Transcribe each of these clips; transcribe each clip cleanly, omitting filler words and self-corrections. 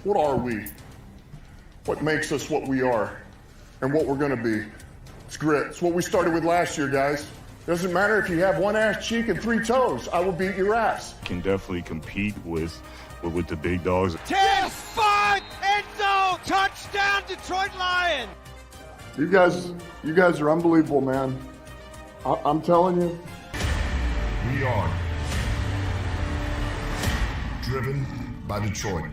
What are we? What makes us what we are and what we're going to be? It's grit. It's what we started with last year, guys. Doesn't matter if you have one ass cheek and 3 toes. I will beat your ass. Can definitely compete with the big dogs. 10-5 end zone touchdown Detroit Lions. You guys are unbelievable, man. I'm telling you. We are driven by Detroit.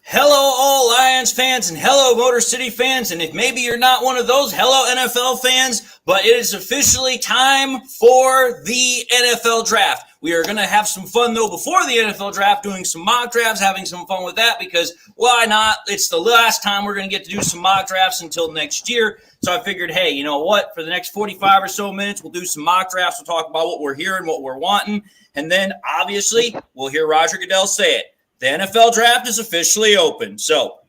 Hello, all Lions fans, and hello, Motor City fans, and if maybe you're not one of those, hello, NFL fans, but it is officially time for the NFL Draft. We are going to have some fun, though, before the NFL Draft, doing some mock drafts, having some fun with that, because why not? It's the last time we're going to get to do some mock drafts until next year, so I figured, hey, you know what? For the next 45 or so minutes, we'll do some mock drafts. We'll talk about what we're hearing, what we're wanting, and then, obviously, we'll hear Roger Goodell say it. The NFL Draft is officially open. So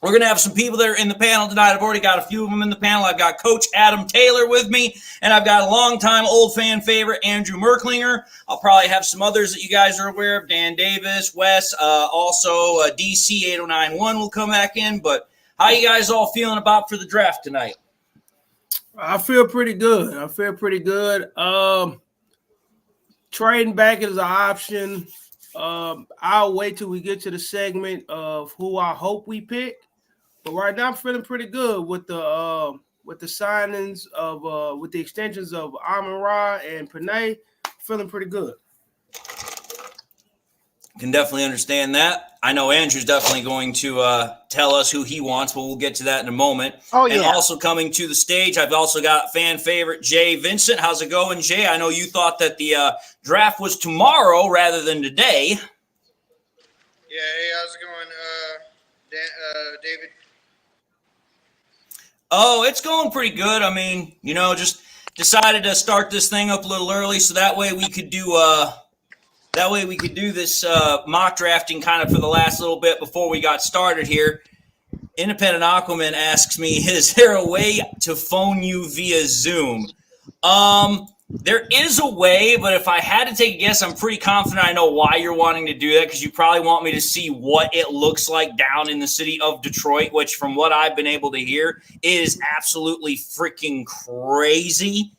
we're going to have some people that are in the panel tonight. I've already got a few of them in the panel. I've got Coach Adam Taylor with me, and I've got a longtime old fan favorite, Andrew Merklinger. I'll probably have some others that you guys are aware of, Dan Davis, Wes, also DC 8091 will come back in. But how you guys all feeling about for the draft tonight? I feel pretty good. Trading back is an option. I'll wait till we get to the segment of who I hope we pick. But right now I'm feeling pretty good with the signings of with the extensions of Amon-Ra and Panay. Feeling pretty good. Can definitely understand that. I know Andrew's definitely going to tell us who he wants, but we'll get to that in a moment. Oh, yeah. And also coming to the stage, I've also got fan favorite Jay Vincent. How's it going, Jay? I know you thought that the draft was tomorrow rather than today. Yeah, hey, how's it going, David? Oh, it's going pretty good. I mean, just decided to start this thing up a little early so that way we could do this mock drafting kind of for the last little bit before we got started here. Independent Aquaman asks me, is there a way to phone you via Zoom? There is a way, but if I had to take a guess, I'm pretty confident I know why you're wanting to do that, because you probably want me to see what it looks like down in the city of Detroit, which from what I've been able to hear is absolutely freaking crazy.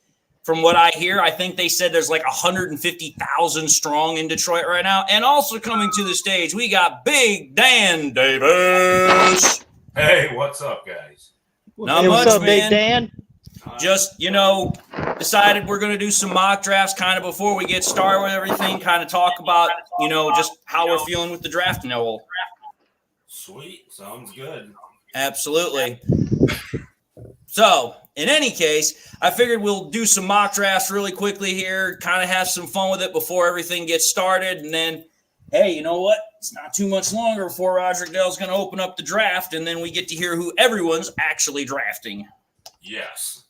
From what I hear, I think they said there's like 150,000 strong in Detroit right now. And also coming to the stage, we got Big Dan Davis. Hey, what's up, guys? Not Hey, much, what's up, man. Big Dan? Just, decided we're going to do some mock drafts kind of before we get started with everything, kind of talk about, just how we're feeling with the draft and all. Sweet. Sounds good. Absolutely. So, in any case, I figured we'll do some mock drafts really quickly here, kind of have some fun with it before everything gets started. And then, hey, you know what? It's not too much longer before Roger Goodell's going to open up the draft, and then we get to hear who everyone's actually drafting. Yes.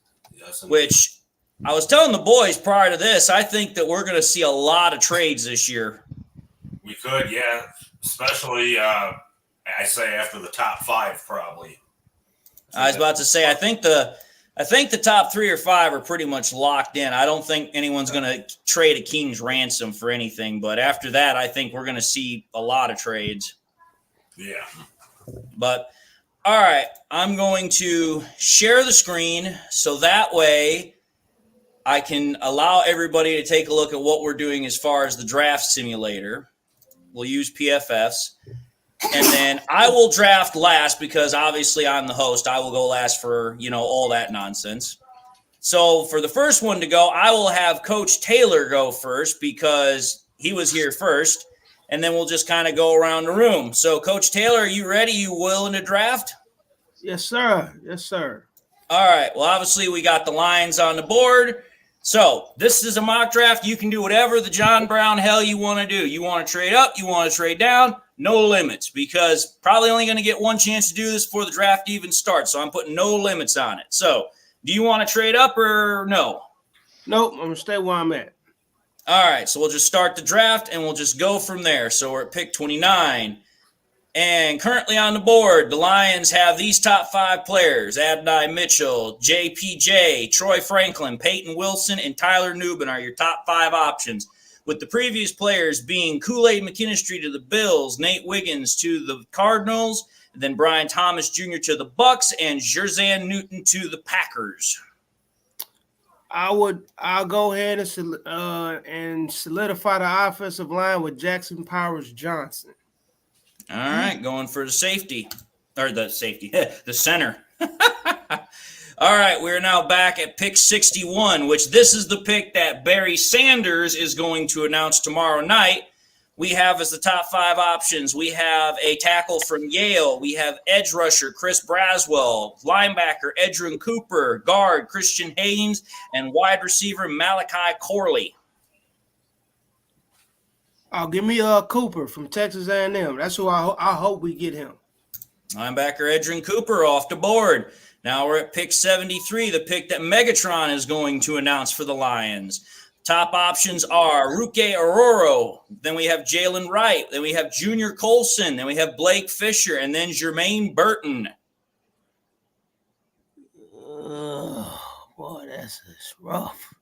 Which I was telling the boys prior to this, I think that we're going to see a lot of trades this year. We could, yeah. Especially, I say after the top 5, probably. I was about to say, I think the top 3 or 5 are pretty much locked in. I don't think anyone's going to trade a king's ransom for anything, but after that, I think we're going to see a lot of trades. Yeah. But all right, I'm going to share the screen so that way I can allow everybody to take a look at what we're doing as far as the draft simulator. We'll use PFFs. And then I will draft last because obviously I'm the host. I will go last for, all that nonsense. So for the first one to go, I will have Coach Taylor go first because he was here first. And then we'll just kind of go around the room. So Coach Taylor, are you ready? You willing to draft? Yes, sir. Yes, sir. All right. Well, obviously we got the Lions on the board. So this is a mock draft. You can do whatever the John Brown hell you want to do. You want to trade up, you want to trade down, no limits, because probably only going to get one chance to do this before the draft even starts. So I'm putting no limits on it. So do you want to trade up or no? Nope, I'm going to stay where I'm at. All right, so we'll just start the draft, and we'll just go from there. So we're at pick 29. And currently on the board, the Lions have these top 5 players: Adonai Mitchell, JPJ, Troy Franklin, Peyton Wilson, and Tyler Newbin are your top 5 options. with the previous players being Kool-Aid McKinstry to the Bills, Nate Wiggins to the Cardinals, and then Brian Thomas Jr. to the Bucks, and Jerzan Newton to the Packers. I'll go ahead and solidify the offensive line with Jackson Powers Johnson. All right, going for the safety. Or the safety. The center. All right, we're now back at pick 61, which this is the pick that Barry Sanders is going to announce tomorrow night. We have as the top 5 options, we have a tackle from Yale. We have edge rusher Chris Braswell, linebacker Edrin Cooper, guard Christian Haynes, and wide receiver Malachi Corley. Oh, give me Cooper from Texas A&M. That's who I hope we get him. Linebacker Edrin Cooper off the board. Now we're at pick 73, the pick that Megatron is going to announce for the Lions. Top options are Ruke Aroro. Then we have Jalen Wright. Then we have Junior Colson. Then we have Blake Fisher. And then Jermaine Burton. Boy, that's rough.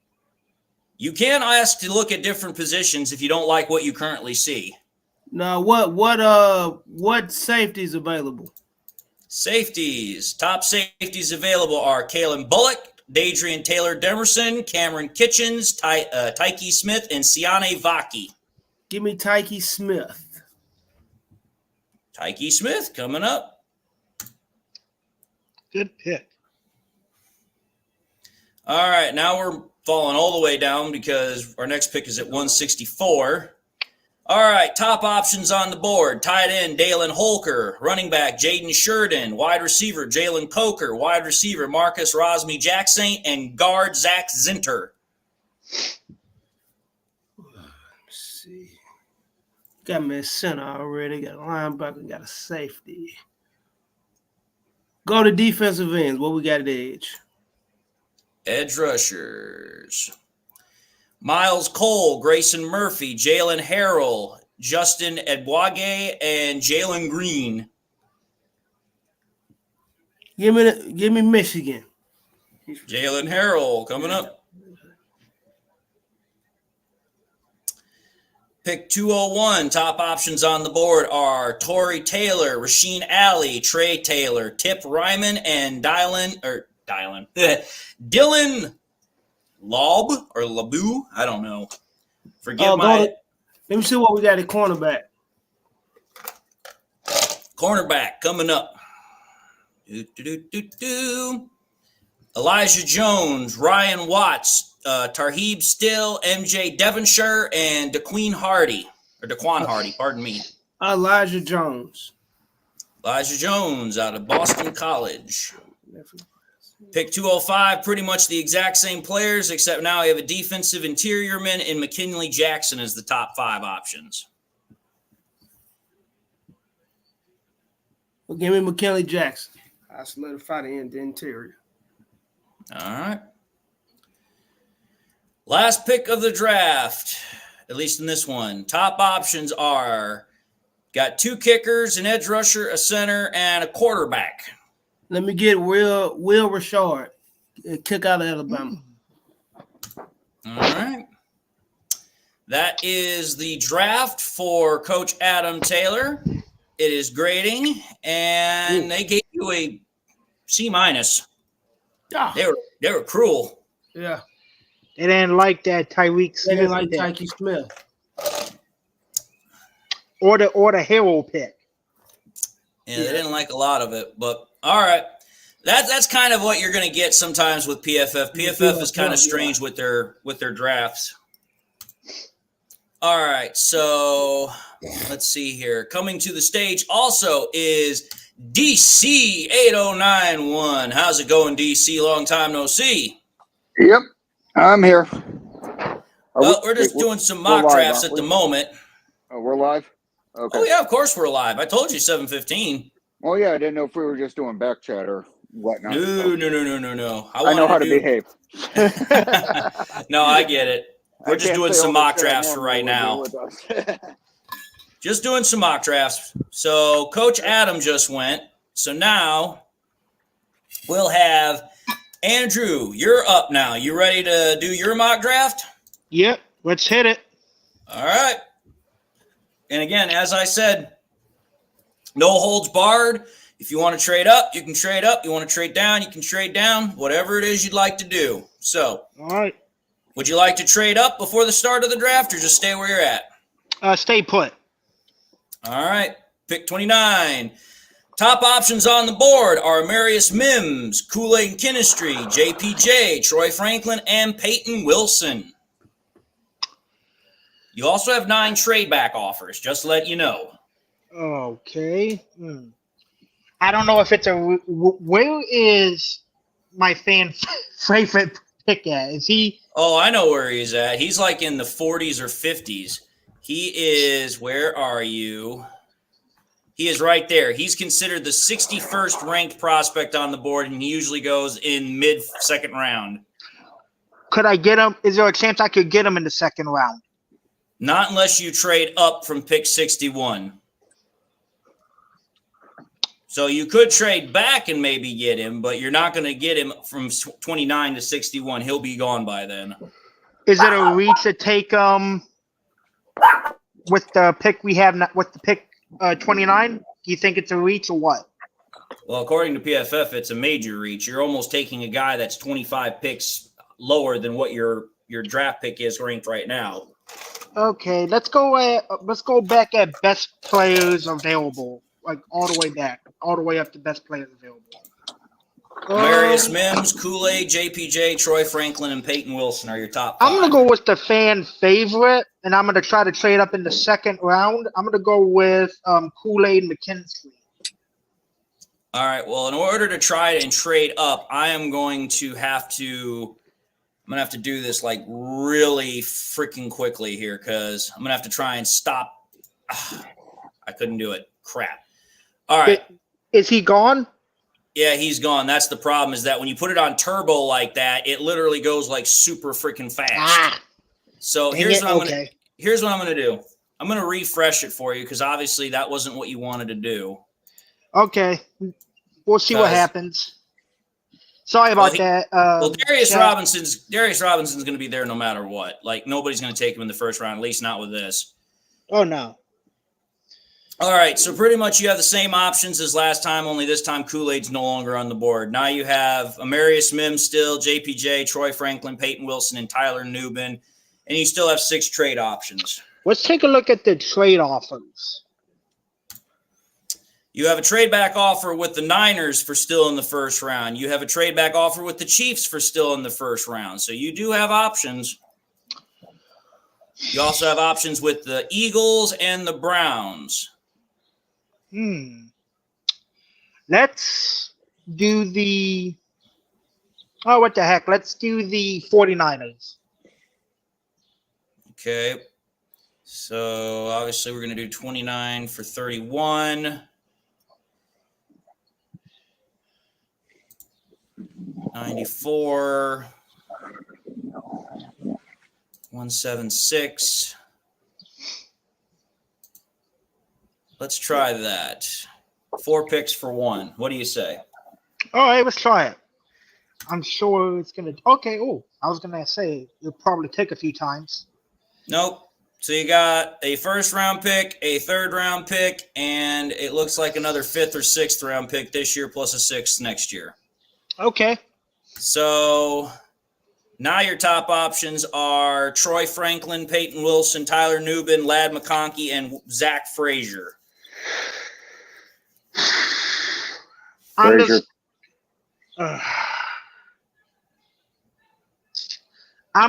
You can ask to look at different positions if you don't like what you currently see. Now, what safeties available? Safeties. Top safeties available are Kalen Bullock, Dadrian Taylor-Demerson, Cameron Kitchens, Tyke Smith, and Siane Vaki. Give me Tyke Smith. Tyke Smith coming up. Good pick. All right, now we're falling all the way down because our next pick is at 164. All right, top options on the board. Tight end, Dalen Holker. Running back, Jaden Sheridan. Wide receiver, Jalen Coker. Wide receiver, Marcus Rosmi Jackson. And guard, Zach Zinter. Let's see. Got me a center already. Got a linebacker. Got a safety. Go to defensive ends. What we got at the edge? Edge rushers. Miles Cole, Grayson Murphy, Jalen Harrell, Justin Edwage, and Jalen Green. Give me Michigan. Jalen Harrell coming up. Pick 201. Top options on the board are Torrey Taylor, Rasheen Alley, Trey Taylor, Tip Ryman, and Dylan Lob or Labu, I don't know. Let me see what we got at cornerback. Cornerback coming up. Elijah Jones, Ryan Watts, Tarheeb Still, MJ Devonshire, and Daquan Hardy, pardon me. Elijah Jones. Elijah Jones out of Boston College. Pick 205, pretty much the exact same players, except now we have a defensive interior man in McKinley Jackson as the top 5 options. Well, give me McKinley Jackson. I solidify the interior. All right. Last pick of the draft, at least in this one. Top options are got 2 kickers, an edge rusher, a center, and a quarterback. Let me get Will Rashard, kick out of Alabama. All right. That is the draft for Coach Adam Taylor. It is grading, and they gave you a C-. Yeah. They were cruel. Yeah. They didn't like that Tyreek Smith. They didn't like Tyke Smith. Or the hero pick. Yeah, they didn't like a lot of it, but all right. That's kind of what you're going to get sometimes with PFF. PFF is kind of strange with their drafts. All right, so let's see here. Coming to the stage also is DC 8091. How's it going, DC? Long time no see. Yep, I'm here. Well, we're just doing some mock drafts at the moment. Oh, we're live? Okay. Oh, yeah, of course we're live. I told you 7:15. Oh, yeah, I didn't know if we were just doing back chat or whatnot. No. I know how to behave. No, I get it. We're just doing some mock drafts for right now. Just doing some mock drafts. So Coach Adam just went. So now we'll have Andrew. You're up now. You ready to do your mock draft? Yep, let's hit it. All right. And again, as I said, no holds barred. If you want to trade up, you can trade up. You want to trade down, you can trade down. Whatever it is you'd like to do. So, All right. would you like to trade up before the start of the draft or just stay where you're at? Stay put. All right. Pick 29. Top options on the board are Amarius Mims, Kool-Aid and Chemistry, JPJ, Troy Franklin, and Peyton Wilson. You also have 9 trade back offers, just to let you know. Okay. I don't know if it's a. Where is my fan favorite pick at? Is he? Oh, I know where he's at. He's like in the 40s or 50s. He is, where are you? He is right there. He's considered the 61st ranked prospect on the board, and he usually goes in mid-second round. Could I get him? Is there a chance I could get him in the second round? Not unless you trade up from pick 61. So you could trade back and maybe get him, but you're not going to get him from 29 to 61. He'll be gone by then. Is it a reach to take with the pick we have, with the pick 29? Do you think it's a reach or what? Well, according to PFF, it's a major reach. You're almost taking a guy that's 25 picks lower than what your draft pick is ranked right now. Okay, let's go back at best players available, like all the way back, all the way up to best players available. Marius Mims, Kool-Aid, JPJ, Troy Franklin, and Peyton Wilson are your top 5. I'm going to go with the fan favorite, and I'm going to try to trade up in the second round. I'm going to go with Kool-Aid McKinstry. All right, well, in order to try and trade up, I'm going to have to do this like really freaking quickly here because I'm going to have to try and stop. I couldn't do it. Crap. All right. Is he gone? Yeah, he's gone. That's the problem is that when you put it on turbo like that, it literally goes like super freaking fast. So here's what I'm going to do. I'm going to refresh it for you because obviously that wasn't what you wanted to do. Okay. We'll see what happens. Sorry about that. Darius Robinson's going to be there no matter what. Like nobody's going to take him in the first round, at least not with this. Oh no. All right, so pretty much you have the same options as last time, only this time Kool-Aid's no longer on the board. Now you have Amarius Mims still, JPJ, Troy Franklin, Peyton Wilson, and Tyler Nubin, and you still have 6 trade options. Let's take a look at the trade offers. You have a trade back offer with the Niners for still in the first round. You have a trade back offer with the Chiefs for still in the first round. So you do have options. You also have options with the Eagles and the Browns. Let's do the – oh, what the heck? Let's do the 49ers. Okay. So, obviously, we're going to do 29 for 31. 94. 176. Let's try that. 4 picks for 1. What do you say? All right, let's try it. I'm sure it's going to – okay, I was going to say it'll probably take a few times. Nope. So you got a first-round pick, a third-round pick, and it looks like another 5th or 6th-round pick this year plus a 6th next year. Okay. So now your top options are Troy Franklin, Peyton Wilson, Tyler Nubin, Ladd McConkey, and Zach Frazier. I'm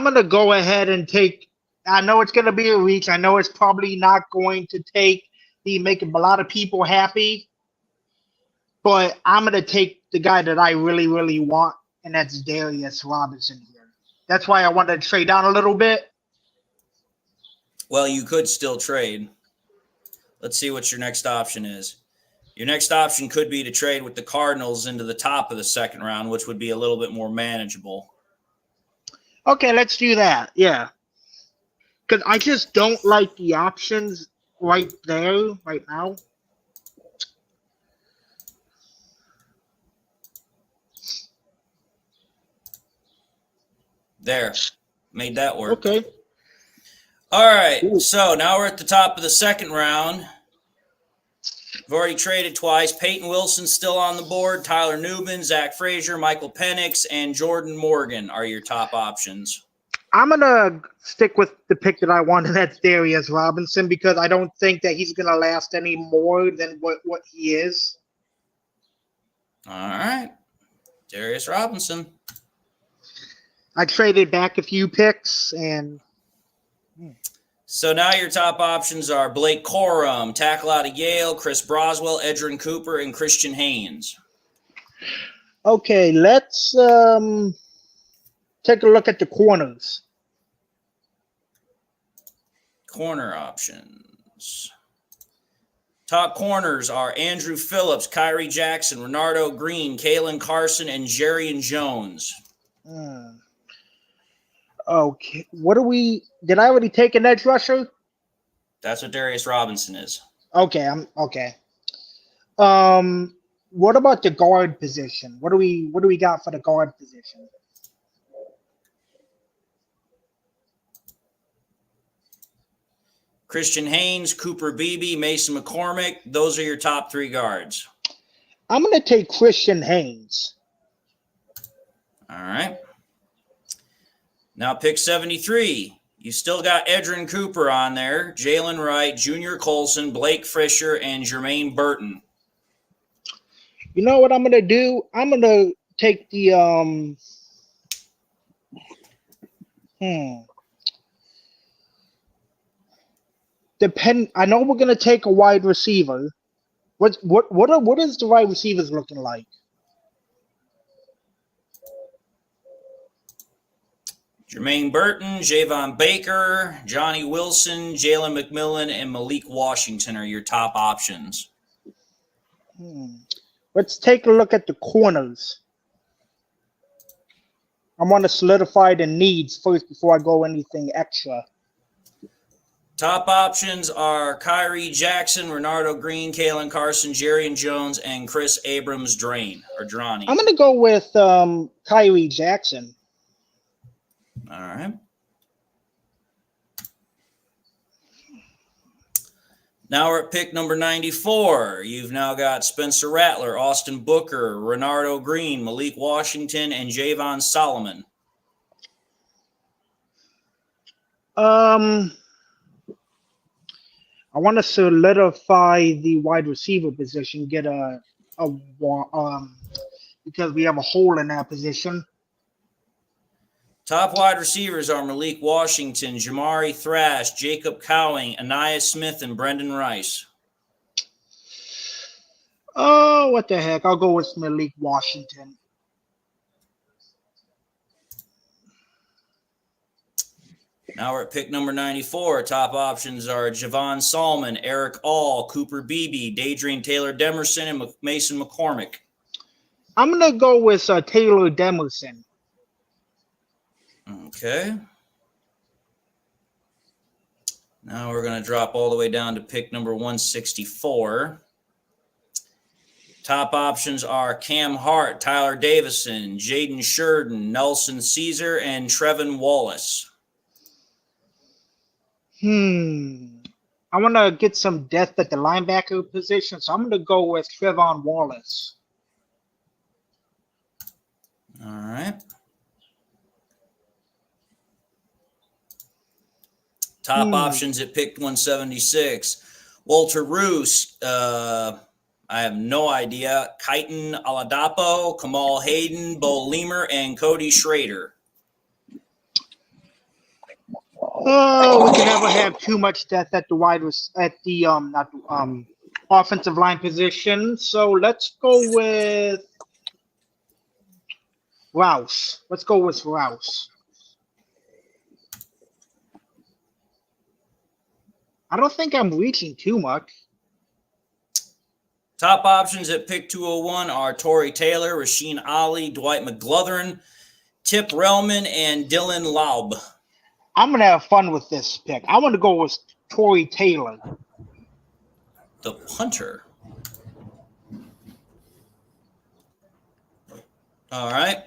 going to go ahead and take – I know it's going to be a reach. I know it's probably not going to make a lot of people happy, but I'm going to take the guy that I really, really want, and that's Darius Robinson here. That's why I wanted to trade down a little bit. Well, you could still trade. Let's see what your next option is. Your next option could be to trade with the Cardinals into the top of the second round, which would be a little bit more manageable. Okay, let's do that. Yeah. Because I just don't like the options right now. There. Made that work. Okay. All right, so now we're at the top of the second round. We've already traded twice. Peyton Wilson's still on the board. Tyler Newman, Zach Frazier, Michael Penix, and Jordan Morgan are your top options. I'm gonna stick with the pick that I wanted. That's Darius Robinson, because I don't think that he's gonna last any more than what he is. All right, Darius Robinson. I traded back a few picks, and so now your top options are Blake Corum, tackle out of Yale, Chris Broswell, Edgerrin Cooper, and Christian Haynes. okay, let's take a look at the corners. Corner options. Top corners are Andrew Phillips, Kyrie Jackson, Renardo Green, Kalen Carson, and Jerrion Jones. Okay, did I already take an edge rusher? That's what Darius Robinson is. Okay, okay. What about the guard position? What do we got for the guard position? Christian Haynes, Cooper Beebe, Mason McCormick. Those are your top three guards. I'm going to take Christian Haynes. All right. Now pick 73. You still got Edgerrin Cooper on there, Jalen Wright, Junior Colson, Blake Fisher, and Jermaine Burton. You know what I'm going to do? I'm going to take the I know we're going to take a wide receiver. What is the wide receivers looking like? Jermaine Burton, Javon Baker, Johnny Wilson, Jalen McMillan, and Malik Washington are your top options. Let's take a look at the corners. I want to solidify the needs first before I go anything extra. Top options are Kyrie Jackson, Renardo Green, Kalen Carson, Jerrion Jones, and Chris Abrams-Draine. I'm going to go with Kyrie Jackson. All right. Now we're at pick number 94. You've now got Spencer Rattler, Austin Booker, Renardo Green, Malik Washington, and Javon Solomon. I want to solidify the wide receiver position, get because we have a hole in that position. Top wide receivers are Malik Washington, Jamari Thrash, Jacob Cowing, Aniyah Smith, and Brendan Rice. Oh, what the heck? I'll go with Malik Washington. Now we're at pick number 94. Top options are Javon Salmon, Eric All, Cooper Beebe, Daedrian Taylor Demerson, and Mason McCormick. I'm going to go with Taylor Demerson. Okay. Now we're going to drop all the way down to pick number 164. Top options are Cam Hart, Tyler Davison, Jaden Sheridan, Nelson Caesar, and Trevin Wallace. I want to get some depth at the linebacker position, so I'm going to go with Trevon Wallace. All right. Top options at pick 176. Walter Roos, I have no idea. Kaiton Oladapo, Kamal Hayden, Bo Lemer, and Cody Schrader. Oh, we can never have too much depth at the offensive line position. So let's go with Rouse. Let's go with Rouse. I don't think I'm reaching too much. Top options at pick 201 are Torrey Taylor, Rasheen Ali, Dwight McGlothern, Tip Relman, and Dylan Laub. I'm going to have fun with this pick. I want to go with Torrey Taylor. The punter. All right.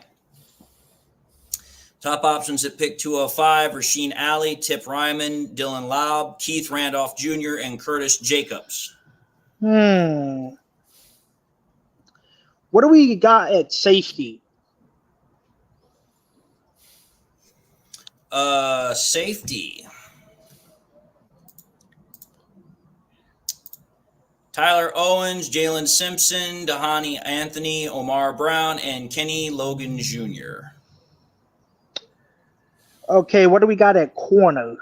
Top options at pick 205, Rasheen Ali, Tip Ryman, Dylan Laub, Keith Randolph Jr., and Curtis Jacobs. What do we got at safety? Safety. Tyler Owens, Jalen Simpson, Dahani Anthony, Omar Brown, and Kenny Logan Jr. Okay, what do we got at corner?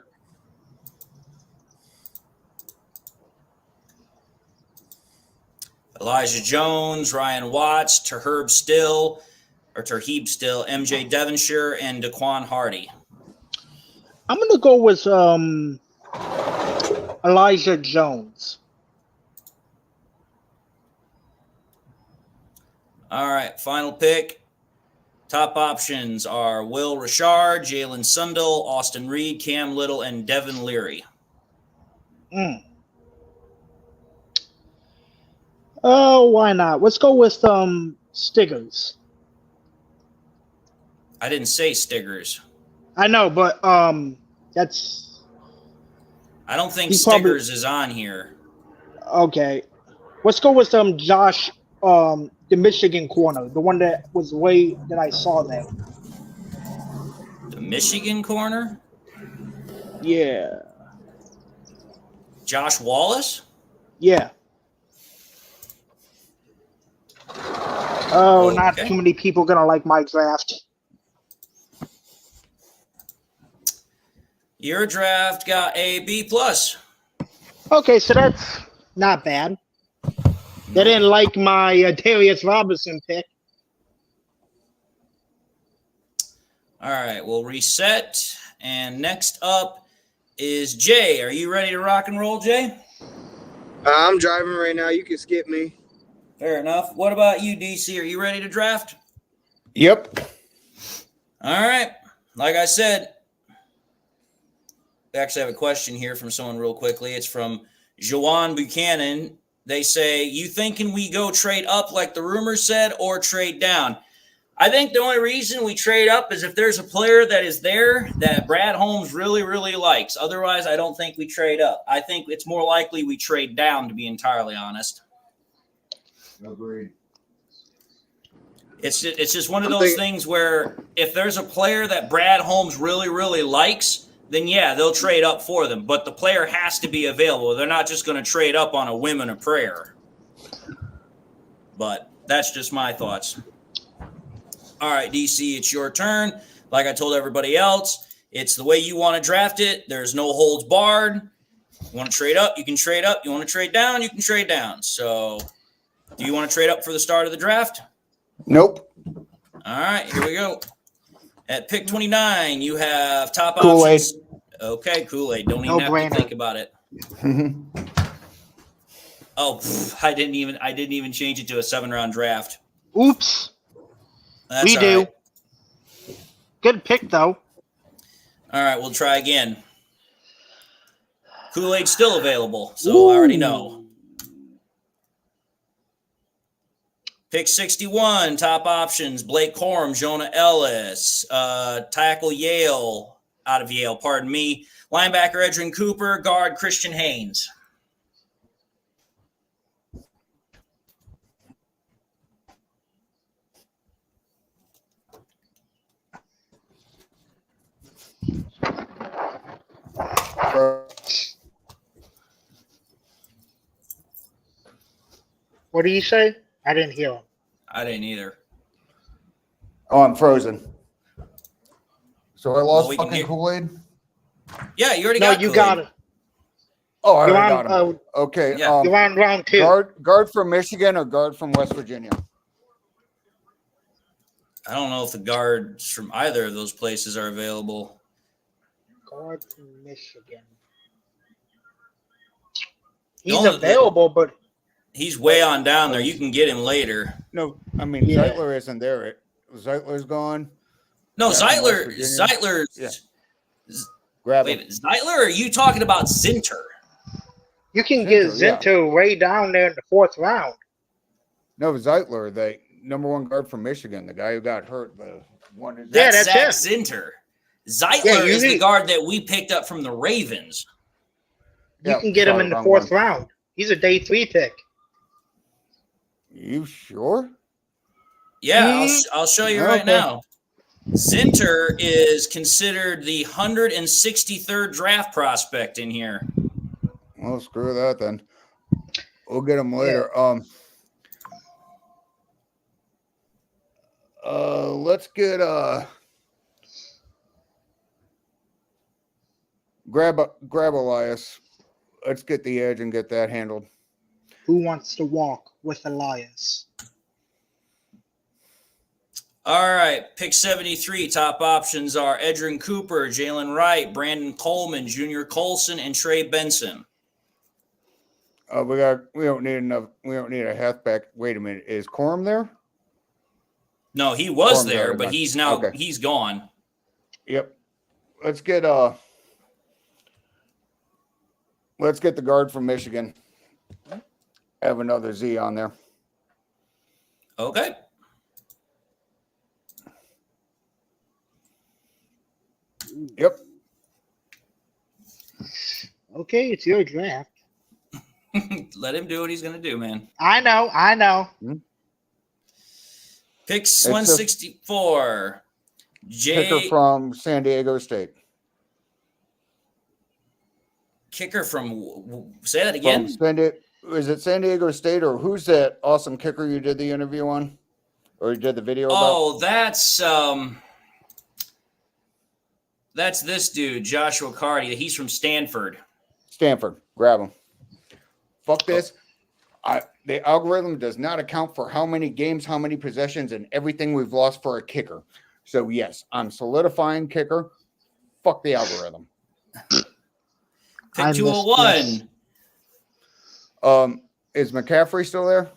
Elijah Jones, Ryan Watts, Terheb Still, MJ Devonshire, and Daquan Hardy. I'm gonna go with Elijah Jones. All right, final pick. Top options are Will Richard, Jalen Sundell, Austin Reed, Cam Little, and Devin Leary. Oh, why not? Let's go with Stiggers. I didn't say Stiggers. I know, but that's. I don't think He Stiggers is on here. Okay. Let's go with Josh, the Michigan corner, the one that was way that I saw that. The Michigan corner? Yeah. Josh Wallace? Yeah. Oh, Okay. not too many people gonna like my draft. Your draft got a B+. Okay, so that's not bad. They didn't like my Darius Robinson pick. All right, we'll reset. And next up is Jay. Are you ready to rock and roll, Jay? I'm driving right now. You can skip me. Fair enough. What about you, DC? Are you ready to draft? Yep. All right. Like I said, I actually have a question here from someone real quickly. It's from Jawan Buchanan. They say, you thinking we go trade up like the rumors said or trade down? I think the only reason we trade up is if there's a player that is there that Brad Holmes really, really likes. Otherwise, I don't think we trade up. I think it's more likely we trade down, to be entirely honest. Agreed. It's just one of those things where if there's a player that Brad Holmes really, really likes, then yeah, they'll trade up for them. But the player has to be available. They're not just going to trade up on a whim and a prayer. But that's just my thoughts. All right, DC, it's your turn. Like I told everybody else, it's the way you want to draft it. There's no holds barred. You want to trade up, you can trade up. You want to trade down, you can trade down. So do you want to trade up for the start of the draft? Nope. All right, here we go. At pick 29, you have top Kool-Aid. options. Okay, Kool-Aid. Don't even have No-brainer. to think about it. I didn't even change it to a 7-round draft. Oops. That's We all do. right. Good pick, though. All right, we'll try again. Kool-Aid's still available, so I already know. Pick 61, top options, Blake Corum, Jonah Ellis, tackle Yale, out of Yale, pardon me, linebacker Edrin Cooper, guard Christian Haynes. What do you say? I didn't hear him. I didn't either. Oh, I'm frozen. So I lost we can fucking hear- Kool-Aid? Yeah, you already No, got you Kool-Aid. got it. Oh, I You're already on, got him. Okay. Yeah. You're on round 2. Guard from Michigan or guard from West Virginia? I don't know if the guards from either of those places are available. Guard from Michigan. He's No, available, but He's way on down there. You can get him later. No, I mean, Yeah. Zeitler isn't there. Zeitler's gone. No, Yeah, from Zeitler. West Virginia. Zeitler's. Yeah. Grab Wait, him. Zeitler? Or are you talking about Zinter? you can get Zinter, yeah. Zinter way down there in the 4th round. No, Zeitler, the number 1 guard from Michigan, the guy who got hurt One is Yeah, That's that's Zach it. Zinter. Zeitler Yeah, is the usually- guard that we picked up from the Ravens. You Yep, can get him sorry, in the wrong 4th one. round. He's a day 3 pick. You sure? Yeah, Mhm. I'll show you right Okay. now. Zinter is considered the 163rd draft prospect in here. Well, screw that then. We'll get him later. Let's get grab Elias. Let's get the edge and get that handled. Who wants to walk with Elias? All right, pick 73. Top options are Edrin Cooper, Jalen Wright, Brandon Coleman, Junior Colson, and Trey Benson. We don't need a halfback. Wait a minute. Is Corum there? No, he was Form's there, already but gone. Okay. he's gone. Yep. Let's get the guard from Michigan. Have another Z on there. Okay. Yep. Okay, it's your draft. Let him do what he's going to do, man. I know. Pick 164. Kicker from San Diego State. Kicker from say that again. Is it San Diego State, or who's that awesome kicker you did the interview on, or you did the video about? Oh, that's this dude, Joshua Cardi. He's from Stanford. Stanford. Grab him. Fuck this. The algorithm does not account for how many games, how many possessions, and everything we've lost for a kicker. So yes, I'm solidifying kicker. Fuck the algorithm. Pick 201. Is McCaffrey still there?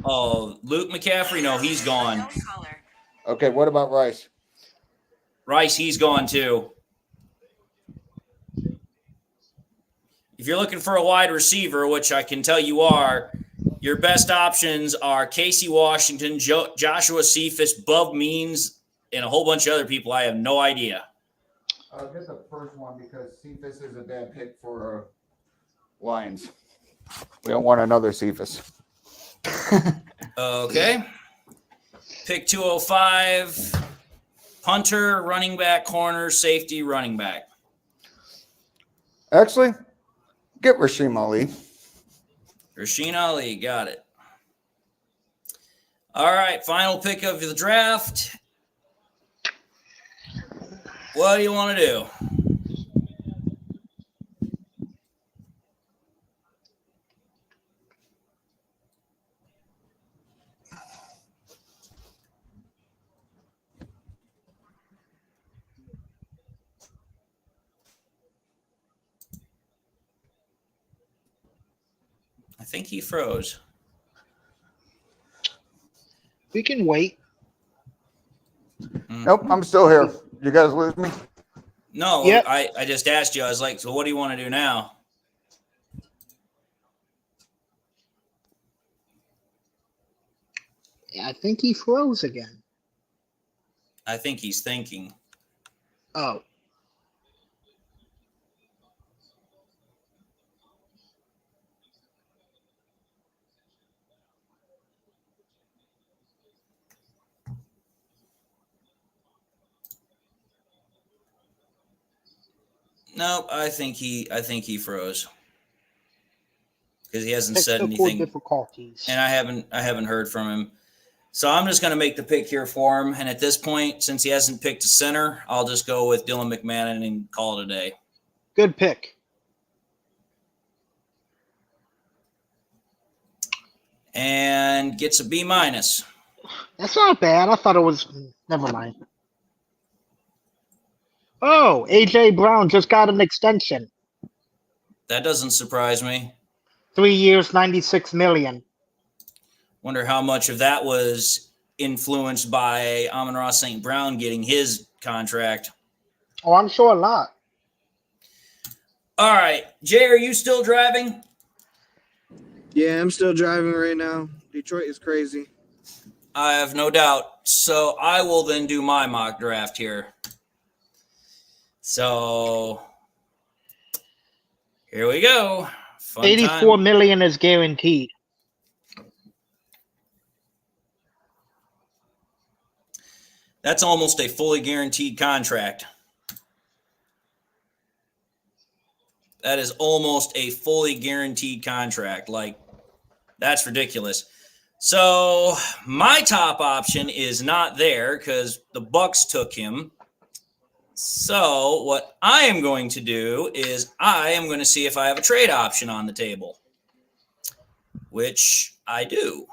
Oh, Luke McCaffrey? No, he's gone. Okay, what about Rice? Rice, he's gone too. If you're looking for a wide receiver, which I can tell you are, your best options are Casey Washington, Joshua Cephas, Bub Means, and a whole bunch of other people. I have no idea. Get the first one because Cephas is a bad pick for Lions. We don't want another Cephas. Okay. Pick 205. Punter, running back, corner, safety, running back. Actually, get Rasheem Ali. Rasheed Ali, got it. All right, final pick of the draft. What do you want to do? I think he froze. We can wait. Nope, I'm still here. You guys lose me? No, Yep. I just asked you. I was like, so what do you want to do now? I think he froze again. I think he's thinking. Oh. Nope, I think he froze because he hasn't said Technical anything, difficulties. and I haven't heard from him. So I'm just going to make the pick here for him. And at this point, since he hasn't picked a center, I'll just go with Dylan McMahon and call it a day. Good pick. And gets a B minus. That's not bad. I thought it was. Never mind. Oh, AJ Brown just got an extension. That doesn't surprise me. 3 years, $96 million. Wonder how much of that was influenced by Amon-Ra St. Brown getting his contract. Oh, I'm sure a lot. All right. Jay, are you still driving? Yeah, I'm still driving right now. Detroit is crazy. I have no doubt. So I will then do my mock draft here. So here we go. Fun 84 time. million is guaranteed. That's almost a fully guaranteed contract. That is almost a fully guaranteed contract. Like, that's ridiculous. So my top option is not there because the Bucks took him. So what I am going to do is I am going to see if I have a trade option on the table, which I do.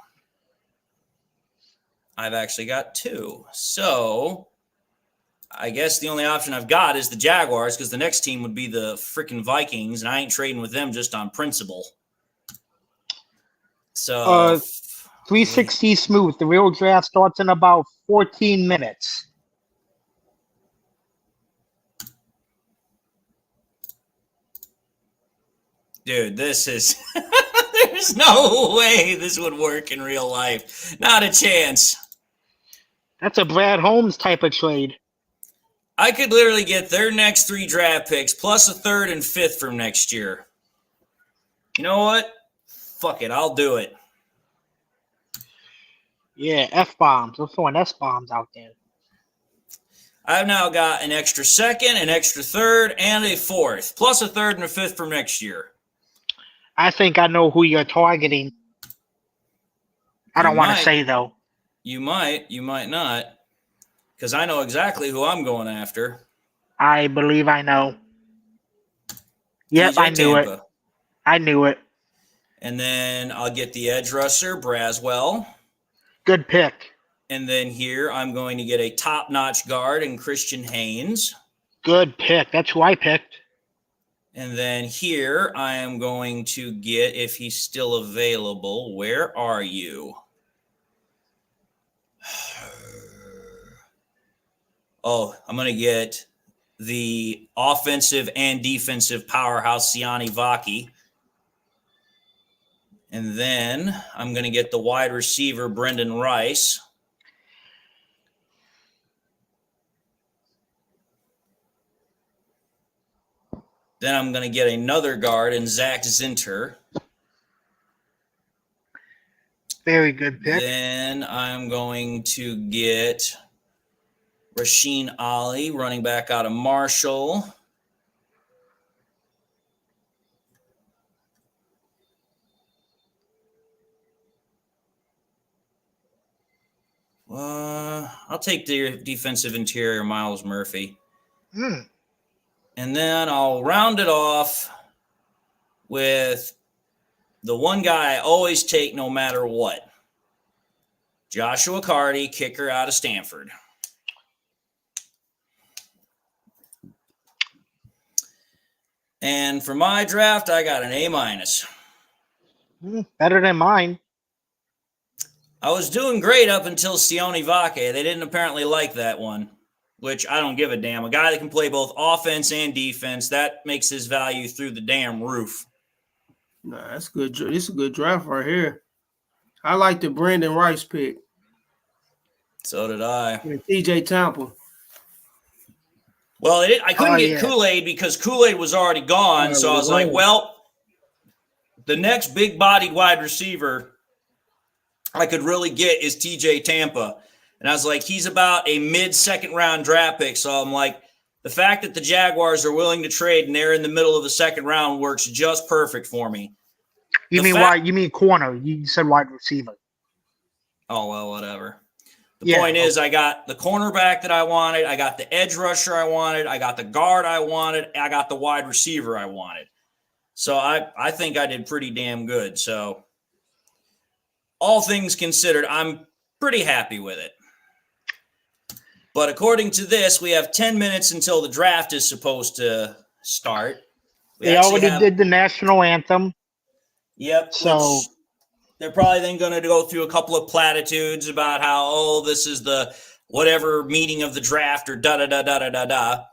I've actually got two. So I guess the only option I've got is the Jaguars because the next team would be the freaking Vikings, and I ain't trading with them just on principle. So 360 smooth. The real draft starts in about 14 minutes. Dude, this is there's no way this would work in real life. Not a chance. That's a Brad Holmes type of trade. I could literally get their next 3 draft picks plus a 3rd and 5th from next year. You know what? Fuck it, I'll do it. Yeah, F-bombs. We're throwing S-bombs out there. I've now got an extra 2nd, an extra 3rd, and a 4th, plus a 3rd and a 5th from next year. I think I know who you're targeting. I don't want to say, though. You might not. Because I know exactly who I'm going after. I believe I know. Yep, I knew it. I knew it. And then I'll get the edge rusher, Braswell. Good pick. And then here I'm going to get a top-notch guard in Christian Haynes. Good pick. That's who I picked. And then here I am going to get, if he's still available, where are you? Oh, I'm going to get the offensive and defensive powerhouse, Siani Vaki. And then I'm going to get the wide receiver, Brendan Rice. Then I'm going to get another guard in Zach Zinter. Very good pick. Then I'm going to get Rasheen Ali, running back out of Marshall. I'll take the defensive interior, Miles Murphy. And then I'll round it off with the one guy I always take no matter what. Joshua Carty, kicker out of Stanford. And for my draft, I got an A-. Better than mine. I was doing great up until Sione Vake. They didn't apparently like that one, which I don't give a damn. A guy that can play both offense and defense, that makes his value through the damn roof. Nah, that's good. It's a good draft right here. I like the Brandon Rice pick. So did I. And TJ Tampa. Well, I couldn't get Kool-Aid because Kool-Aid was already gone. So I was like, well, the next big-bodied wide receiver I could really get is TJ Tampa. And I was like, he's about a mid-second round draft pick. So I'm like, the fact that the Jaguars are willing to trade and they're in the middle of the second round works just perfect for me. You mean corner. You said wide receiver. Oh, well, whatever. The point is, I got the cornerback that I wanted. I got the edge rusher I wanted. I got the guard I wanted. I got the wide receiver I wanted. So I think I did pretty damn good. So all things considered, I'm pretty happy with it. But according to this, we have 10 minutes until the draft is supposed to start. They already did the national anthem. Yep. So they're probably then going to go through a couple of platitudes about how, this is the whatever meeting of the draft or da-da-da-da-da-da-da.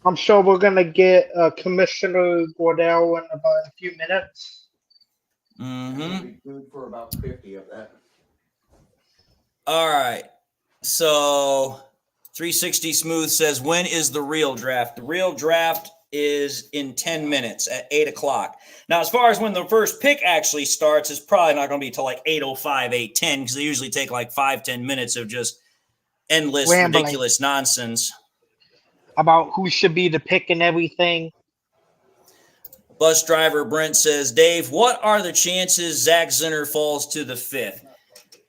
I'm sure we're going to get Commissioner Gordell in about a few minutes. Mm-hmm. Food for about 50 of that. All right. So 360 Smooth says, when is the real draft? The real draft is in 10 minutes at 8 o'clock. Now, as far as when the first pick actually starts, it's probably not going to be till like 8:05, 8:10, because they usually take like 5-10 minutes of just endless, Rambling. ridiculous nonsense. About who should be the pick and everything. Bus driver Brent says, Dave, what are the chances Zach Zinner falls to the 5th?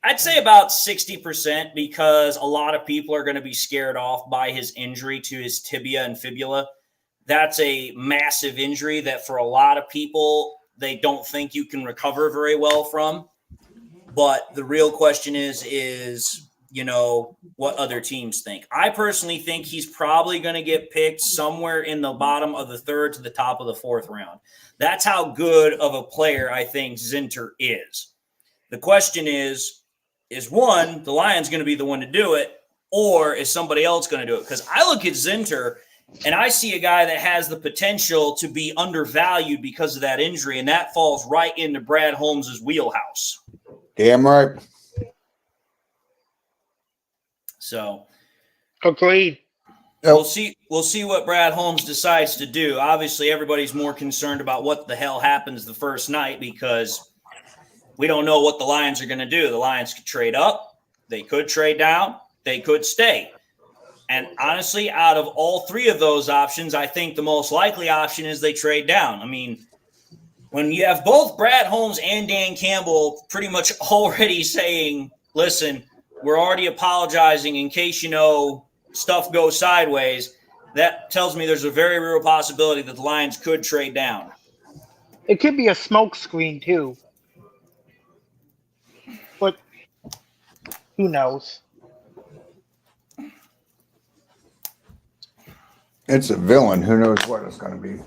I'd say about 60%, because a lot of people are going to be scared off by his injury to his tibia and fibula. That's a massive injury that for a lot of people, they don't think you can recover very well from. But the real question is, you know, what other teams think. I personally think he's probably going to get picked somewhere in the bottom of the 3rd to the top of the 4th round. That's how good of a player I think Zinter is. The question is one, the Lions going to be the one to do it, or is somebody else going to do it? Because I look at Zinter and I see a guy that has the potential to be undervalued because of that injury, and that falls right into Brad Holmes' wheelhouse. Damn right. So, Agreed. we'll see what Brad Holmes decides to do. Obviously, everybody's more concerned about what the hell happens the first night, because we don't know what the Lions are going to do. The Lions could trade up, they could trade down, they could stay. And honestly, out of all three of those options, I think the most likely option is they trade down. I mean, when you have both Brad Holmes and Dan Campbell pretty much already saying, listen, we're already apologizing in case, you know, stuff goes sideways, that tells me there's a very real possibility that the Lions could trade down. It could be a smoke screen too. But who knows? It's a villain. Who knows what it's going to be?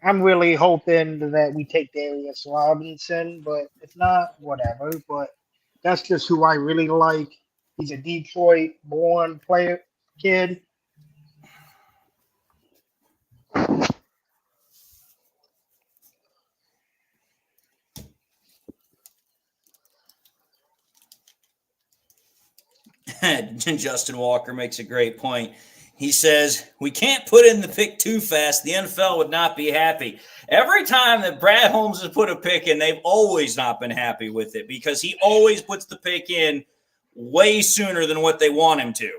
I'm really hoping that we take Darius Robinson, but if not, whatever. But that's just who I really like. He's a Detroit-born player, kid. Justin Walker makes a great point. He says, we can't put in the pick too fast. The NFL would not be happy. Every time that Brad Holmes has put a pick in, they've always not been happy with it, because he always puts the pick in way sooner than what they want him to.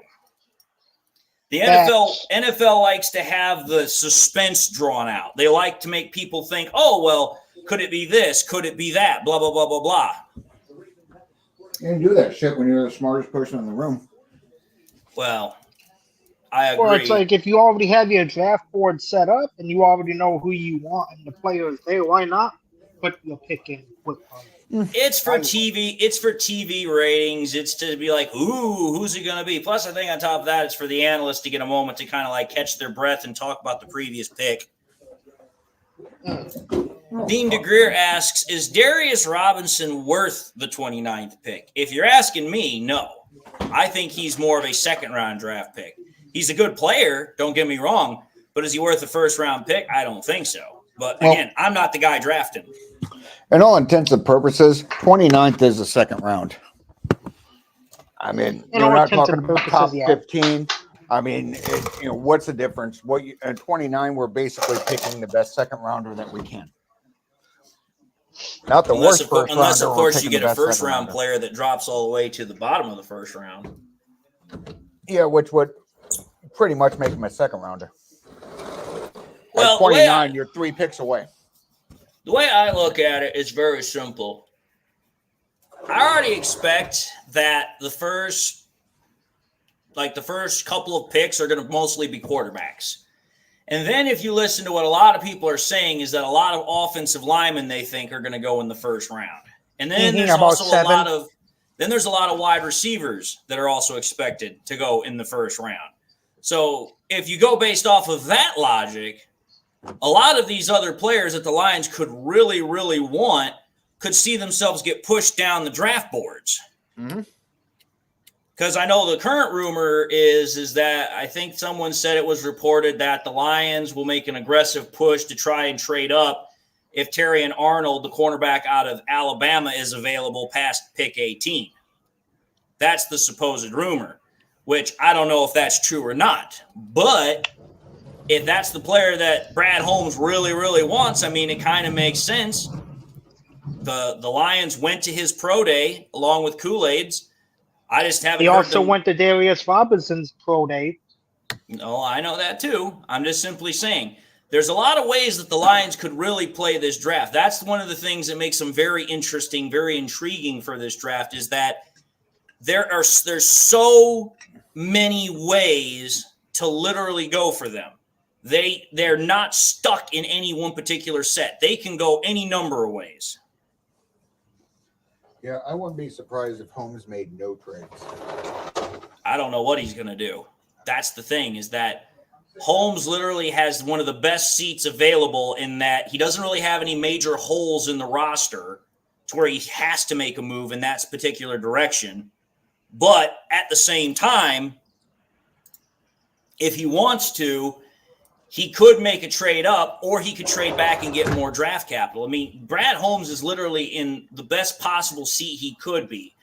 The NFL likes to have the suspense drawn out. They like to make people think, oh, well, could it be this? Could it be that? Blah, blah, blah, blah, blah. You can do that shit when you're the smartest person in the room. Well, I agree. Well, it's like if you already have your draft board set up and you already know who you want and the players there, why not put your pick in quick? It's for TV. It's for TV ratings. It's to be like, ooh, who's it going to be? Plus, I think on top of that, it's for the analysts to get a moment to kind of like catch their breath and talk about the previous pick. Dean DeGreer asks, is Darius Robinson worth the 29th pick? If you're asking me, no. I think he's more of a second-round draft pick. He's a good player, don't get me wrong, but is he worth a first-round pick? I don't think so. But, again, I'm not the guy drafting. In all intents and purposes, 29th is the second round. I mean, you're not talking about top 15. I mean, what's the difference? At 29, we're basically picking the best second rounder that we can. Not the worst first rounder. Unless, of course, you get a first-round player that drops all the way to the bottom of the first round. Yeah, which would pretty much make him a second rounder. Well, at 29, you're 3 picks away. The way I look at it is very simple. I already expect that the first couple of picks are going to mostly be quarterbacks. And then if you listen to what a lot of people are saying, is that a lot of offensive linemen they think are going to go in the first round. And then there's also a lot of wide receivers that are also expected to go in the first round. So if you go based off of that logic, a lot of these other players that the Lions could really, really want could see themselves get pushed down the draft boards. Mm-hmm. Because I know the current rumor is that I think someone said it was reported that the Lions will make an aggressive push to try and trade up if Terrion Arnold, the cornerback out of Alabama, is available past pick 18. That's the supposed rumor, which I don't know if that's true or not. But if that's the player that Brad Holmes really, really wants, I mean, it kind of makes sense. The Lions went to his pro day along with Kool-Aid's. I just haven't He heard also them. went to Darius Robinson's pro day. No, I know that too. I'm just simply saying there's a lot of ways that the Lions could really play this draft. That's one of the things that makes them very interesting, very intriguing for this draft, is that there's so many ways to literally go for them. They're not stuck in any one particular set. They can go any number of ways. Yeah, I wouldn't be surprised if Holmes made no trades. I don't know what he's going to do. That's the thing, is that Holmes literally has one of the best seats available in that he doesn't really have any major holes in the roster to where he has to make a move in that particular direction. But at the same time, if he wants to, he could make a trade up, or he could trade back and get more draft capital. I mean, Brad Holmes is literally in the best possible seat he could be.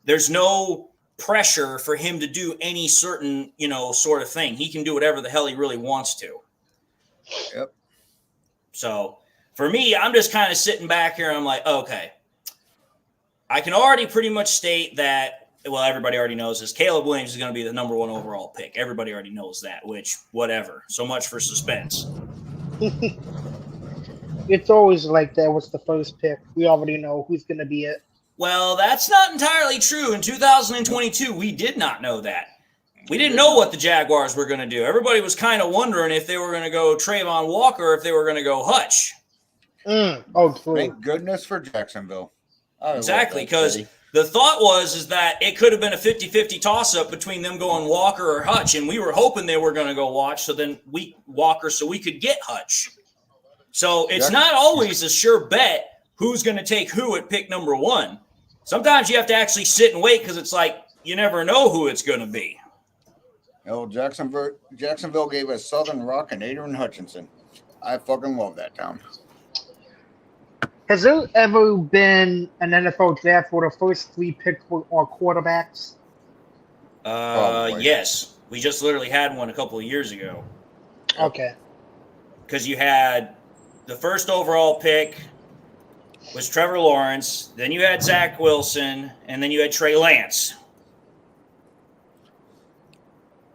There's no pressure for him to do any certain, sort of thing. He can do whatever the hell he really wants to. Yep. So for me, I'm just kind of sitting back here and I'm like, okay, I can already pretty much state that, well, everybody already knows this. Caleb Williams is going to be the number 1 overall pick. Everybody already knows that, which, whatever. So much for suspense. It's always like that. What's the first pick? We already know who's going to be it. Well, that's not entirely true. In 2022, we did not know that. We didn't know what the Jaguars were going to do. Everybody was kind of wondering if they were going to go Trayvon Walker or if they were going to go Hutch. Oh, true. Thank goodness for Jacksonville. Exactly, because the thought is that it could have been a 50-50 toss-up between them going Walker or Hutch, and we were hoping they were going to go Walker so we could get Hutch. So it's not always a sure bet who's going to take who at pick number 1. Sometimes you have to actually sit and wait because it's like you never know who it's going to be. Oh, Jacksonville gave us Southern Rock and Adrian Hutchinson. I fucking love that town. Has there ever been an NFL draft where the first 3 picks are quarterbacks? Yes. We just literally had one a couple of years ago. Okay. Because you had the first overall pick was Trevor Lawrence, then you had Zach Wilson, and then you had Trey Lance.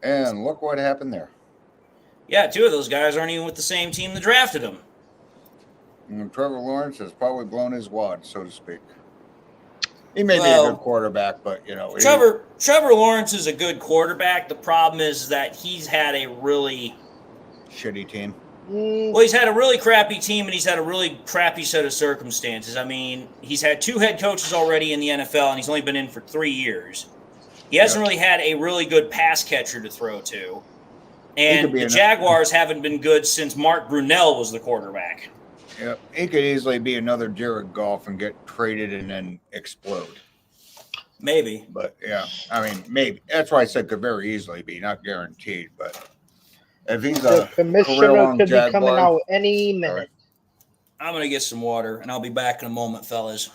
And look what happened there. Yeah, 2 of those guys aren't even with the same team that drafted him. And Trevor Lawrence has probably blown his wad, so to speak. He may be a good quarterback, but, Trevor Lawrence is a good quarterback. The problem is that he's had a really shitty team. Well, he's had a really crappy team, and he's had a really crappy set of circumstances. I mean, he's had 2 head coaches already in the NFL, and he's only been in for 3 years. He hasn't really had a really good pass catcher to throw to. And the Jaguars haven't been good since Mark Brunell was the quarterback. Yep. He could easily be another Jared Goff and get traded and then explode. Maybe. But, yeah, I mean, maybe. That's why I said could very easily be, not guaranteed. But if he's the commissioner could be coming out any minute. Right. I'm going to get some water, and I'll be back in a moment, fellas.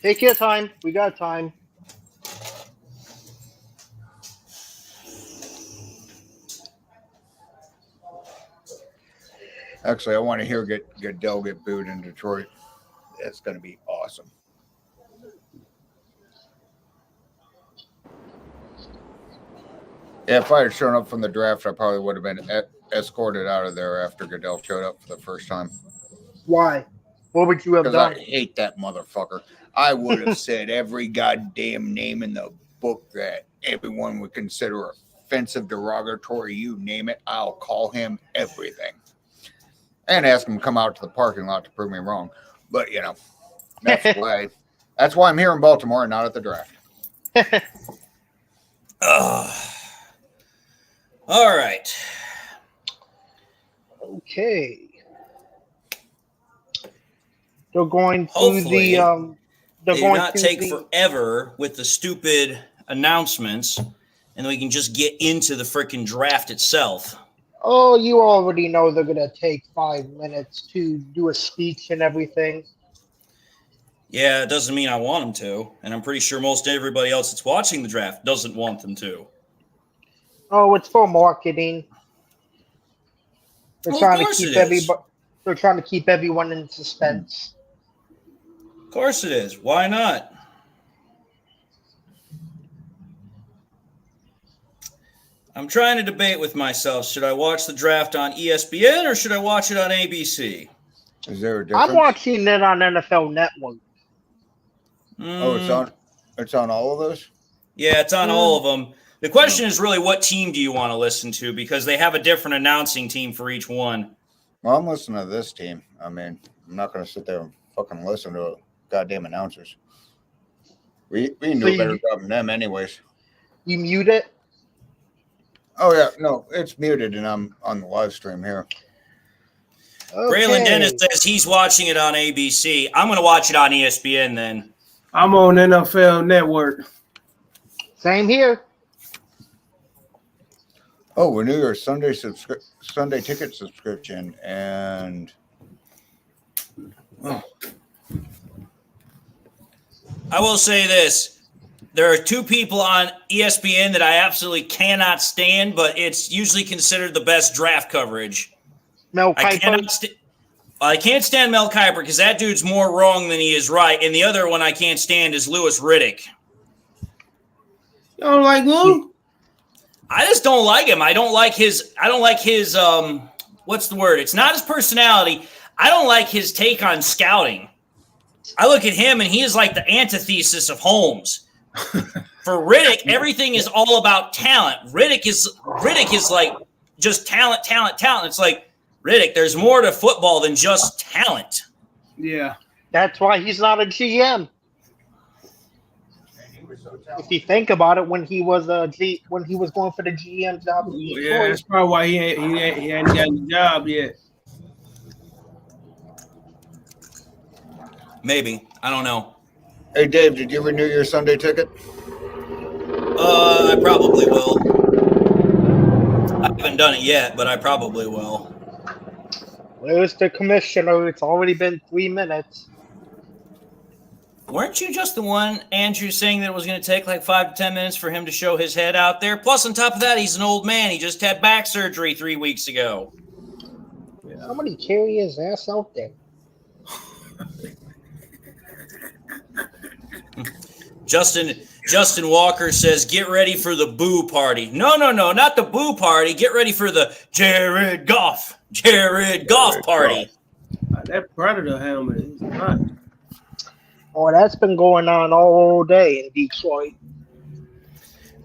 Take your time. We got time. Actually, I want to hear Goodell get booed in Detroit. That's going to be awesome. Yeah, if I had shown up from the draft, I probably would have been escorted out of there after Goodell showed up for the first time. Why? What would you have done? I hate that motherfucker. I would have said every goddamn name in the book that everyone would consider offensive, derogatory, you name it. I'll call him everything. And ask him to come out to the parking lot to prove me wrong. But, that's why I'm here in Baltimore and not at the draft. All right. Okay. They're going through Hopefully, the they do not take forever with the stupid announcements, and we can just get into the freaking draft itself. Oh, you already know they're gonna take 5 minutes to do a speech and everything. Yeah, it doesn't mean I want them to, and I'm pretty sure most everybody else that's watching the draft doesn't want them to. Oh, it's for marketing. They're Well, of trying to course keep it is. They're trying to keep everyone in suspense. Of course it is. Why not? I'm trying to debate with myself. Should I watch the draft on ESPN or should I watch it on ABC? Is there a difference? I'm watching it on NFL Network. Oh, it's on all of those? Yeah, it's on all of them. The question is really, what team do you want to listen to? Because they have a different announcing team for each one. Well, I'm listening to this team. I mean, I'm not going to sit there and fucking listen to goddamn announcers. We can do a better job than them anyways. You mute it? Oh, yeah. No, it's muted, and I'm on the live stream here. Okay. Braylon Dennis says he's watching it on ABC. I'm going to watch it on ESPN then. I'm on NFL Network. Same here. Oh, renew your Sunday ticket subscription, and I will say this. There are two people on ESPN that I absolutely cannot stand, but it's usually considered the best draft coverage. Mel Kiper. I can't stand Mel Kiper because that dude's more wrong than he is right. And the other one I can't stand is Louis Riddick. You don't like Lou? I just don't like him. I don't like his what's the word? It's not his personality. I don't like his take on scouting. I look at him and he is like the antithesis of Holmes. For Riddick, everything is all about talent. Riddick is like just talent. It's like, Riddick, there's more to football than just talent. Yeah. That's why he's not a GM. If you think about it, when he was going for the GM job, Yeah, that's probably why he hadn't gotten the job yet. Maybe. I don't know. Hey, Dave, did you renew your Sunday ticket? I probably will. I haven't done it yet, but I probably will. Where's the commissioner? It's already been 3 minutes. Weren't you just the one, Andrew, saying that it was going to take like 5 to 10 minutes for him to show his head out there? Plus, on top of that, he's an old man. He just had back surgery 3 weeks ago. Somebody carry his ass out there. Justin Walker says, get ready for the boo party. No, not the boo party. Get ready for the Jared Goff party. That Predator helmet is not. Oh, that's been going on all day in Detroit.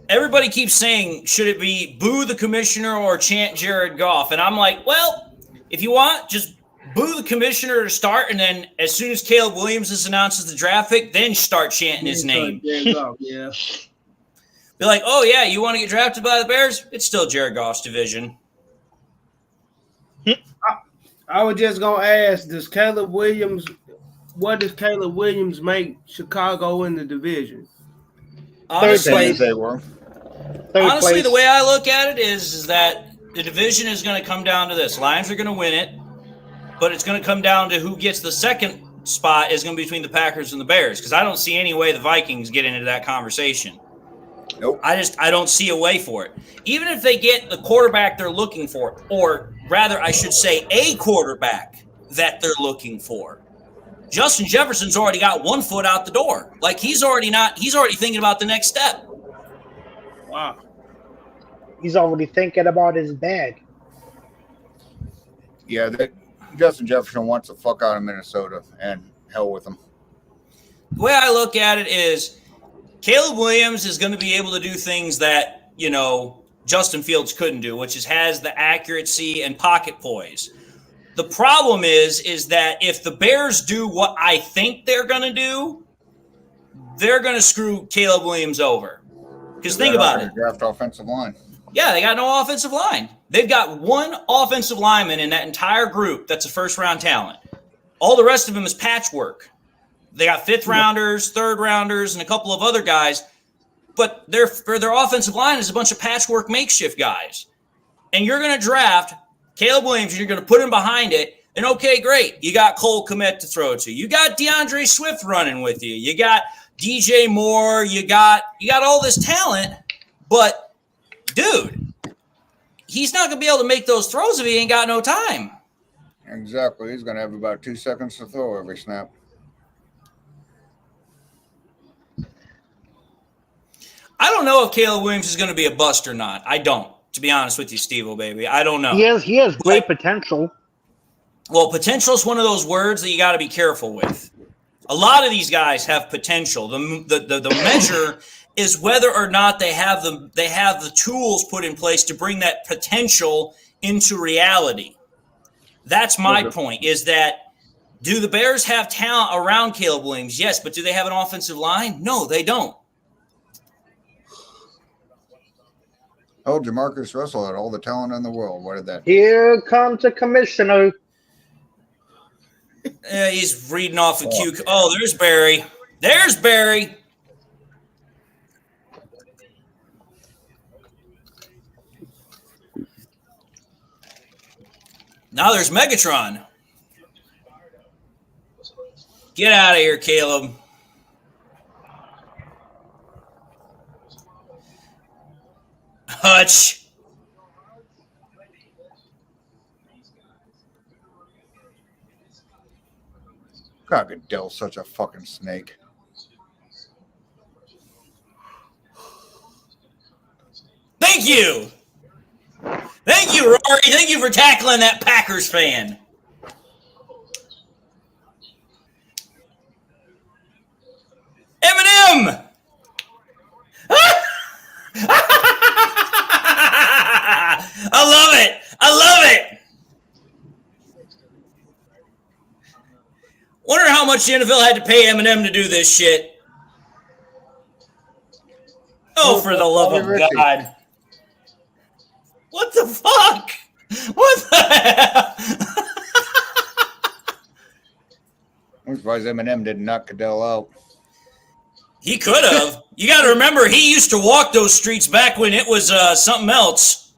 Everybody keeps saying, should it be boo the commissioner or chant Jared Goff? And I'm like, well, if you want, just boo the commissioner to start, and then as soon as Caleb Williams announces the draft pick, then start chanting his name. Yeah. Be like, oh, yeah, you want to get drafted by the Bears? It's still Jared Goff's division. I was just going to ask, what does Caleb Williams make Chicago in the division? Honestly, They were. Honestly, the way I look at it is that the division is going to come down to this. Lions are going to win it, but it's going to come down to who gets the second spot is going to be between the Packers and the Bears, because I don't see any way the Vikings get into that conversation. Nope. I don't see a way for it. Even if they get the quarterback they're looking for, or rather, I should say a quarterback that they're looking for. Justin Jefferson's already got 1 foot out the door. Like he's already thinking about the next step. Wow. He's already thinking about his bag. Yeah, Justin Jefferson wants the fuck out of Minnesota, and hell with him. The way I look at it is Caleb Williams is going to be able to do things that, Justin Fields couldn't do, which is has the accuracy and pocket poise. The problem is that if the Bears do what I think they're going to do, they're going to screw Caleb Williams over. Because think about it. Draft offensive line. Yeah, they got no offensive line. They've got one offensive lineman in that entire group that's a first-round talent. All the rest of them is patchwork. They got fifth-rounders, third-rounders, and a couple of other guys. But their offensive line is a bunch of patchwork makeshift guys. and you're going to draft Caleb Williams and you're going to put him behind it, and okay, great. You got Cole Kmet to throw to. You got DeAndre Swift running with you. You got DJ Moore. You got all this talent, but dude, he's not going to be able to make those throws if he ain't got no time. Exactly. He's going to have about 2 seconds to throw every snap. I don't know if Caleb Williams is going to be a bust or not. I don't, to be honest with you, Steve-O, baby. I don't know. He has great potential. Well, potential is one of those words that you got to be careful with. A lot of these guys have potential. The measure is whether or not they have the tools put in place to bring that potential into reality. That's my point, is that do the Bears have talent around Caleb Williams? Yes, but do they have an offensive line? No, they don't. Oh, Jamarcus Russell had all the talent in the world. What did that do? Here comes the commissioner. He's reading off a cue. Oh, there's Barry. There's Barry. Now there's Megatron. Get out of here, Caleb. Hutch. God, Goodell's such a fucking snake. Thank you. Thank you, Rory. Thank you for tackling that Packers fan. Eminem. I love it. I love it. Wonder how much the NFL had to pay Eminem to do this shit. Oh, for the love of God. What the fuck? What the hell? I'm surprised Eminem didn't knock Goodell out. He could have. You got to remember, he used to walk those streets back when it was something else.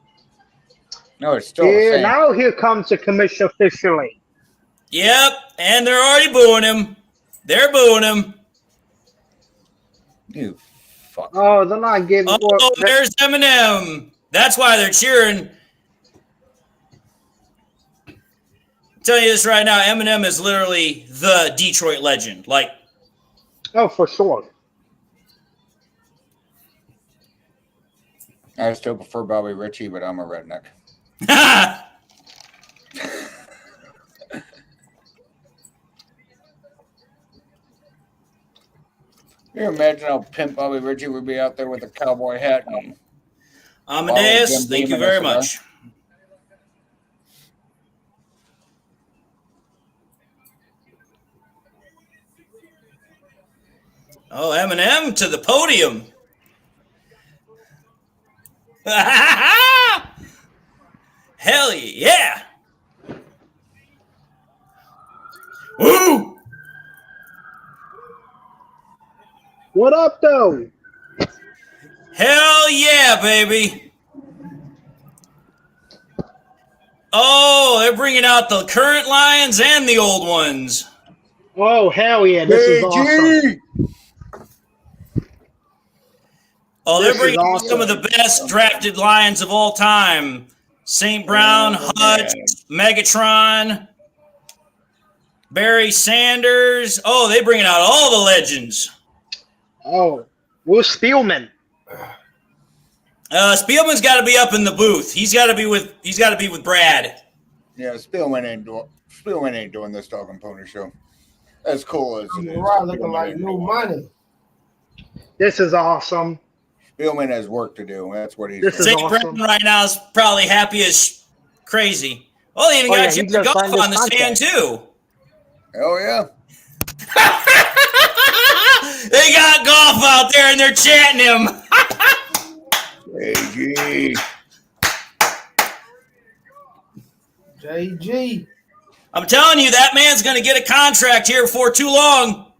No, it's still the same. Now here comes the commission officially. Yep, and they're already booing him. They're booing him. You fuck. Oh, they're not giving. Oh, there's Eminem. That's why they're cheering. I'm telling you this right now, Eminem is literally the Detroit legend. Like, oh, for sure. I still prefer Bobby Ritchie, but I'm a redneck. Can you imagine how pimp Bobby Ritchie would be out there with a cowboy hat? And Amadeus, thank you very much. Oh, Eminem to the podium. Hell yeah. Woo! What up, though? Hell yeah, baby. Oh, they're bringing out the current Lions and the old ones. Oh, hell yeah. This is awesome. Oh, they're bringing awesome. Some of the best drafted Lions of all time. St. Brown, Hutch, Megatron, Barry Sanders. Oh, they're bringing out all the legends. Oh, Will Spielman. Spielman's got to be up in the booth. He's got to be with Brad. Yeah, Spielman ain't doing this dog and pony show. As cool as it is. Right, looking like new money. This is awesome. Spielman has work to do. That's what he's doing. St. Brown right now is probably happy as crazy. Oh, they even got Jared Goff on the stand too. Hell yeah. They got Goff out there and they're chanting him. JG. JG. I'm telling you, that man's going to get a contract here before too long.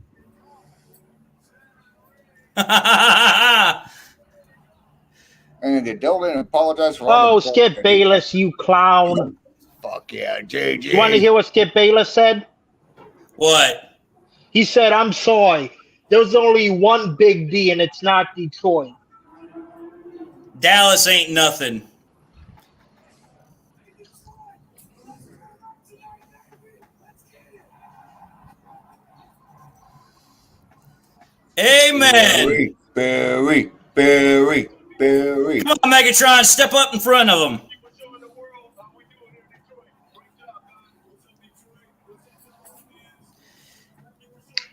And Goodell didn't apologize for Oh, all the Skip bullshit. Bayless, you clown. Fuck yeah, JJ. You want to hear what Skip Bayless said? What? He said, I'm sorry. There's only one big D, and it's not Detroit. Dallas ain't nothing. Amen. Barry. Come on, Megatron, step up in front of him.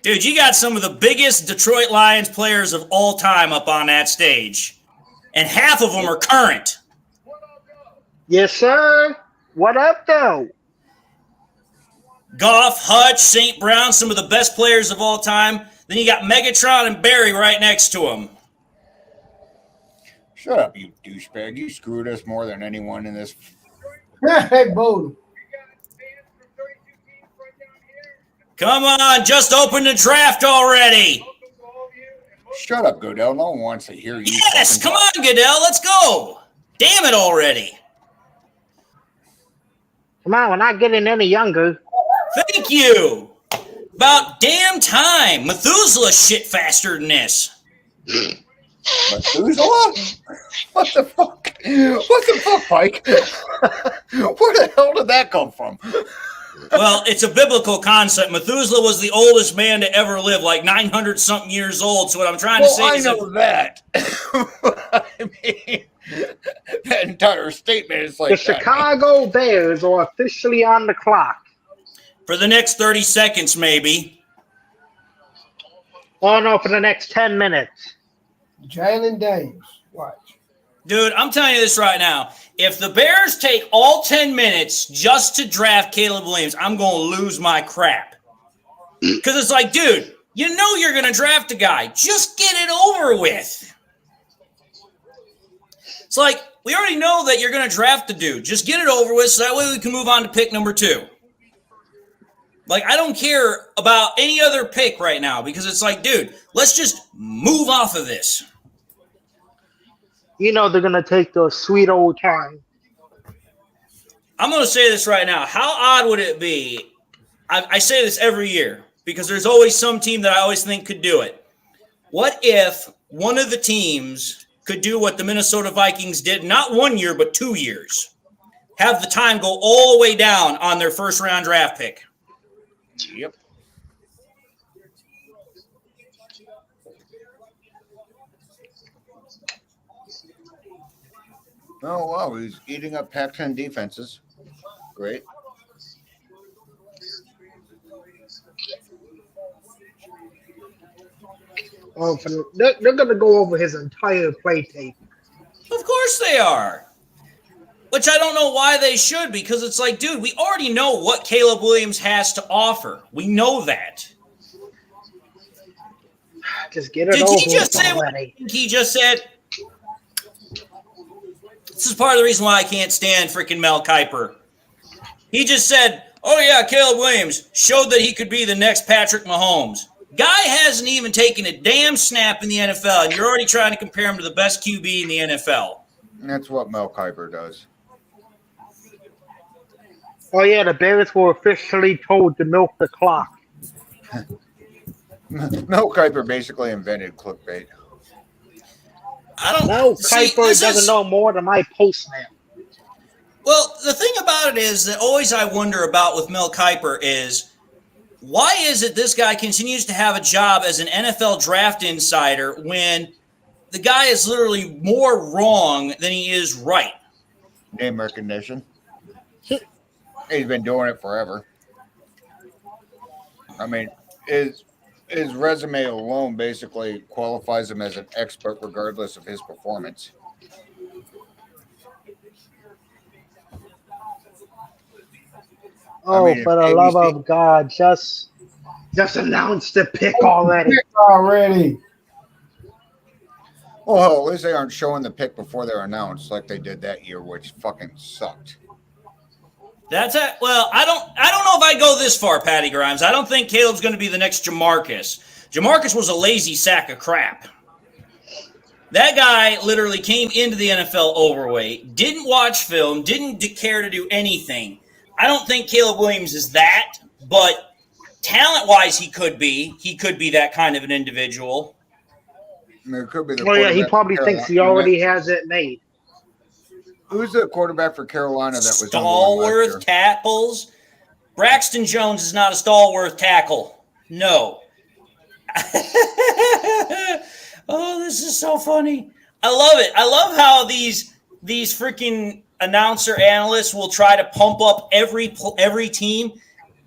Dude, you got some of the biggest Detroit Lions players of all time up on that stage. And half of them are current. Yes, sir. What up, though? Goff, Hutch, St. Brown, some of the best players of all time. Then you got Megatron and Barry right next to him. Shut up, you douchebag. You screwed us more than anyone in this. Hey, Bo. Come on, just open the draft already. Shut up, Goodell. No one wants to hear you. Yes, come on, Goodell, let's go. Damn it already. Come on, we're not getting any younger. Thank you. About damn time. Methuselah shit faster than this. Methuselah? What the fuck? What the fuck, Mike? Where the hell did that come from? Well, it's a biblical concept. Methuselah was the oldest man to ever live, like 900-something years old. So what I'm trying to say is... I know that. I mean, that entire statement is like... The Chicago Bears are officially on the clock. For the next 30 seconds, maybe. Oh, no, for the next 10 minutes. Jalen Daniels. Watch. Dude, I'm telling you this right now. If the Bears take all 10 minutes just to draft Caleb Williams, I'm going to lose my crap. Because it's like, dude, you know you're going to draft a guy. Just get it over with. It's like, we already know that you're going to draft the dude. Just get it over with so that way we can move on to pick number 2. Like, I don't care about any other pick right now because it's like, dude, let's just move off of this. You know they're going to take the sweet old time. I'm going to say this right now. How odd would it be? I say this every year because there's always some team that I always think could do it. What if one of the teams could do what the Minnesota Vikings did not 1 year, but 2 years? Have the time go all the way down on their first-round draft pick. Yep. Oh, wow. He's eating up Pac-10 defenses. Great. Oh, they're going to go over his entire play tape. Of course they are. Which I don't know why they should, because it's like, dude, we already know what Caleb Williams has to offer. We know that. Just get it over Did he just say what he just said? This is part of the reason why I can't stand freaking Mel Kiper. He just said, oh, yeah, Caleb Williams showed that he could be the next Patrick Mahomes. Guy hasn't even taken a damn snap in the NFL, and you're already trying to compare him to the best QB in the NFL. That's what Mel Kiper does. Oh, yeah, the Bears were officially told to milk the clock. Mel Kiper basically invented clickbait. No, Kiper doesn't know more than my postman. Well, the thing about it is that always I wonder about with Mel Kiper is why is it this guy continues to have a job as an NFL draft insider when the guy is literally more wrong than he is right? Name recognition. He's been doing it forever. I mean, his resume alone basically qualifies him as an expert regardless of his performance. Oh, for the love of God, just announce the pick already. Well, at least they aren't showing the pick before they're announced like they did that year, which fucking sucked. That's it. Well, I don't know if I go this far, Patty Grimes. I don't think Caleb's going to be the next Jamarcus. Jamarcus was a lazy sack of crap. That guy literally came into the NFL overweight, didn't watch film, didn't care to do anything. I don't think Caleb Williams is that, but talent-wise, he could be. He could be that kind of an individual. I mean, it could be the Oh yeah, he quarterback probably for thinks he Carolina. already has it made. Who's the quarterback for Carolina that was Stalwart tackles. Braxton Jones is not a stalwart tackle. No. Oh, this is so funny. I love it. I love how these freaking announcer analysts will try to pump up every team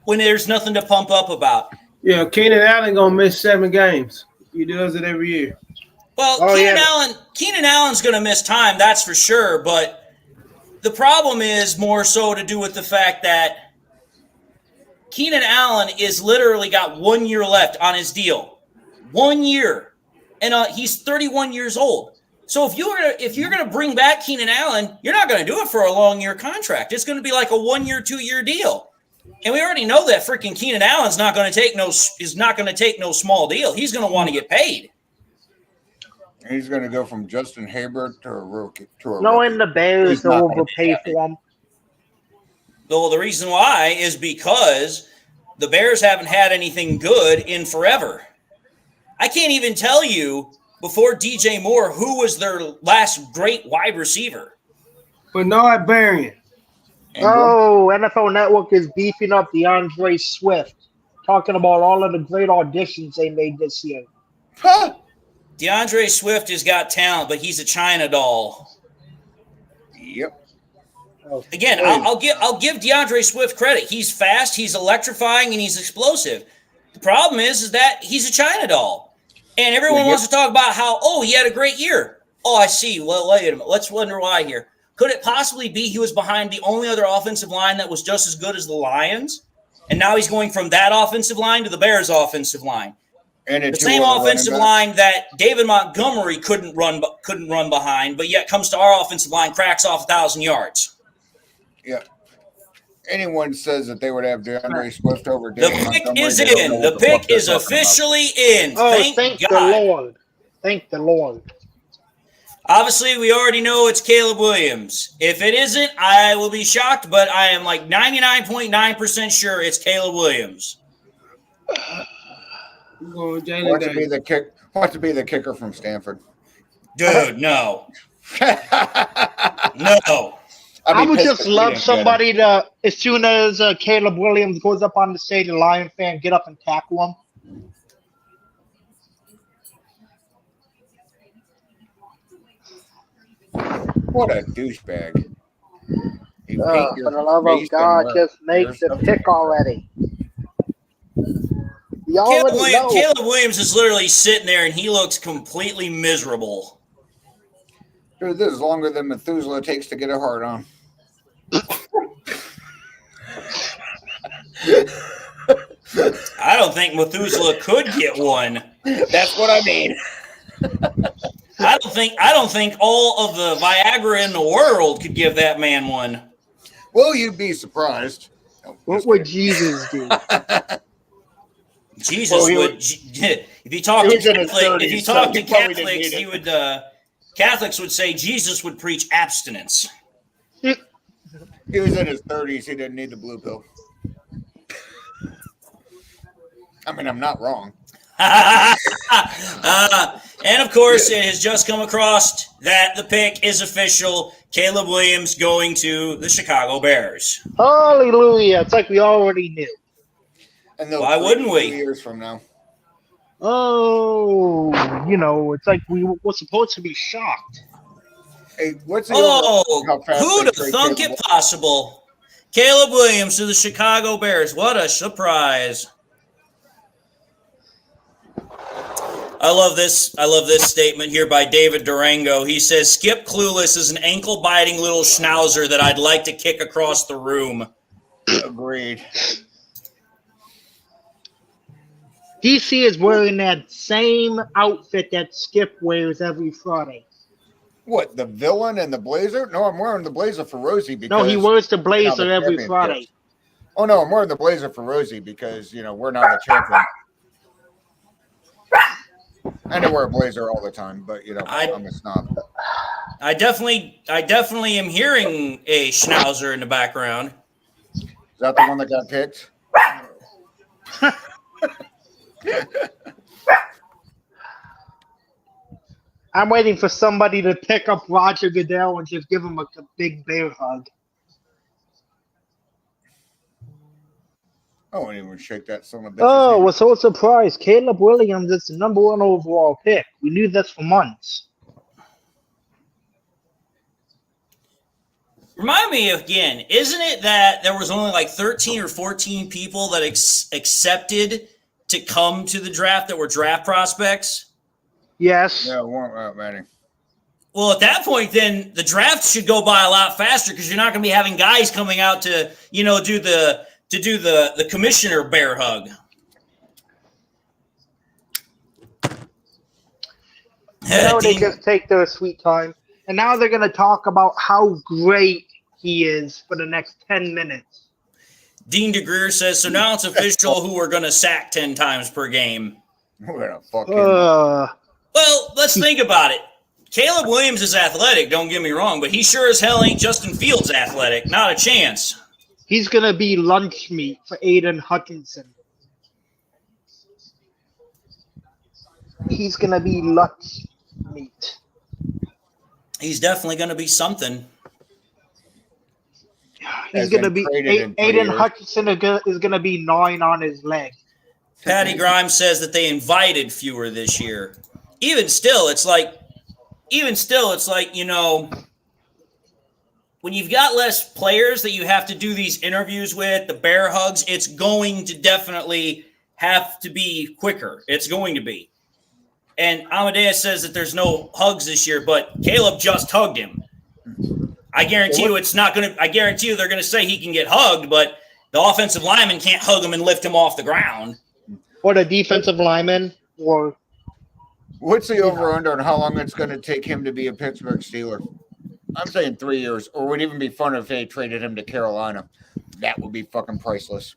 when there's nothing to pump up about. Yeah, Keenan Allen gonna miss 7 games. He does it every year. Well, Keenan Allen's going to miss time, that's for sure. But the problem is more so to do with the fact that Keenan Allen is literally got 1 year left on his deal. 1 year. And he's 31 years old. So if you're gonna bring back Keenan Allen, you're not going to do it for a long year contract. It's going to be like a 1 year, 2 year deal. And we already know that freaking Keenan Allen's not going to take no small deal. He's going to want to get paid. He's going to go from Justin Herbert to a rookie. Knowing the Bears will overpay for him. Well, the reason why is because the Bears haven't had anything good in forever. I can't even tell you before DJ Moore who was their last great wide receiver. Bernard Berrian. Oh, NFL Network is beefing up DeAndre Swift, talking about all of the great auditions they made this year. Huh? DeAndre Swift has got talent, but he's a China doll. Yep. Again, I'll give DeAndre Swift credit. He's fast, he's electrifying, and he's explosive. The problem is that he's a China doll. And everyone wants to talk about how, he had a great year. Oh, I see. Well, wait a minute. Let's wonder why here. Could it possibly be he was behind the only other offensive line that was just as good as the Lions? And now he's going from that offensive line to the Bears' offensive line. And the same offensive line that David Montgomery couldn't run behind, but yet comes to our offensive line, cracks off 1,000 yards. Yeah. Anyone says that they would have DeAndre Swift over David The pick Montgomery, is in. The pick is officially in. Oh, thank God. the Lord. Thank the Lord. Obviously, we already know it's Caleb Williams. If it isn't, I will be shocked, but I am like 99.9% sure it's Caleb Williams. Want to be the kicker from Stanford. Dude, no. No. I would just love somebody to, as soon as Caleb Williams goes up on the stage, a Lion fan, get up and tackle him. What a douchebag. For the love of God, just make the pick already. Caleb Williams is literally sitting there, and he looks completely miserable. Dude, this is longer than Methuselah takes to get a heart on. I don't think Methuselah could get one. That's what I mean. I don't think all of the Viagra in the world could give that man one. Well, you'd be surprised. What would Jesus do? Jesus would. If you talk to Catholics, he would. Catholics would say Jesus would preach abstinence. He was in his 30s. He didn't need the blue pill. I mean, I'm not wrong. And of course, it has just come across that the pick is official. Caleb Williams going to the Chicago Bears. Hallelujah. It's like we already knew. And why wouldn't we? 2 years from now. Oh, it's like we were supposed to be shocked. Hey, who'd have thunk it possible? Caleb Williams to the Chicago Bears. What a surprise. I love this statement here by David Durango. He says, Skip Clueless is an ankle-biting little schnauzer that I'd like to kick across the room. Agreed. DC is wearing that same outfit that Skip wears every Friday. What, the villain and the blazer? No, I'm wearing the blazer for Rosie because... No, he wears the blazer every Friday. Oh, no, I'm wearing the blazer for Rosie because, we're not a champion. I wear a blazer all the time, but I'm a snob. I definitely am hearing a schnauzer in the background. Is that the one that got kicked? I'm waiting for somebody to pick up Roger Goodell and just give him a big bear hug. I won't even shake that son of a bitch. Oh, we're so surprised. Caleb Williams is the #1 overall pick. We knew this for months. Remind me again, isn't it that there was only like 13 or 14 people that accepted to come to the draft that were draft prospects? Yes. Yeah, weren't that many. Well, at that point, then the draft should go by a lot faster because you're not going to be having guys coming out to, do the commissioner bear hug. They just take their sweet time. And now they're going to talk about how great he is for the next 10 minutes. Dean DeGreer says, so now it's official who we're going to sack 10 times per game. We're going to fucking... Well, let's think about it. Caleb Williams is athletic, don't get me wrong, but he sure as hell ain't Justin Fields athletic. Not a chance. He's going to be lunch meat for Aiden Hutchinson. He's going to be lunch meat. He's definitely going to be something. He's going to be Aiden Hutchinson is going to be gnawing on his leg. Patty Grimes says that they invited fewer this year. Even still, it's like, when you've got less players that you have to do these interviews with, the bear hugs, it's going to definitely have to be quicker. It's going to be. And Amadeus says that there's no hugs this year, but Caleb just hugged him. I guarantee you they're going to say he can get hugged, but the offensive lineman can't hug him and lift him off the ground. Or the defensive lineman, or... What's the over-under on how long it's going to take him to be a Pittsburgh Steeler? I'm saying 3 years, or would even be fun if they traded him to Carolina. That would be fucking priceless.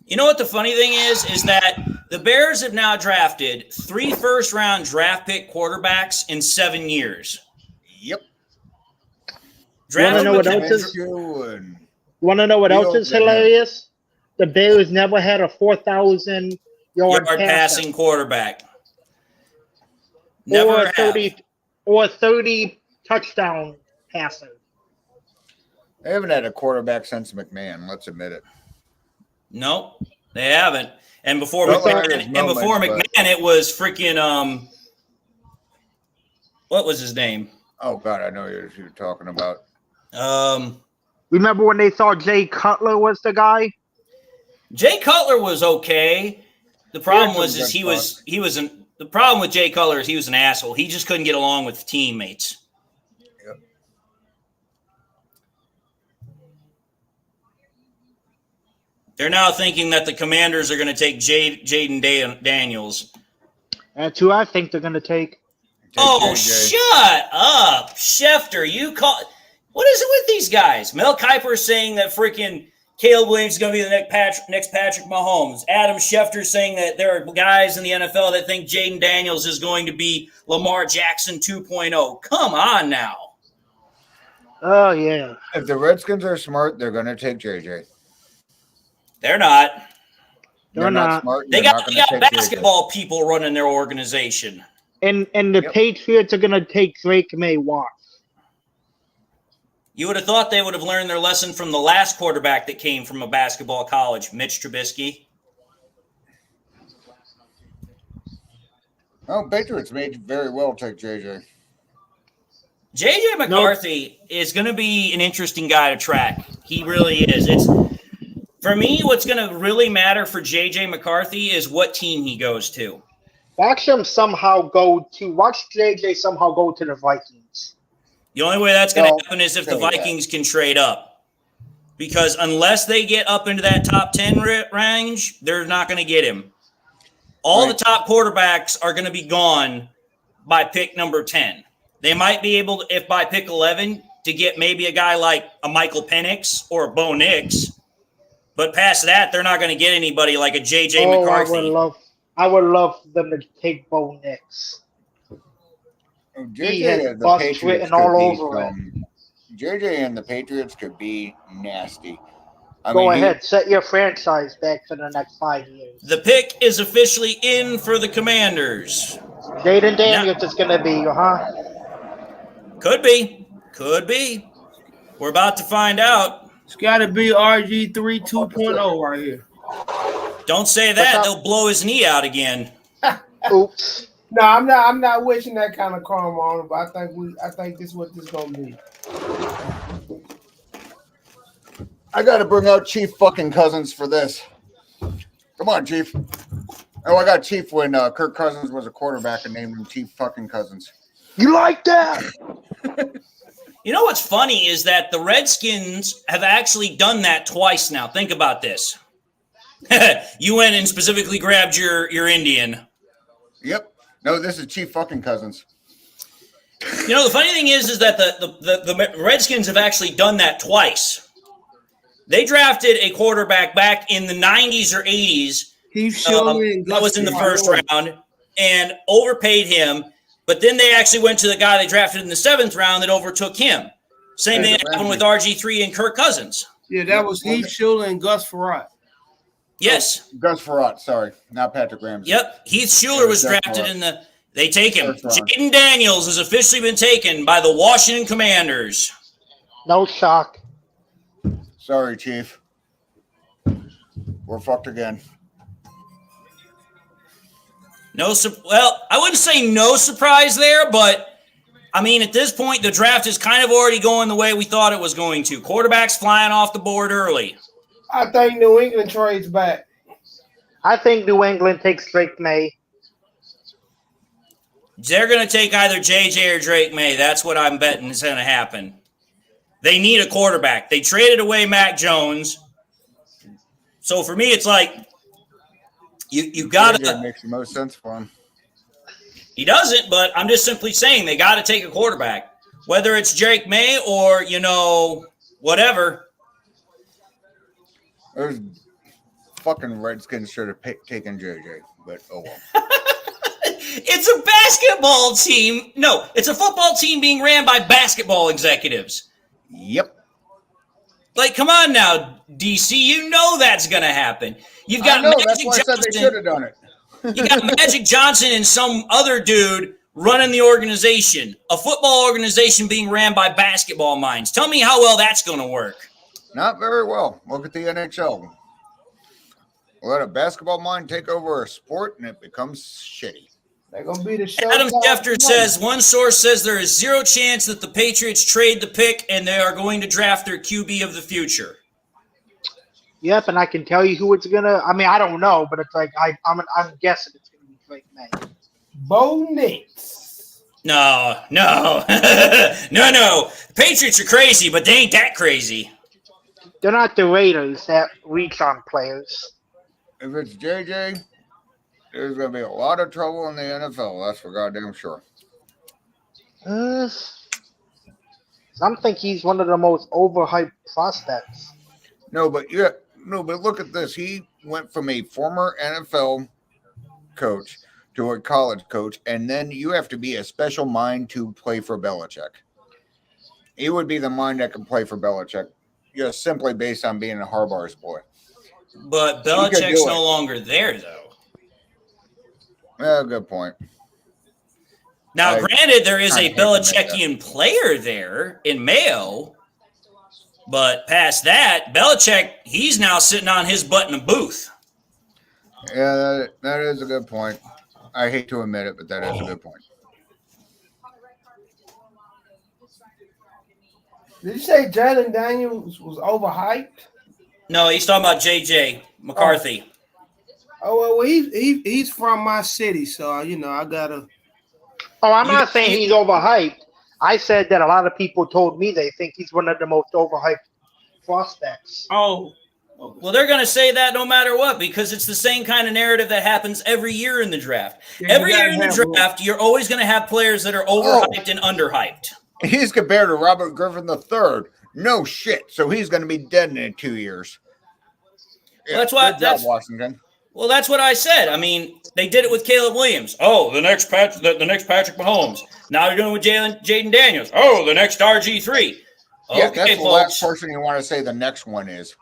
You know what the funny thing is that the Bears have now drafted 3 first-round draft pick quarterbacks in 7 years. Yep. Want to know what else is hilarious? The Bears never had a 4,000-yard passing quarterback. Never or 30 touchdown passing. They haven't had a quarterback since McMahon. Let's admit it. Nope, they haven't. And before McMahon, it was freaking what was his name? Oh God, I know who you're talking about. Remember when they thought Jay Cutler was the guy? Jay Cutler was okay. The problem the problem with Jay Cutler is he was an asshole. He just couldn't get along with teammates. Yep. They're now thinking that the Commanders are going to take Jaden Daniels. That's who I think they're going to take. Shut up, Schefter. What is it with these guys? Mel Kiper is saying that freaking Caleb Williams is going to be the next Patrick Mahomes. Adam Schefter saying that there are guys in the NFL that think Jaden Daniels is going to be Lamar Jackson 2.0. Come on now. Oh, yeah. If the Redskins are smart, they're going to take JJ. They're not. They're not smart. They got basketball people running their organization. And the Patriots are going to take Drake May Watts. You would have thought they would have learned their lesson from the last quarterback that came from a basketball college, Mitch Trubisky. Well, Patriots may very well take JJ. JJ McCarthy is going to be an interesting guy to track. He really is. For me, what's going to really matter for JJ McCarthy is what team he goes to. Watch JJ somehow go to the Vikings. The only way that's going to happen is if the Vikings can trade up. Because unless they get up into that top 10 range, they're not going to get him. All the top quarterbacks are going to be gone by pick number 10. They might be able to, if by pick 11, to get maybe a guy like a Michael Penix or a Bo Nix. But past that, they're not going to get anybody like a J.J. McCarthy. I would love them to take Bo Nix. He JJ has and the bust Patriots written all could be over it. JJ and the Patriots could be nasty. I Go mean, ahead, set your franchise back for the next 5 years. The pick is officially in for the Commanders. Jaden Daniels is going to be, Could be. Could be. We're about to find out. It's got to be RG3 2.0 right here. Don't say that. They'll blow his knee out again. Oops. No, I'm not wishing that kind of karma on him, but I think this is what this gonna be. I got to bring out Chief fucking Cousins for this. Come on, Chief. Oh, I got Chief when Kirk Cousins was a quarterback and named him Chief fucking Cousins. You like that? You know what's funny is that the Redskins have actually done that twice now. Think about this. You went and specifically grabbed your Indian. Yep. No, this is Chief fucking Cousins. You know, the funny thing is that the Redskins have actually done that twice. They drafted a quarterback back in the 90s or 80s. That was in the first round and overpaid him. But then they actually went to the guy they drafted in the 7th round that overtook him. Same thing happened with RG3 and Kirk Cousins. Yeah, that was Heath Schuler and Gus Frerotte. Yes. Gus Frerotte, sorry. Not Patrick Ramsey. Yep. Heath Schuler was drafted in the – they take him. Jaden Daniels has officially been taken by the Washington Commanders. No shock. Sorry, Chief. We're fucked again. Well, I wouldn't say no surprise there, but I mean, at this point, the draft is kind of already going the way we thought it was going to. Quarterbacks flying off the board early. I think New England trades back. I think New England takes Drake May. They're going to take either JJ or Drake May. That's what I'm betting is going to happen. They need a quarterback. They traded away Mac Jones. So for me, it's like, you got to. Makes the most sense for him. He doesn't, but I'm just simply saying they got to take a quarterback, whether it's Drake May or whatever. Those fucking Redskins should have taken JJ, but oh well. It's a basketball team. No, it's a football team being ran by basketball executives. Yep. Like, come on now, DC. You know that's going to happen. You've got that's why I said they should have done it. You got Magic Johnson and some other dude running the organization, a football organization being ran by basketball minds. Tell me how well that's going to work. Not very well. Look at the NHL. Let a basketball mind take over a sport, and it becomes shitty. They're going to be the show. Adam Schefter says, one source says there is zero chance that the Patriots trade the pick, and they are going to draft their QB of the future. Yep, and I can tell you who it's gonna. I mean, I don't know, but it's like I'm guessing it's gonna be Drake May. Bo Nix. No. The Patriots are crazy, but they ain't that crazy. They're not the Raiders that reach on players. If it's JJ, there's going to be a lot of trouble in the NFL. That's for goddamn sure. Some think he's one of the most overhyped prospects. No, but look at this. He went from a former NFL coach to a college coach, and then you have to be a special mind to play for Belichick. He would be the mind that can play for Belichick, just simply based on being a Harbaugh's boy. But Belichick's no longer there, though. Yeah, good point. Now, granted, there is a Belichickian player there in Mayo, but past that, Belichick, he's now sitting on his butt in a booth. Yeah, that is a good point. I hate to admit it, but that is a good point. Did you say Jalen Daniels was overhyped? No, he's talking about J.J. McCarthy. Oh well, he's from my city, so I gotta. Oh, I'm not saying he's overhyped. I said that a lot of people told me they think he's one of the most overhyped prospects. Oh, well, they're going to say that no matter what, because it's the same kind of narrative that happens every year in the draft. Yeah, every year in the draft, you're always going to have players that are overhyped and underhyped. He's compared to Robert Griffin III. No shit. So he's going to be dead in 2 years. Yeah, well, that's Washington. Well, that's what I said. I mean, they did it with Caleb Williams. Oh, the next Patrick Mahomes. Now they're doing it with Jaden Daniels. Oh, the next RG3. Yeah, Okay, that's the last folks. person you want to say the next one is.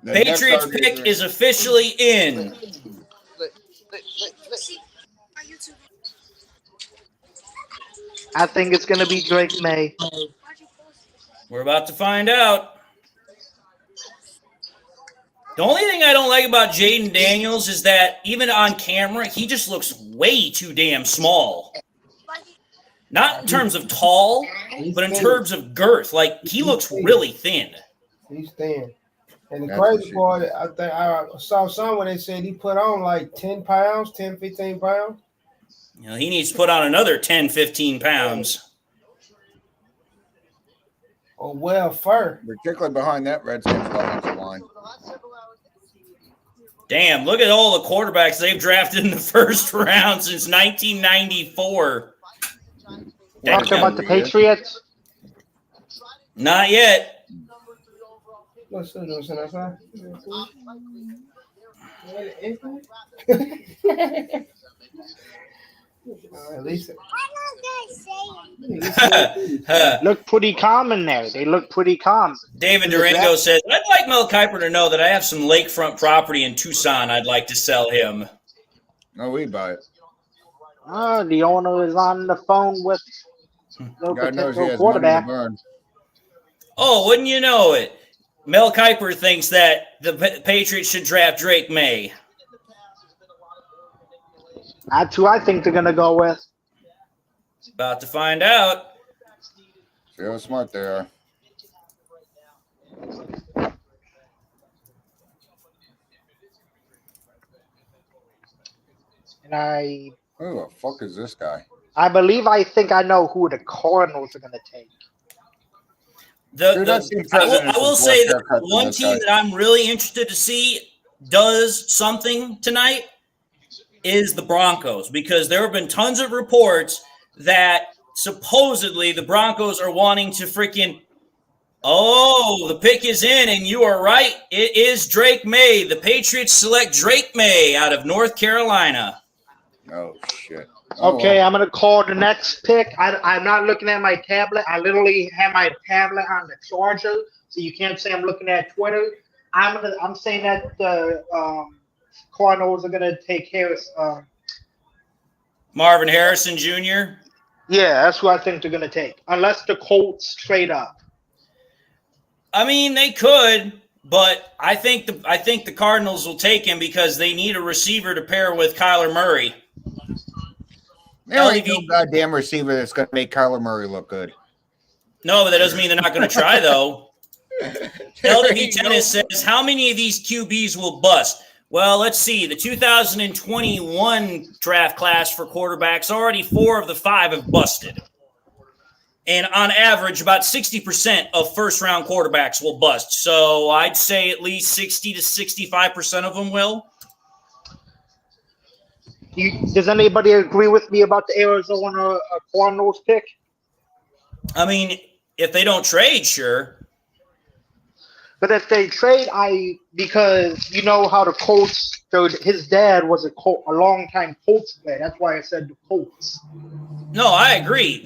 Patriots pick is officially in. I think it's going to be Drake May. We're about to find out. The only thing I don't like about Jaden Daniels is that even on camera, he just looks way too damn small. Not in terms of tall, but in terms of girth. Like, he looks really thin. He's thin. And the crazy part, I think I saw someone that said he put on like 10 pounds, 10, 15 pounds. You know, he needs to put on another 10, 15 pounds. Oh, well, fur. Particularly behind that Redskins offensive line. Damn, look at all the quarterbacks they've drafted in the first round since 1994. Talking about the Patriots? Not yet. What's that? At least look pretty calm in there. They look pretty calm. David Durango says, I'd like Mel Kiper to know that I have some lakefront property in Tucson I'd like to sell him. No, we buy it. The owner is on the phone with no God knows he potential has quarterback. money to burn. Oh, wouldn't you know it? Mel Kiper thinks that the Patriots should draft Drake May. That's who I think they're going to go with. About to find out. See how smart they are. And Who the fuck is this guy? I think I know who the Cardinals are going to take. I will say that one team that I'm really interested to see does something tonight is the Broncos, because there have been tons of reports that supposedly the Broncos are wanting to freaking, the pick is in, and you are right. It is Drake May. The Patriots select Drake May out of North Carolina. Oh, shit. Okay, I'm going to call the next pick. I'm not looking at my tablet. I literally have my tablet on the charger, so you can't say I'm looking at Twitter. I'm saying that the Cardinals are going to take Harris. Marvin Harrison Jr.? Yeah, that's who I think they're going to take, unless the Colts trade up. I mean, they could, but I think the Cardinals will take him because they need a receiver to pair with Kyler Murray. There ain't no goddamn receiver that's going to make Kyler Murray look good. No, but that doesn't mean they're not going to try, though. LW Tennis says, how many of these QBs will bust? Well, let's see. The 2021 draft class for quarterbacks, already 4 of the 5 have busted. And on average, about 60% of first-round quarterbacks will bust. So I'd say at least 60 to 65% of them will. Does anybody agree with me about the Arizona Cardinals pick? I mean, if they don't trade, sure. But if they trade, because you know how the Colts, his dad was a long-time Colts player. That's why I said the Colts. No, I agree.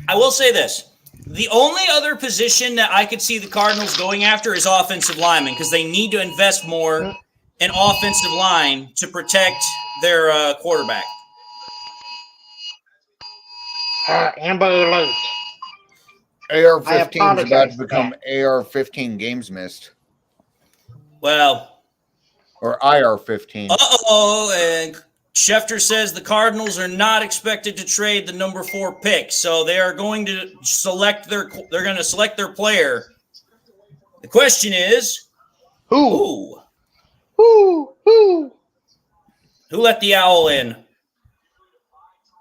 I will say this. The only other position that I could see the Cardinals going after is offensive lineman, because they need to invest more in offensive line to protect their quarterback. Amber Alert. AR-15 is about to become AR-15 games missed. Well. Or IR-15. Uh-oh, and Schefter says the Cardinals are not expected to trade the number 4 pick, so they are going to select their player. The question is, who? Who let the owl in?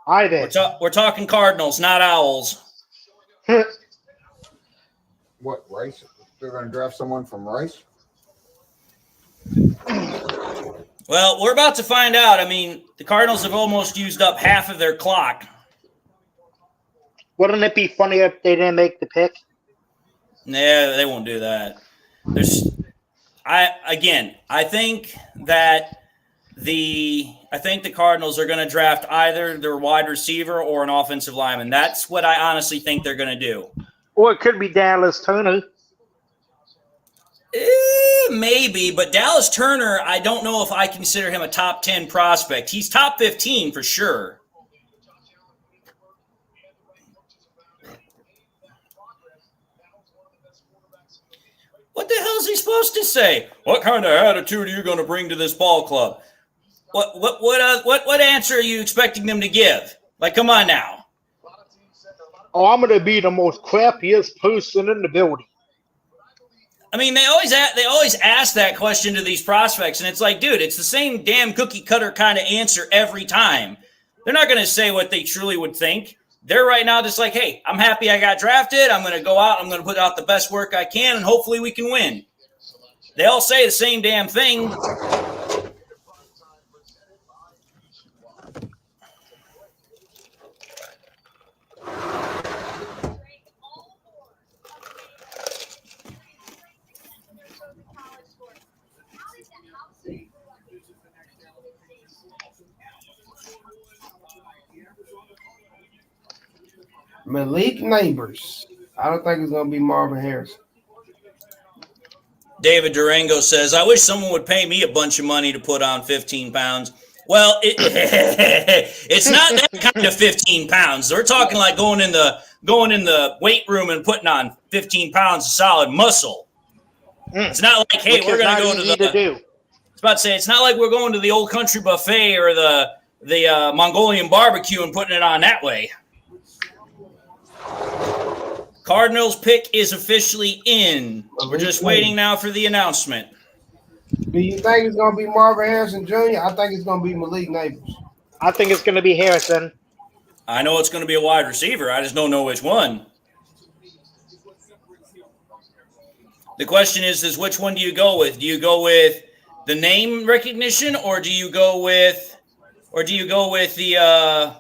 I did. We're talking Cardinals, not owls. What, Rice? They're going to draft someone from Rice? Well, we're about to find out. I mean, the Cardinals have almost used up half of their clock. Wouldn't it be funny if they didn't make the pick? Yeah, they won't do that. I think the Cardinals are going to draft either their wide receiver or an offensive lineman. That's what I honestly think they're going to do. Or it could be Dallas Turner. Maybe, but Dallas Turner, I don't know if I consider him a top 10 prospect. He's top 15 for sure. What the hell is he supposed to say? What kind of attitude are you going to bring to this ball club? What answer are you expecting them to give? Like, come on now. Oh, I'm going to be the most crappiest person in the building. I mean, they always ask that question to these prospects, and it's like, dude, it's the same damn cookie cutter kind of answer every time. They're not going to say what they truly would think. They're right now just like, hey, I'm happy I got drafted. I'm going to go out. I'm going to put out the best work I can, and hopefully we can win. They all say the same damn thing. Malik Neighbors. I don't think it's going to be Marvin Harrison. David Durango says, I wish someone would pay me a bunch of money to put on 15 pounds. Well, it's not that kind of 15 pounds. We're talking like going in the weight room and putting on 15 pounds of solid muscle. It's not like, hey, we're going to go to the. I was about to say, it's not like we're going to the Old Country Buffet or the Mongolian barbecue and putting it on that way. Cardinals pick is officially in. We're just waiting now for the announcement. Do you think it's going to be Marvin Harrison Jr.? I think it's going to be Malik Neighbors. I think it's going to be Harrison. I know it's going to be a wide receiver. I just don't know which one. The question is which one do you go with? Do you go with the name recognition, or do you go with the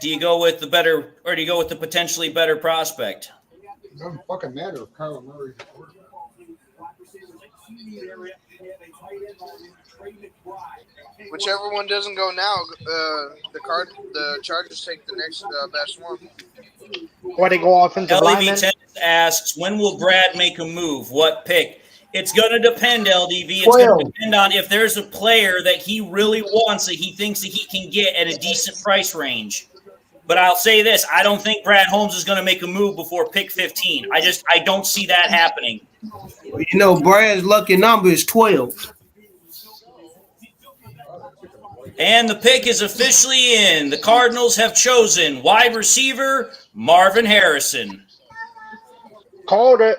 do you go with the better, or do you go with the potentially better prospect? It doesn't fucking matter if Kyler Murray's a quarterback. Whichever one doesn't go now, the Chargers take the next best one. Or they go offensive lineman. LDV Tennis asks, when will Brad make a move? What pick? It's going to depend, LDV. It's going to depend on if there's a player that he really wants that he thinks that he can get at a decent price range. But I'll say this, I don't think Brad Holmes is going to make a move before pick 15. I don't see that happening. You know, Brad's lucky number is 12. And the pick is officially in. The Cardinals have chosen wide receiver Marvin Harrison. Called it.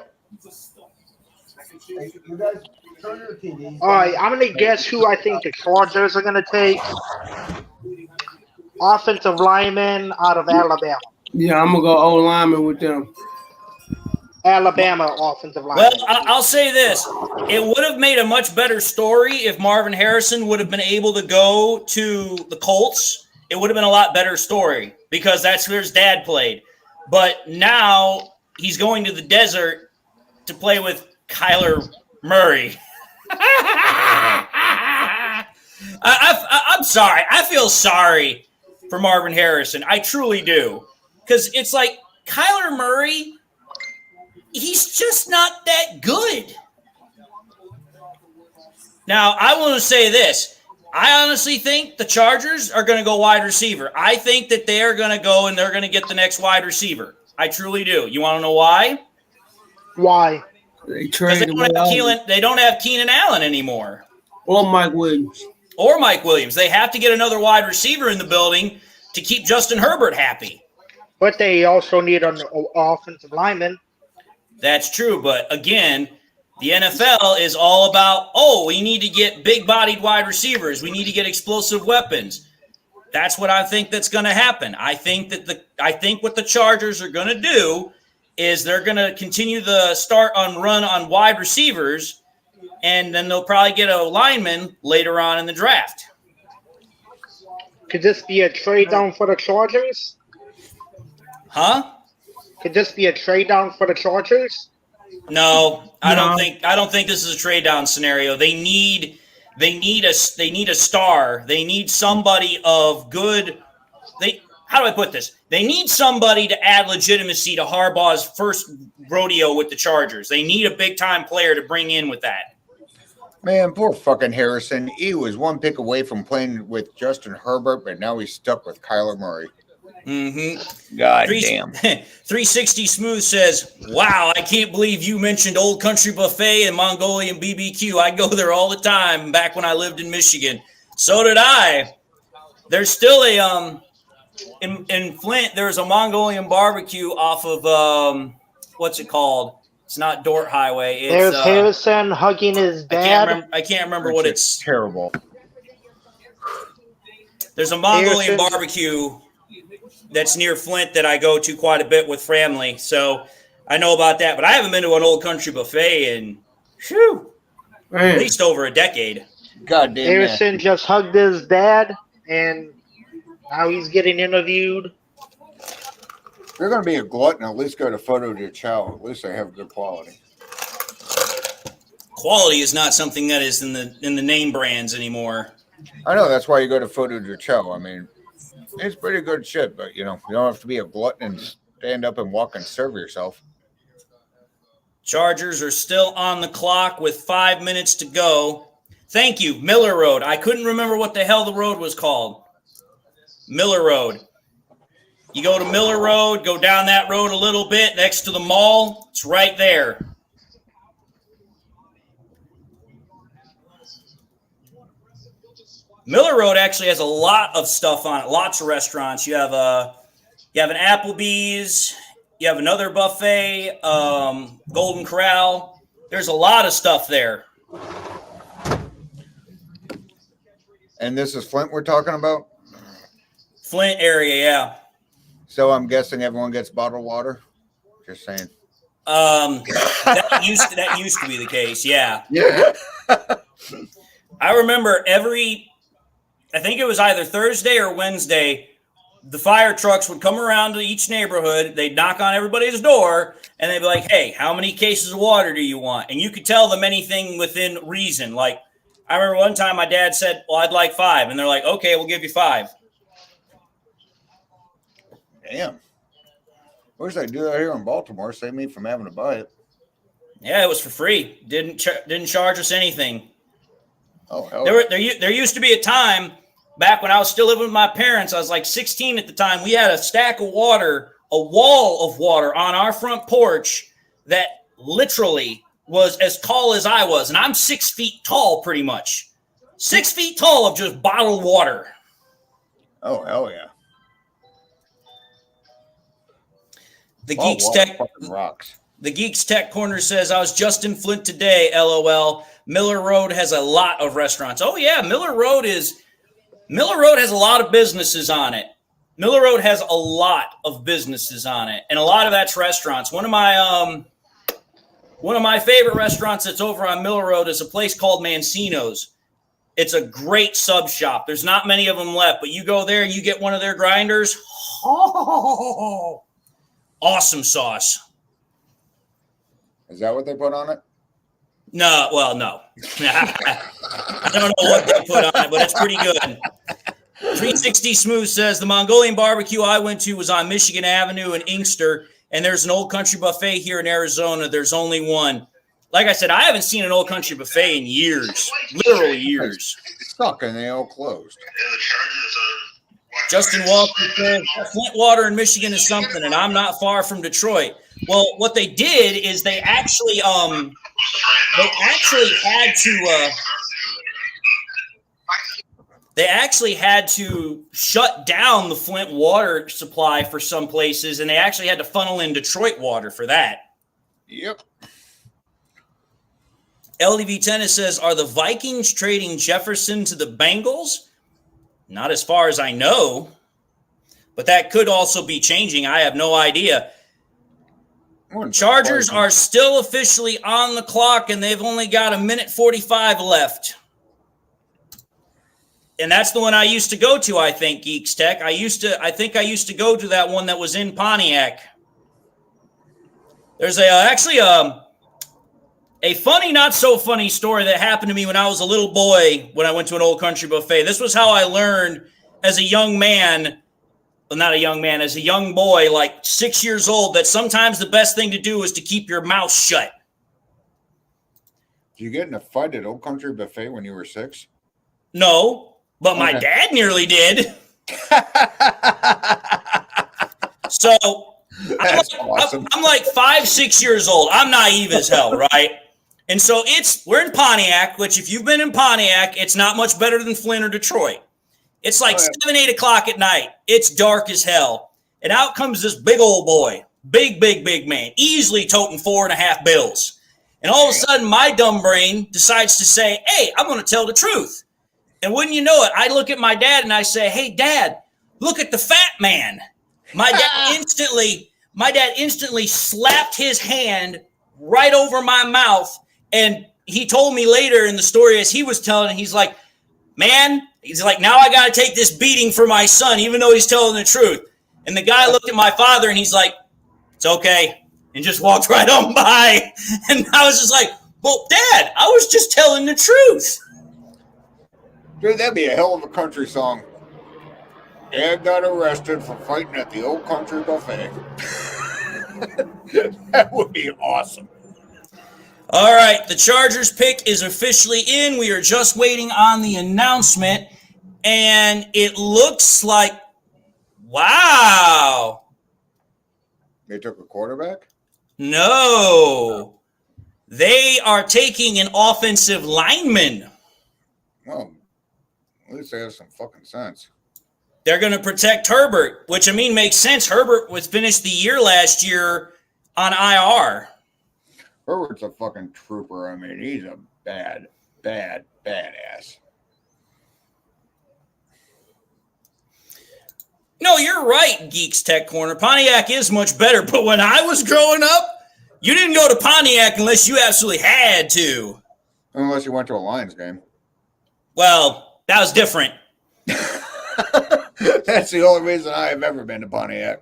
All right, I'm going to guess who I think the Chargers are going to take. Offensive lineman out of Alabama. Yeah, I'm going to go old lineman with them. Alabama offensive lineman. Well, I'll say this. It would have made a much better story if Marvin Harrison would have been able to go to the Colts. It would have been a lot better story because that's where his dad played. But now he's going to the desert to play with Kyler Murray. I'm sorry. I feel sorry for Marvin Harrison. I truly do. Because it's like Kyler Murray, he's just not that good. Now, I want to say this. I honestly think the Chargers are going to go wide receiver. I think that they are going to go and they're going to get the next wide receiver. I truly do. You want to know why? Why? Because they don't have Keenan Allen anymore. Or Mike Williams. They have to get another wide receiver in the building to keep Justin Herbert happy. But they also need an offensive lineman. That's true, but again, the NFL is all about, we need to get big-bodied wide receivers. We need to get explosive weapons. That's what I think that's going to happen. I think what the Chargers are going to do is they're going to continue the run on wide receivers, and then they'll probably get a lineman later on in the draft. Could this be a trade down for the Chargers? Huh? Could this be a trade down for the Chargers? No, I don't think this is a trade down scenario. They need a star. They need somebody of good. How do I put this? They need somebody to add legitimacy to Harbaugh's first rodeo with the Chargers. They need a big time player to bring in with that. Man, poor fucking Harrison. He was one pick away from playing with Justin Herbert, but now he's stuck with Kyler Murray. Mm-hmm. God damn. 360 Smooth says, wow, I can't believe you mentioned Old Country Buffet and Mongolian BBQ. I go there all the time back when I lived in Michigan. So did I. There's still a in Flint, there's a Mongolian barbecue off of what's it called? It's not Dort Highway. It's, There's Harrison hugging his dad. I can't remember what it's. Terrible. There's a Mongolian barbecue that's near Flint that I go to quite a bit with family, so I know about that. But I haven't been to an Old Country Buffet in at least over a decade. God damn. Harrison just hugged his dad, and now he's getting interviewed. If you're going to be a glutton, at least go to Photo de Chow. At least they have good quality. Quality is not something that is in the name brands anymore. I know, that's why you go to Photo de Chow. I mean, it's pretty good shit, but you don't have to be a glutton and stand up and walk and serve yourself. Chargers are still on the clock with 5 minutes to go. Thank you, Miller Road. I couldn't remember what the hell the road was called. Miller Road. You go to Miller Road, go down that road a little bit next to the mall. It's right there. Miller Road actually has a lot of stuff on it, lots of restaurants. You have an Applebee's, you have another buffet, Golden Corral. There's a lot of stuff there. And this is Flint we're talking about? Flint area, yeah. So I'm guessing everyone gets bottled water? Just saying. That used to be the case, yeah. Yeah. I remember I think it was either Thursday or Wednesday, the fire trucks would come around to each neighborhood. They'd knock on everybody's door, and they'd be like, hey, how many cases of water do you want? And you could tell them anything within reason. Like, I remember one time my dad said, well, I'd like 5. And they're like, okay, we'll give you 5. Damn. Wish they do that here in Baltimore. Save me from having to buy it. Yeah, it was for free. Didn't charge us anything. Oh, hell. There used to be a time back when I was still living with my parents. I was like 16 at the time. We had a stack of water, a wall of water on our front porch that literally was as tall as I was. And I'm 6 feet tall, pretty much. 6 feet tall of just bottled water. Oh, hell yeah. The Geeks Tech rocks. The Geeks Tech Corner says, I was just in Flint today, LOL. Miller Road has a lot of restaurants. Oh, yeah, Miller Road has a lot of businesses on it. Miller Road has a lot of businesses on it, and a lot of that's restaurants. One of my favorite restaurants that's over on Miller Road is a place called Mancino's. It's a great sub shop. There's not many of them left, but you go there and you get one of their grinders. Oh, awesome sauce. Is that what they put on it? No, well, no. I don't know what they put on it, but it's pretty good. 360 Smooth says, the Mongolian barbecue I went to was on Michigan Avenue in Inkster, and there's an Old Country Buffet here in Arizona. There's only one. Like I said, I haven't seen an Old Country Buffet in years, literally years. Stuck and they all closed. Justin Walker said, Flint water in Michigan is something, and I'm not far from Detroit. Well, what they did is they actually had to shut down the Flint water supply for some places, and they actually had to funnel in Detroit water for that. Yep. LDV Tennis says, are the Vikings trading Jefferson to the Bengals? Not as far as I know, but that could also be changing. I have no idea. Chargers are still officially on the clock, and they've only got 1:45 left. And that's the one I used to go to, I think, Geeks Tech. I think I used to go to that one that was in Pontiac. There's A funny, not so funny story that happened to me when I was a little boy when I went to an Old Country buffet. This was how I learned as a young man, well, not a young man, as a young boy, like 6 years old, that sometimes the best thing to do is to keep your mouth shut. Did you get in a fight at Old Country Buffet when you were 6? No, but my dad nearly did. So That's awesome. I'm like 5, 6 years old. I'm naive as hell, right? And so we're in Pontiac, which if you've been in Pontiac, it's not much better than Flint or Detroit. It's like 7, 8 o'clock at night. It's dark as hell. And out comes this big old boy, big man, easily toting 4.5 bills. And all of a sudden, my dumb brain decides to say, hey, I'm going to tell the truth. And wouldn't you know it, I look at my dad and I say, hey, Dad, look at the fat man. My dad instantly slapped his hand right over my mouth. And he told me later in the story as he was telling, he's like, man, he's like, now I got to take this beating for my son, even though he's telling the truth. And the guy looked at my father and he's like, it's okay. And just walked right on by. And I was just like, well, Dad, I was just telling the truth. Dude, that'd be a hell of a country song. Dad got arrested for fighting at the Old Country Buffet. That would be awesome. All right, the Chargers pick is officially in. We are just waiting on the announcement. And it looks like, wow. They took a quarterback? No. They are taking an offensive lineman. Well, at least they have some fucking sense. They're going to protect Herbert, which, I mean, makes sense. Herbert was finished the year last year on IR. Herbert's a fucking trooper. I mean, he's a badass. No, you're right, Geeks Tech Corner. Pontiac is much better, but when I was growing up, you didn't go to Pontiac unless you absolutely had to. Unless you went to a Lions game. Well, that was different. That's the only reason I have ever been to Pontiac.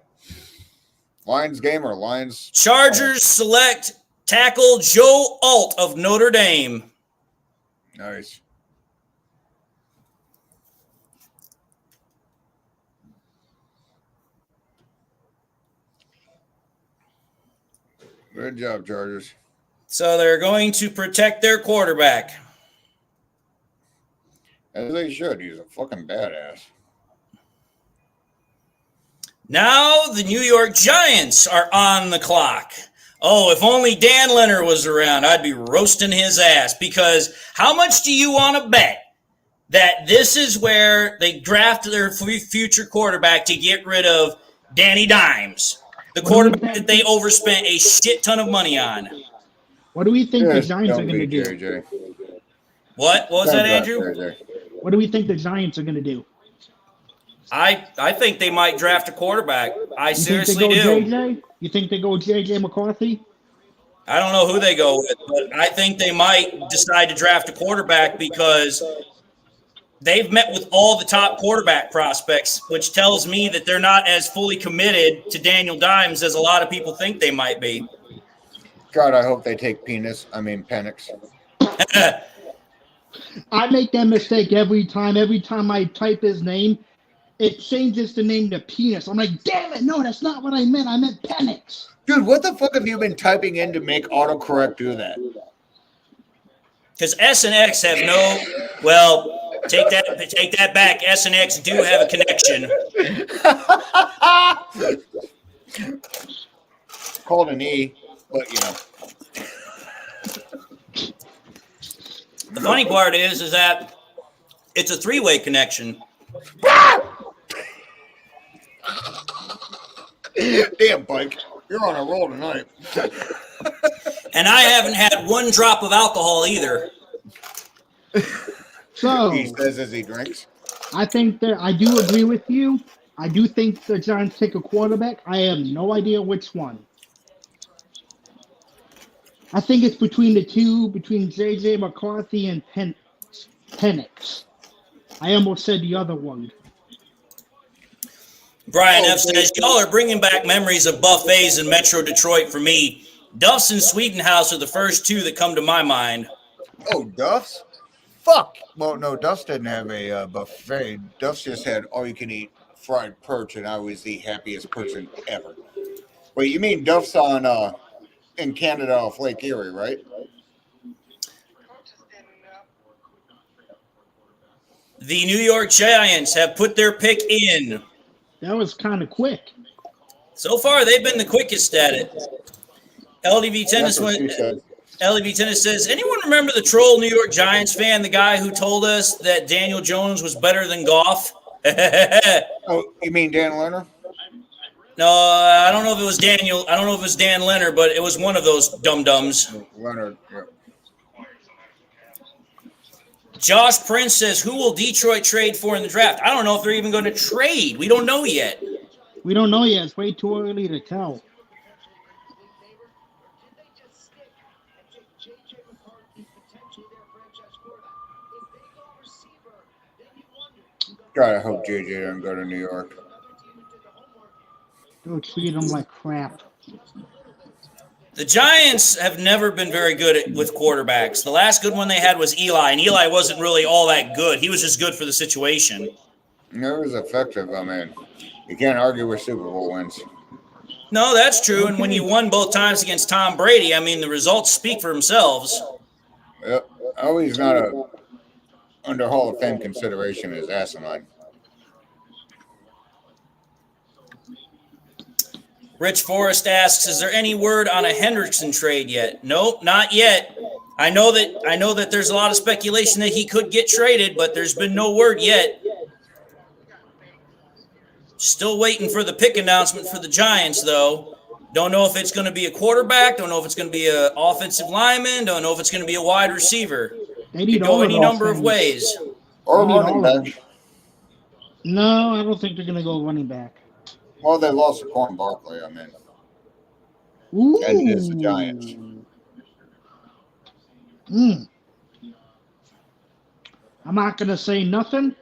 Lions game or Lions? Chargers select tackle Joe Alt of Notre Dame. Nice. Good job, Chargers. So they're going to protect their quarterback. As they should. He's a fucking badass. Now the New York Giants are on the clock. Oh, if only Dan Leonard was around, I'd be roasting his ass. Because how much do you want to bet that this is where they draft their future quarterback to get rid of Danny Dimes, the quarterback that they overspent a shit ton of money on? What do we think the Giants are going to do? JJ. What was that, Andrew? What do we think the Giants are going to do? I think they might draft a quarterback. I seriously do. JJ? You think they go JJ McCarthy? I don't know who they go with, but I think they might decide to draft a quarterback because they've met with all the top quarterback prospects, which tells me that they're not as fully committed to Daniel Dimes as a lot of people think they might be. God, I hope they take Penix. I make that mistake every time. Every time I type his name, it changes the name to Penis. I'm like, damn it, no, that's not what I meant. I meant Penix. Dude, what the fuck have you been typing in to make autocorrect do that? Because S and X have no, well, take that back. S and X do have a connection. Called an E, but you know. The funny part is that it's a three-way connection. Damn, Bike. You're on a roll tonight. And I haven't had one drop of alcohol either. So He says as he drinks. I think that I do agree with you. I do think the Giants take a quarterback. I have no idea which one. I think it's between the two, between J.J. McCarthy and Penix. I almost said the other one. Brian F. says, y'all are bringing back memories of buffets in Metro Detroit for me. Duff's and Swedenhouse are the first two that come to my mind. Oh, Duff's? Fuck. Well, no, Duff's didn't have a buffet. Duff's just had all-you-can-eat fried perch, and I was the happiest person ever. Wait, you mean Duff's on in Canada off Lake Erie, right? The New York Giants have put their pick in. That was kind of quick. So far, they've been the quickest at it. LDV Tennis LDV Tennis says, anyone remember the troll New York Giants fan, the guy who told us that Daniel Jones was better than Goff? Oh, you mean Dan Lerner? No, I don't know if it was Daniel. I don't know if it was Dan Leonard, but it was one of those dum-dums. Leonard, yeah. Josh Prince says, who will Detroit trade for in the draft? I don't know if they're even going to trade. We don't know yet. We don't know yet. It's way too early to tell. God, I hope JJ doesn't go to New York. They'll treat them like crap. The Giants have never been very good with quarterbacks. The last good one they had was Eli, and Eli wasn't really all that good. He was just good for the situation. It was effective. I mean, you can't argue with Super Bowl wins. No, that's true. And when you won both times against Tom Brady, I mean, the results speak for themselves. Yep. Oh, he's not under Hall of Fame consideration is asinine. Rich Forrest asks, is there any word on a Hendrickson trade yet? Nope, not yet. I know that there's a lot of speculation that he could get traded, but there's been no word yet. Still waiting for the pick announcement for the Giants, though. Don't know if it's going to be a quarterback. Don't know if it's going to be an offensive lineman. Don't know if it's going to be a wide receiver. They need Could go any number of ways. Or running back. No, I don't think they're going to go running back. Well, they lost Saquon Barkley, I mean. Ooh. And it is the Giants. I'm not going to say nothing.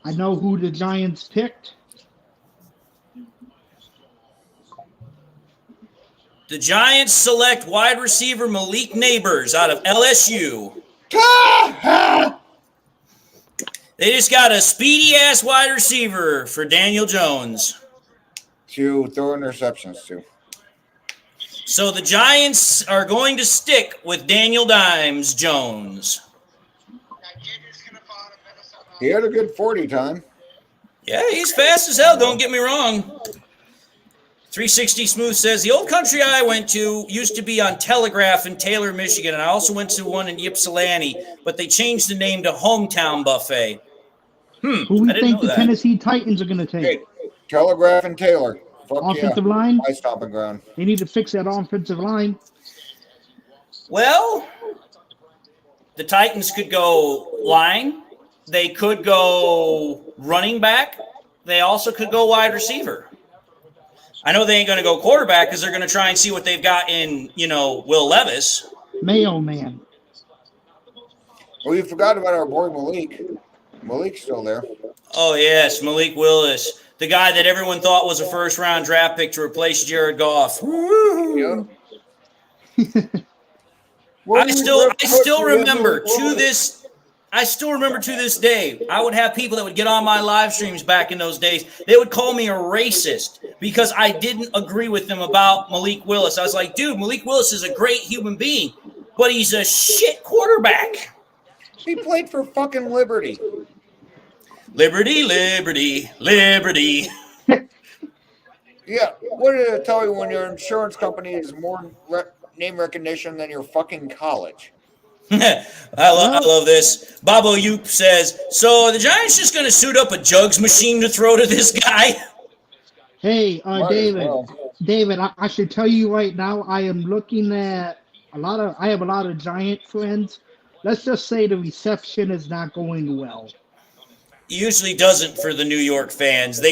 I know who the Giants picked. The Giants select wide receiver Malik Neighbors out of LSU. They just got a speedy-ass wide receiver for Daniel Jones. To throw interceptions to. So the Giants are going to stick with Daniel Dimes Jones. He had a good 40 time. Yeah, he's fast as hell, don't get me wrong. 360 Smooth says, the old country I went to used to be on Telegraph in Taylor, Michigan, and I also went to one in Ypsilanti, but they changed the name to Hometown Buffet. Who we think the Tennessee Titans are going to take? Hey, Telegraph and Taylor. Fuck offensive yeah. line? My stomping ground. They need to fix that offensive line. Well, the Titans could go line. They could go running back. They also could go wide receiver. I know they ain't going to go quarterback because they're going to try and see what they've got in, Will Levis. Mayo man. Well, you forgot about our boy Malik. Malik's still there. Oh, yes, Malik Willis. The guy that everyone thought was a first-round draft pick to replace Jared Goff. Yeah. I still remember to this day, I would have people that would get on my live streams back in those days. They would call me a racist because I didn't agree with them about Malik Willis. I was like, dude, Malik Willis is a great human being, but he's a shit quarterback. He played for fucking Liberty. Liberty, liberty, liberty. Yeah, what did it tell you when your insurance company is more name recognition than your fucking college? I love this. Bobo Yoop says, so are the Giants just going to suit up a jugs machine to throw to this guy? Hey, David, I should tell you right now, I am looking at I have a lot of Giant friends. Let's just say the reception is not going well. Usually doesn't for the New York fans. New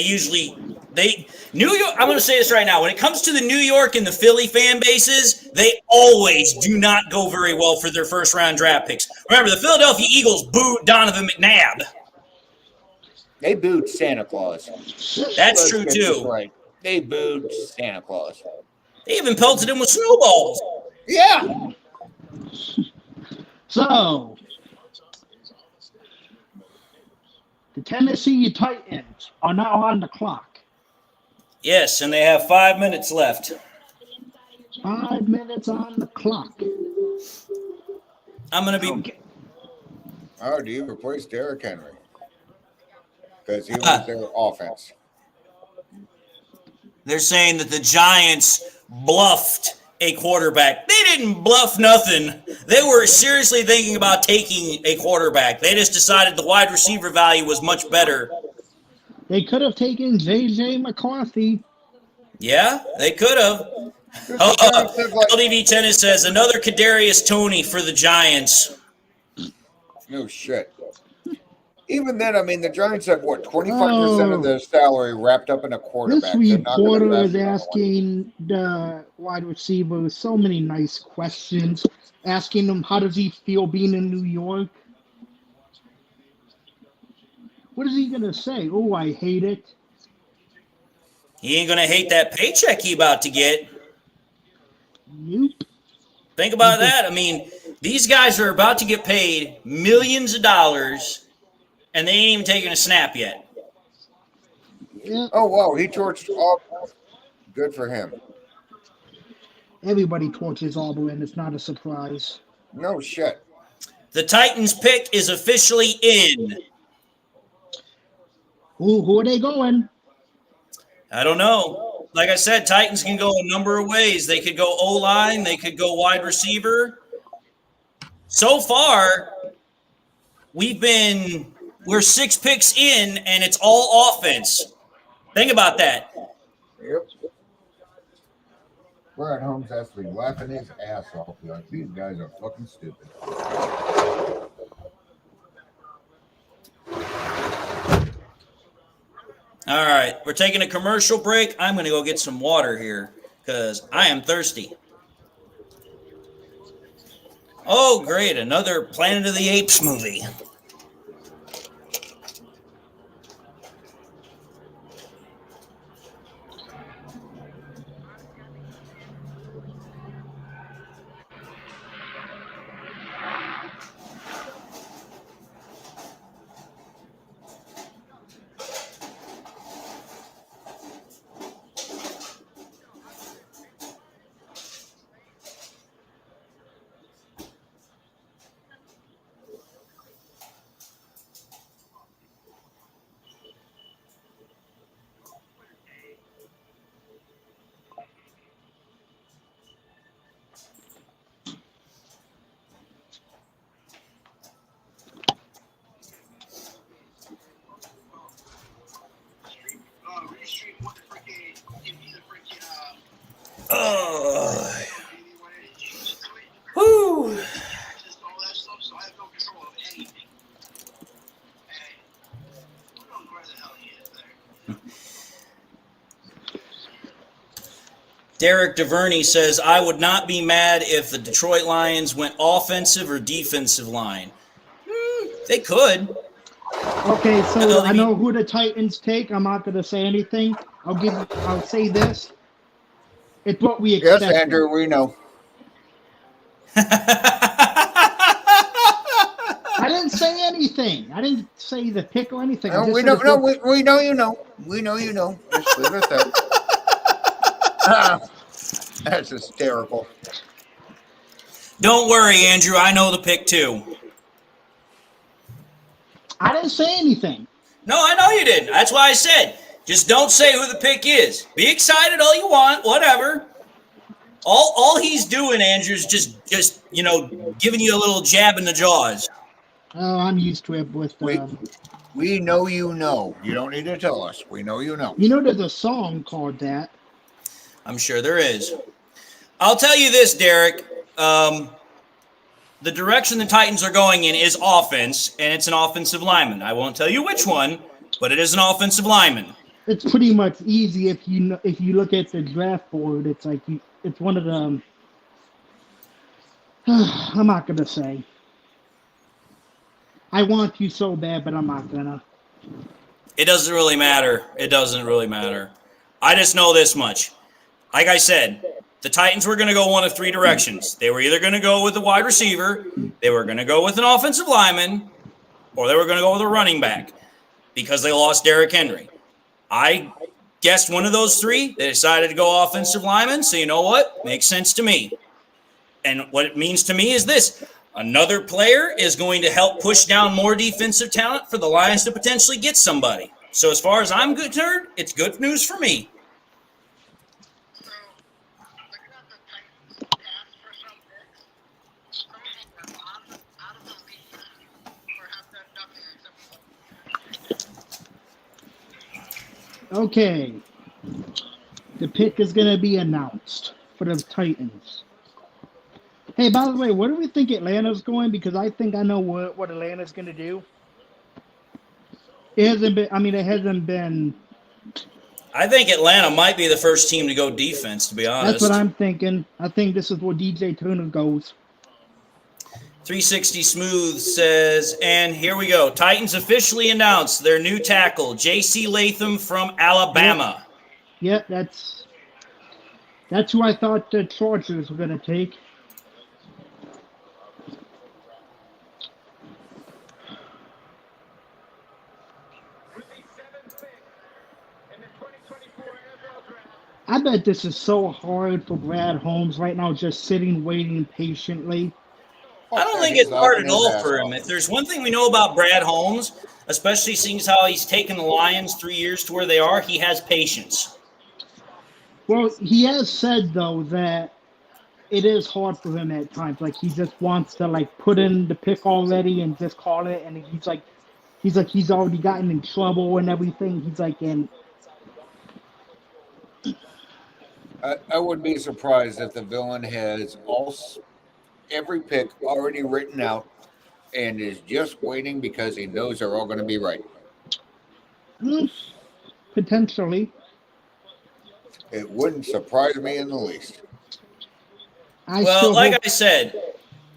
York, I'm going to say this right now. When it comes to the New York and the Philly fan bases, they always do not go very well for their first-round draft picks. Remember, the Philadelphia Eagles booed Donovan McNabb. They booed Santa Claus. That's true, too. Right. They booed Santa Claus. They even pelted him with snowballs. Yeah. So, the Tennessee Titans are now on the clock. Yes, and they have 5 minutes left. 5 minutes on the clock. I'm going to be... Okay. Oh, do you replace Derrick Henry? Because he was their offense. They're saying that the Giants bluffed a quarterback. They didn't bluff nothing. They were seriously thinking about taking a quarterback. They just decided the wide receiver value was much better. They could have taken J.J. McCarthy. Yeah, they could have. LDV Tennis says another Kadarius Toney for the Giants. No shit. Even then, I mean, the Giants have, 25% of their salary wrapped up in a quarterback. This reporter is asking the wide receivers so many nice questions, asking him how does he feel being in New York. What is he going to say? Oh, I hate it. He ain't going to hate that paycheck he about to get. Nope. Think about that. I mean, these guys are about to get paid millions of dollars, and they ain't even taken a snap yet. Yeah. Oh, wow. He torched Auburn. Good for him. Everybody torches Auburn. It's not a surprise. No shit. The Titans pick is officially in. Who are they going? I don't know. Like I said, Titans can go a number of ways. They could go O-line. They could go wide receiver. So far, we're 6 picks in, and it's all offense. Think about that. Yep. Brad Holmes has to be laughing his ass off. Like, these guys are fucking stupid. All right, we're taking a commercial break. I'm going to go get some water here because I am thirsty. Oh, great, another Planet of the Apes movie. Woo. Derek DuVernay says, I would not be mad if the Detroit Lions went offensive or defensive line. They could. Okay, so I know who the Titans take. I'm not going to say anything. I'll say this. It's what we expect. Yes, Andrew, we know. I didn't say anything. I didn't say the pick or anything. No, we don't know. We know you know. We know you know. Just leave it there. That's hysterical. Don't worry, Andrew. I know the pick too. I didn't say anything. No, I know you didn't. That's why I said, just don't say who the pick is. Be excited all you want, whatever. All he's doing, Andrew, is just giving you a little jab in the jaws. Oh, I'm used to it with we know you know. You don't need to tell us. We know you know. You know there's a song called that. I'm sure there is. I'll tell you this, Derek. The direction the Titans are going in is offense, and it's an offensive lineman. I won't tell you which one, but it is an offensive lineman. It's pretty much easy if you look at the draft board. It's like it's one of them. I'm not gonna say. I want you so bad, but I'm not gonna. It doesn't really matter. It doesn't really matter. I just know this much. Like I said, the Titans were going to go one of three directions. They were either going to go with the wide receiver, they were going to go with an offensive lineman, or they were going to go with a running back because they lost Derrick Henry. I guessed one of those three. They decided to go offensive lineman. So you know what? Makes sense to me. And what it means to me is this. Another player is going to help push down more defensive talent for the Lions to potentially get somebody. So as far as I'm concerned, it's good news for me. Okay. The pick is going to be announced for the Titans. Hey, by the way, where do we think Atlanta's going? Because I think I know what Atlanta's going to do. It hasn't been. I think Atlanta might be the first team to go defense, to be honest. That's what I'm thinking. I think this is where DJ Turner goes. 360 Smooth says, and here we go. Titans officially announced their new tackle, J.C. Latham from Alabama. Yep, that's who I thought the Chargers were going to take. I bet this is so hard for Brad Holmes right now, just sitting, waiting patiently. I don't think it's hard at all for him. If there's one thing we know about Brad Holmes, especially seeing how he's taken the Lions 3 years to where they are, he has patience. Well, he has said, though, that it is hard for him at times. Like, he just wants to, like, put in the pick already and just call it. And he's already gotten in trouble and everything. He's like, and I wouldn't be surprised if the villain has every pick already written out and is just waiting because he knows they're all going to be right. Potentially. It wouldn't surprise me in the least. I said,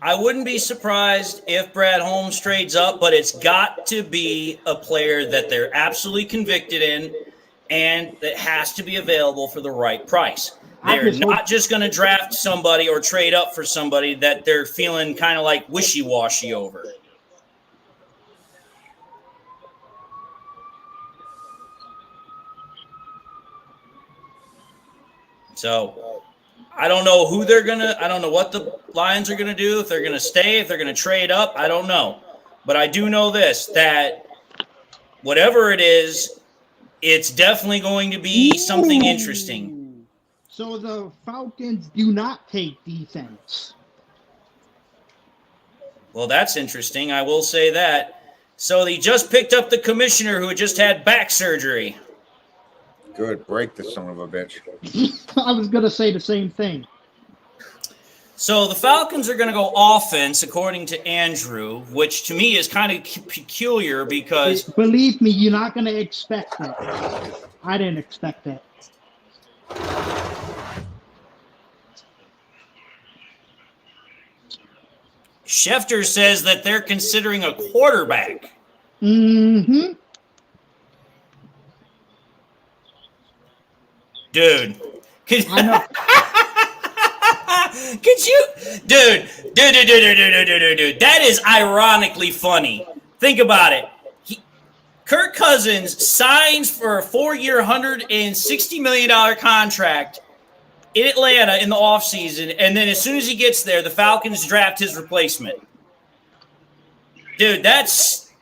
I wouldn't be surprised if Brad Holmes trades up, but it's got to be a player that they're absolutely convicted in and that has to be available for the right price. They're not just going to draft somebody or trade up for somebody that they're feeling kind of like wishy-washy over. So I don't know who I don't know what the Lions are going to do, if they're going to stay, if they're going to trade up. I don't know. But I do know this, that whatever it is, it's definitely going to be something interesting. So the Falcons do not take defense. Well, that's interesting. I will say that. So they just picked up the commissioner who had just had back surgery. Good. Break the son of a bitch. I was going to say the same thing. So the Falcons are going to go offense, according to Andrew, which to me is kind of peculiar because... Believe me, you're not going to expect that. I didn't expect that. Schefter says that they're considering a quarterback. Mm-hmm. Dude. I know. Could you? Dude. That is ironically funny. Think about it. Kirk Cousins signs for a 4-year, $160 million contract in Atlanta in the offseason, and then as soon as he gets there, the Falcons draft his replacement. Dude, that's...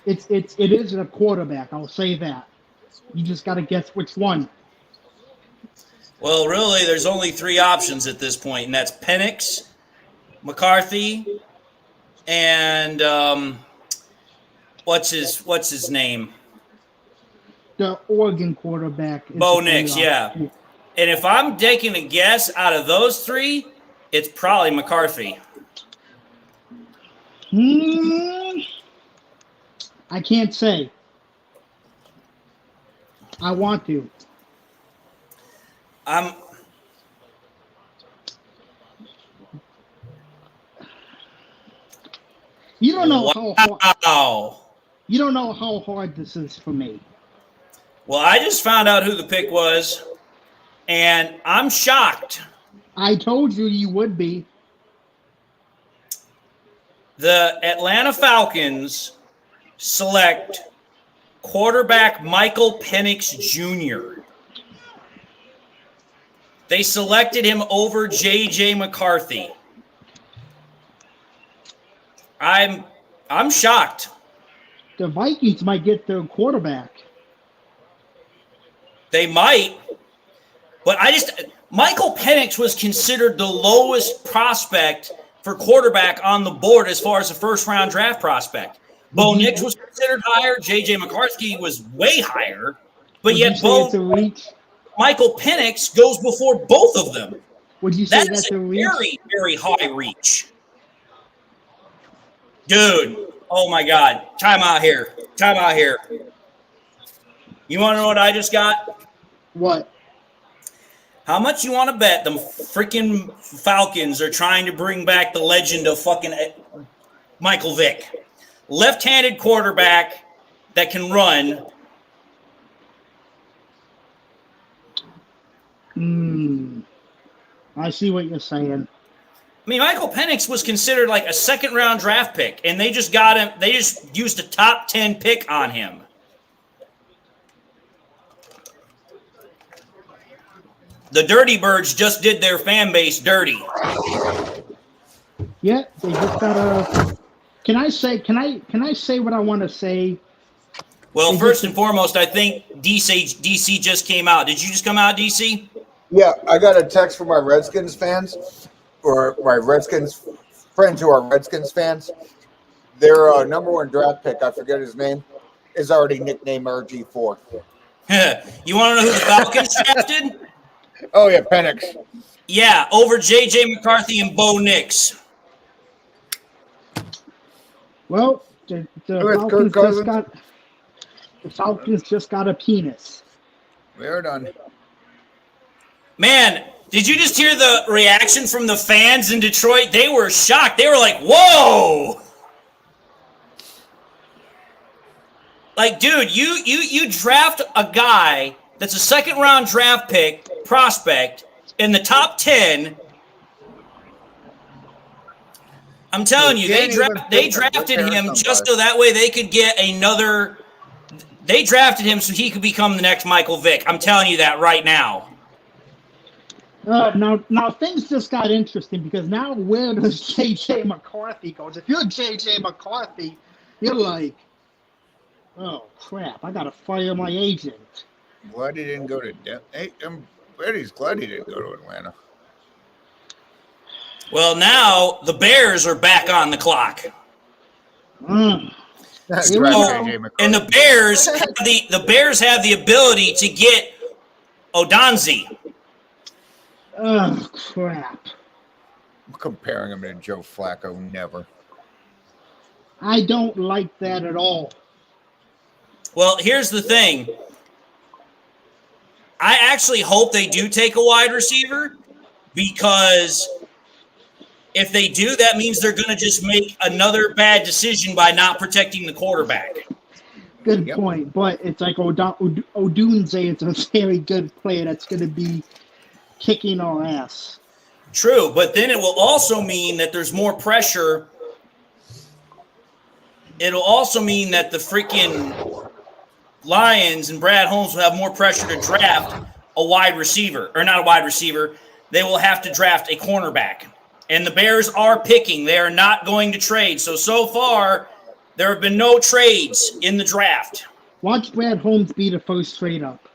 It is a quarterback, I'll say that. You just got to guess which one. Well, really, there's only 3 options at this point, and that's Penix, McCarthy, and what's his name? The Oregon quarterback. Bo Nix, yeah. And if I'm taking a guess out of those 3, it's probably McCarthy. I can't say. I want to. You don't know how hard. You don't know how hard this is for me. Well, I just found out who the pick was, and I'm shocked. I told you you would be. The Atlanta Falcons select quarterback Michael Penix Jr. They selected him over J.J. McCarthy. I'm shocked. The Vikings might get their quarterback. They might, but Michael Penix was considered the lowest prospect for quarterback on the board as far as a first-round draft prospect. Bo Nix was considered higher. J.J. McCarthy was way higher, but yet Michael Penix goes before both of them. Would you say that's a very, very high reach? Dude, oh my God. Time out here. You want to know what I just got? What? How much you want to bet them freaking Falcons are trying to bring back the legend of fucking Michael Vick? Left-handed quarterback that can run. I see what you're saying. I mean, Michael Penix was considered like a second-round draft pick, and they just got him. They just used a top 10 pick on him. The Dirty Birds just did their fan base dirty. Yeah, they just gotta. Can I say what I want to say? Well, first and foremost, I think DC just came out. Did you just come out, DC? Yeah, I got a text from my Redskins fans, or my Redskins friends who are Redskins fans. Their number one draft pick, I forget his name, is already nicknamed RG4. You want to know who the Falcons drafted? Oh, yeah, Penix. Yeah, over J.J. McCarthy and Bo Nix. Well, the Falcons just got a penis. We're done. Man, did you just hear the reaction from the fans in Detroit? They were shocked. They were like, whoa! Like, dude, you draft a guy that's a second-round draft pick, prospect, in the top 10. I'm telling you, they drafted him just so that way they could get another. They drafted him so he could become the next Michael Vick. I'm telling you that right now. Now things just got interesting because now where does J.J. McCarthy go? If you're J.J. McCarthy, you're like, oh crap, I gotta fire my agent. Glad he didn't go to I'm glad he didn't go to Atlanta. Well, now the Bears are back on the clock. And the Bears have the ability to get Odonzi. Oh crap! I'm comparing him to Joe Flacco, never. I don't like that at all. Well, here's the thing. I actually hope they do take a wide receiver because if they do, that means they're going to just make another bad decision by not protecting the quarterback. Good point, but it's like Odunze is a very good player that's going to be kicking our ass. True, but then it will also mean that there's more pressure. It'll also mean that the freaking Lions and Brad Holmes will have more pressure to draft a wide receiver, or not a wide receiver. They will have to draft a cornerback. And the Bears are picking. They are not going to trade. So far, there have been no trades in the draft. Watch Brad Holmes be the first trade up.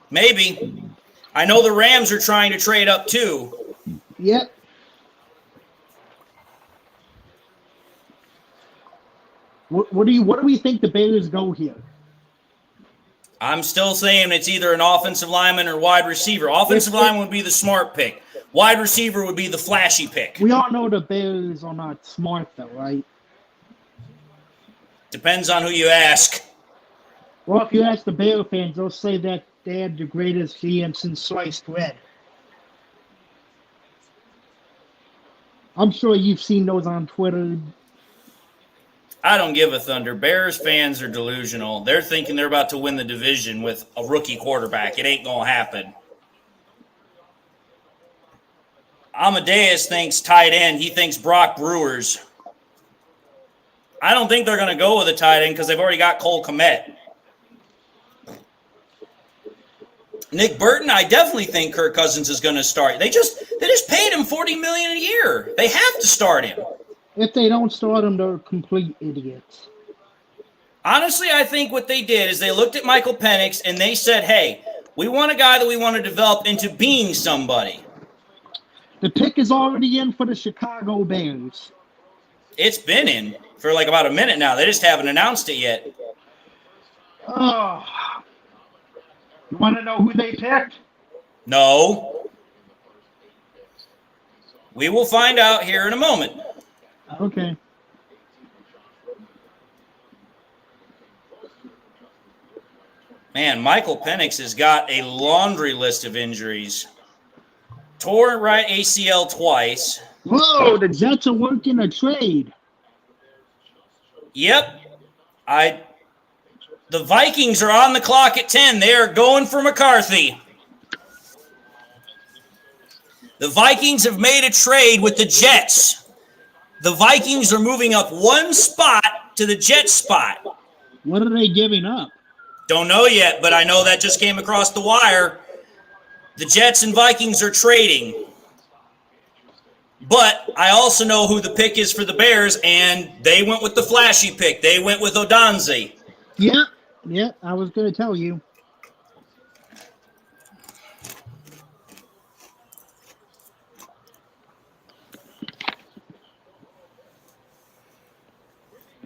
Maybe. I know the Rams are trying to trade up too. Yep. What do we think the Bears go here? I'm still saying it's either an offensive lineman or wide receiver. Offensive lineman would be the smart pick. Wide receiver would be the flashy pick. We all know the Bears are not smart, though, right? Depends on who you ask. Well, if you ask the Bear fans, they'll say that they had the greatest GM since sliced bread. I'm sure you've seen those on Twitter. I don't give a thunder. Bears fans are delusional. They're thinking they're about to win the division with a rookie quarterback. It ain't going to happen. Amadeus thinks tight end. He thinks Brock Brewers. I don't think they're going to go with a tight end because they've already got Cole Kmet. Nick Burton, I definitely think Kirk Cousins is going to start. They just paid him $40 million a year. They have to start him. If they don't start him, they're complete idiots. Honestly, I think what they did is they looked at Michael Penix and they said, hey, we want a guy that we want to develop into being somebody. The pick is already in for the Chicago Bears. It's been in for like about a minute now. They just haven't announced it yet. Oh. You want to know who they picked? No. We will find out here in a moment. Okay. Man, Michael Penix has got a laundry list of injuries. Tore right ACL twice. Whoa, the Jets are working a trade. Yep. The Vikings are on the clock at 10. They are going for McCarthy. The Vikings have made a trade with the Jets. The Vikings are moving up one spot to the Jets spot. What are they giving up? Don't know yet, but I know that just came across the wire. The Jets and Vikings are trading. But I also know who the pick is for the Bears, and they went with the flashy pick. They went with Odonze. Yeah, I was going to tell you.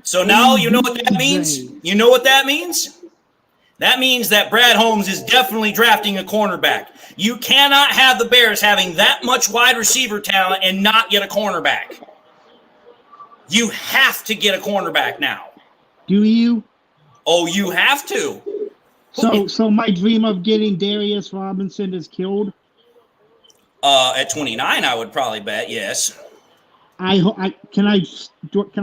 So now you know what that means? You know what that means? That means that Brad Holmes is definitely drafting a cornerback. You cannot have the Bears having that much wide receiver talent and not get a cornerback. You have to get a cornerback now. Do you? Oh, you have to. So my dream of getting Darius Robinson is killed? At 29, I would probably bet, yes. Can I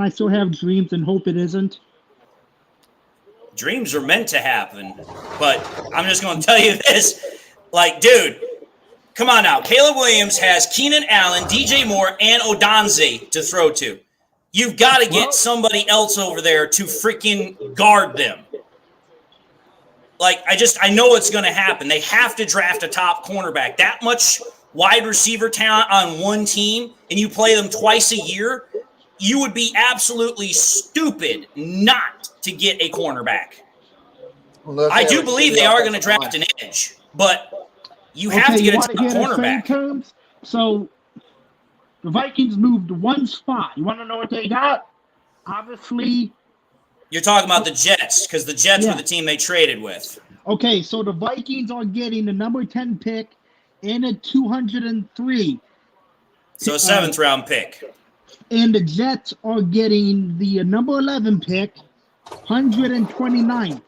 still have dreams and hope it isn't? Dreams are meant to happen, but I'm just going to tell you this. Like, dude, come on now. Caleb Williams has Keenan Allen, DJ Moore, and Odonze to throw to. You've got to get somebody else over there to freaking guard them. Like, I know it's going to happen. They have to draft a top cornerback. That much wide receiver talent on one team, and you play them twice a year, you would be absolutely stupid not to get a cornerback. I do believe they are going to draft an edge, but you have to get a top cornerback. So the Vikings moved one spot. You want to know what they got? Obviously. You're talking about the Jets, because the Jets were the team they traded with. Okay, so the Vikings are getting the number 10 pick and a 203. So a 7th round pick. And the Jets are getting the number 11 pick, 129th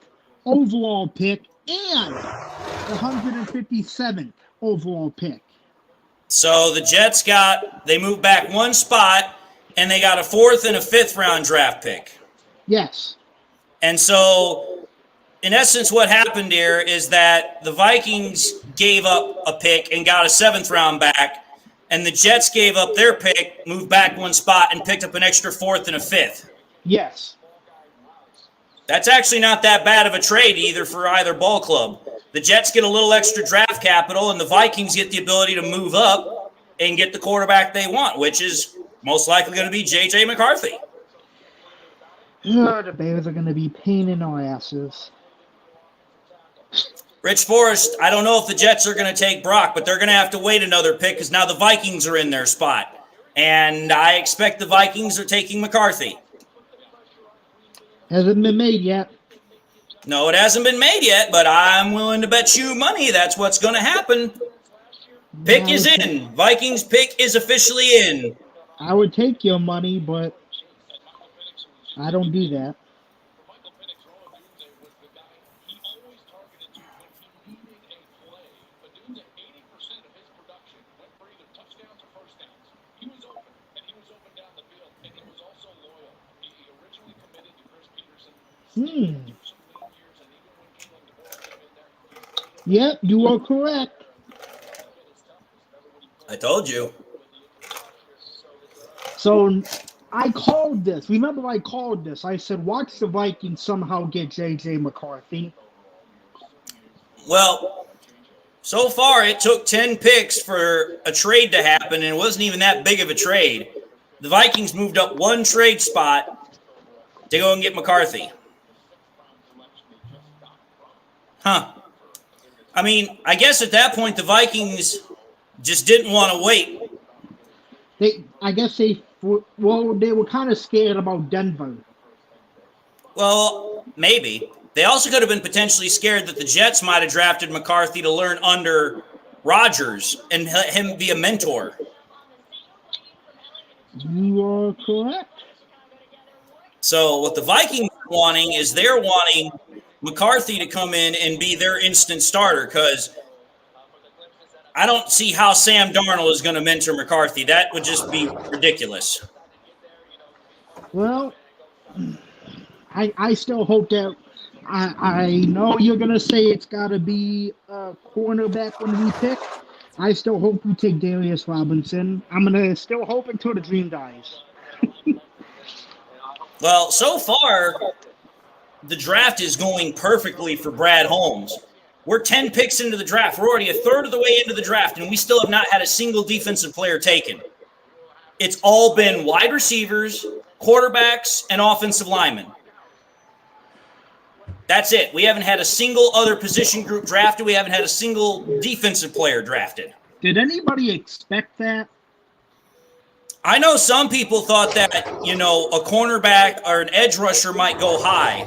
overall pick, and the 157th overall pick. So the Jets they moved back one spot, and they got a 4th and a 5th round draft pick. Yes. And so, in essence, what happened here is that the Vikings gave up a pick and got a 7th round back, and the Jets gave up their pick, moved back one spot, and picked up an extra 4th and a 5th. Yes. That's actually not that bad of a trade either for either ball club. The Jets get a little extra draft capital, and the Vikings get the ability to move up and get the quarterback they want, which is most likely going to be J.J. McCarthy. The Bears are going to be pain in our asses. Rich Forrest, I don't know if the Jets are going to take Brock, but they're going to have to wait another pick because now the Vikings are in their spot. And I expect the Vikings are taking McCarthy. Hasn't been made yet. No, it hasn't been made yet, but I'm willing to bet you money that's what's going to happen. Pick is in. Vikings pick is officially in. I would take your money, but I don't do that. Yep, you are correct. I told you. So I called this. Remember, I called this. I said, watch the Vikings somehow get J.J. McCarthy. Well, so far it took 10 picks for a trade to happen, and it wasn't even that big of a trade. The Vikings moved up one trade spot to go and get McCarthy. Huh. I mean, I guess at that point the Vikings just didn't want to wait. They were kind of scared about Denver. Well, maybe. They also could have been potentially scared that the Jets might have drafted McCarthy to learn under Rodgers and let him be a mentor. You are correct. So what the Vikings are wanting is they're wanting McCarthy to come in and be their instant starter, because I don't see how Sam Darnold is going to mentor McCarthy. That would just be ridiculous. Well, I still hope that I know you're going to say it's got to be a cornerback when we pick. I still hope we take Darius Robinson. I'm going to still hope until the dream dies. Well, so far, the draft is going perfectly for Brad Holmes. We're 10 picks into the draft. We're already a third of the way into the draft, and we still have not had a single defensive player taken. It's all been wide receivers, quarterbacks, and offensive linemen. That's it. We haven't had a single other position group drafted. We haven't had a single defensive player drafted. Did anybody expect that? I know some people thought that, a cornerback or an edge rusher might go high.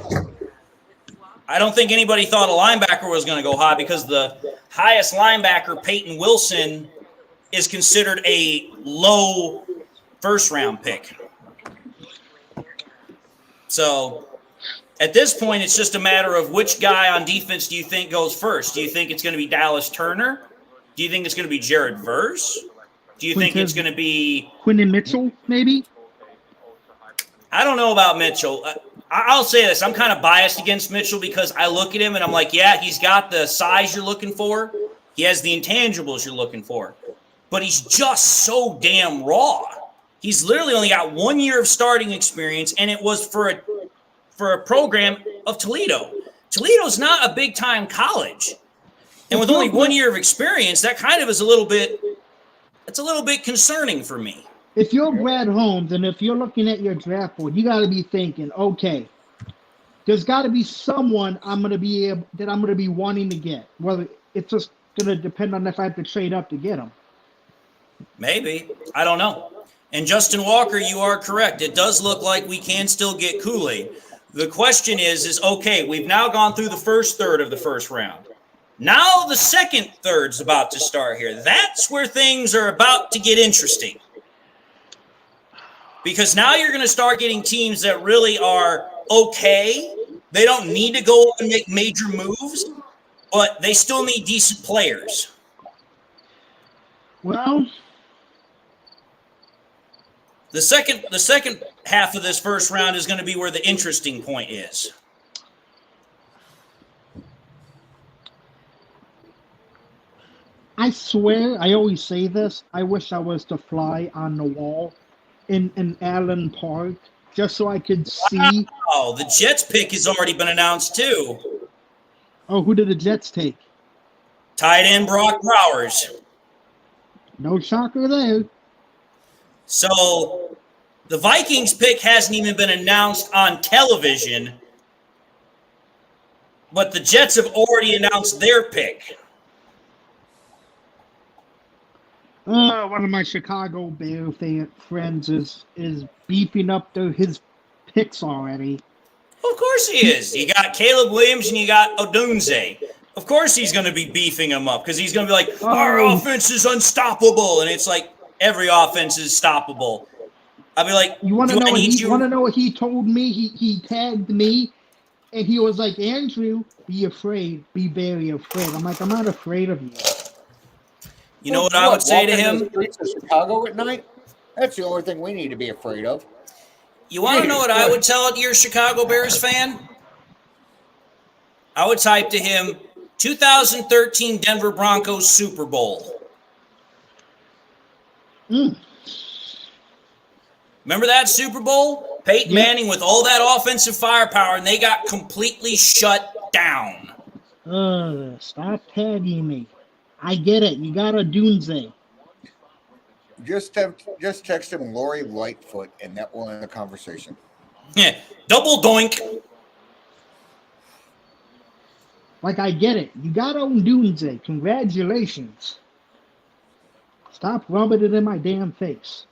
I don't think anybody thought a linebacker was going to go high, because the highest linebacker, Peyton Wilson, is considered a low first-round pick. So at this point, it's just a matter of which guy on defense do you think goes first? Do you think it's going to be Dallas Turner? Do you think it's going to be Jared Verse? Do you think it's going to be Quinton Mitchell, maybe? I don't know about Mitchell. I'll say this. I'm kind of biased against Mitchell because I look at him and I'm like, yeah, he's got the size you're looking for. He has the intangibles you're looking for. But he's just so damn raw. He's literally only got 1 year of starting experience, and it was for a program of Toledo. Toledo's not a big-time college. And with only 1 year of experience, that kind of is a little bit concerning for me. If you're Brad Holmes and if you're looking at your draft board, you got to be thinking, okay, there's got to be someone I'm going to be wanting to get. Whether it's just going to depend on if I have to trade up to get him. Maybe. I don't know. And Justin Walker, you are correct. It does look like we can still get Kool-Aid. The question is okay, we've now gone through the first third of the first round. Now the second third's about to start here. That's where things are about to get interesting. Because now you're going to start getting teams that really are okay. They don't need to go and make major moves, but they still need decent players. Well, the second half of this first round is going to be where the interesting point is. I swear, I always say this, I wish I was the fly on the wall in Allen Park, just so I could see. Oh, the Jets pick has already been announced too. Oh, who did the Jets take? Tight end Brock Bowers. No shocker there. So the Vikings pick hasn't even been announced on television, but the Jets have already announced their pick. One of my Chicago Bear friends is beefing up his picks already. Of course he is. You got Caleb Williams and you got Odunze. Of course he's going to be beefing them up because he's going to be like, our offense is unstoppable. And it's like, every offense is stoppable. I'll be like, you want to know what he told me? He tagged me, and he was like, Andrew, be afraid. Be very afraid. I'm like, I'm not afraid of you. You know what I would say to him? The streets of Chicago at night? That's the only thing we need to be afraid of. You want to know what I would tell your Chicago Bears fan? I would type to him 2013 Denver Broncos Super Bowl. Remember that Super Bowl? Peyton Manning with all that offensive firepower, and they got completely shut down. Stop tagging me. I get it. You got a Doomsday. Just text him Lori Lightfoot, and that will end the conversation. Yeah, double doink. Like, I get it. You got own Doomsday. Congratulations. Stop rubbing it in my damn face.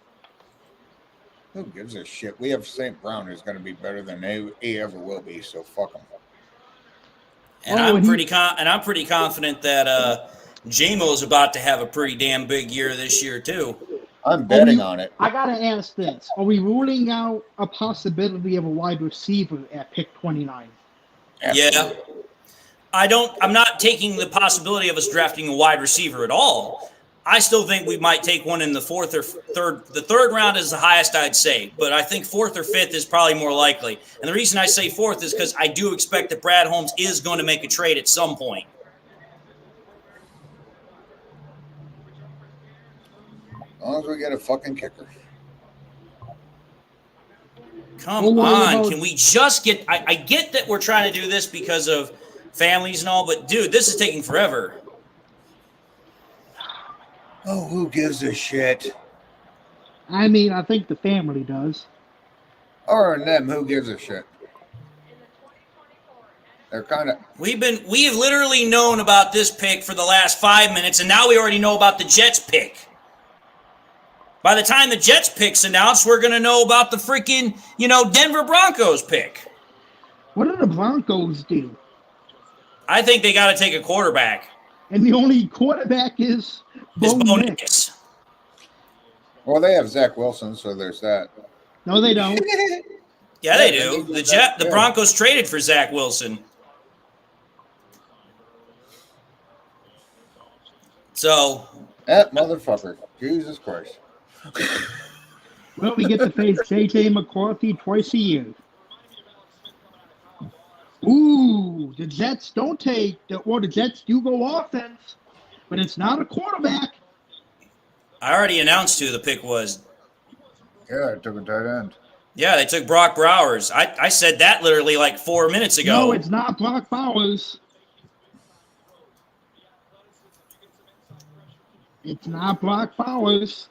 Who gives a shit? We have St. Brown, who's going to be better than he ever will be. So fuck him. And I'm pretty confident that J-Mo's about to have a pretty damn big year this year too. I'm betting on it. I gotta ask this: are we ruling out a possibility of a wide receiver at pick 29? Absolutely. Yeah, I'm not taking the possibility of us drafting a wide receiver at all. I still think we might take one in the fourth or third. The third round is the highest I'd say, but I think fourth or fifth is probably more likely. And the reason I say fourth is because I do expect that Brad Holmes is going to make a trade at some point. As long as we get a fucking kicker. Come on. Can we just get... I get that we're trying to do this because of families and all, but, dude, this is taking forever. Oh, who gives a shit? I mean, I think the family does. Or them, who gives a shit? They're kind of... We have literally known about this pick for the last 5 minutes, and now we already know about the Jets pick. By the time the Jets pick's announced, we're going to know about the freaking, Denver Broncos pick. What do the Broncos do? I think they got to take a quarterback. And the only quarterback is Bo Nix. Well, they have Zach Wilson, so there's that. No, they don't. Yeah, they do. The Broncos traded for Zach Wilson. So. That motherfucker. Jesus Christ. Well, we get to face J.J. McCarthy twice a year. Ooh, the Jets don't the Jets do go offense, but it's not a quarterback. I already announced who the pick was. Yeah, I took a tight end. Yeah, they took Brock Bowers. I said that literally like 4 minutes ago. No, it's not Brock Bowers. It's not Brock Bowers.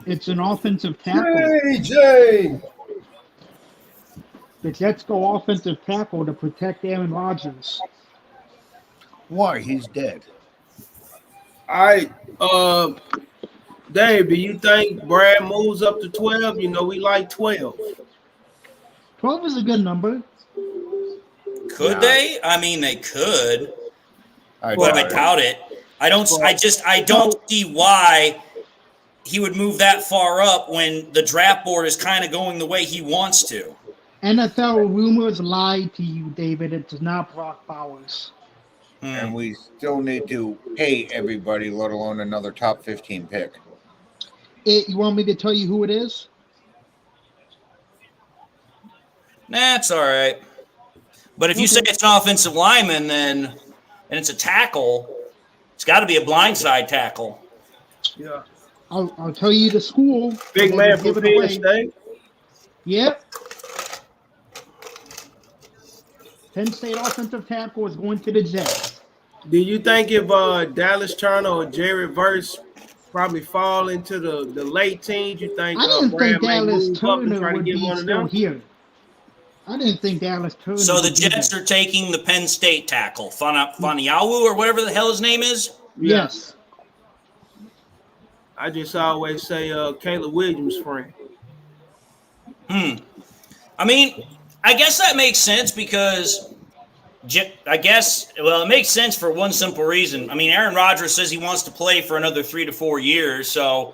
It's an offensive tackle. AJ! The Jets go offensive tackle to protect Aaron Rodgers. Why? He's dead. All right. Dave, do you think Brad moves up to 12? We like 12. 12 is a good number. Could they? I mean, they could. But I doubt it. I don't see why he would move that far up when the draft board is kind of going the way he wants to. NFL rumors lied to you, David. It's not Brock Bowers. And we still need to pay everybody, let alone another top 15 pick. You want me to tell you who it is? Nah, it's all right. But if you say it's an offensive lineman, and it's a tackle, it's got to be a blindside tackle. Yeah. I'll tell you the school. Big man from Penn State. Yep. Penn State offensive tackle is going to the Jets. Do you think if Dallas Turner or Jared Verse probably fall into the late teens, you think I didn't think Dallas Turner would be still here. I didn't think Dallas Turner. So the Jets are taking the Penn State tackle, Faniawu or whatever the hell his name is? Yes. I just always say Caleb Williams' friend. I mean, I guess that makes sense because it makes sense for one simple reason. I mean, Aaron Rodgers says he wants to play for another 3 to 4 years, so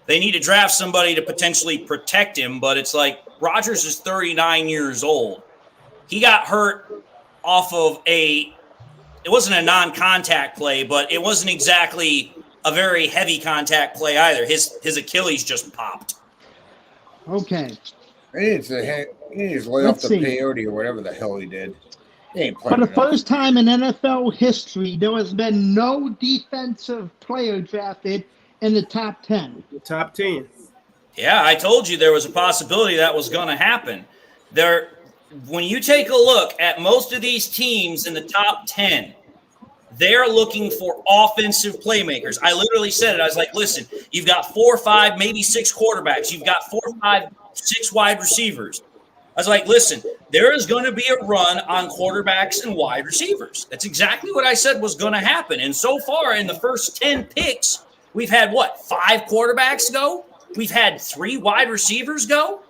they need to draft somebody to potentially protect him, but it's like Rodgers is 39 years old. He got hurt off of it wasn't a non-contact play, but it wasn't exactly a very heavy contact play either. His Achilles just popped. Okay. He needs to He needs to lay off the peyote or whatever the hell he did. He ain't For playing the enough. first time in NFL history, there has been no defensive player drafted in the top 10. The top 10. Yeah, I told you there was a possibility that was going to happen. When you take a look at most of these teams in the top 10, they're looking for offensive playmakers. I literally said it. I was like, listen, you've got 4, 5, maybe 6 quarterbacks. You've got 4, 5, 6 wide receivers. I was like, listen, there is going to be a run on quarterbacks and wide receivers. That's exactly what I said was going to happen. And so far in the first 10 picks, we've had, 5 quarterbacks go? We've had 3 wide receivers go?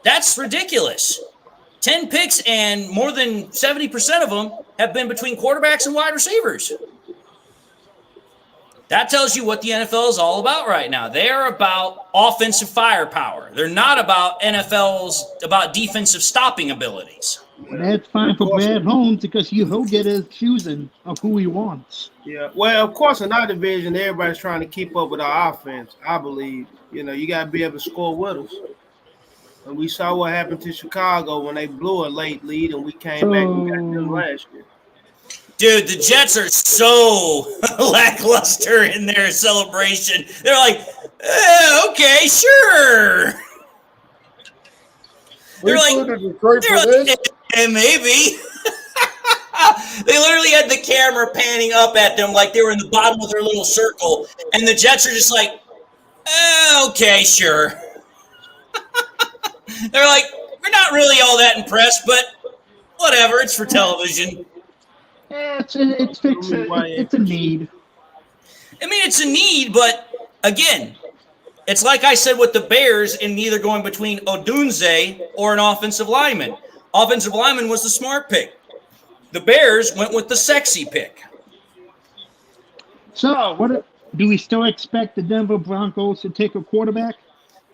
That's ridiculous. 10 picks and more than 70% of them have been between quarterbacks and wide receivers. That tells you what the NFL is all about right now. They're about offensive firepower. They're not about about defensive stopping abilities. That's fine for Brad Holmes because he'll get his choosing of who he wants. Yeah, well, of course, in our division, everybody's trying to keep up with our offense, I believe. You got to be able to score with us. And we saw what happened to Chicago when they blew a late lead and we came back and got them last year. Dude, the Jets are so lackluster in their celebration. They're like, okay, sure. They're like, maybe. They literally had the camera panning up at them like they were in the bottom of their little circle. And the Jets are just like, okay, sure. They're like, we're not really all that impressed, but whatever. It's for television. It's a need. I mean, it's a need, but again, it's like I said with the Bears in either going between Odunze or an offensive lineman. Offensive lineman was the smart pick. The Bears went with the sexy pick. So, do we still expect the Denver Broncos to take a quarterback?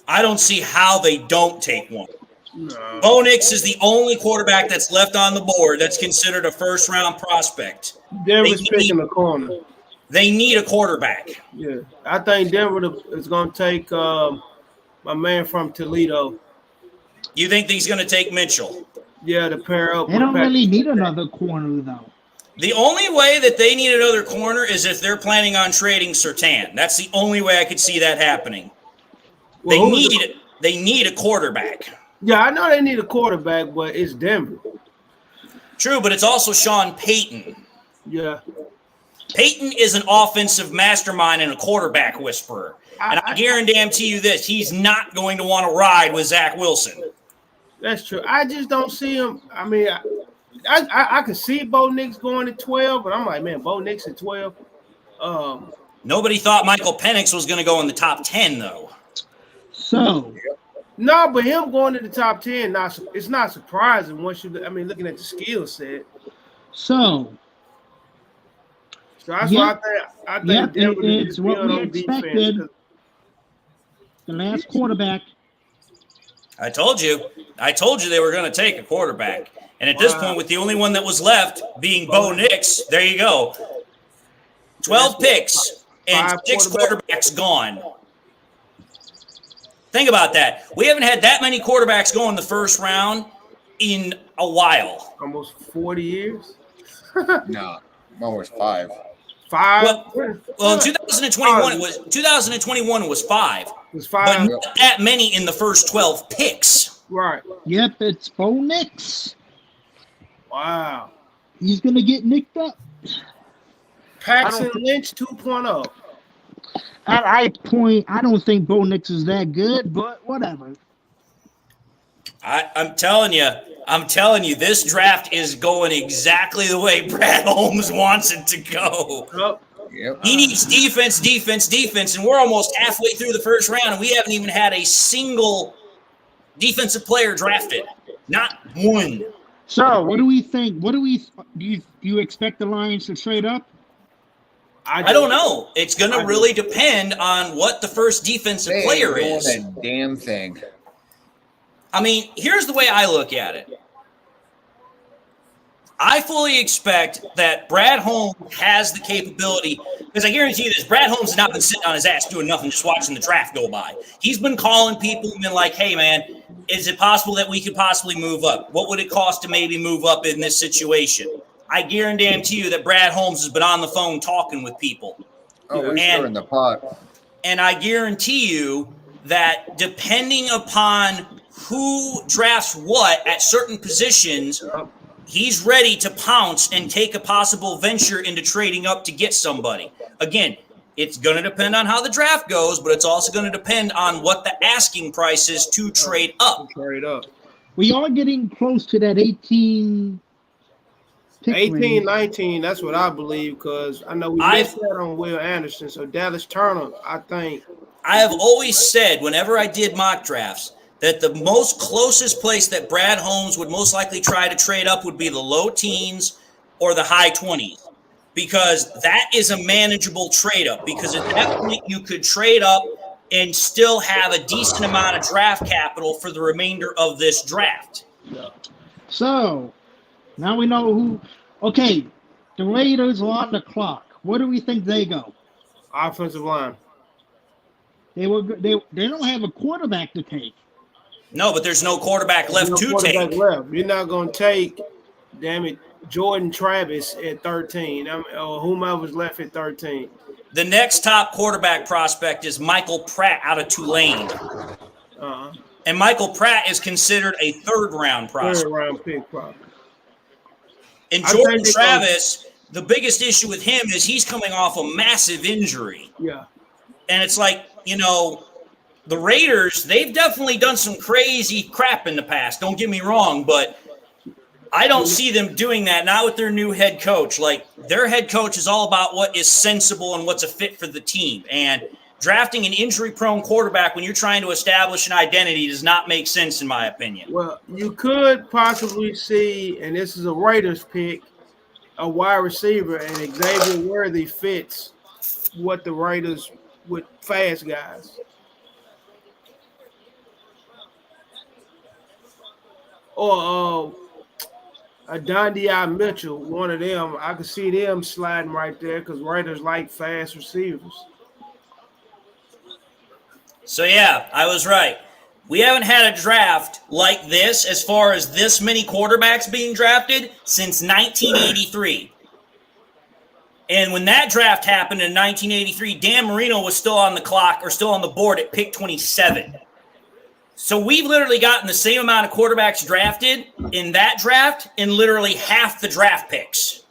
I don't see how they don't take one. No. Bo Nix is the only quarterback that's left on the board that's considered a first-round prospect. Denver's picking a corner. They need a quarterback. Yeah, I think Denver is going to take my man from Toledo. You think he's going to take Mitchell? Yeah, to pair up. They don't really need another corner, though. The only way that they need another corner is if they're planning on trading Surtain. That's the only way I could see that happening. Well, they need a quarterback. Yeah, I know they need a quarterback, but it's Denver. True, but it's also Sean Payton. Yeah. Payton is an offensive mastermind and a quarterback whisperer. And I guarantee you this, he's not going to want to ride with Zach Wilson. That's true. I just don't see him. I mean, I can see Bo Nix going to 12, but I'm like, man, Bo Nix at 12. Nobody thought Michael Penix was going to go in the top 10, though. So. No, but him going to the top 10, it's not surprising once looking at the skill set. So that's why I think it's what we expected. The last quarterback. I told you they were going to take a quarterback. And at this point, with the only one that was left being Bo Nix, there you go. 12 picks and 6 quarterbacks gone. Think about that. We haven't had that many quarterbacks go in the first round in a while. Almost 40 years? No, almost 5. 5? Well, in 2021 was 5. It was 5. But not that many in the first 12 picks. Right. Yep, it's Bo Nix. Wow. He's going to get nicked up. Paxton Lynch 2.0. I don't think Bo Nix is that good, but whatever. I'm telling you, this draft is going exactly the way Brad Holmes wants it to go. Yep. He needs defense, and we're almost halfway through the first round, and we haven't even had a single defensive player drafted. Not one. So, what do we think? Do you expect the Lions to trade up? I don't know. It's going to really depend on what the first defensive player is. That damn thing. I mean, here's the way I look at it. I fully expect that Brad Holmes has the capability, because I guarantee you this, Brad Holmes has not been sitting on his ass doing nothing, just watching the draft go by. He's been calling people and been like, hey, man, is it possible that we could possibly move up? What would it cost to maybe move up in this situation? I guarantee you that Brad Holmes has been on the phone talking with people. Oh, he's stirring the pot. And I guarantee you that depending upon who drafts what at certain positions, he's ready to pounce and take a possible venture into trading up to get somebody. Again, it's going to depend on how the draft goes, but it's also going to depend on what the asking price is to trade up. We are getting close to that 18. 18, 19, that's what I believe, because I know we missed that on Will Anderson. So Dallas Turner, I think. I have always said whenever I did mock drafts that the most closest place that Brad Holmes would most likely try to trade up would be the low teens or the high 20s, because that is a manageable trade up, because at that point you could trade up and still have a decent amount of draft capital for the remainder of this draft. So now we know who. Okay, the Raiders are on the clock. Where do we think they go? Offensive line. They don't have a quarterback to take. No, but there's no quarterback left to take. You're not going to take, damn it, Jordan Travis at 13, or whomever's left at 13. The next top quarterback prospect is Michael Pratt out of Tulane. And Michael Pratt is considered a third-round prospect. Third-round pick prospect. And Jordan Travis, the biggest issue with him is he's coming off a massive injury. Yeah. And it's like, the Raiders, they've definitely done some crazy crap in the past. Don't get me wrong, but I don't see them doing that, not with their new head coach. Like, their head coach is all about what is sensible and what's a fit for the team. And drafting an injury-prone quarterback when you're trying to establish an identity does not make sense, in my opinion. Well, you could possibly see, and this is a Raiders pick, a wide receiver, and Xavier Worthy fits what the Raiders with fast guys. Or a Dondiai Mitchell, one of them. I could see them sliding right there because Raiders like fast receivers. So, yeah, I was right. We haven't had a draft like this, as far as this many quarterbacks being drafted, since 1983. And when that draft happened in 1983, Dan Marino was still on the clock, or still on the board at pick 27. So we've literally gotten the same amount of quarterbacks drafted in that draft in literally half the draft picks.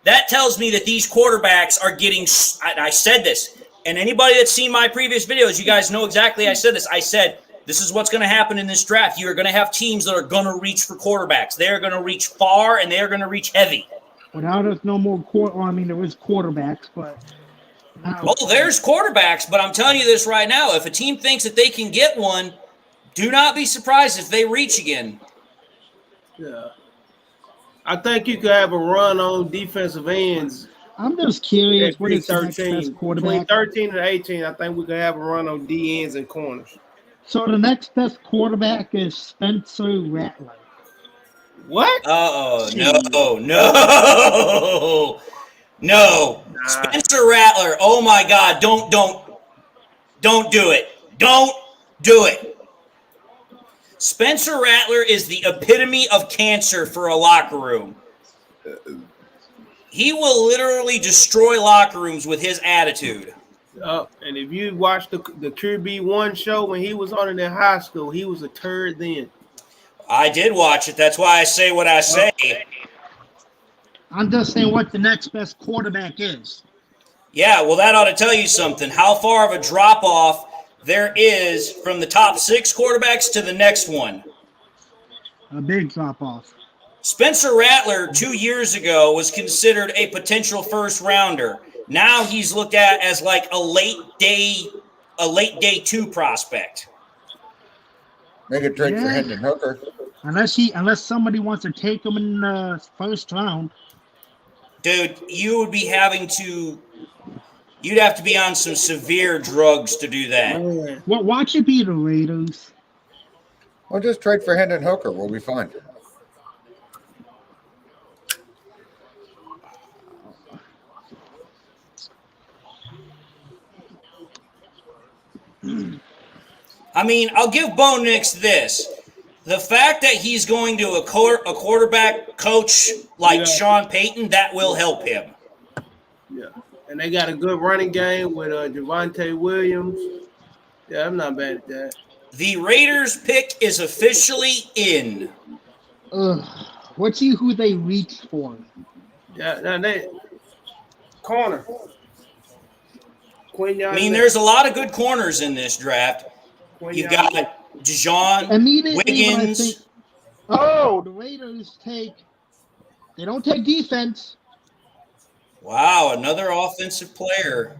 That tells me that these quarterbacks are getting – I said this, and anybody that's seen my previous videos, you guys know exactly I said this. I said this is what's going to happen in this draft. You are going to have teams that are going to reach for quarterbacks. They are going to reach far, and they are going to reach heavy. Well, now there's no more there is quarterbacks, but now. Well, there's quarterbacks, but I'm telling you this right now. If a team thinks that they can get one, do not be surprised if they reach again. Yeah. I think you could have a run on defensive ends. I'm just curious, what is 13? Between 13 and 18, I think we could have a run on D ends and corners. So the next best quarterback is Spencer Rattler. What? No. Spencer Rattler. Oh my God! Don't do it. Don't do it. Spencer Rattler is the epitome of cancer for a locker room. He will literally destroy locker rooms with his attitude. And if you watch the QB1 show when he was on it in high school, he was a turd then. I did watch it. That's why I say what I say. I'm just saying what the next best quarterback is. Yeah, well, that ought to tell you something. How far of a drop-off there is from the top 6 quarterbacks to the next one. A big drop-off. Spencer Rattler 2 years ago was considered a potential first-rounder. Now he's looked at as like a late day 2 prospect. Make a trade for Hendon Hooker. Unless somebody wants to take him in the first round. Dude, you'd have to be on some severe drugs to do that. Well, watch it be the Raiders. Well, just trade for Hendon Hooker. We'll be fine. I mean, I'll give Bo Nix this. The fact that he's going to a quarterback coach like Sean Payton, that will help him. Yeah. And they got a good running game with Javonte Williams. Yeah, I'm not bad at that. The Raiders pick is officially in. Let's see who they reached for. Yeah, they corner. I mean, there's a lot of good corners in this draft. You've got Dijon, Wiggins. The Raiders they don't take defense. Wow, another offensive player.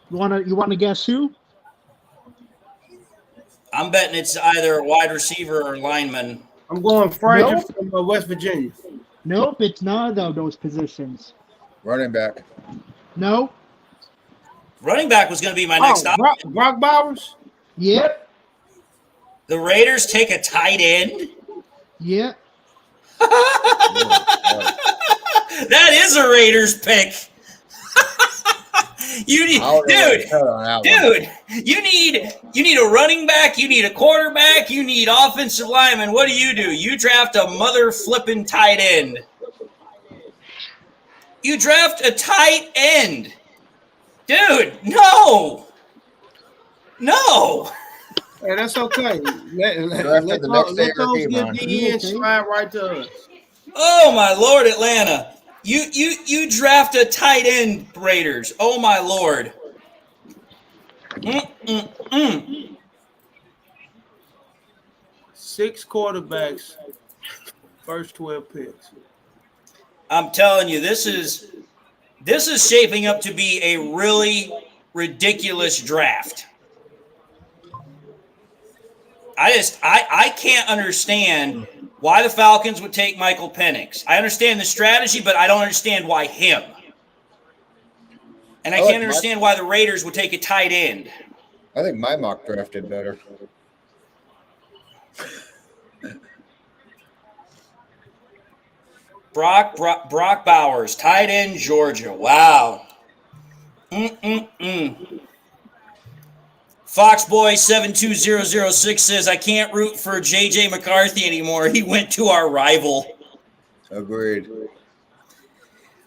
You wanna guess who? I'm betting it's either a wide receiver or lineman. I'm going Frazier from West Virginia. Nope, it's none of those positions. Running back. No. Running back was going to be my next option. Brock Bowers? Yep. The Raiders take a tight end? Yep. That is a Raiders pick. You need, you need a running back, you need a quarterback, you need offensive lineman. What do? You draft a mother flipping tight end. You draft a tight end. Dude, no. Hey, that's okay. Let those get in, slide right to us. Oh my Lord, Atlanta. You draft a tight end, Raiders. Oh my Lord. 6 quarterbacks, first 12 picks. I'm telling you, this is shaping up to be a really ridiculous draft. I can't understand why the Falcons would take Michael Penix. I understand the strategy, but I don't understand why him. And I can't understand why the Raiders would take a tight end. I think my mock drafted better. Brock Bowers, tight end, Georgia. Wow. Foxboy72006 says, I can't root for J.J. McCarthy anymore. He went to our rival. Agreed.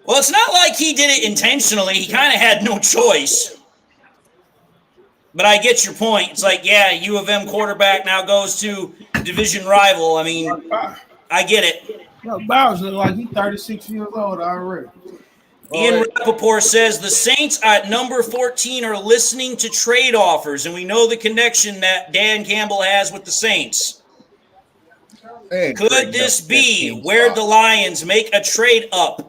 Well, it's not like he did it intentionally. He kind of had no choice. But I get your point. It's like, yeah, U of M quarterback now goes to division rival. I mean, I get it. No, Bowers look like he's 36 years old already. Ian Rappaport says the Saints at number 14 are listening to trade offers, and we know the connection that Dan Campbell has with the Saints. Could this be where the Lions make a trade up?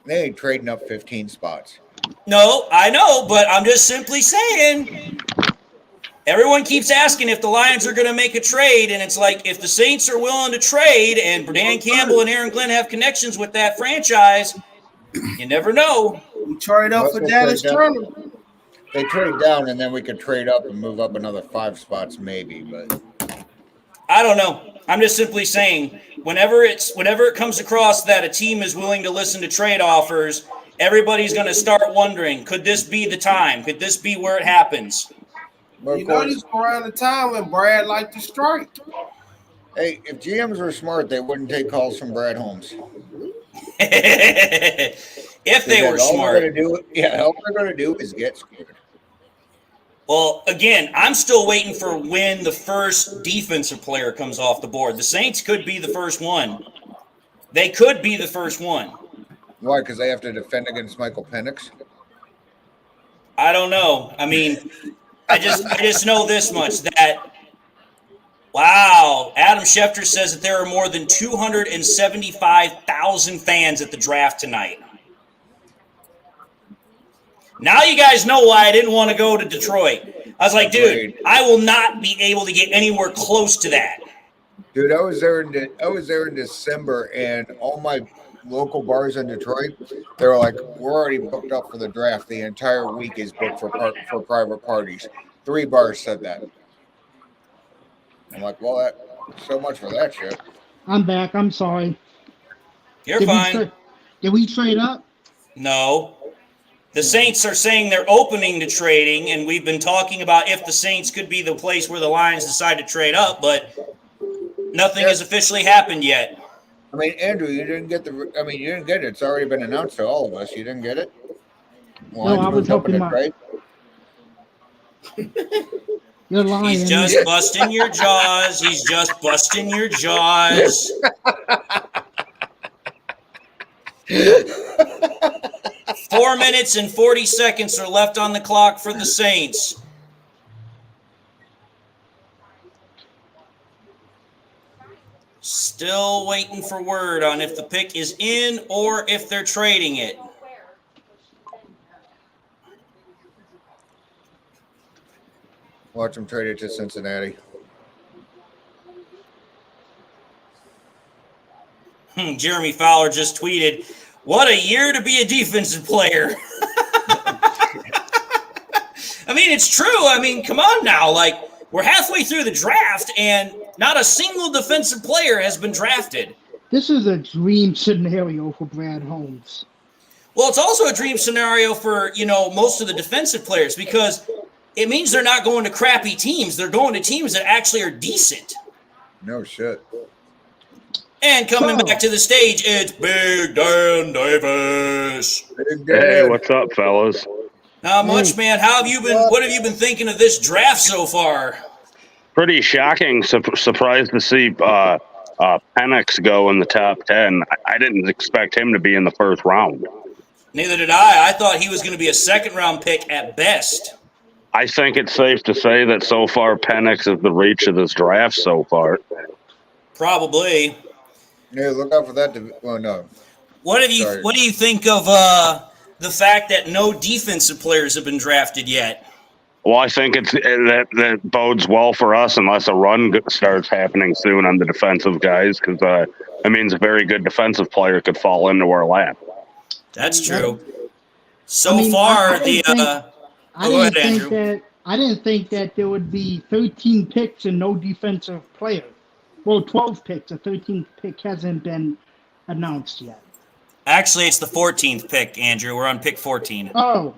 They ain't trading up 15 spots. No, I know, but I'm just simply saying. Everyone keeps asking if the Lions are going to make a trade, and it's like if the Saints are willing to trade and Dan Campbell and Aaron Glenn have connections with that franchise, you never know. We trade up for Dallas Turner. They trade down, and then we could trade up and move up another 5 spots maybe, but I don't know. I'm just simply saying whenever it comes across that a team is willing to listen to trade offers, everybody's going to start wondering, could this be the time? Could this be where it happens? You know, this around the time when Brad liked to strike. Hey, if GMs were smart, they wouldn't take calls from Brad Holmes. If they were smart. All they're going to do is get screwed. Well, again, I'm still waiting for when the first defensive player comes off the board. The Saints could be the first one. They could be the first one. Why? Because they have to defend against Michael Penix? I don't know. I mean, I just know this much, that wow, Adam Schefter says that there are more than 275,000 fans at the draft tonight. Now you guys know why I didn't want to go to Detroit. I was like, dude, I will not be able to get anywhere close to that. Dude, I was there in December, and all my local bars in Detroit, they were like, we're already booked up for the draft. The entire week is booked for private parties. 3 bars said that. I'm like, well, so much for that shit. I'm back. I'm sorry. You're fine. Did we trade up? No. The Saints are saying they're opening to trading, and we've been talking about if the Saints could be the place where the Lions decide to trade up, but nothing has officially happened yet. I mean, Andrew, you didn't get you didn't get it. It's already been announced to all of us. You didn't get it? No, I was hoping You're lying. He's just busting your jaws. He's just busting your jaws. 4 minutes and 40 seconds are left on the clock for the Saints. Still waiting for word on if the pick is in or if they're trading it. Watch them trade it to Cincinnati. Jeremy Fowler just tweeted, "What a year to be a defensive player." I mean, it's true. I mean, come on now. Like, we're halfway through the draft, and not a single defensive player has been drafted. This is a dream scenario for Brad Holmes. Well, it's also a dream scenario for, most of the defensive players because it means they're not going to crappy teams. They're going to teams that actually are decent. No shit. And coming back to the stage, it's Big Dan Davis. Hey, what's up, fellas? Not much, man. What have you been thinking of this draft so far? Pretty shocking. Surprised to see Penix go in the top 10. I didn't expect him to be in the first round. Neither did I. I thought he was going to be a second-round pick at best. I think it's safe to say that so far Penix is the reach of this draft so far. Probably. Yeah, look out for that. Well, no. What do you think of the fact that no defensive players have been drafted yet? Well, I think that bodes well for us unless a run starts happening soon on the defensive guys, because it means a very good defensive player could fall into our lap. That's true. I didn't think that there would be 13 picks and no defensive player. Well, 12 picks. The 13th pick hasn't been announced yet. Actually, it's the 14th pick, Andrew. We're on pick 14. Oh.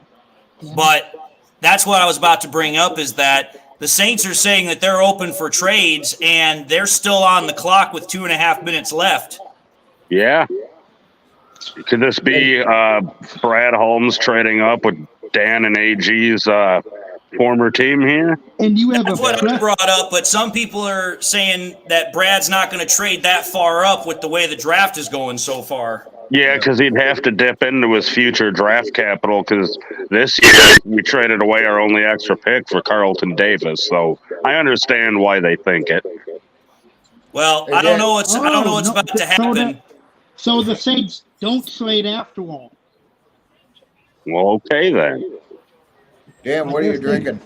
But that's what I was about to bring up is that the Saints are saying that they're open for trades, and they're still on the clock with 2.5 minutes left. Yeah. Could this be Brad Holmes trading up with Dan and AG's former team here? And you have That's what I brought up, but some people are saying that Brad's not going to trade that far up with the way the draft is going so far. Yeah, because he'd have to dip into his future draft capital because this year we traded away our only extra pick for Carlton Davis. So I understand why they think it. Well, I don't know what's about to happen. So the Saints don't trade after all. Well, okay then. Dan, what are you drinking?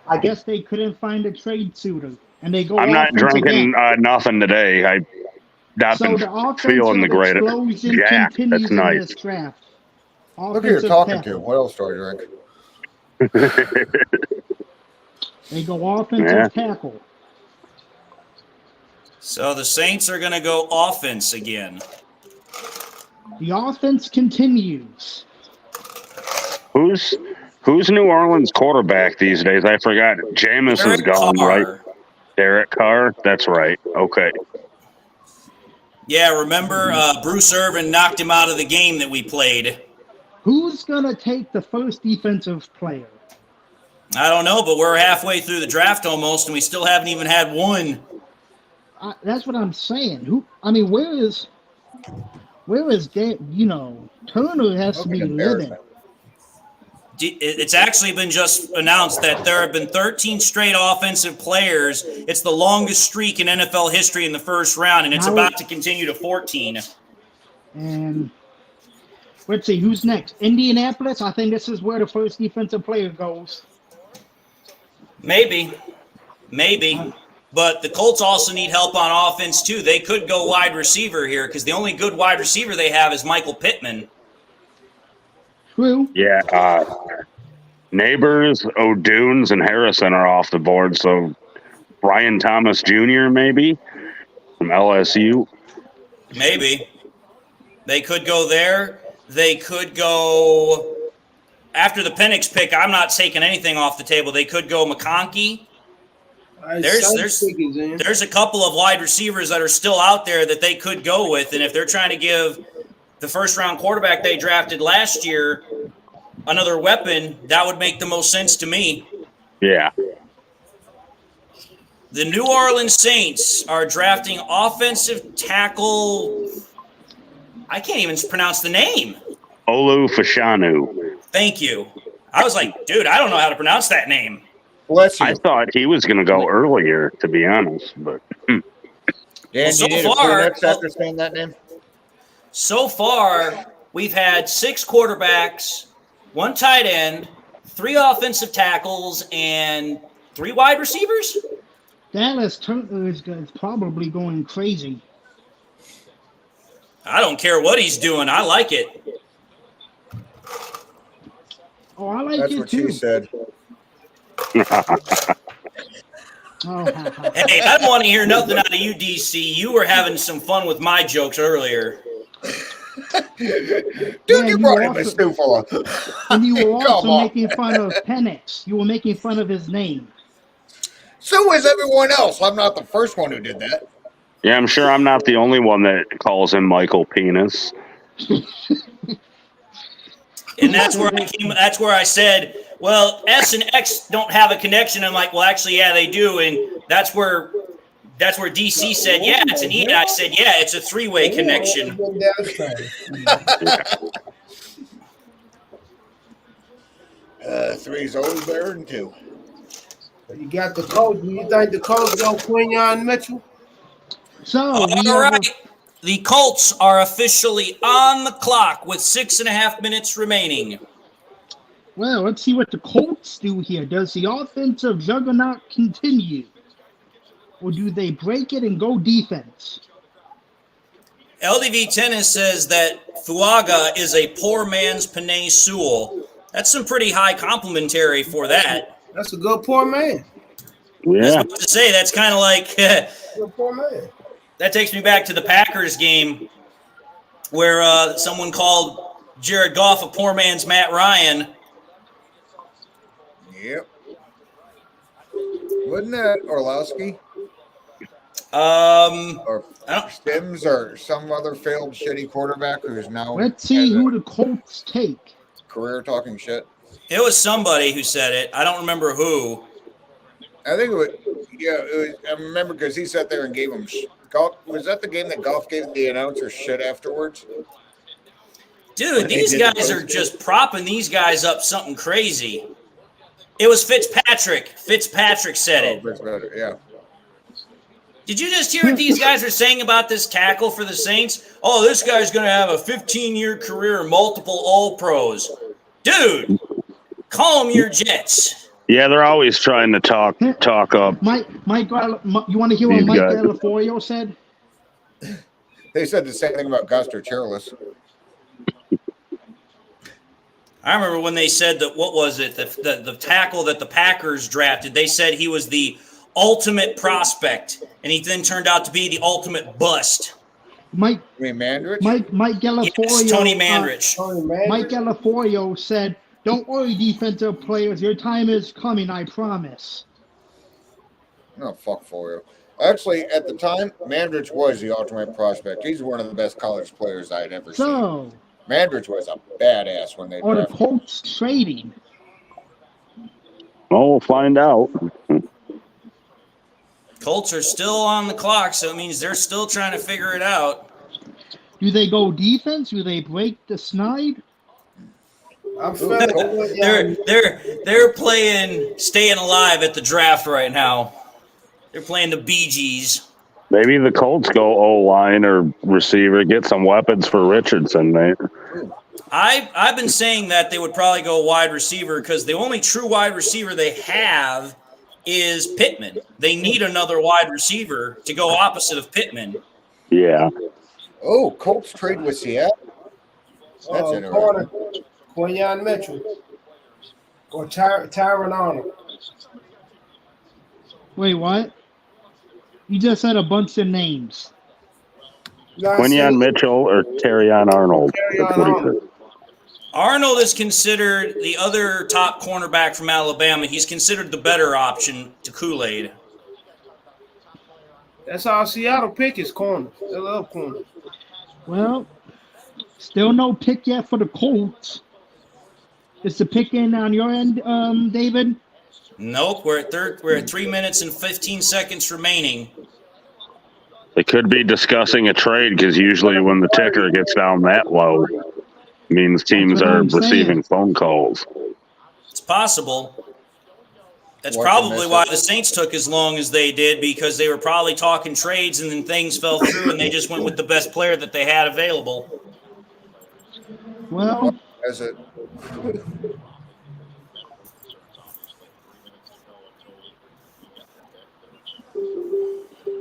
I guess they couldn't find a trade suitor, and they go. I'm not drinking nothing today. I've not been feeling the greatest. Jack, that's nice. Look who you're talking to. What else do I drink? They go offensive tackle. So the Saints are going to go offense again. The offense continues. Who's New Orleans quarterback these days? I forgot. Jameis is gone, right? Derek Carr? That's right. Okay. Yeah, remember Bruce Irvin knocked him out of the game that we played. Who's going to take the first defensive player? I don't know, but we're halfway through the draft almost, and we still haven't even had one. That's what I'm saying. Where is Turner has to be living. It's actually been just announced that there have been 13 straight offensive players. It's the longest streak in NFL history in the first round, and it's about to continue to 14. And let's see, who's next? Indianapolis? I think this is where the first defensive player goes. Maybe. But the Colts also need help on offense, too. They could go wide receiver here because the only good wide receiver they have is Michael Pittman. True. Yeah. Neighbors, O'Dunes, and Harrison are off the board. So Brian Thomas Jr. maybe from LSU. Maybe. They could go there. They could go after the Penix pick, I'm not taking anything off the table. They could go McConkey. There's a couple of wide receivers that are still out there that they could go with, and if they're trying to give the first-round quarterback they drafted last year another weapon, that would make the most sense to me. Yeah. The New Orleans Saints are drafting offensive tackle. I can't even pronounce the name. Olu Fashanu. Thank you. I was like, dude, I don't know how to pronounce that name. Bless you. I thought he was going to go earlier, to be honest, but. Dan, so you need far, a Kleenex after saying that name? So far, we've had 6 quarterbacks, 1 tight end, 3 offensive tackles, and 3 wide receivers. Dallas Turner is probably going crazy. I don't care what he's doing. I like it. Oh, I like That's it what too. she said. Oh, Hey, I don't want to hear nothing out of you, DC. You were having some fun with my jokes earlier. Dude, Man, you brought him a spoonful of. And you were Come also on. making fun of Penix. You were making fun of his name. So is everyone else. I'm not the first one who did that. Yeah, I'm sure I'm not the only one that calls him Michael Penis. And that's where that's where I said, well, S and X don't have a connection. I'm like, well, actually, yeah, they do. And that's where DC said, yeah, it's an E. And I said, yeah, it's a 3-way connection. Three's always better than 2. You got the coach. Do you think the coach go Quinyon Mitchell? So, all right. The Colts are officially on the clock with 6.5 minutes remaining. Well, let's see what the Colts do here. Does the offensive juggernaut continue? Or do they break it and go defense? LDV Tennis says that Fuaga is a poor man's Panay Sewell. That's some pretty high complimentary for that. That's a good poor man. I was Yeah. about to say, that's kind of like, Good poor man. that takes me back to the Packers game where someone called Jared Goff a poor man's Matt Ryan. Yep. Wasn't that Orlowski? Or Stims or some other failed shitty quarterback who's now Let's see who the Colts take. career talking shit? It was somebody who said it. I don't remember who. I think it was, I remember because he sat there and gave him golf. Was that the game that Golf gave the announcer shit afterwards? Dude, these guys are just propping these guys up something crazy. It was Fitzpatrick. Fitzpatrick said it. Fitzpatrick, yeah. Did you just hear what these guys are saying about this tackle for the Saints? Oh, this guy's going to have a 15-year career in multiple All-Pros. Dude, calm your jets. Yeah, they're always trying to talk up. Mike, you want to hear what These Mike guys. Delaforio said? They said the same thing about Guster Chairless. I remember when they said that, what was it, the tackle that the Packers drafted, they said he was the ultimate prospect, and he then turned out to be the ultimate bust. Mike Mandrich? Mike Delaforio. Yes, Tony Mandrich. Mike Delaforio said, "Don't worry, defensive players. Your time is coming. I promise." No, fuck for you. Actually, at the time, Mandrich was the ultimate prospect. He's one of the best college players I'd ever So, seen. Mandrich was a badass when they are the drafted. Colts trading? Well, we'll find out. Colts are still on the clock, so it means they're still trying to figure it out. Do they go defense? Do they break the snide? They're playing staying alive at the draft right now. They're playing the Bee Gees. Maybe the Colts go O-line or receiver, get some weapons for Richardson, mate. I've been saying that they would probably go wide receiver because the only true wide receiver they have is Pittman. They need another wide receiver to go opposite of Pittman. Yeah. Oh, Colts trade with Seattle? That's Corner, interesting. Quinyon Mitchell or Tyron Arnold. Wait, what? You just said a bunch of names. Quinyon Mitchell or Terrion Arnold. That's what he said. Arnold is considered the other top cornerback from Alabama. He's considered the better option to Kool-Aid. That's our Seattle pick is corner. They love corner. Well, still no pick yet for the Colts. Is the pick in on your end, David? Nope, we're at 3 minutes and 15 seconds remaining. They could be discussing a trade because usually when the ticker gets down that low, means teams are receiving phone calls. It's possible. That's probably why the Saints took as long as they did, because they were probably talking trades and then things fell through and they just went with the best player that they had available. Well, as it.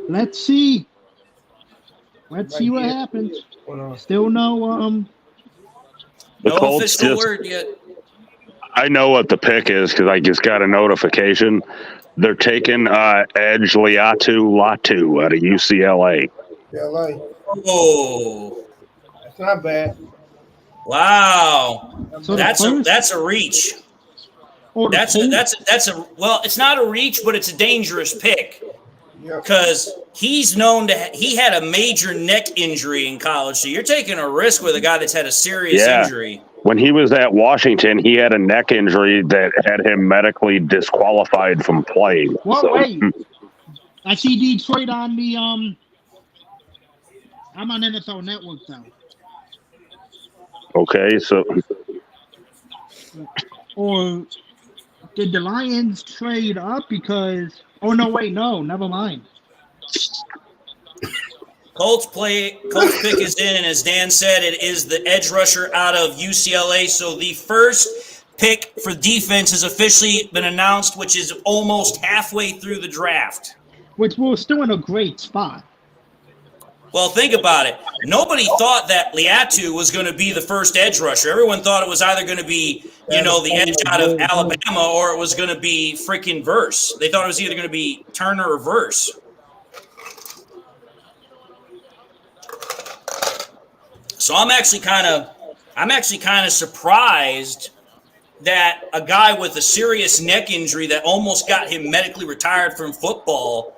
Let's see. Let's see what happens. Still no The Colts official just, word yet. I know what the pick is because I just got a notification. They're taking Edge Liatu Latu out of UCLA. LA. Oh, That's not bad. wow. So That's a reach. well, it's not a reach, but it's a dangerous pick. Because he's known to he had a major neck injury in college, so you're taking a risk with a guy that's had a serious injury. When he was at Washington, he had a neck injury that had him medically disqualified from playing. Well, wait. I see Detroit on the I'm on NFL Network now. Okay, so Or did the Lions trade up because? Oh no! Wait, no, never mind. Colts pick is in, and as Dan said, it is the edge rusher out of UCLA. So the first pick for defense has officially been announced, which is almost halfway through the draft. Which we're still in a great spot. Well, think about it. Nobody thought that Liatu was going to be the first edge rusher. Everyone thought it was either going to be, the edge out of Alabama, or it was going to be freaking Verse. They thought it was either going to be Turner or Verse. So I'm actually kind of surprised that a guy with a serious neck injury that almost got him medically retired from football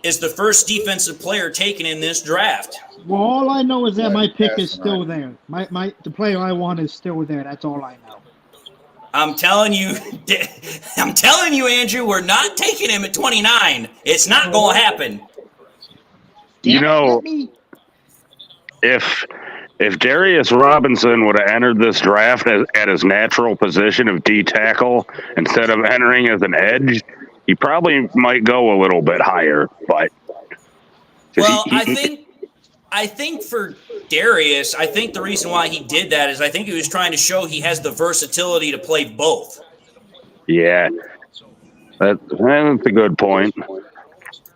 is the first defensive player taken in this draft. Well, all I know is that my pick is still there. The player I want is still there. That's all I know. I'm telling you, Andrew, we're not taking him at 29. It's not going to happen. If Darius Robinson would have entered this draft at his natural position of D tackle instead of entering as an edge, he probably might go a little bit higher. But I think for Darius, I think the reason why he did that is I think he was trying to show he has the versatility to play both. Yeah, that's a good point.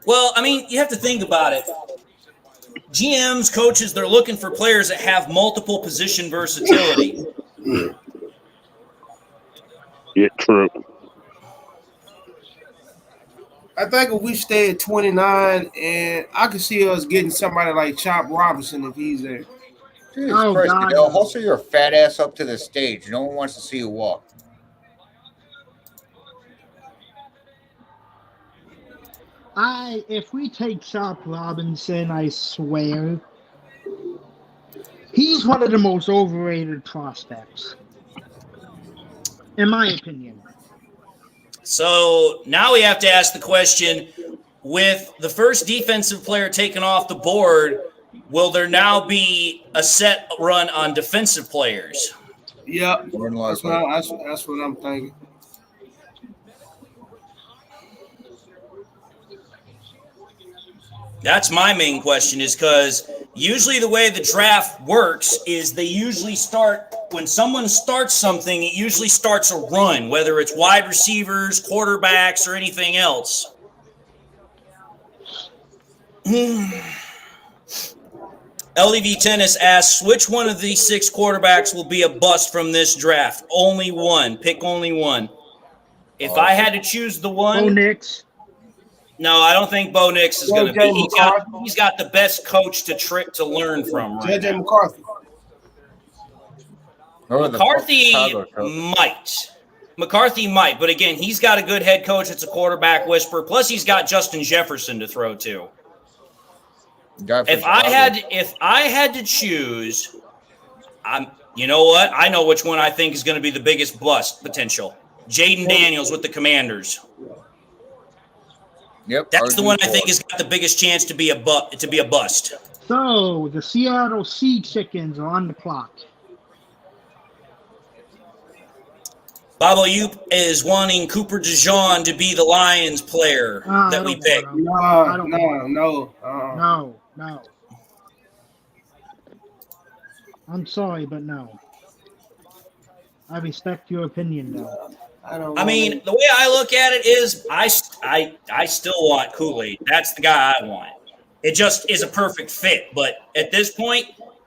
Well, I mean, you have to think about it. GMs, coaches, they're looking for players that have multiple position versatility. Yeah, true. I think if we stay at 29, and I could see us getting somebody like Chop Robinson if he's there. Jesus Christ, Goodell, hustle your fat ass up to the stage. No one wants to see you walk. If we take Chop Robinson, I swear, he's one of the most overrated prospects, in my opinion. So now we have to ask the question, with the first defensive player taken off the board, will there now be a set run on defensive players? Yeah, that's what I'm thinking. That's my main question, is because usually the way the draft works is they usually start, when someone starts something, it usually starts a run, whether it's wide receivers, quarterbacks, or anything else. LEV Tennis asks, which one of these 6 quarterbacks will be a bust from this draft? Only one. Pick only one. If I had to choose the one... Bo Nix. No, I don't think Bo Nix is going to be. He's got the best coach to learn from right JJ now. McCarthy. McCarthy might. McCarthy might, but again, he's got a good head coach. It's a quarterback whisperer. Plus, he's got Justin Jefferson to throw to. If I had to choose, you know what? I know which one I think is going to be the biggest bust potential. Jaden Daniels with the Commanders. Yep, that's the one I think has got the biggest chance to be a bust. So the Seattle Sea Chickens are on the clock. Babo Yoop is wanting Cooper DeJean to be the Lions player that we picked. No. I'm sorry, but no. I respect your opinion, though. I mean, the way I look at it is I still want Kool-Aid. That's the guy I want. It just is a perfect fit. But at this point,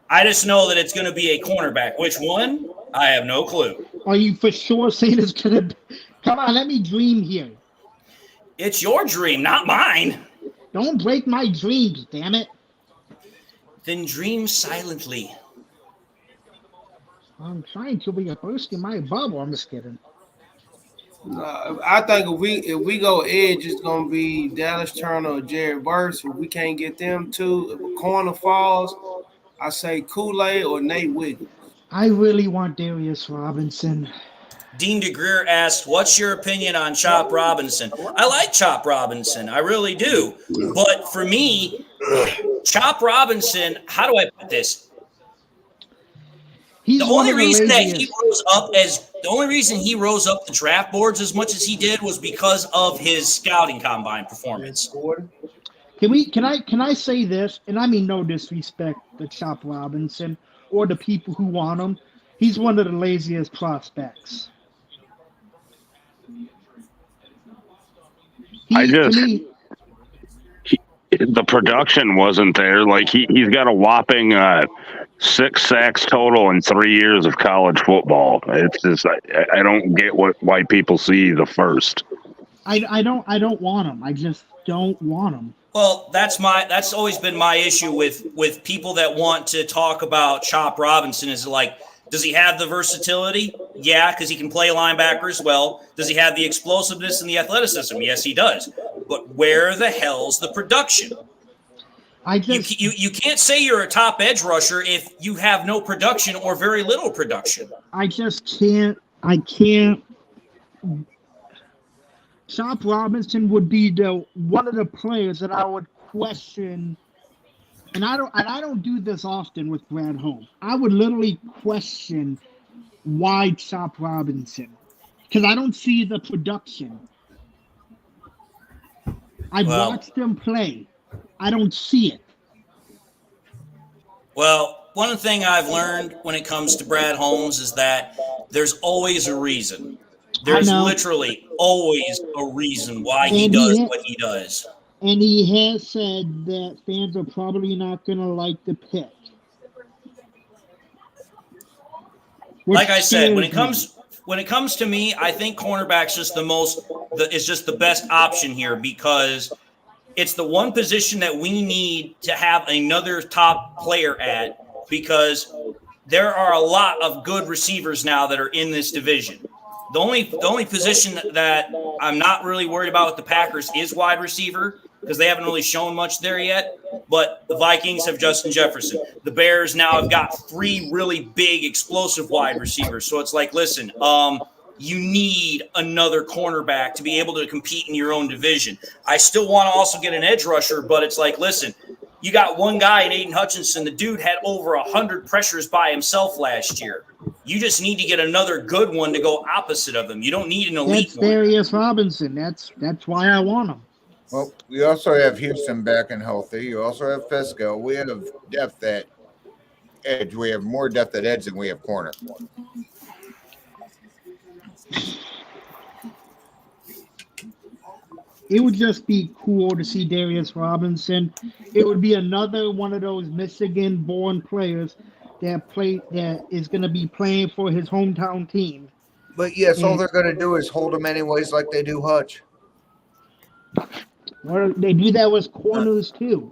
I just know that it's going to be a cornerback. Which one? I have no clue. Are you for sure saying it's going to be? Come on, let me dream here. It's your dream, not mine. Don't break my dreams, damn it. Then dream silently. I'm trying to be a burst in my bubble. I'm just kidding. I think if we go edge, it's gonna be Dallas Turner or Jared Verse. If we can't get them two, if a corner falls, I say Kool-Aid or Nate Wiggins. I really want Darius Robinson. Dean DeGreer asked, what's your opinion on Chop Robinson? I like Chop Robinson. I really do. But for me, Chop Robinson, how do I put this? The only reason he rose up the draft boards as much as he did was because of his scouting combine performance. Can I say this? And I mean no disrespect to Chop Robinson or the people who want him. He's one of the laziest prospects. The production wasn't there. Like he's got a whopping 6 sacks total in 3 years of college football. It's just I don't get why people see the first. I don't want him. I just don't want him. Well, that's always been my issue with people that want to talk about Chop Robinson is like, does he have the versatility? Yeah, because he can play linebacker as well. Does he have the explosiveness and the athleticism? Yes, he does. But where the hell's the production? You can't say you're a top edge rusher if you have no production or very little production. I just can't. I can't. Chop Robinson would be one of the players that I would question, and I don't do this often with Brad Holmes. I would literally question why Chop Robinson, because I don't see the production. I've watched him play. I don't see it. Well, one thing I've learned when it comes to Brad Holmes is that there's always a reason. There's literally always a reason why he does what he does. And he has said that fans are probably not going to like the pick. Like I said, when it comes to me, I think cornerback's just the best option here because it's the one position that we need to have another top player at because there are a lot of good receivers now that are in this division. The only position that I'm not really worried about with the Packers is wide receiver because they haven't really shown much there yet. But the Vikings have Justin Jefferson. The Bears now have got 3 really big, explosive wide receivers. So it's like, listen, you need another cornerback to be able to compete in your own division. I still want to also get an edge rusher, but it's like, listen, you got one guy in Aiden Hutchinson. The dude had over 100 pressures by himself last year. You just need to get another good one to go opposite of him. You don't need an elite one. That's Darius Robinson. That's why I want him. Well, we also have Houston back and healthy. You also have Fisco. We have depth at edge. We have more depth at edge than we have corner. It would just be cool to see Darius Robinson. It would be another one of those Michigan-born players that is going to be playing for his hometown team. But yes, all they're going to do is hold him anyways, like they do Hutch. Well, they do that with corners too.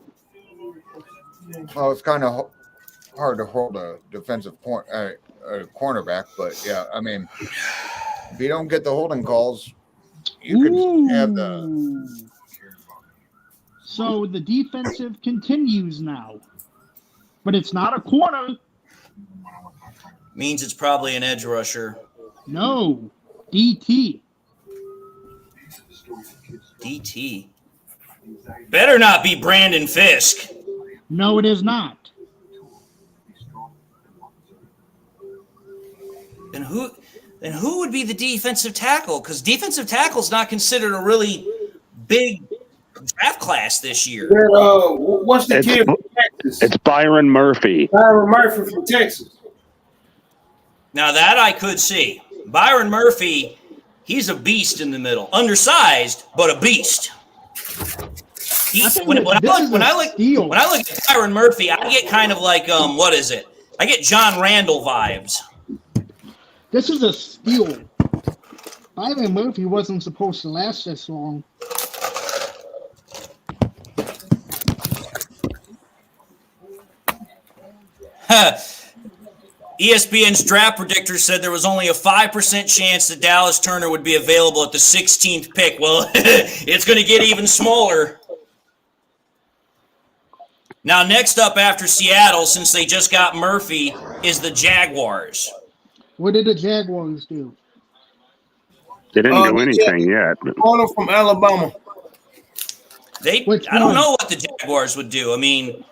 Well, it's kind of hard to hold a defensive point. All right. cornerback. But yeah, I mean, if you don't get the holding calls, you could have the. So the defensive continues now, but it's not a corner. Means it's probably an edge rusher. No, DT. DT. Better not be Brandon Fisk. No, it is not. Then who would be the defensive tackle? Because defensive tackle is not considered a really big draft class this year. What's the kid from Texas? It's Byron Murphy. Byron Murphy from Texas. Now that I could see. Byron Murphy, he's a beast in the middle. Undersized, but a beast. When I look at Byron Murphy, I get kind of like what is it? I get John Randall vibes. This is a steal. Byron Murphy wasn't supposed to last this long. ESPN's draft predictor said there was only a 5% chance that Dallas Turner would be available at the 16th pick. Well, it's going to get even smaller. Now, next up after Seattle, since they just got Murphy, is the Jaguars. What did the Jaguars do? They didn't do anything yet. Corner from Alabama. I don't know what the Jaguars would do. I mean,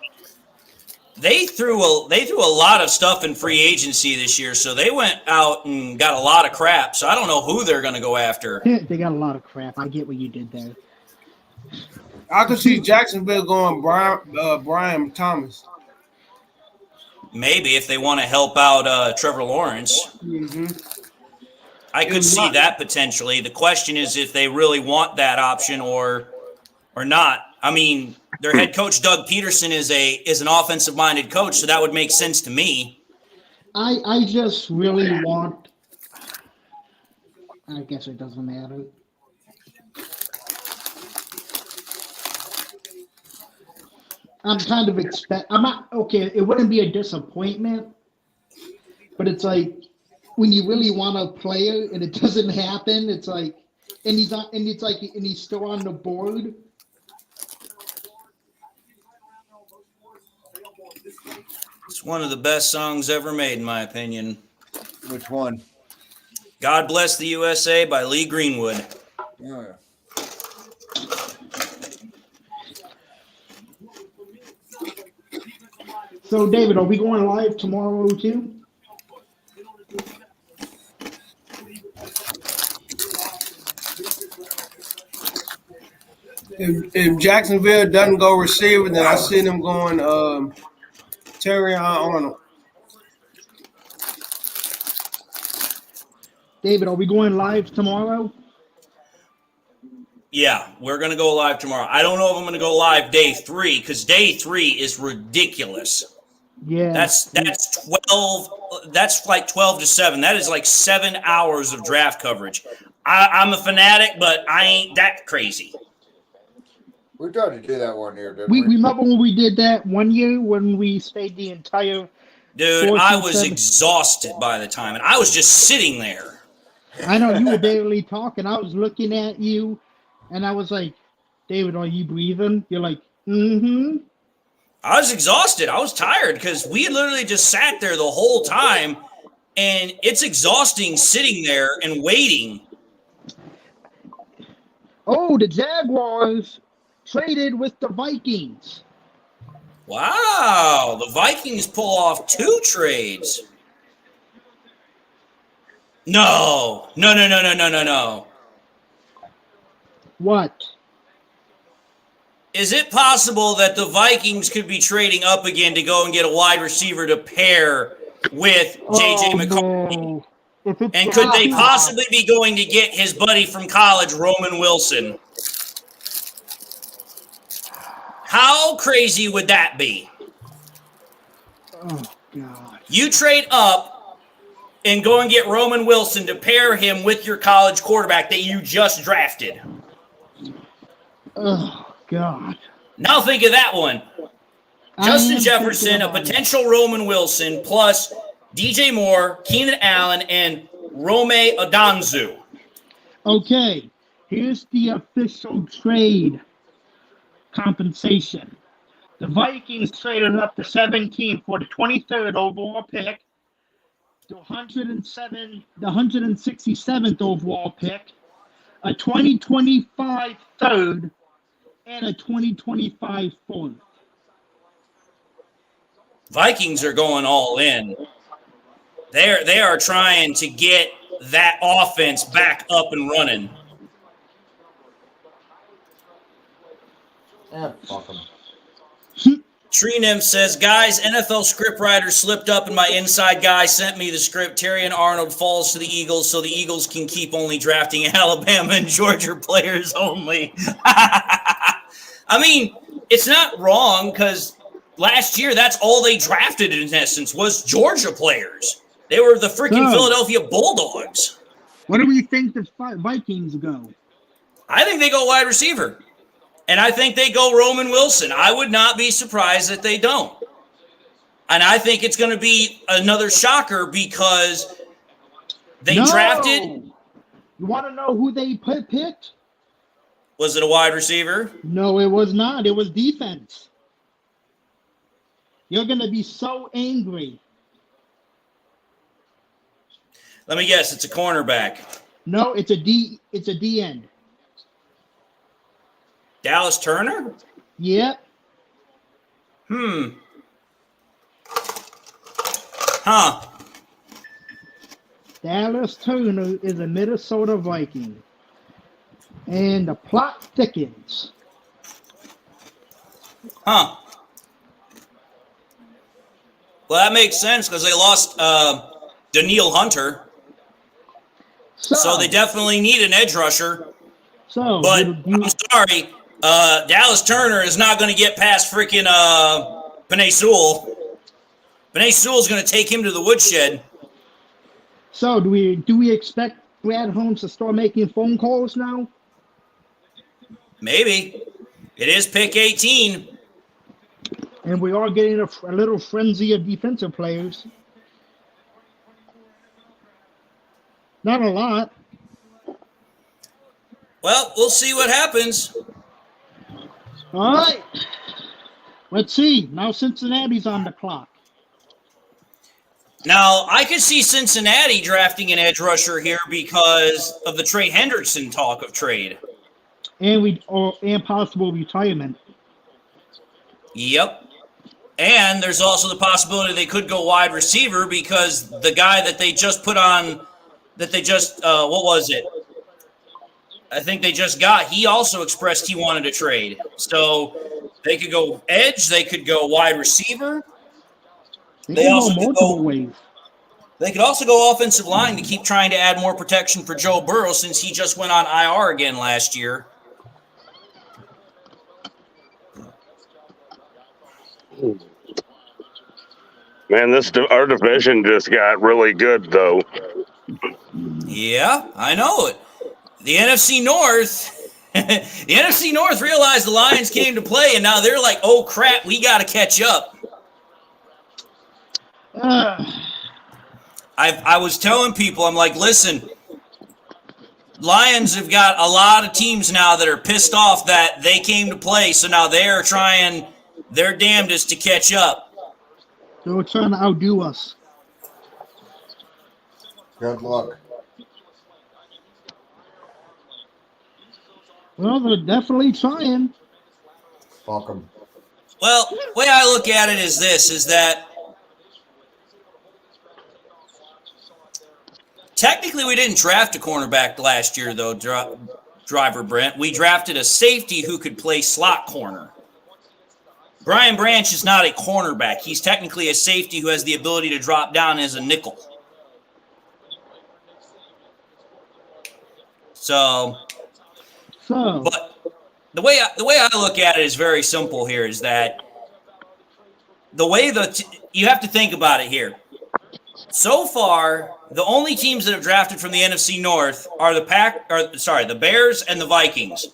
they threw a lot of stuff in free agency this year, so they went out and got a lot of crap. So I don't know who they're going to go after. They got a lot of crap. I get what you did there. I could see Jacksonville going Brian Thomas. Maybe if they want to help out Trevor Lawrence. Mm-hmm. I could see that potentially. The question is if they really want that option or not. I mean, their head coach Doug Peterson is an offensive-minded coach, so that would make sense to me. I just really want. I guess it doesn't matter. I'm kind of I'm not okay. It wouldn't be a disappointment, but it's like when you really want a player and it doesn't happen. It's like, and he's still on the board. It's one of the best songs ever made, in my opinion. Which one? God Bless the USA by Lee Greenwood. Oh, yeah. So, David, are we going live tomorrow too? If Jacksonville doesn't go receiver, then I see them going Terry Arnold. David, are we going live tomorrow? Yeah, we're going to go live tomorrow. I don't know if I'm going to go live day 3 because day 3 is ridiculous. Yeah. That's 12. That's like 12 to 7. That is like 7 hours of draft coverage. I'm a fanatic, but I ain't that crazy. We tried to do that one year, didn't We we? remember when we did that one year when we stayed the entire. Dude, I was exhausted by the time, and I was just sitting there. I know you were barely talking. I was looking at you, and I was like, "David, are you breathing?" You're like, "Mm-hmm." I was exhausted. I was tired because we literally just sat there the whole time, and it's exhausting sitting there and waiting. Oh, the Jaguars traded with the Vikings. Wow, the Vikings pull off 2 trades. No. What? Is it possible that the Vikings could be trading up again to go and get a wide receiver to pair with J.J. McCarthy? No. And could they possibly be going to get his buddy from college, Roman Wilson? How crazy would that be? Oh, God. You trade up and go and get Roman Wilson to pair him with your college quarterback that you just drafted. Oh, God. Now think of that one. Justin Jefferson, a potential Roman Wilson, plus DJ Moore, Keenan Allen, and Rome Odunze. Okay, here's the official trade compensation. The Vikings traded up to 17 for the 23rd overall pick, the 167th overall pick, a 2025 third, and a 2025 fourth. Vikings are going all in. They are trying to get that offense back up and running. Fuck them. Tree Nymph says, guys, NFL scriptwriter slipped up and my inside guy sent me the script. Terrion Arnold falls to the Eagles so the Eagles can keep only drafting Alabama and Georgia players only. I mean, it's not wrong because last year that's all they drafted in essence was Georgia players. They were the freaking Philadelphia Bulldogs. Where do we think the Vikings go? I think they go wide receiver. And I think they go Roman Wilson. I would not be surprised that they don't. And I think it's going to be another shocker because they drafted. You want to know who they picked? Was it a wide receiver? No, it was not. It was defense. You're going to be so angry. Let me guess. It's a cornerback. No, it's a D end. Dallas Turner? Yep. Huh. Dallas Turner is a Minnesota Viking. And the plot thickens. Huh. Well, that makes sense because they lost Daniil Hunter. So they definitely need an edge rusher. But I'm sorry, Dallas Turner is not going to get past freaking Penei Sewell. Penei Sewell is going to take him to the woodshed. So do we expect Brad Holmes to start making phone calls now? Maybe. It is pick 18. And we are getting a little frenzy of defensive players. Not a lot. Well, we'll see what happens. All right. Let's see. Now Cincinnati's on the clock. Now, I could see Cincinnati drafting an edge rusher here because of the Trey Hendrickson talk of trade. And possible retirement. Yep. And there's also the possibility they could go wide receiver because the guy that they just put on, that they just, what was it? I think they just got, he also expressed he wanted to trade. So they could go edge, they could go wide receiver. They also could go ways. They could also go offensive line to keep trying to add more protection for Joe Burrow since he just went on IR again last year. Man, our division just got really good, though. Yeah, I know it. The NFC North, the NFC North realized the Lions came to play, and now they're like, "Oh crap, we got to catch up." I was telling people, I'm like, listen, Lions have got a lot of teams now that are pissed off that they came to play, so now they're trying their damnedest to catch up. They were trying to outdo us. Good luck. Well, they're definitely trying. Fuck them. Well, the way I look at it is this, is that technically we didn't draft a cornerback last year, though, Driver Brent. We drafted a safety who could play slot corner. Brian Branch is not a cornerback. He's technically a safety who has the ability to drop down as a nickel. But the way I look at it is very simple here, is that the way you have to think about it here. So far, the only teams that have drafted from the NFC North are the Bears and the Vikings.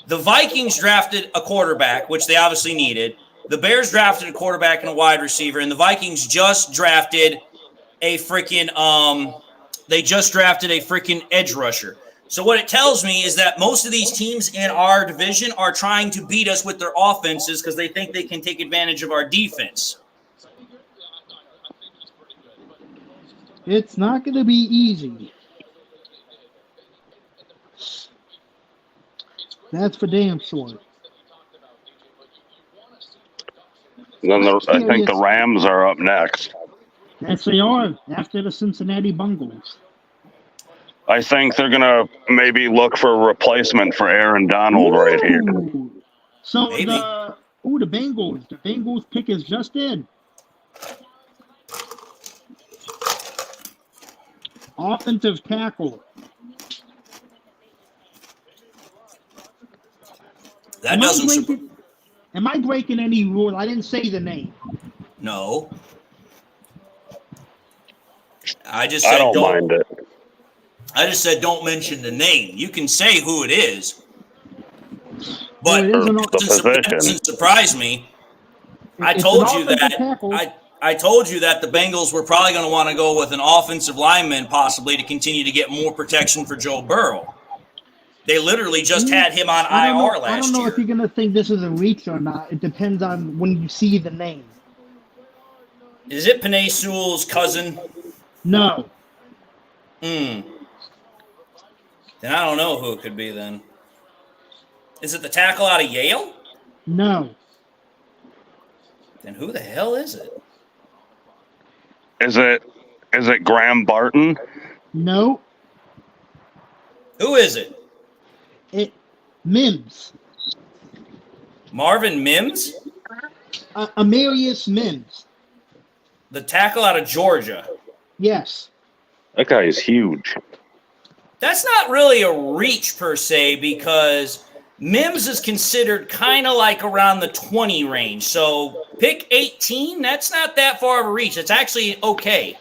The Vikings drafted a quarterback, which they obviously needed. The Bears drafted a quarterback and a wide receiver, and the Vikings just drafted a freaking they just drafted a freaking edge rusher. So what it tells me is that most of these teams in our division are trying to beat us with their offenses because they think they can take advantage of our defense. It's not going to be easy. That's for damn sure. Then I think the Rams are up next. Yes, they are, after the Cincinnati Bengals. I think they're going to maybe look for a replacement for Aaron Donald right here. So Maybe. the Bengals. The Bengals pick is just in. Offensive tackle. That doesn't. Am I breaking any rule? I didn't say the name. No. I just said I don't mind it. I just said don't mention the name. You can say who it is. Well, But that doesn't surprise me. I told you that I told you that the Bengals were probably going to want to go with an offensive lineman possibly to continue to get more protection for Joe Burrow. They literally just had him on IR last year. I don't know if you're going to think this is a reach or not. It depends on when you see the name. Is it Penei Sewell's cousin? No. Then I don't know who it could be then. Is it the tackle out of Yale? No. Then who the hell is it? Is it Graham Barton? No. Who is it? Mims. Marvin Mims? Amarius Mims. The tackle out of Georgia. Yes. That guy is huge. That's not really a reach per se because Mims is considered kind of like around the 20 range. So pick 18, that's not that far of a reach. It's actually okay.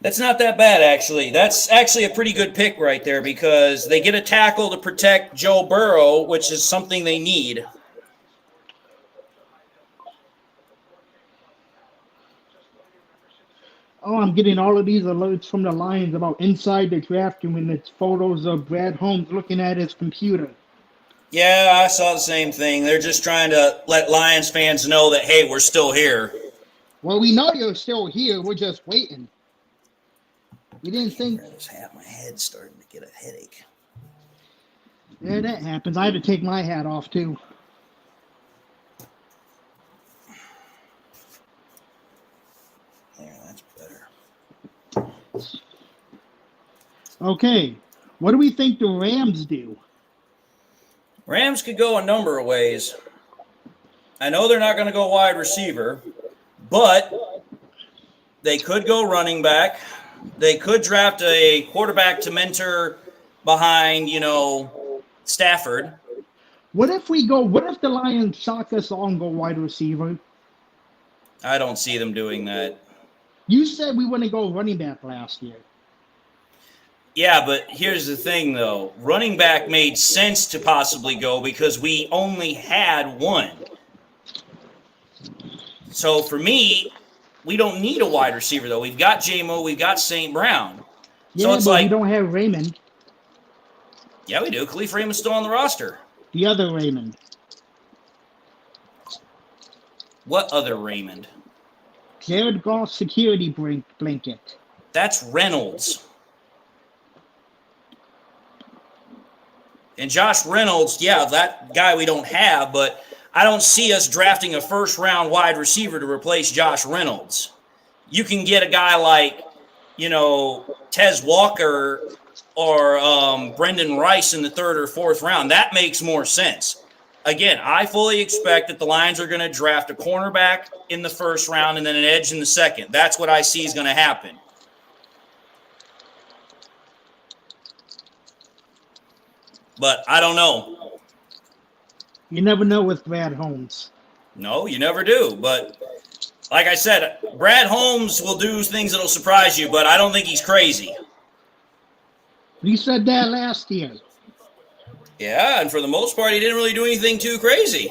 That's not that bad, actually. That's actually a pretty good pick right there because they get a tackle to protect Joe Burrow, which is something they need. Oh, I'm getting all of these alerts from the Lions about inside the draft room, and it's photos of Brad Holmes looking at his computer. Yeah, I saw the same thing. They're just trying to let Lions fans know that, hey, we're still here. Well, we know you're still here. We're just waiting. We didn't think. My head's starting to get a headache. Yeah, that happens. I had to take my hat off, too. There, that's better. Okay. What do we think the Rams do? Rams could go a number of ways. I know they're not going to go wide receiver, but they could go running back. They could draft a quarterback to mentor behind, Stafford. What if the Lions shock us all and go wide receiver? I don't see them doing that. You said we wouldn't go running back last year. Yeah, but here's the thing, though. Running back made sense to possibly go because we only had one. So for me, we don't need a wide receiver, though. We've got J-Mo, we've got St. Brown. Yeah, so it's like we don't have Raymond. Yeah, we do. Khalif Raymond's still on the roster. The other Raymond. What other Raymond? Jared Goff's security blanket. That's Reynolds. And Josh Reynolds, yeah, that guy we don't have, but I don't see us drafting a first-round wide receiver to replace Josh Reynolds. You can get a guy like, Tez Walker or Brendan Rice in the third or fourth round. That makes more sense. Again, I fully expect that the Lions are going to draft a cornerback in the first round and then an edge in the second. That's what I see is going to happen. But I don't know. You never know with Brad Holmes. No, you never do. But like I said, Brad Holmes will do things that will surprise you, but I don't think he's crazy. You said that last year. Yeah, and for the most part, he didn't really do anything too crazy.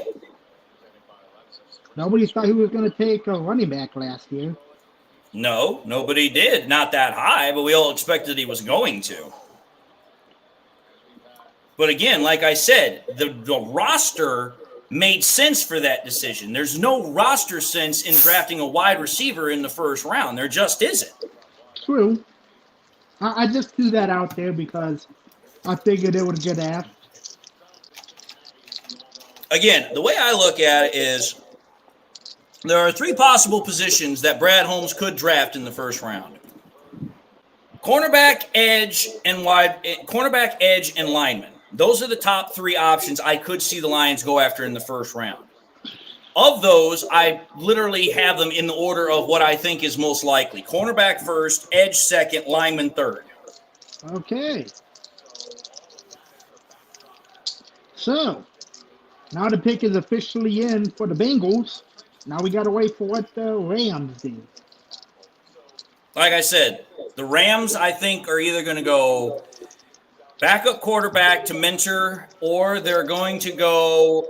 Nobody thought he was going to take a running back last year. No, nobody did. Not that high, but we all expected he was going to. But again, like I said, the roster made sense for that decision. There's no roster sense in drafting a wide receiver in the first round. There just isn't. True. I just threw that out there because I figured it would get asked. Again, the way I look at it is there are three possible positions that Brad Holmes could draft in the first round. Cornerback, edge, and lineman. Those are the top three options I could see the Lions go after in the first round. Of those, I literally have them in the order of what I think is most likely. Cornerback first, edge second, lineman third. Okay. So, now the pick is officially in for the Bengals. Now we got to wait for what the Rams do. Like I said, the Rams, I think, are either going to go backup quarterback to mentor, or they're going to go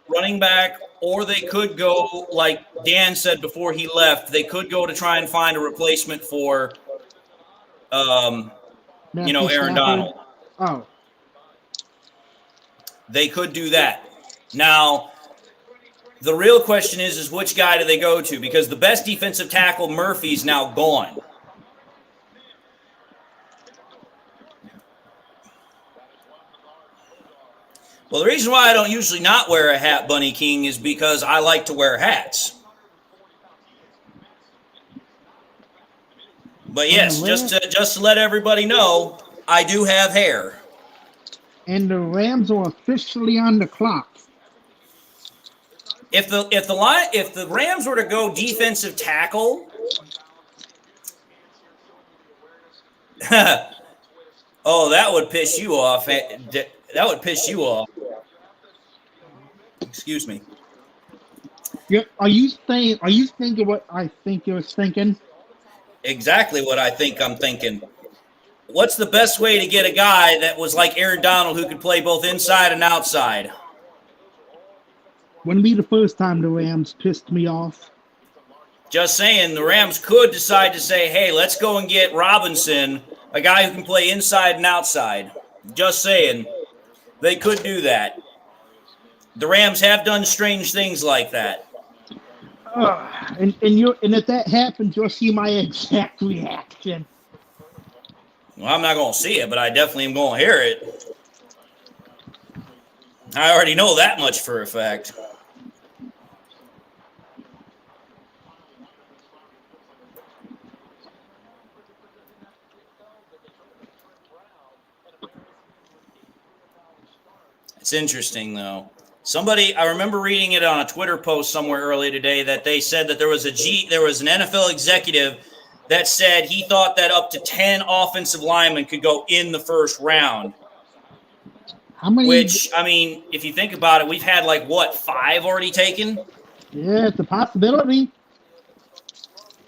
running back, or they could go, like Dan said before he left, they could go to try and find a replacement for, Aaron Donald. Oh. They could do that. Now, the real question is which guy do they go to? Because the best defensive tackle, Murphy's now gone. Well, the reason why I don't usually not wear a hat, Bunny King, is because I like to wear hats. But yes, just to let everybody know, I do have hair. And the Rams are officially on the clock. If the Rams were to go defensive tackle, oh, that would piss you off. That would piss you off. Excuse me. Yeah, are you thinking what I think you're thinking? Exactly what I think I'm thinking. What's the best way to get a guy that was like Aaron Donald who could play both inside and outside? Wouldn't be the first time the Rams pissed me off. Just saying, the Rams could decide to say, hey, let's go and get Robinson, a guy who can play inside and outside. Just saying. They could do that. The Rams have done strange things like that. And if that happens, you'll see my exact reaction. Well, I'm not going to see it, but I definitely am going to hear it. I already know that much for a fact. It's interesting, though. I remember reading it on a Twitter post somewhere earlier today that they said that there was an NFL executive that said he thought that up to 10 offensive linemen could go in the first round. How many? Which, I mean, if you think about it, we've had 5 already taken? Yeah, it's a possibility.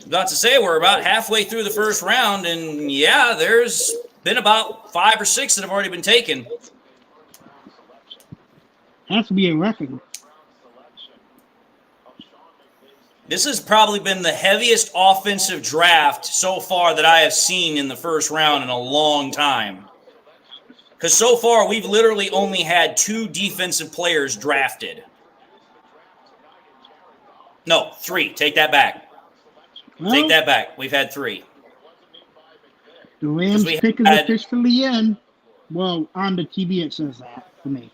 About to say we're about halfway through the first round, and yeah, there's been about 5 or 6 that have already been taken. Has to be a record. This has probably been the heaviest offensive draft so far that I have seen in the first round in a long time. Because so far, we've literally only had 2 defensive players drafted. No, 3. Take that back. Take that back. We've had 3. The Rams pick is officially in. Well, on the TV it says that for me.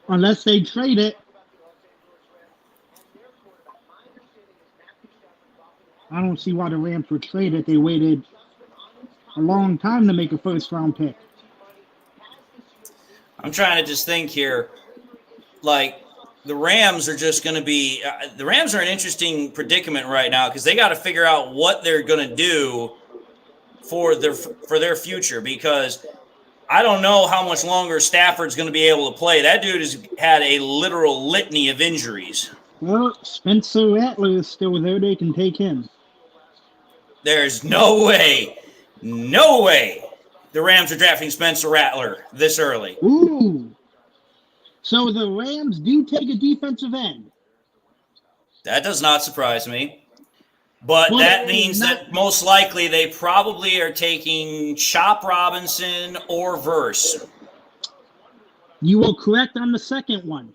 Unless they trade it. I don't see why the Rams would trade it. They waited a long time to make a first-round pick. I'm trying to just think here. The Rams are just going to be the Rams are in an interesting predicament right now because they got to figure out what they're going to do for their future, because I don't know how much longer Stafford's going to be able to play. That dude has had a literal litany of injuries. Well, Spencer Rattler is still there. They can take him. There's no way The Rams are drafting Spencer Rattler this early. Ooh. So the Rams do take a defensive end. That does not surprise me. But that means that most likely they probably are taking Chop Robinson or Verse. You were correct on the second one.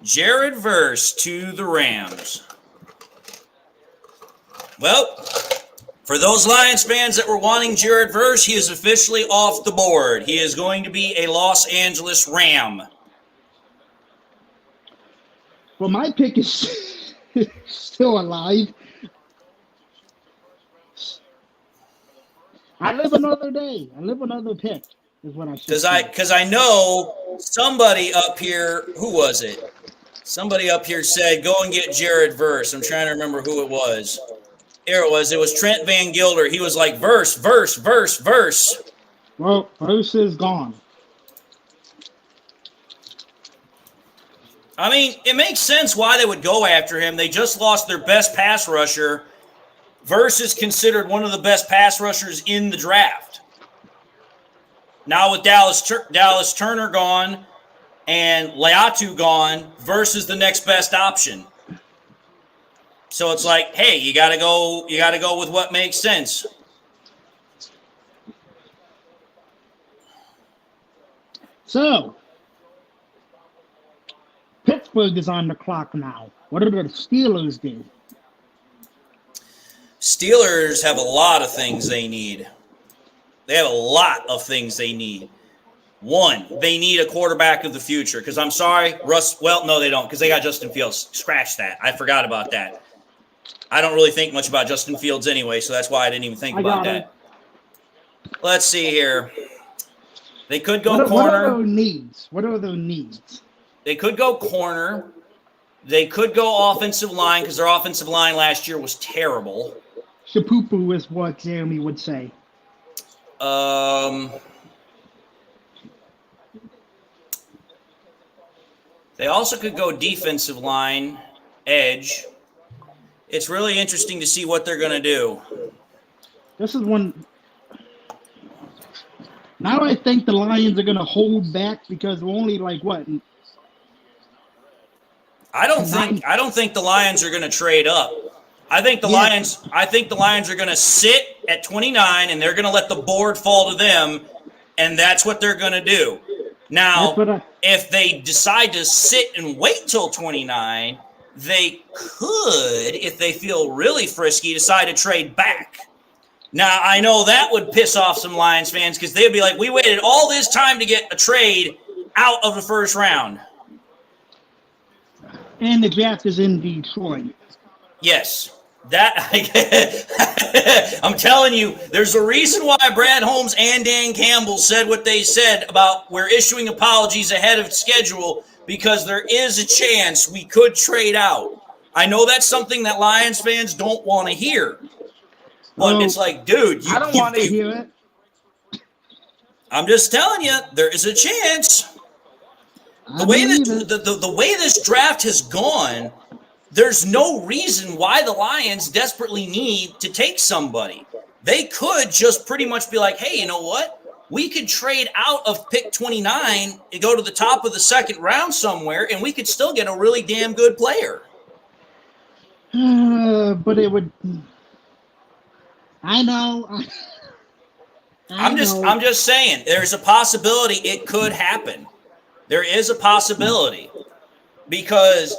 Jared Verse to the Rams. Well, for those Lions fans that were wanting Jared Verse, he is officially off the board. He is going to be a Los Angeles Ram. Well, my pick is still alive. I live another day. I live another pick, is what I should say. Because I know somebody up here, who was it? Somebody up here said, go and get Jared Verse. I'm trying to remember who it was. Here it was. It was Trent Van Gilder. He was like, Verse, Verse, Verse, Verse. Well, Verse is gone. I mean, it makes sense why they would go after him. They just lost their best pass rusher. Verse is considered one of the best pass rushers in the draft. Now with Dallas Turner gone and Leatu gone, Verse is the next best option. So it's like, hey, you gotta go with what makes sense. So Pittsburgh is on the clock now. What do the Steelers do? Steelers have a lot of things they need. They have a lot of things they need. One, they need a quarterback of the future. Because I'm sorry, well, no, they don't, because they got Justin Fields. Scratch that. I forgot about that. I don't really think much about Justin Fields anyway, so that's why I didn't even think about that. Let's see here. They could go corner. What are their needs? What are their needs? They could go corner. They could go offensive line because their offensive line last year was terrible. Shapoopoo is what Jeremy would say. They also could go defensive line, edge. It's really interesting to see what they're going to do. This is one. Now I think the Lions are going to hold back because we're only like what? I don't think the Lions are going to trade up. I think the Lions are going to sit at 29 and they're going to let the board fall to them, and that's what they're going to do. Now, if they decide to sit and wait till 29, they could, if they feel really frisky, decide to trade back. Now, I know that would piss off some Lions fans because they'd be like, we waited all this time to get a trade out of the first round. And the draft is in Detroit. Yes. I'm telling you, there's a reason why Brad Holmes and Dan Campbell said what they said about we're issuing apologies ahead of schedule because there is a chance we could trade out. I know that's something that Lions fans don't want to hear. But it's like, dude, I don't want to hear it. I'm just telling you, there is a chance. The way this draft has gone, there's no reason why the Lions desperately need to take somebody. They could just pretty much be like, hey, you know what? We could trade out of pick 29 and go to the top of the second round somewhere, and we could still get a really damn good player. But it would. I know. I'm just saying, there's a possibility it could happen. There is a possibility because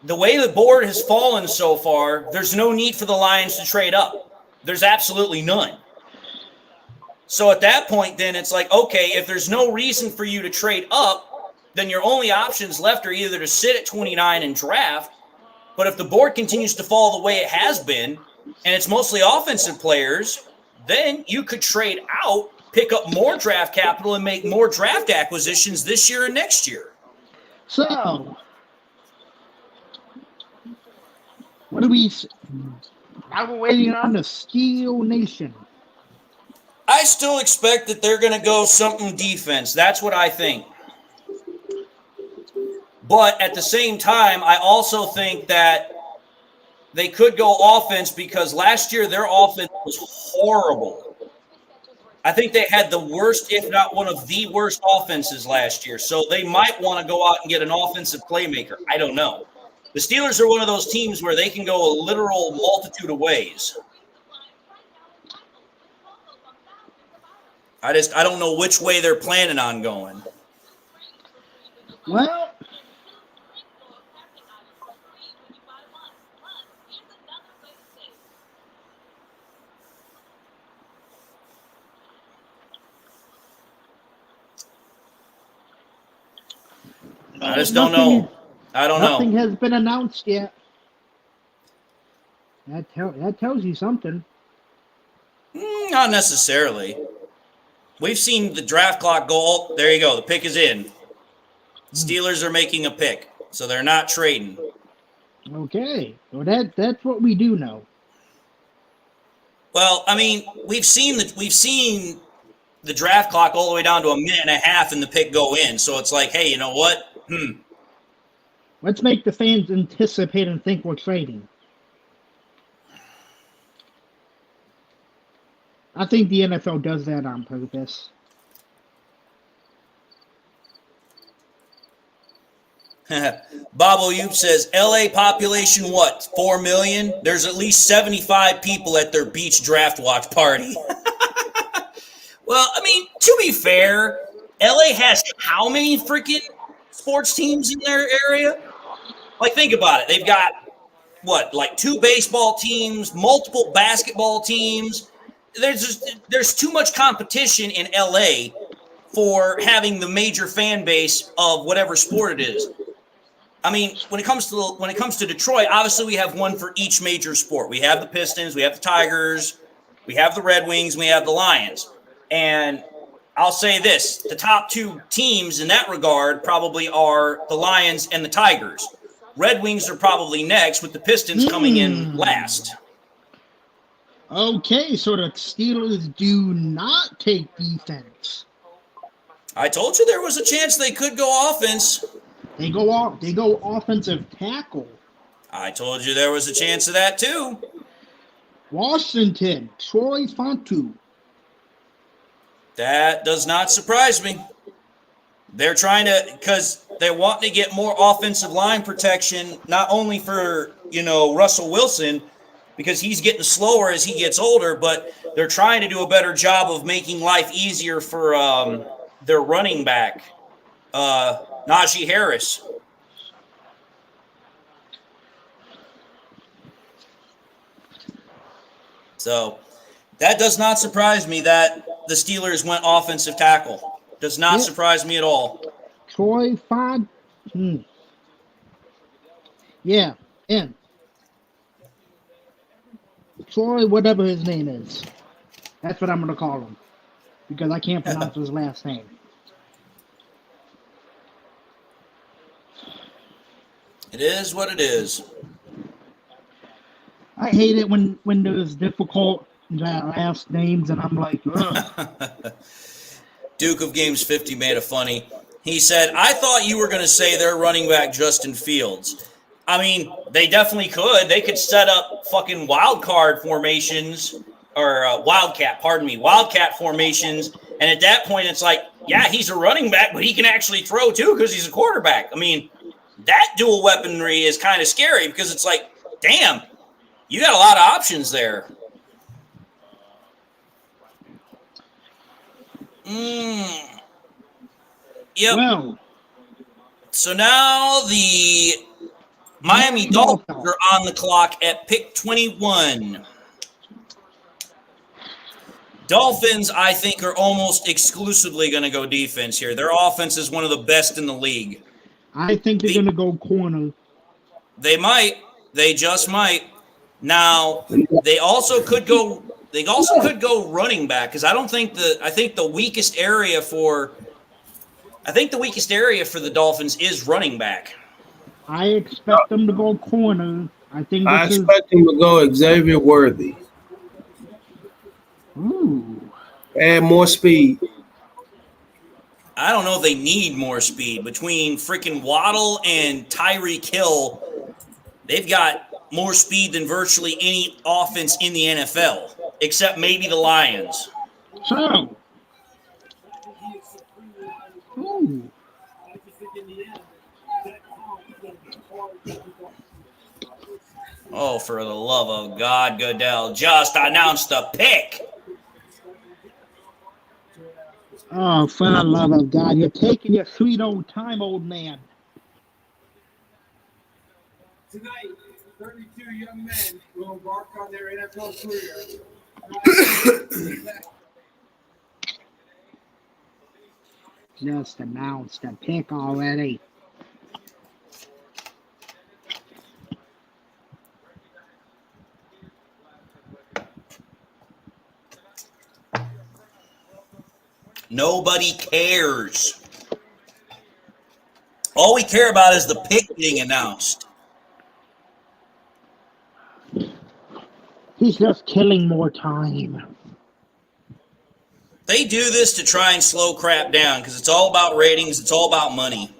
the way the board has fallen so far, there's no need for the Lions to trade up. There's absolutely none. So at that point, then it's like, okay, if there's no reason for you to trade up, then your only options left are either to sit at 29 and draft. But if the board continues to fall the way it has been, and it's mostly offensive players, then you could trade out, pick up more draft capital, and make more draft acquisitions this year and next year. So, what do we? Now we're waiting on the Steel Nation. I still expect that they're going to go something defense. That's what I think. But at the same time, I also think that they could go offense because last year their offense was horrible. I think they had the worst, if not one of the worst offenses last year. So they might want to go out and get an offensive playmaker. I don't know. The Steelers are one of those teams where they can go a literal multitude of ways. I don't know which way they're planning on going. Well, I just don't know. I don't know. Nothing has been announced yet. That tells you something. Not necessarily. We've seen the draft clock go. Oh, there you go. The pick is in. Steelers are making a pick, so they're not trading. Okay, well that's what we do know. Well, I mean, we've seen the draft clock all the way down to a minute and a half, and the pick go in. So it's like, hey, you know what? Let's make the fans anticipate and think we're trading. I think the NFL does that on purpose. Bob O'Yoop says, LA population, what, 4 million? There's at least 75 people at their beach draft watch party. Well, I mean, to be fair, LA has how many freaking sports teams in their area? Like, think about it. They've got, what, like 2 baseball teams, multiple basketball teams. There's too much competition in LA for having the major fan base of whatever sport it is. I mean, when it comes to Detroit, obviously we have one for each major sport. We have the Pistons, we have the Tigers, we have the Red Wings, we have the Lions. And I'll say this, the top 2 teams in that regard probably are the Lions and the Tigers. Red Wings are probably next, with the Pistons coming in last. Okay, so the Steelers do not take defense. I told you there was a chance they could go offense. They go offensive tackle. I told you there was a chance of that too. Washington, Troy Fontu. That does not surprise me. They're trying to, because they're wanting to get more offensive line protection, not only for, Russell Wilson, because he's getting slower as he gets older, but they're trying to do a better job of making life easier for their running back, Najee Harris. So that does not surprise me that the Steelers went offensive tackle. Does not surprise me at all. Troy Fod. Yeah, and Troy, whatever his name is. That's what I'm going to call him. Because I can't pronounce his last name. It is what it is. I hate it when there's difficult last names, and I'm like, ugh. Duke of Games 50 made a funny. He said, I thought you were going to say their running back Justin Fields. I mean, they definitely could. They could set up fucking wildcat formations, wildcat formations. And at that point, it's like, yeah, he's a running back, but he can actually throw too because he's a quarterback. I mean, that dual weaponry is kind of scary because it's like, damn, you got a lot of options there. Yep. Well, so now the Miami Dolphins are on the clock at pick 21. Dolphins, I think, are almost exclusively going to go defense here. Their offense is one of the best in the league. I think they're going to go corner. They might. They just might. Now, they also could go running back because I think the weakest area for the Dolphins is running back. I expect them to go corner. I expect them to go Xavier Worthy. Ooh. Add more speed. I don't know if they need more speed. Between freaking Waddle and Tyreek Hill, they've got more speed than virtually any offense in the NFL, except maybe the Lions. So. Ooh. Oh, for the love of God, Goodell, just announced the pick. Oh, for the love of God, you're taking your sweet old time, old man. Tonight, 32 young men will embark on their NFL career. Just announced the pick already. Nobody cares. All we care about is the pick being announced. He's just killing more time. They do this to try and slow crap down because it's all about ratings. It's all about money.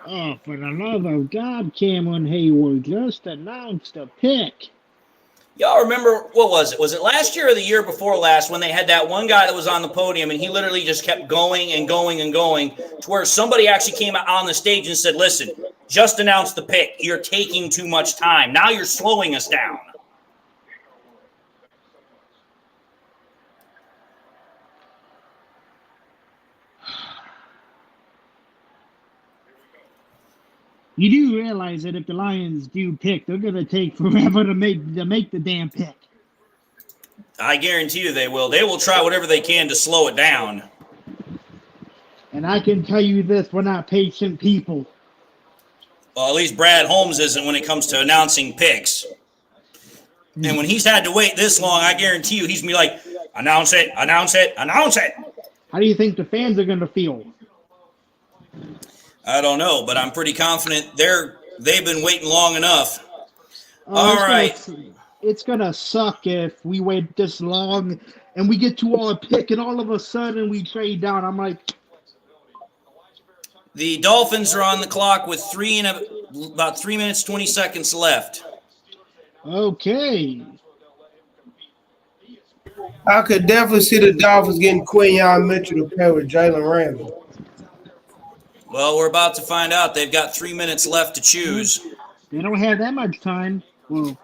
Oh, for the love of God, Cameron Hayward just announced a pick. Y'all remember, what was it? Was it last year or the year before last when they had that one guy that was on the podium and he literally just kept going and going and going to where somebody actually came out on the stage and said, listen, just announced the pick. You're taking too much time. Now you're slowing us down. You do realize that if the Lions do pick, they're going to take forever to make the damn pick. I guarantee you they will. They will try whatever they can to slow it down. And I can tell you this, we're not patient people. Well, at least Brad Holmes isn't when it comes to announcing picks. And when he's had to wait this long, I guarantee you he's going to be like, announce it, announce it, announce it. How do you think the fans are going to feel? I don't know, but I'm pretty confident they've been waiting long enough. All right. It's going to suck if we wait this long and we get to our pick and all of a sudden we trade down. I'm like... The Dolphins are on the clock with about 3 minutes, 20 seconds left. Okay. I could definitely see the Dolphins getting Quinyon Mitchell to pair with Jalen Ramsey. Well, we're about to find out. They've got 3 minutes left to choose. They don't have that much time. Well,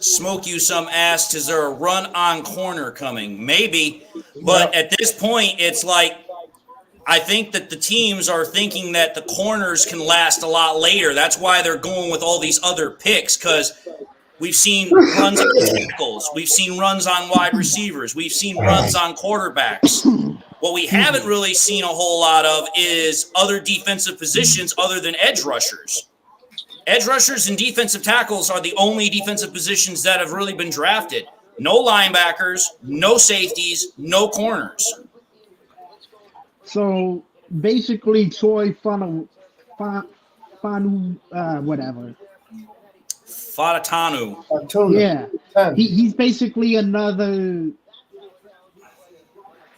Smoke You Some asked, is there a run on corner coming? Maybe, but at this point, it's like, I think that the teams are thinking that the corners can last a lot later. That's why they're going with all these other picks, because we've seen runs on tackles. We've seen runs on wide receivers. We've seen runs on quarterbacks. What we haven't really seen a whole lot of is other defensive positions other than edge rushers. Edge rushers and defensive tackles are the only defensive positions that have really been drafted. No linebackers, no safeties, no corners. so basically Troy Fanu, whatever. Fadatanu. Yeah. He's basically another...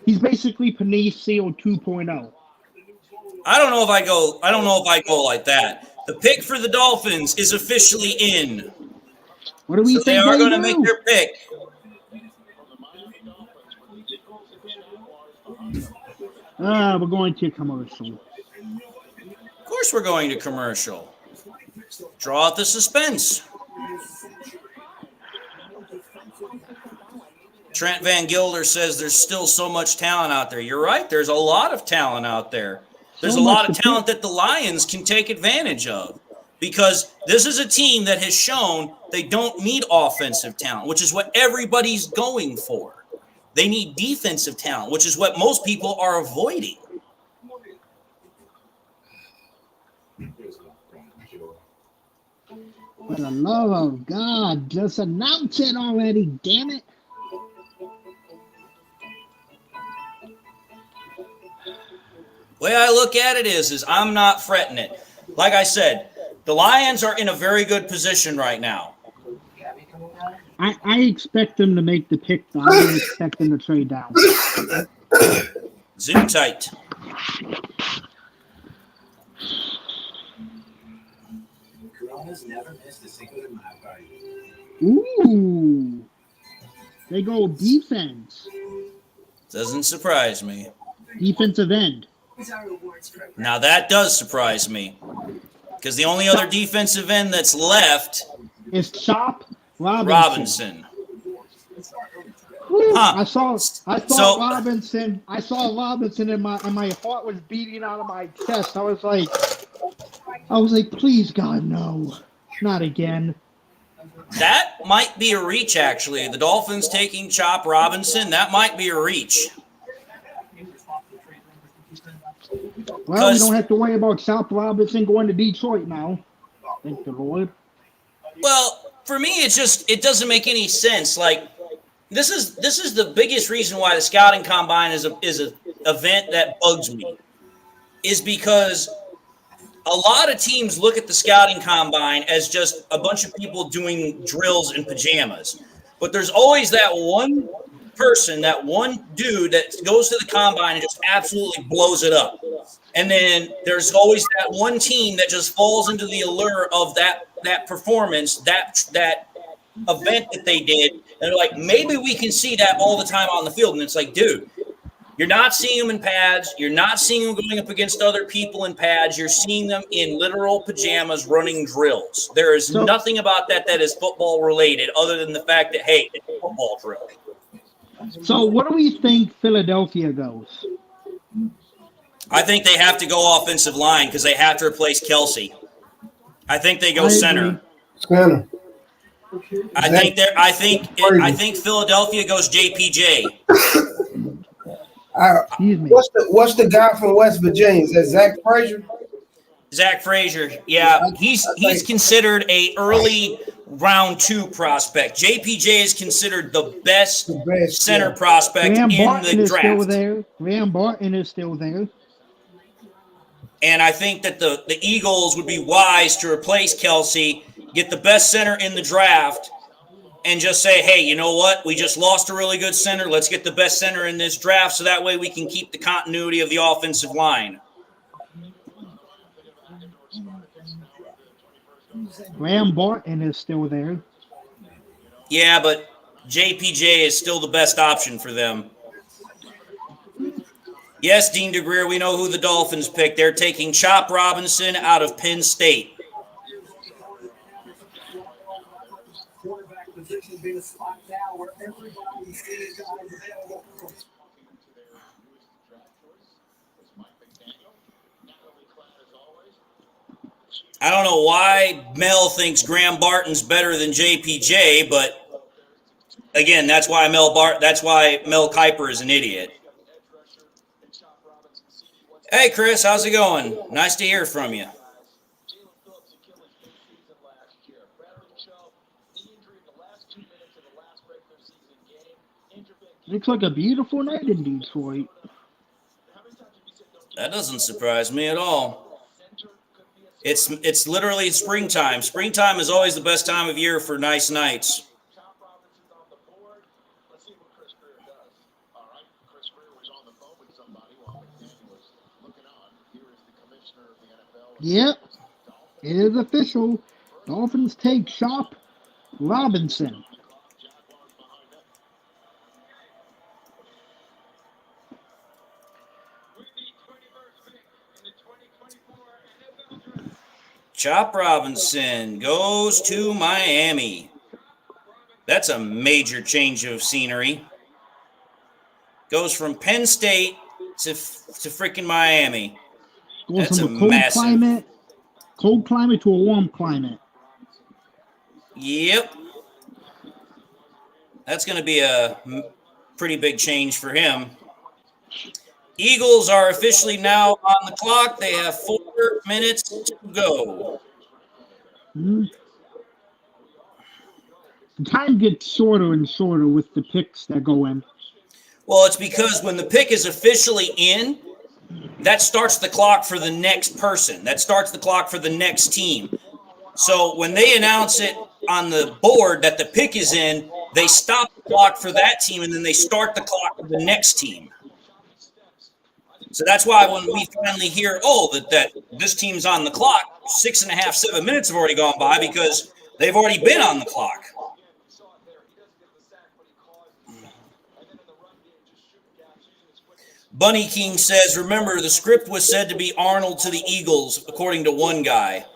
He's basically Penicio 2.0. I don't know if I go like that. The pick for the Dolphins is officially in. What do we think? They are going to make their pick. We're going to commercial. Of course we're going to commercial. Draw out the suspense. Trent Van Gilder says there's still so much talent out there. You're right. There's a lot of talent out there. There's a lot of talent that the Lions can take advantage of, because this is a team that has shown they don't need offensive talent, which is what everybody's going for. They need defensive talent, which is what most people are avoiding. For the love of God, just announce it already, damn it. The way I look at it is I'm not fretting it. Like I said, the Lions are in a very good position right now. I expect them to make the pick, though. I don't expect them to trade down. Zoom tight. Corona's never missed a single in my party. Ooh. They go defense. Doesn't surprise me. Defensive end. Now that does surprise me. Because the only other defensive end that's left is Chop Robinson. Huh. I saw Robinson. I saw Robinson, and my heart was beating out of my chest. I was like, please God, no, not again. That might be a reach, actually. The Dolphins taking Chop Robinson, that might be a reach. Well, we don't have to worry about Chop Robinson going to Detroit now. Thank the Lord. Well, for me, it doesn't make any sense. Like, this is the biggest reason why the scouting combine is an event that bugs me, is because a lot of teams look at the scouting combine as just a bunch of people doing drills in pajamas. But there's always that one person, that one dude that goes to the combine and just absolutely blows it up. And then there's always that one team that just falls into the allure of that performance, that event that they did. And they're like, maybe we can see that all the time on the field. And it's like, dude, you're not seeing them in pads. You're not seeing them going up against other people in pads. You're seeing them in literal pajamas running drills. There is nothing about that is football related other than the fact that, hey, it's a football drill. So what do we think Philadelphia goes? I think they have to go offensive line because they have to replace Kelsey. I think they go center. Center. I think Philadelphia goes JPJ. What's the guy from West Virginia? Is that Zach Frazier? Zach Frazier, yeah, he's considered a early round 2 prospect. JPJ is considered the best center prospect in the draft. Still there. Graham Barton is still there. And I think that the Eagles would be wise to replace Kelsey, get the best center in the draft, and just say, hey, you know what? We just lost a really good center. Let's get the best center in this draft so that way we can keep the continuity of the offensive line. Graham Barton is still there. Yeah, but JPJ is still the best option for them. Yes, Dean DeGreer, we know who the Dolphins picked. They're taking Chop Robinson out of Penn State. I don't know why Mel thinks Graham Barton's better than JPJ, but again, that's why Mel Kiper is an idiot. Hey, Chris, how's it going? Nice to hear from you. Looks like a beautiful night in Detroit. That doesn't surprise me at all. It's literally springtime. Springtime is always the best time of year for nice nights. Yep, it is official. Dolphins take Chop Robinson. Chop Robinson goes to Miami. That's a major change of scenery. Goes from Penn State to freaking Miami. Goes That's from a cold climate to a warm climate. Yep. That's going to be a pretty big change for him. Eagles are officially now on the clock. They have 4 minutes to go. The time gets shorter and shorter with the picks that go in. Well, it's because when the pick is officially in, that starts the clock for the next person. That starts the clock for the next team. So when they announce it on the board that the pick is in, they stop the clock for that team, and then they start the clock for the next team. So that's why when we finally hear, that this team's on the clock, 6.5, 7 minutes have already gone by because they've already been on the clock. Bunny King says, remember, the script was said to be Arnold to the Eagles, according to one guy.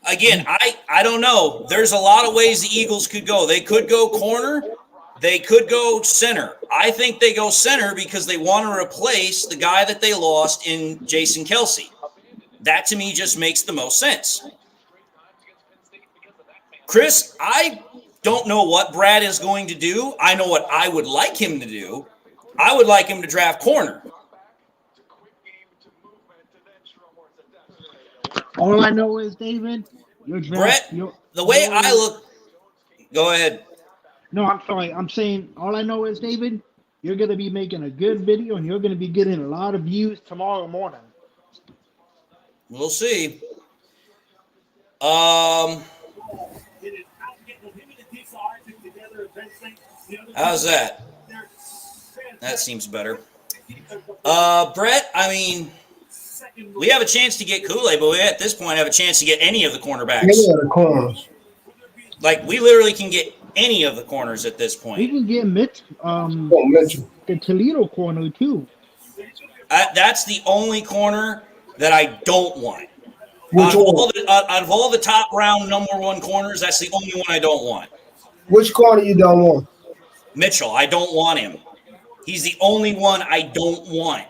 Again, I don't know. There's a lot of ways the Eagles could go. They could go corner. They could go center. I think they go center because they want to replace the guy that they lost in Jason Kelce. That, to me, just makes the most sense. Chris, I don't know what Brad is going to do. I know what I would like him to do. I would like him to draft corner. All I know is, David, Brett, the way I look, go ahead. No, I'm sorry. I'm saying all I know is, David, you're going to be making a good video and you're going to be getting a lot of views tomorrow morning. We'll see. How's that? That seems better. Brett, I mean, we have a chance to get Kool-Aid, but we at this point have a chance to get any of the cornerbacks. Any of the corners. Like, we literally can get any of the corners at this point. We can get Mitch, the Toledo corner, too. That's the only corner that I don't want. Which out of all the top round number one corners, that's the only one I don't want. Which corner you don't want? Mitchell, I don't want him. He's the only one I don't want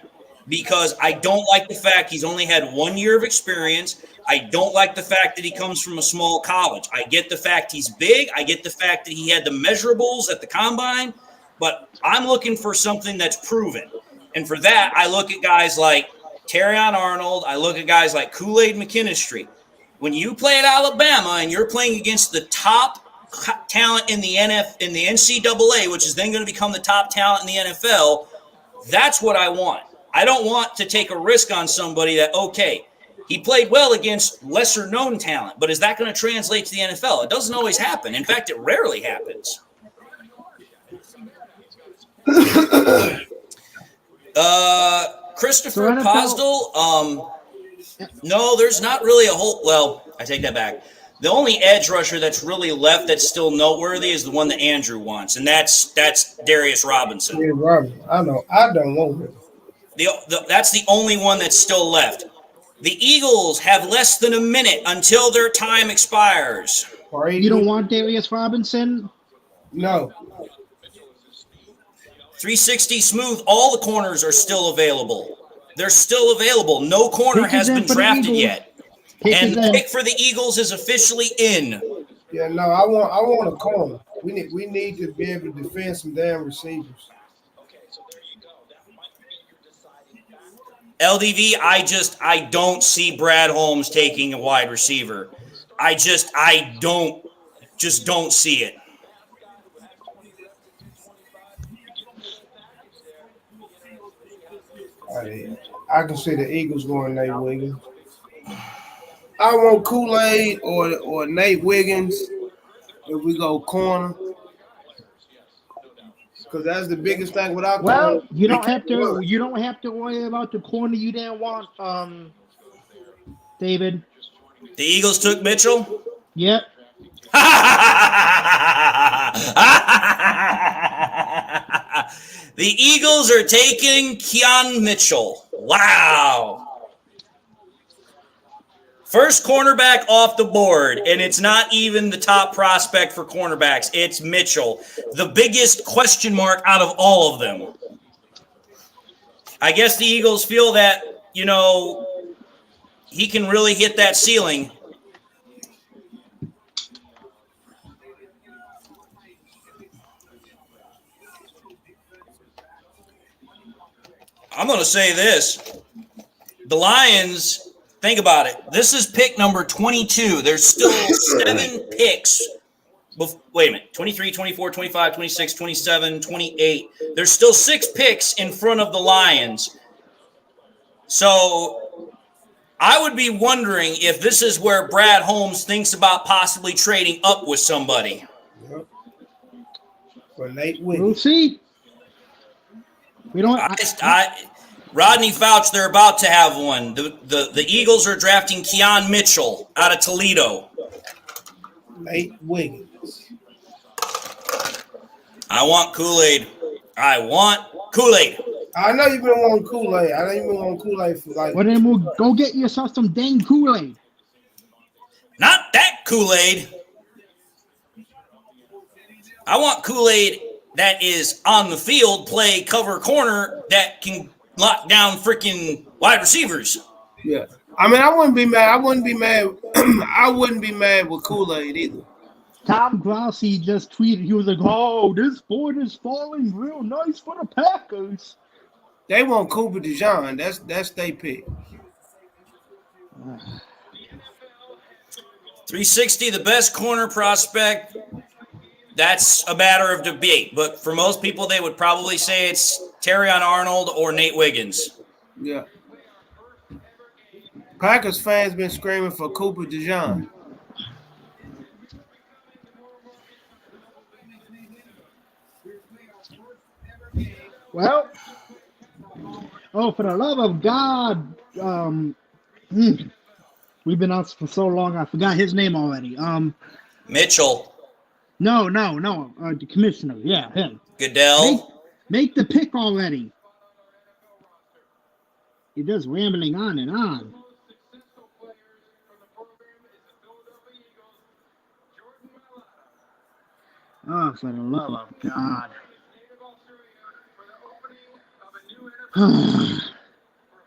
because I don't like the fact he's only had 1 year of experience. I don't like the fact that he comes from a small college. I get the fact he's big. I get the fact that he had the measurables at the combine, but I'm looking for something that's proven. And for that, I look at guys like Terrion Arnold. I look at guys like Kool-Aid McKinstry. When you play at Alabama and you're playing against the top talent in the NCAA, which is then going to become the top talent in the NFL, that's what I want. I don't want to take a risk on somebody that, okay, he played well against lesser-known talent, but is that going to translate to the NFL? It doesn't always happen. In fact, it rarely happens. Christopher Posdal, no, there's not really a whole – well, I take that back. The only edge rusher that's really left that's still noteworthy is the one that Andrew wants, and that's Darius Robinson. Yeah, Robinson. I know. I don't want him. That's the only one that's still left. The Eagles have less than a minute until their time expires. You don't want Darius Robinson? No. 360 smooth. All the corners are still available. They're still available. No corner has been drafted yet. And the pick for the Eagles is officially in. Yeah, no, I want a corner. We need to be able to defend some damn receivers. LDV, I don't see Brad Holmes taking a wide receiver. I don't see it. I can see the Eagles going Nate Wiggins. I want Kool-Aid or Nate Wiggins if we go corner. Because that's the biggest thing without corner. Well, you don't have to worry about the corner you didn't want, David. The Eagles took Mitchell? Yep. The Eagles are taking Keon Mitchell. Wow. First cornerback off the board, and it's not even the top prospect for cornerbacks. It's Mitchell, the biggest question mark out of all of them. I guess the Eagles feel that, he can really hit that ceiling. I'm going to say this. The Lions... Think about it. This is pick number 22. There's still 7 picks. Wait a minute. 23, 24, 25, 26, 27, 28. There's still 6 picks in front of the Lions. So I would be wondering if this is where Brad Holmes thinks about possibly trading up with somebody. Yep. For Nate Wiggins. We'll see. We don't. Rodney Fouch, they're about to have one. The Eagles are drafting Keon Mitchell out of Toledo. Nate Wiggins. I want Kool-Aid. I want Kool-Aid. I know you've been wanting Kool-Aid. I know you've been wanting Kool-Aid for like. Well, then we'll go get yourself some dang Kool-Aid. Not that Kool-Aid. I want Kool-Aid that is on the field, play cover corner, that can lock down freaking wide receivers. Yeah. I mean, I wouldn't be mad. I wouldn't be mad. I wouldn't be mad with Kool-Aid either. Tom Grossi just tweeted. He was like, "Oh, this board is falling real nice for the Packers." They want Cooper DeJean. That's their pick. 360, the best corner prospect. That's a matter of debate, but for most people, they would probably say it's Terrion Arnold or Nate Wiggins. Yeah. Packers fans been screaming for Cooper DeJean. Well, oh, for the love of God, we've been out for so long, I forgot his name already. Mitchell. No, the commissioner, yeah, him. Goodell. Make the pick already. You're just rambling on and on. Oh, for the love of God.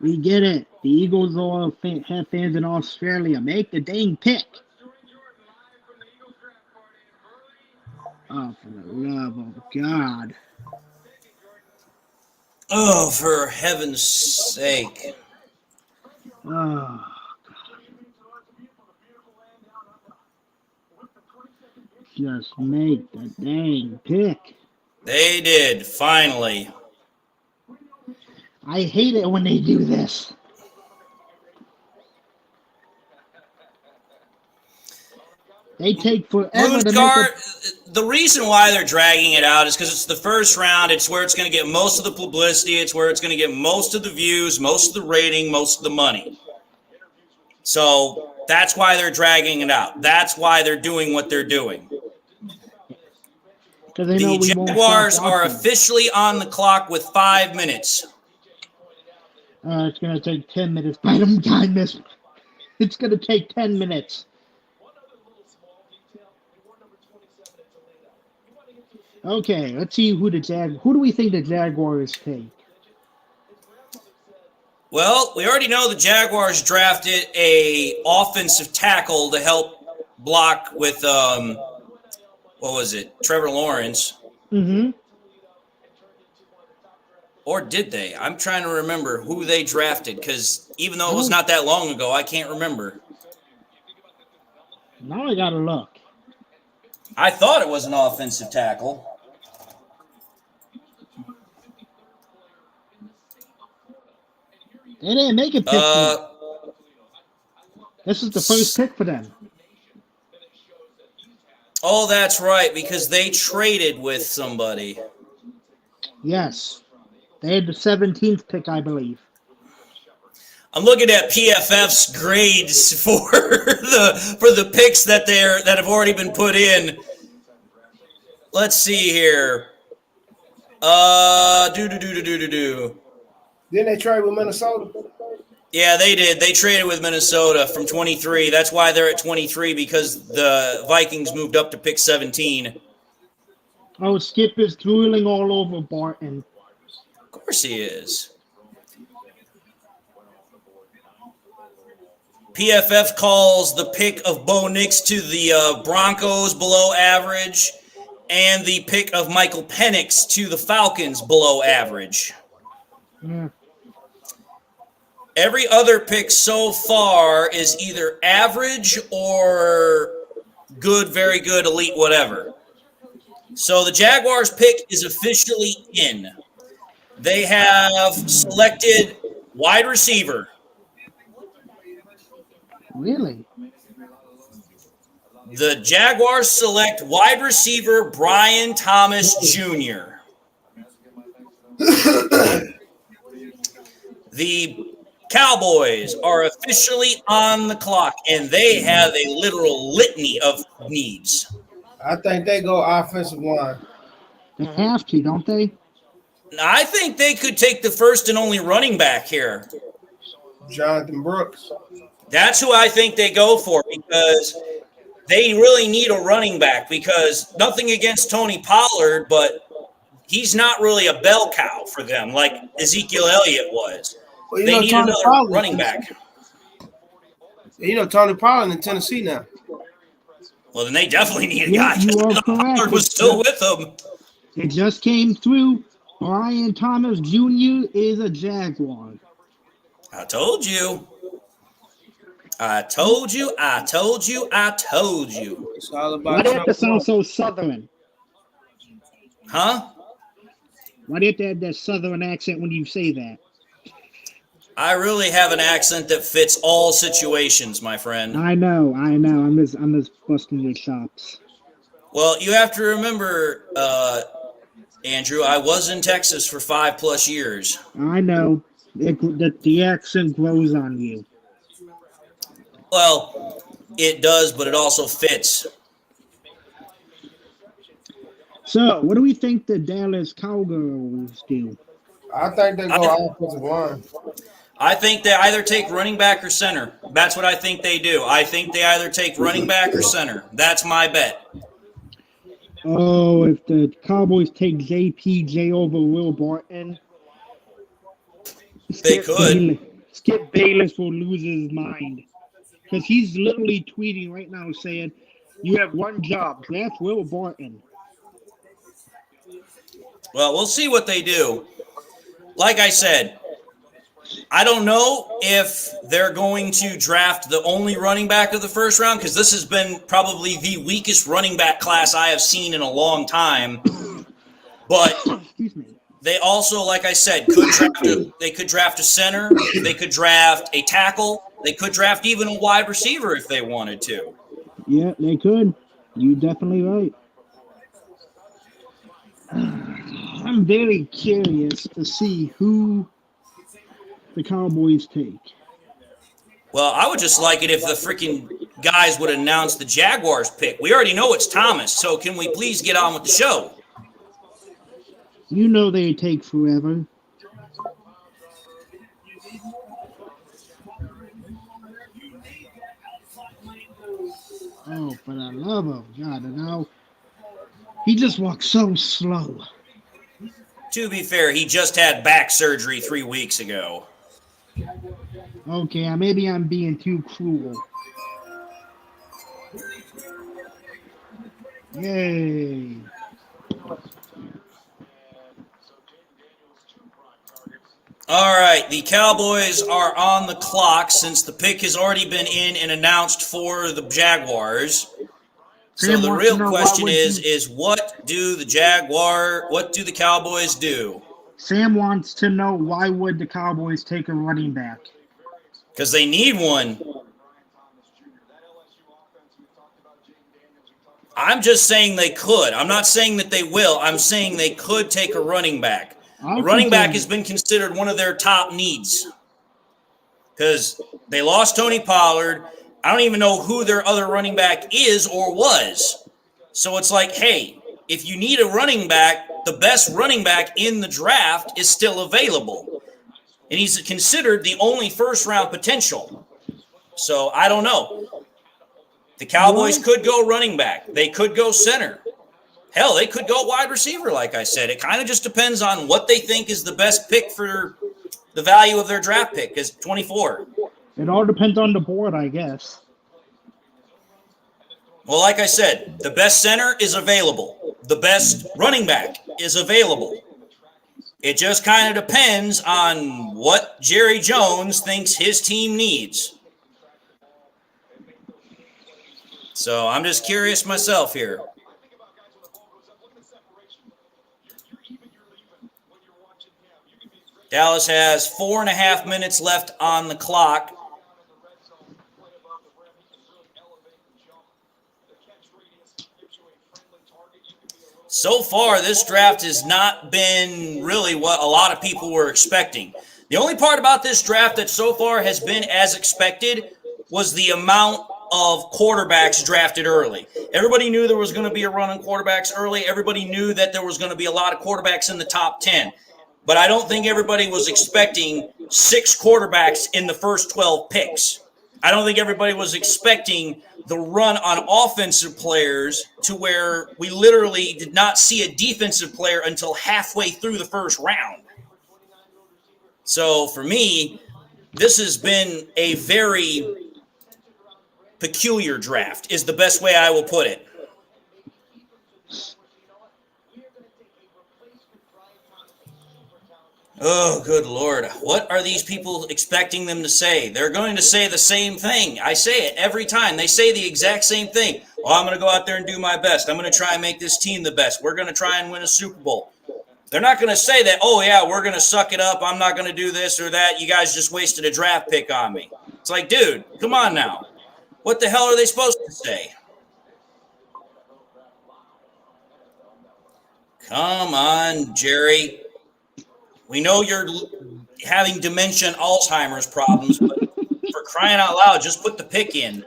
We get it. The Eagles all have fans in Australia. Make the dang pick. Oh, for the love of God. Oh, for heaven's sake. Oh, just make the dang pick. They did, finally. I hate it when they do this. They take forever to make the reason why they're dragging it out is because it's the first round. It's where it's going to get most of the publicity. It's where it's going to get most of the views, most of the rating, most of the money. So that's why they're dragging it out. That's why they're doing what they're doing. The Jaguars are officially on the clock with 5 minutes. It's going to take 10 minutes. By the time this, it's going to take 10 minutes. Okay, let's see who do we think the Jaguars take? Well, we already know the Jaguars drafted a offensive tackle to help block with Trevor Lawrence. Mm-hmm. Or did they? I'm trying to remember who they drafted because even though it was not that long ago, I can't remember. Now I gotta look. I thought it was an offensive tackle. They didn't make a pick. This is the first pick for them. Oh, that's right, because they traded with somebody. Yes. They had the 17th pick, I believe. I'm looking at PFF's grades for the picks that have already been put in. Let's see here. Didn't they trade with Minnesota? Yeah, they did. They traded with Minnesota from 23. That's why they're at 23, because the Vikings moved up to pick 17. Oh, Skip is drooling all over Barton. Of course he is. PFF calls the pick of Bo Nix to the Broncos below average, and the pick of Michael Penix to the Falcons below average. Yeah. Every other pick so far is either average or good, very good, elite, whatever. So the Jaguars pick is officially in. They have selected wide receiver. Really? The Jaguars select wide receiver Brian Thomas Jr. The Cowboys are officially on the clock, and they have a literal litany of needs. I think they go offensive line. They have to, don't they? I think they could take the first and only running back here. Jonathan Brooks. That's who I think they go for because they really need a running back because nothing against Tony Pollard, but he's not really a bell cow for them like Ezekiel Elliott was. Well, they need Tony another Pollard running back. Tony Pollard in Tennessee now. Well, then they definitely need a Yeah, guy. you are Pollard correct. was still with them. It just came through. Brian Thomas Jr. is a Jaguar. I told you. I told you. I told you. I told you. It's all Why about do you have to sound so southern? Huh? Why do you have to have that southern accent when you say that? I really have an accent that fits all situations, my friend. I know. I'm just busting your chops. Well, you have to remember, Andrew, I was in Texas for 5+ years. I know. The accent grows on you. Well, it does, but it also fits. So, what do we think the Dallas Cowgirls do? I think they go offensive line. I think they either take running back or center. That's what I think they do. I think they either take running back or center. That's my bet. Oh, if the Cowboys take JPJ over Will Barton, They could. Skip Bayless will lose his mind. Because he's literally tweeting right now saying, you have one job, draft Will Barton. Well, we'll see what they do. Like I said, I don't know if they're going to draft the only running back of the first round because this has been probably the weakest running back class I have seen in a long time. But they also, like I said, they could draft a center, they could draft a tackle, they could draft even a wide receiver if they wanted to. Yeah, they could. You're definitely right. I'm very curious to see who the Cowboys take. Well, I would just like it if the freaking guys would announce the Jaguars pick. We already know it's Thomas, so can we please get on with the show? You know they take forever. Oh, for the love of God, and now he just walks so slow. To be fair, he just had back surgery 3 weeks ago. Okay, maybe I'm being too cruel. Yay. All right, the Cowboys are on the clock since the pick has already been in and announced for the Jaguars. So the real question is what do the Cowboys do? Sam wants to know why would the Cowboys take a running back? Because they need one. I'm just saying they could. I'm not saying that they will. I'm saying they could take a running back. A running back has been considered one of their top needs because they lost Tony Pollard. I don't even know who their other running back is or was. So it's like, hey, if you need a running back, the best running back in the draft is still available. And he's considered the only first-round potential. So I don't know. The Cowboys could go running back. They could go center. Hell, they could go wide receiver, like I said. It kind of just depends on what they think is the best pick for the value of their draft pick, is 24. It all depends on the board, I guess. Well, like I said, the best center is available. The best running back is available. It just kind of depends on what Jerry Jones thinks his team needs. So I'm just curious myself here. Dallas has 4.5 minutes left on the clock. so far, this draft has not been really what a lot of people were expecting. The only part about this draft that so far has been as expected was the amount of quarterbacks drafted early. Everybody knew there was going to be a run on quarterbacks early. Everybody knew that there was going to be a lot of quarterbacks in the top 10. But I don't think everybody was expecting 6 quarterbacks in the first 12 picks. I don't think everybody was expecting the run on offensive players to where we literally did not see a defensive player until halfway through the first round. So for me, this has been a very peculiar draft, is the best way I will put it. Oh, good Lord. What are these people expecting them to say? They're going to say the same thing. I say it every time. They say the exact same thing. Well, I'm going to go out there and do my best. I'm going to try and make this team the best. We're going to try and win a Super Bowl. They're not going to say that, oh, yeah, we're going to suck it up. I'm not going to do this or that. You guys just wasted a draft pick on me. It's like, dude, come on now. What the hell are they supposed to say? Come on, Jerry. We know you're having dementia and Alzheimer's problems, but for crying out loud, just put the pick in.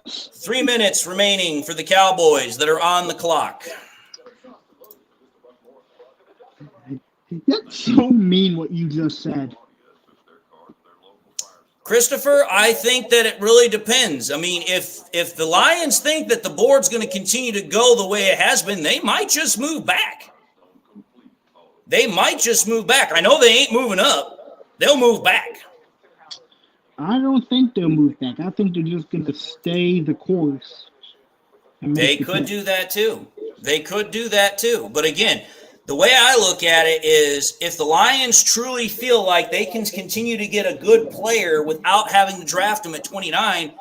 3 minutes remaining for the Cowboys that are on the clock. That's so mean what you just said. Christopher, I think that it really depends. I mean, if the Lions think that the board's going to continue to go the way it has been, they might just move back. They might just move back. I know they ain't moving up. They'll move back. I don't think they'll move back. I think they're just going to stay the course. They could do that too. They could do that too. But again, the way I look at it is if the Lions truly feel like they can continue to get a good player without having to draft him at 29,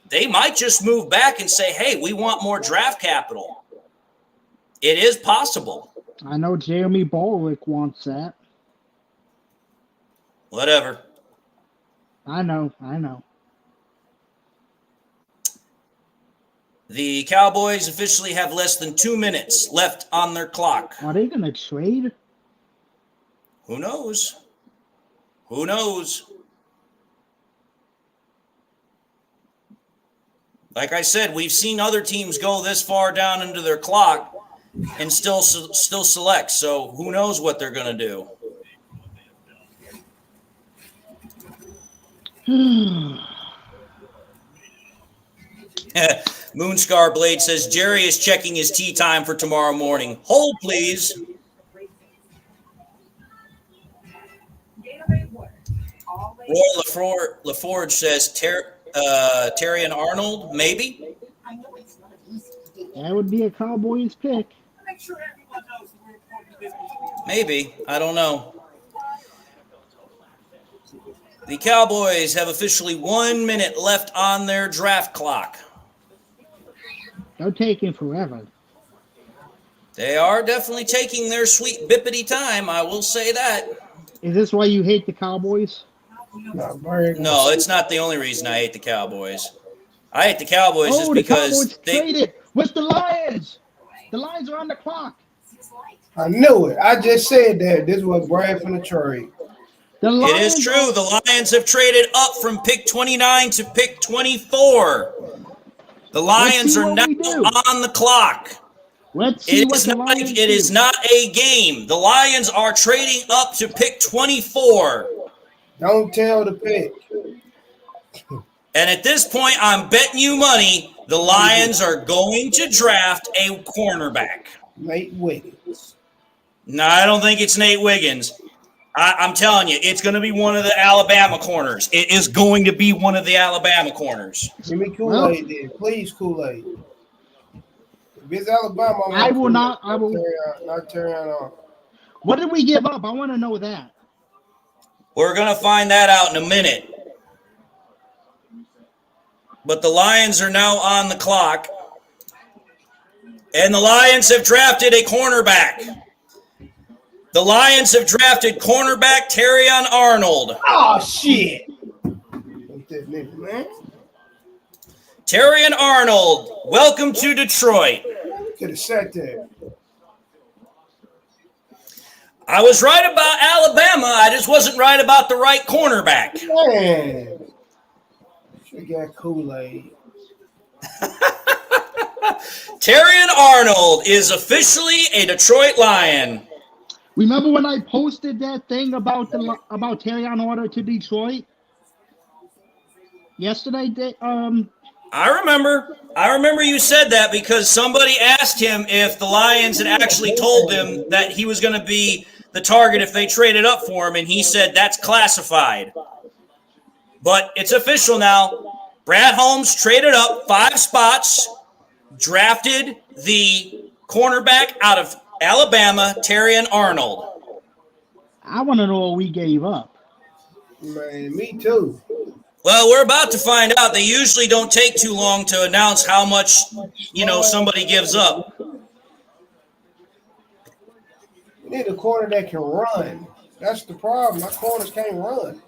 they might just move back and say, hey, we want more draft capital. It is possible. I know Jeremy Bollick wants that. Whatever. I know. The Cowboys officially have less than 2 minutes left on their clock. Are they going to trade? Who knows? Who knows? Like I said, we've seen other teams go this far down into their clock and still select. So who knows what they're going to do? Moonscar Blade says Jerry is checking his tea time for tomorrow morning. Hold, please. Roy LaForge says Terry and Arnold, maybe. That would be a Cowboys pick. Maybe. I don't know. The Cowboys have officially 1 minute left on their draft clock. They're taking forever. They are definitely taking their sweet bippity time. I will say that. Is this why you hate the Cowboys? No, it's not the only reason I hate the Cowboys. I hate the Cowboys just because they traded with the Lions. The Lions are on the clock. I knew it. I just said that. This was Brad from the trade. It is true. The Lions have traded up from pick 29 to pick 24. The Lions are now on the clock. It is not a game. The Lions are trading up to pick 24. Don't tell the pick. And at this point, I'm betting you money the Lions are going to draft a cornerback. Nate Wiggins. No, I don't think it's Nate Wiggins. I'm telling you, it's going to be one of the Alabama corners. It is going to be one of the Alabama corners. Give me Kool-Aid then. Please, Kool-Aid. If it's Alabama, I will not. I will not turn on. What did we give up? I want to know that. We're going to find that out in a minute. But the Lions are now on the clock. And the Lions have drafted a cornerback. The Lions have drafted cornerback Terrion Arnold. Oh, shit. Terrion Arnold, welcome to Detroit. Could have sat there. I was right about Alabama. I just wasn't right about the right cornerback. Man. Should have got Kool-Aid. Terrion Arnold is officially a Detroit Lion. Remember when I posted that thing about Terrion Arnold to Detroit yesterday? I remember you said that because somebody asked him if the Lions had actually told him that he was going to be the target if they traded up for him, and he said that's classified. But it's official now. Brad Holmes traded up 5 spots, drafted the cornerback out of Alabama, Terrion Arnold. I want to know what we gave up. Man, me too. Well, we're about to find out. They usually don't take too long to announce how much, somebody gives up. We need a corner that can run. That's the problem. My corners can't run.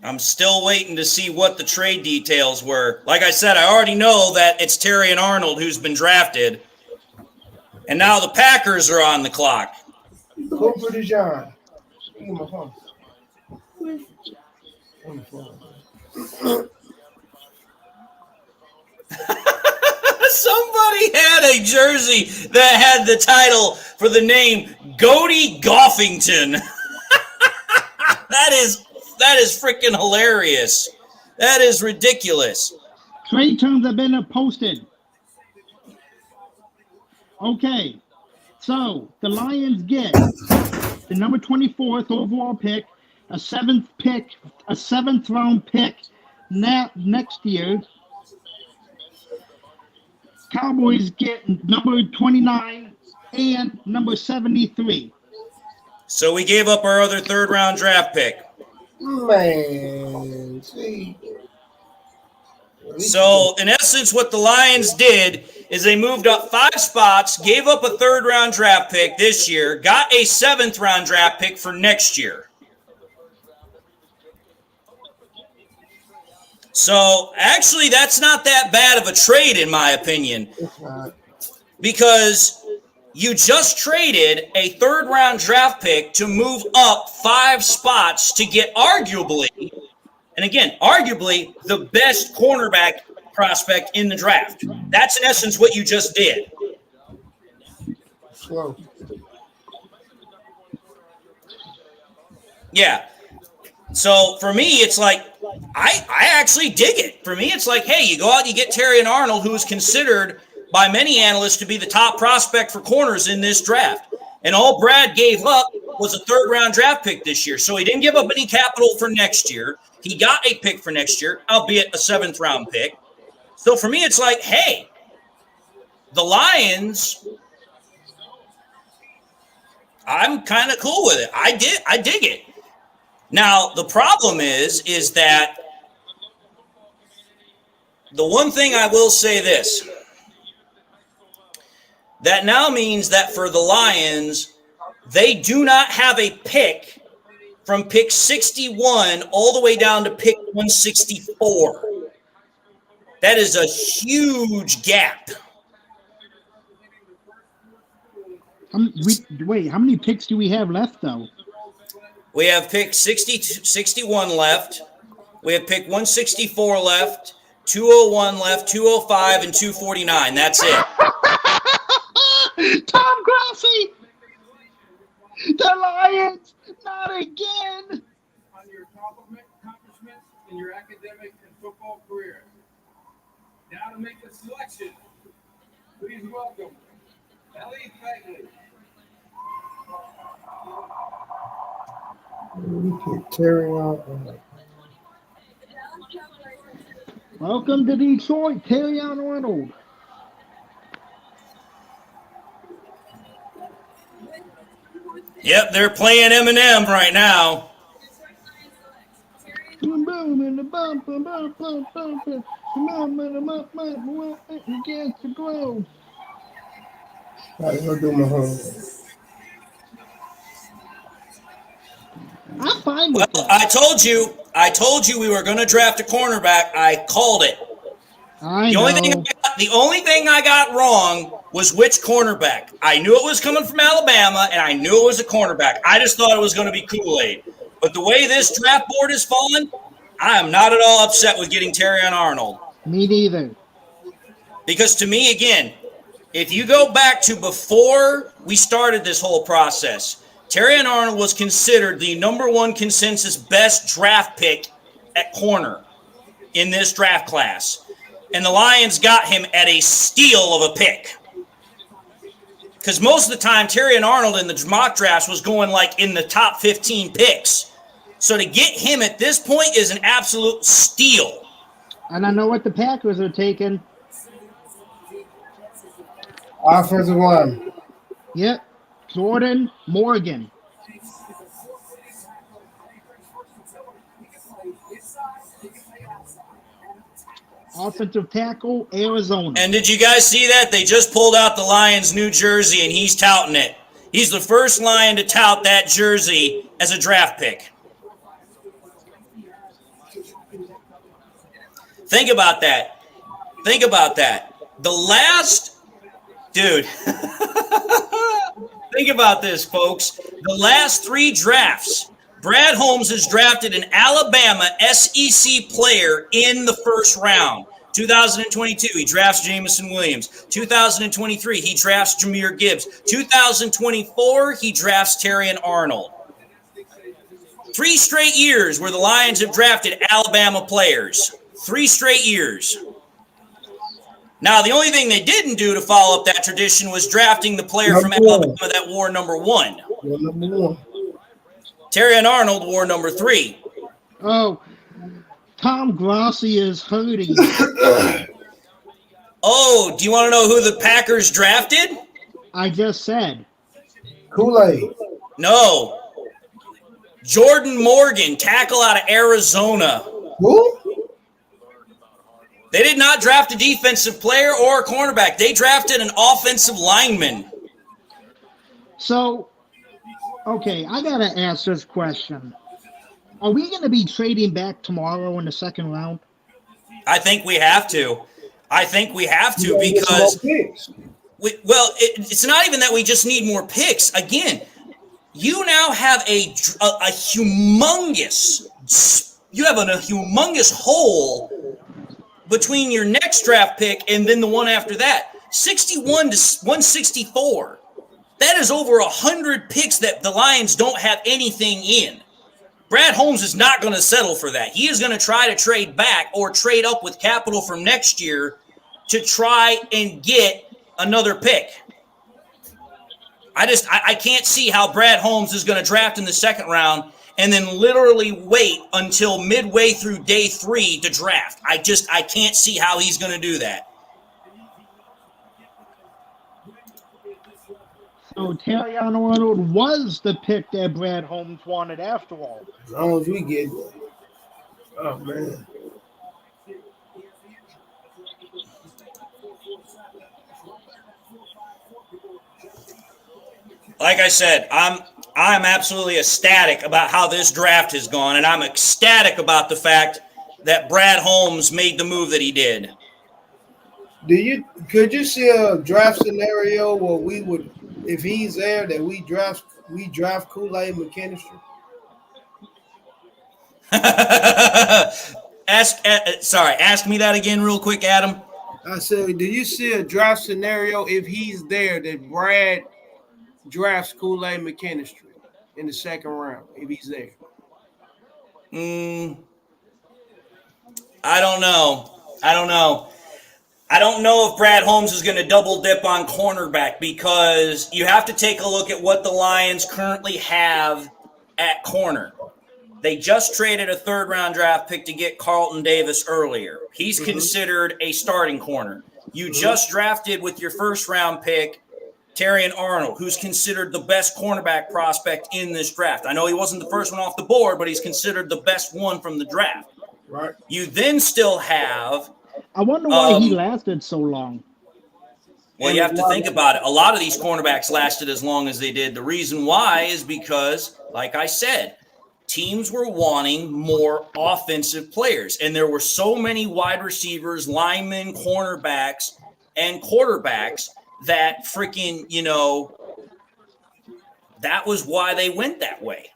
I'm still waiting to see what the trade details were. Like I said, I already know that it's Terrion Arnold who's been drafted. And now the Packers are on the clock. Cooper DeJean. Give me my phone. Somebody had a jersey that had the title for the name Goaty Goffington. That is freaking hilarious. That is ridiculous. Trade terms have been posted. Okay, so the Lions get the number 24th overall pick, a 7th round pick next year. Cowboys get number 29 and number 73. So we gave up our other 3rd round draft pick. Man, see. So, in essence, what the Lions did is they moved up 5 spots, gave up a 3rd round draft pick this year, got a 7th round draft pick for next year. So, actually, that's not that bad of a trade, in my opinion. It's not. Because you just traded a 3rd round draft pick to move up 5 spots to get arguably, the best cornerback prospect in the draft. That's in essence what you just did. Slow. Yeah. So for me, it's like, I actually dig it. For me, it's like, hey, you go out and you get Terrion Arnold, who is considered by many analysts to be the top prospect for corners in this draft. And all Brad gave up was a 3rd round draft pick this year. So he didn't give up any capital for next year. He got a pick for next year, albeit a 7th round pick. So for me, it's like, hey, the Lions, I'm kind of cool with it. I dig it. Now, the problem is that the one thing I will say this, that now means that for the Lions, they do not have a pick from pick 61 all the way down to pick 164. That is a huge gap. Wait, how many picks do we have left, though? We have pick 61 left. We have pick 164 left, 201 left, 205, and 249. That's it. Tom Grassi! The Lions! Not again! On your accomplishments in your academic and football career. Now to make the selection, please welcome Ellie Fagley. We pick Terrion. Welcome to Detroit, Terrion Arnold. Yep, they're playing Eminem right now. Against the globe. All right, go do my homework. fine with that. I told you we were going to draft a cornerback. I called it. I The only thing I got wrong was which cornerback. I knew it was coming from Alabama, and I knew it was a cornerback. I just thought it was going to be Kool-Aid. But the way this draft board is falling, I am not at all upset with getting Terrion Arnold. Me neither. Because to me, again, if you go back to before we started this whole process, Terrion Arnold was considered the number one consensus best draft pick at corner in this draft class. And the Lions got him at a steal of a pick. Because most of the time, Terrion Arnold in the mock drafts was going like in the top 15 picks. So to get him at this point is an absolute steal. And I know what the Packers are taking. Offensive line. Yep. Jordan Morgan. Offensive tackle, Arizona. And did you guys see that? They just pulled out the Lions' new jersey, and he's touting it. He's the first Lion to tout that jersey as a draft pick. Think about that. Think about that. The last... Dude. Think about this, folks. The last 3 drafts, Brad Holmes has drafted an Alabama SEC player in the first round. 2022, he drafts Jamison Williams. 2023, he drafts Jahmyr Gibbs. 2024, he drafts Terrion Arnold. 3 straight years where the Lions have drafted Alabama players. 3 straight years. Now, the only thing they didn't do to follow up that tradition was drafting the player from Alabama that wore number 1. Terrion Arnold wore number 3. Oh, Tom Grossi is hurting. Oh, do you want to know who the Packers drafted? I just said. Kool-Aid. No. Jordan Morgan, tackle out of Arizona. Who? They did not draft a defensive player or a cornerback. They drafted an offensive lineman. So, okay, I got to ask this question. Are we going to be trading back tomorrow in the second round? I think we have to. I think we have to because, it's not even that we just need more picks. Again, you now have a humongous hole between your next draft pick and then the one after that. 61 to 164. That is over 100 picks that the Lions don't have anything in. Brad Holmes is not going to settle for that. He is going to try to trade back or trade up with capital from next year to try and get another pick. I can't see how Brad Holmes is going to draft in the second round and then literally wait until midway through day 3 to draft. I can't see how he's going to do that. So Terrion Arnold was the pick that Brad Holmes wanted after all. As long as we get it. Oh, man. Like I said, I'm absolutely ecstatic about how this draft has gone, and I'm ecstatic about the fact that Brad Holmes made the move that he did. Could you see a draft scenario where we would, if he's there, that we draft Kool-Aid McKinstry? Ask me that again real quick, Adam. I said, do you see a draft scenario if he's there that Brad drafts Kool-Aid McKinstry in the second round if he's there? I don't know. I don't know if Brad Holmes is going to double dip on cornerback because you have to take a look at what the Lions currently have at corner. They just traded a third-round draft pick to get Carlton Davis earlier. He's considered a starting corner. You just drafted with your first-round pick Terrion Arnold, who's considered the best cornerback prospect in this draft. I know he wasn't the first one off the board, but he's considered the best one from the draft. Right. You then still have... I wonder why he lasted so long. Well, you have to think about it. A lot of these cornerbacks lasted as long as they did. The reason why is because, like I said, teams were wanting more offensive players. And there were so many wide receivers, linemen, cornerbacks, and quarterbacks that freaking, that was why they went that way.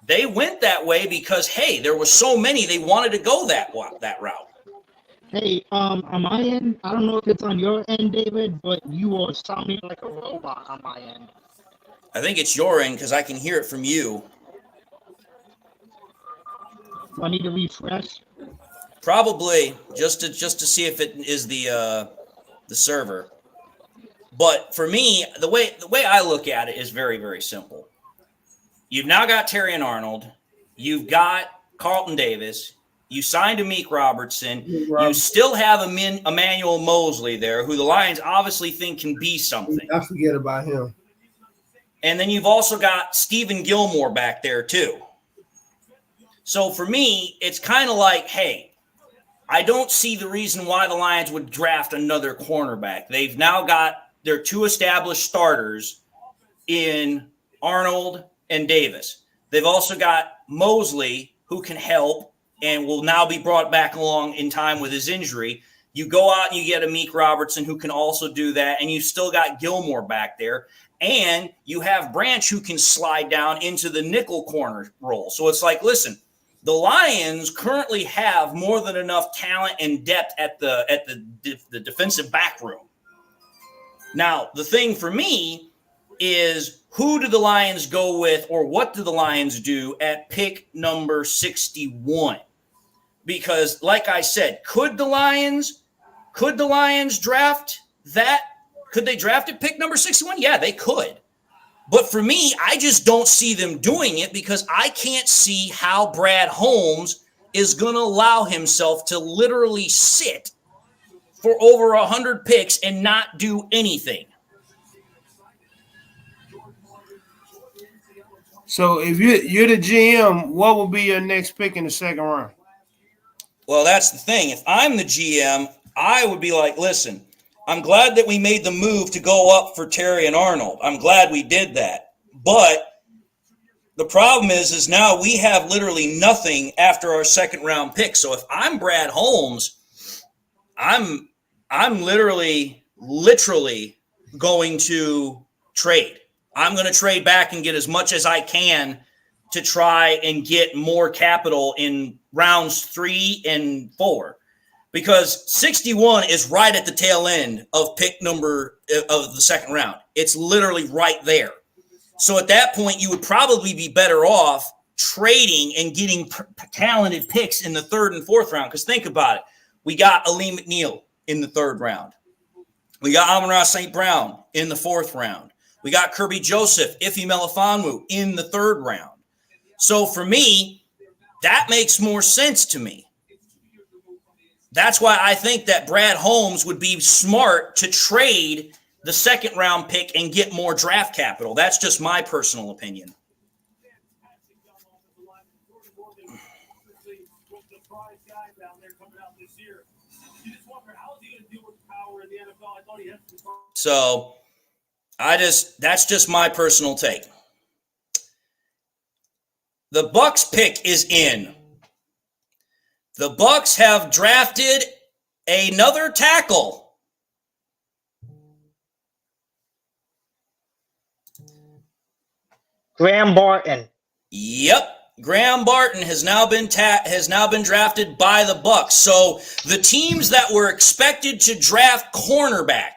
They went that way because, hey, there were so many, they wanted to go that route. Hey, on my end, I don't know if it's on your end, David, but you are sounding like a robot on my end. I think it's your end because I can hear it from you. Do I need to refresh? Probably just to see if it is the server. But for me, the way I look at it is very, very simple. You've now got Terrion Arnold. You've got Carlton Davis. You signed Amik Robertson. You still have Emmanuel Mosley there, who the Lions obviously think can be something. I forget about him. And then you've also got Stephen Gilmore back there too. So for me, it's kind of like, hey, I don't see the reason why the Lions would draft another cornerback. They've now got their two established starters in Arnold and Davis. They've also got Mosley, who can help and will now be brought back along in time with his injury. You go out and you get Amik Robertson, who can also do that, and you still got Gilmore back there. And you have Branch, who can slide down into the nickel corner role. So it's like, listen, the Lions currently have more than enough talent and depth at the defensive back room. Now, the thing for me is, who do the Lions go with, or what do the Lions do at pick number 61? Because, like I said, could the Lions draft that? Could they draft at pick number 61? Yeah, they could. But for me, I just don't see them doing it because I can't see how Brad Holmes is going to allow himself to literally sit for over 100 picks and not do anything. So if you're the GM, what will be your next pick in the second round? Well, that's the thing. If I'm the GM, I would be like, listen, I'm glad that we made the move to go up for Terrion Arnold. I'm glad we did that. But the problem is now we have literally nothing after our second round pick. So if I'm Brad Holmes, I'm literally going to trade. I'm going to trade back and get as much as I can to try and get more capital in rounds 3 and 4. Because 61 is right at the tail end of pick number of the second round. It's literally right there. So at that point, you would probably be better off trading and getting talented picks in the 3rd and 4th round. Because think about it. We got Aleem McNeil in the 3rd round. We got Amon-Ra St. Brown in the 4th round. We got Kirby Joseph, Ife Melifonwu in the 3rd round. So for me, that makes more sense to me. That's why I think that Brad Holmes would be smart to trade the second round pick and get more draft capital. That's just my personal opinion. So that's just my personal take. The Bucks pick is in. The Bucks have drafted another tackle. Graham Barton. Yep, Graham Barton has now been drafted by the Bucks. So the teams that were expected to draft cornerback,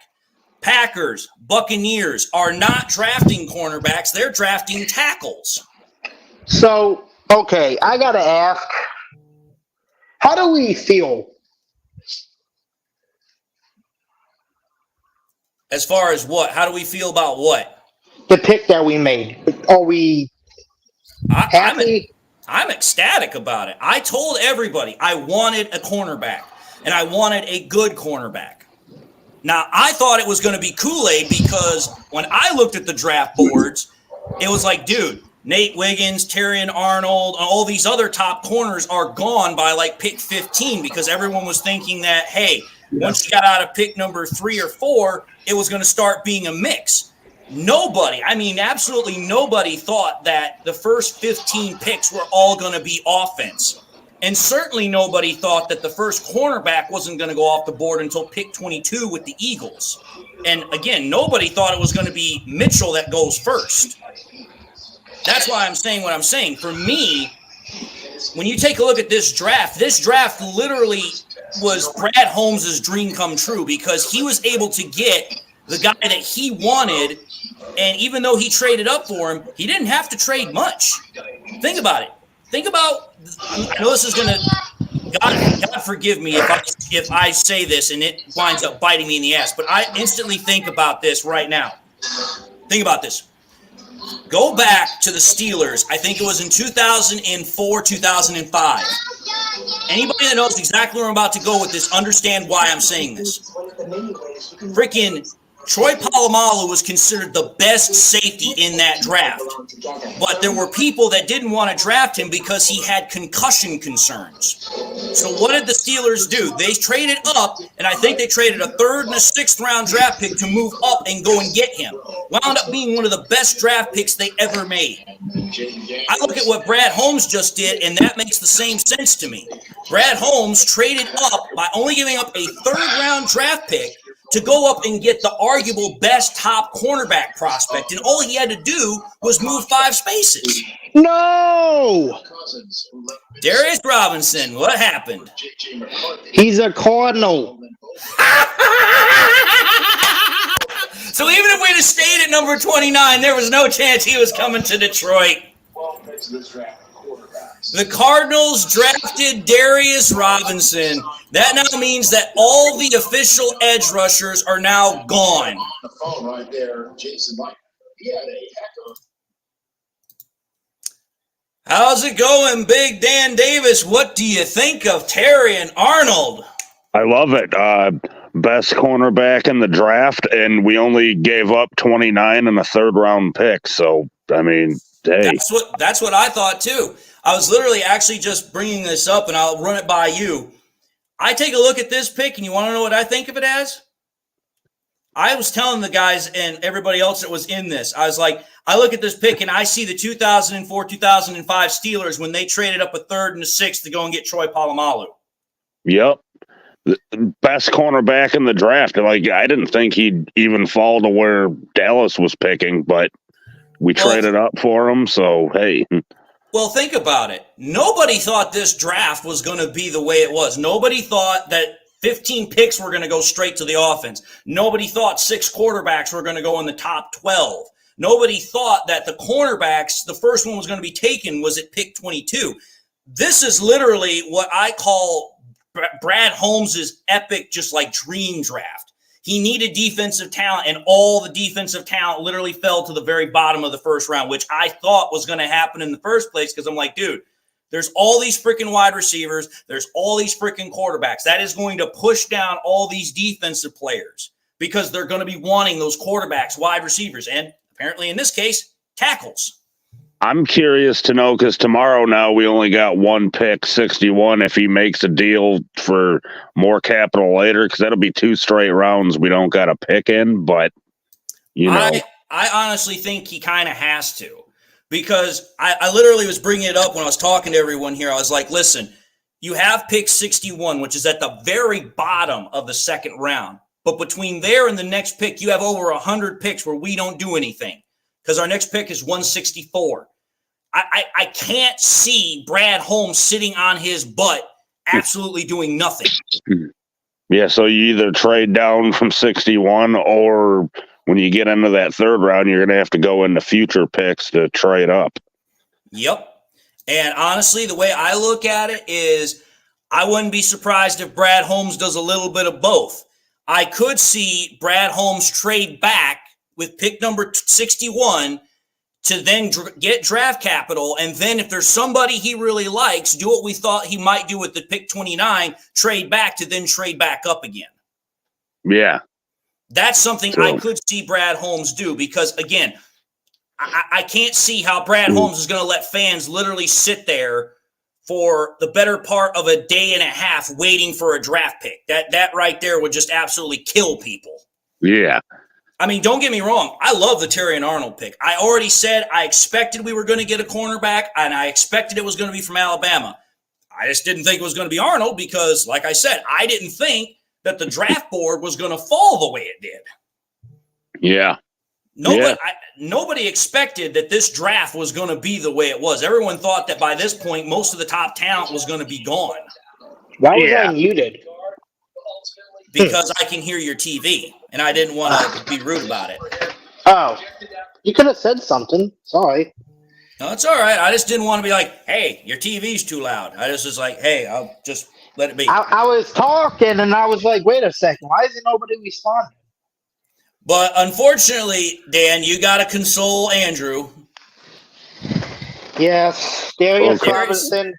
Packers, Buccaneers, are not drafting cornerbacks. They're drafting tackles. So, okay, I got to ask, how do we feel? As far as what? How do we feel about what? The pick that we made. Are we happy? I'm ecstatic about it. I told everybody I wanted a cornerback, and I wanted a good cornerback. Now, I thought it was going to be Kool-Aid because when I looked at the draft boards, it was like, dude, Nate Wiggins, Terrion Arnold, all these other top corners are gone by like pick 15 because everyone was thinking that, hey, once you got out of pick number 3 or 4, it was going to start being a mix. nobody, I mean, absolutely nobody thought that the first 15 picks were all going to be offense. And certainly nobody thought that the first cornerback wasn't going to go off the board until pick 22 with the Eagles. And again, nobody thought it was going to be Mitchell that goes first. That's why I'm saying what I'm saying. For me, when you take a look at this draft literally was Brad Holmes' dream come true because he was able to get the guy that he wanted. And even though he traded up for him, he didn't have to trade much. Think about it. Think about, I know this is going to, God forgive me if I say this and it winds up biting me in the ass, but I instantly think about this right now. Think about this. Go back to the Steelers. I think it was in 2004, 2005. Anybody that knows exactly where I'm about to go with this, understand why I'm saying this. Freaking Troy Polamalu was considered the best safety in that draft. But there were people that didn't want to draft him because he had concussion concerns. So what did the Steelers do? They traded up, and I think they traded a 3rd and a 6th round draft pick to move up and go and get him. Wound up being one of the best draft picks they ever made. I look at what Brad Holmes just did, and that makes the same sense to me. Brad Holmes traded up by only giving up a 3rd round draft pick to go up and get the arguable best top cornerback prospect. And all he had to do was move 5 spaces. No! Darius Robinson, what happened? He's a Cardinal. So even if we'd have stayed at number 29, there was no chance he was coming to Detroit. The Cardinals drafted Darius Robinson. That now means that all the official edge rushers are now gone. How's it going, Big Dan Davis? What do you think of Terry and Arnold? I love it. Best cornerback in the draft, and we only gave up 29 and a 3rd round pick. So, I mean, hey. That's what I thought, too. I was literally actually just bringing this up, and I'll run it by you. I take a look at this pick, and you want to know what I think of it as? I was telling the guys and everybody else that was in this, I was like, I look at this pick, and I see the 2004, 2005 Steelers when they traded up a 3rd and a 6th to go and get Troy Polamalu. Yep. The best cornerback in the draft. Like, I didn't think he'd even fall to where Dallas was picking, but we traded up for him, so hey. Well, think about it. Nobody thought this draft was going to be the way it was. Nobody thought that 15 picks were going to go straight to the offense. Nobody thought 6 quarterbacks were going to go in the top 12. Nobody thought that the cornerbacks, the first one was going to be taken was at pick 22. This is literally what I call Brad Holmes's epic, just like dream draft. He needed defensive talent, and all the defensive talent literally fell to the very bottom of the 1st round, which I thought was going to happen in the first place because I'm like, dude, there's all these freaking wide receivers. There's all these freaking quarterbacks. That is going to push down all these defensive players because they're going to be wanting those quarterbacks, wide receivers, and apparently in this case, tackles. I'm curious to know because tomorrow now we only got 1 pick, 61. If he makes a deal for more capital later, because that'll be 2 straight rounds we don't got a pick in. But you know, I honestly think he kind of has to because I literally was bringing it up when I was talking to everyone here. I was like, listen, you have pick 61, which is at the very bottom of the 2nd round. But between there and the next pick, you have over 100 picks where we don't do anything. Because our next pick is 164. I can't see Brad Holmes sitting on his butt absolutely doing nothing. Yeah, so you either trade down from 61 or when you get into that 3rd round, you're going to have to go into future picks to trade up. Yep. And honestly, the way I look at it is I wouldn't be surprised if Brad Holmes does a little bit of both. I could see Brad Holmes trade back with pick number 61 to then get draft capital. And then if there's somebody he really likes, do what we thought he might do with the pick 29, trade back to then trade back up again. Yeah. That's something I could see Brad Holmes do because, again, I can't see how Brad Holmes is going to let fans literally sit there for the better part of a day and a half waiting for a draft pick. That right there would just absolutely kill people. Yeah. I mean, don't get me wrong. I love the Terrion Arnold pick. I already said I expected we were going to get a cornerback, and I expected it was going to be from Alabama. I just didn't think it was going to be Arnold because, like I said, I didn't think that the draft board was going to fall the way it did. Yeah. Nobody expected that this draft was going to be the way it was. Everyone thought that by this point, most of the top talent was going to be gone. Why was I muted? Because I can hear your TV, and I didn't want to be rude about it. Oh, you could have said something. Sorry. No, it's all right. I just didn't want to be like, hey, your TV's too loud. I just was like, hey, I'll just let it be. I was talking, and I was like, wait a second. Why isn't nobody responding? But unfortunately, Dan, you got to console Andrew. Yes, Darius Robinson.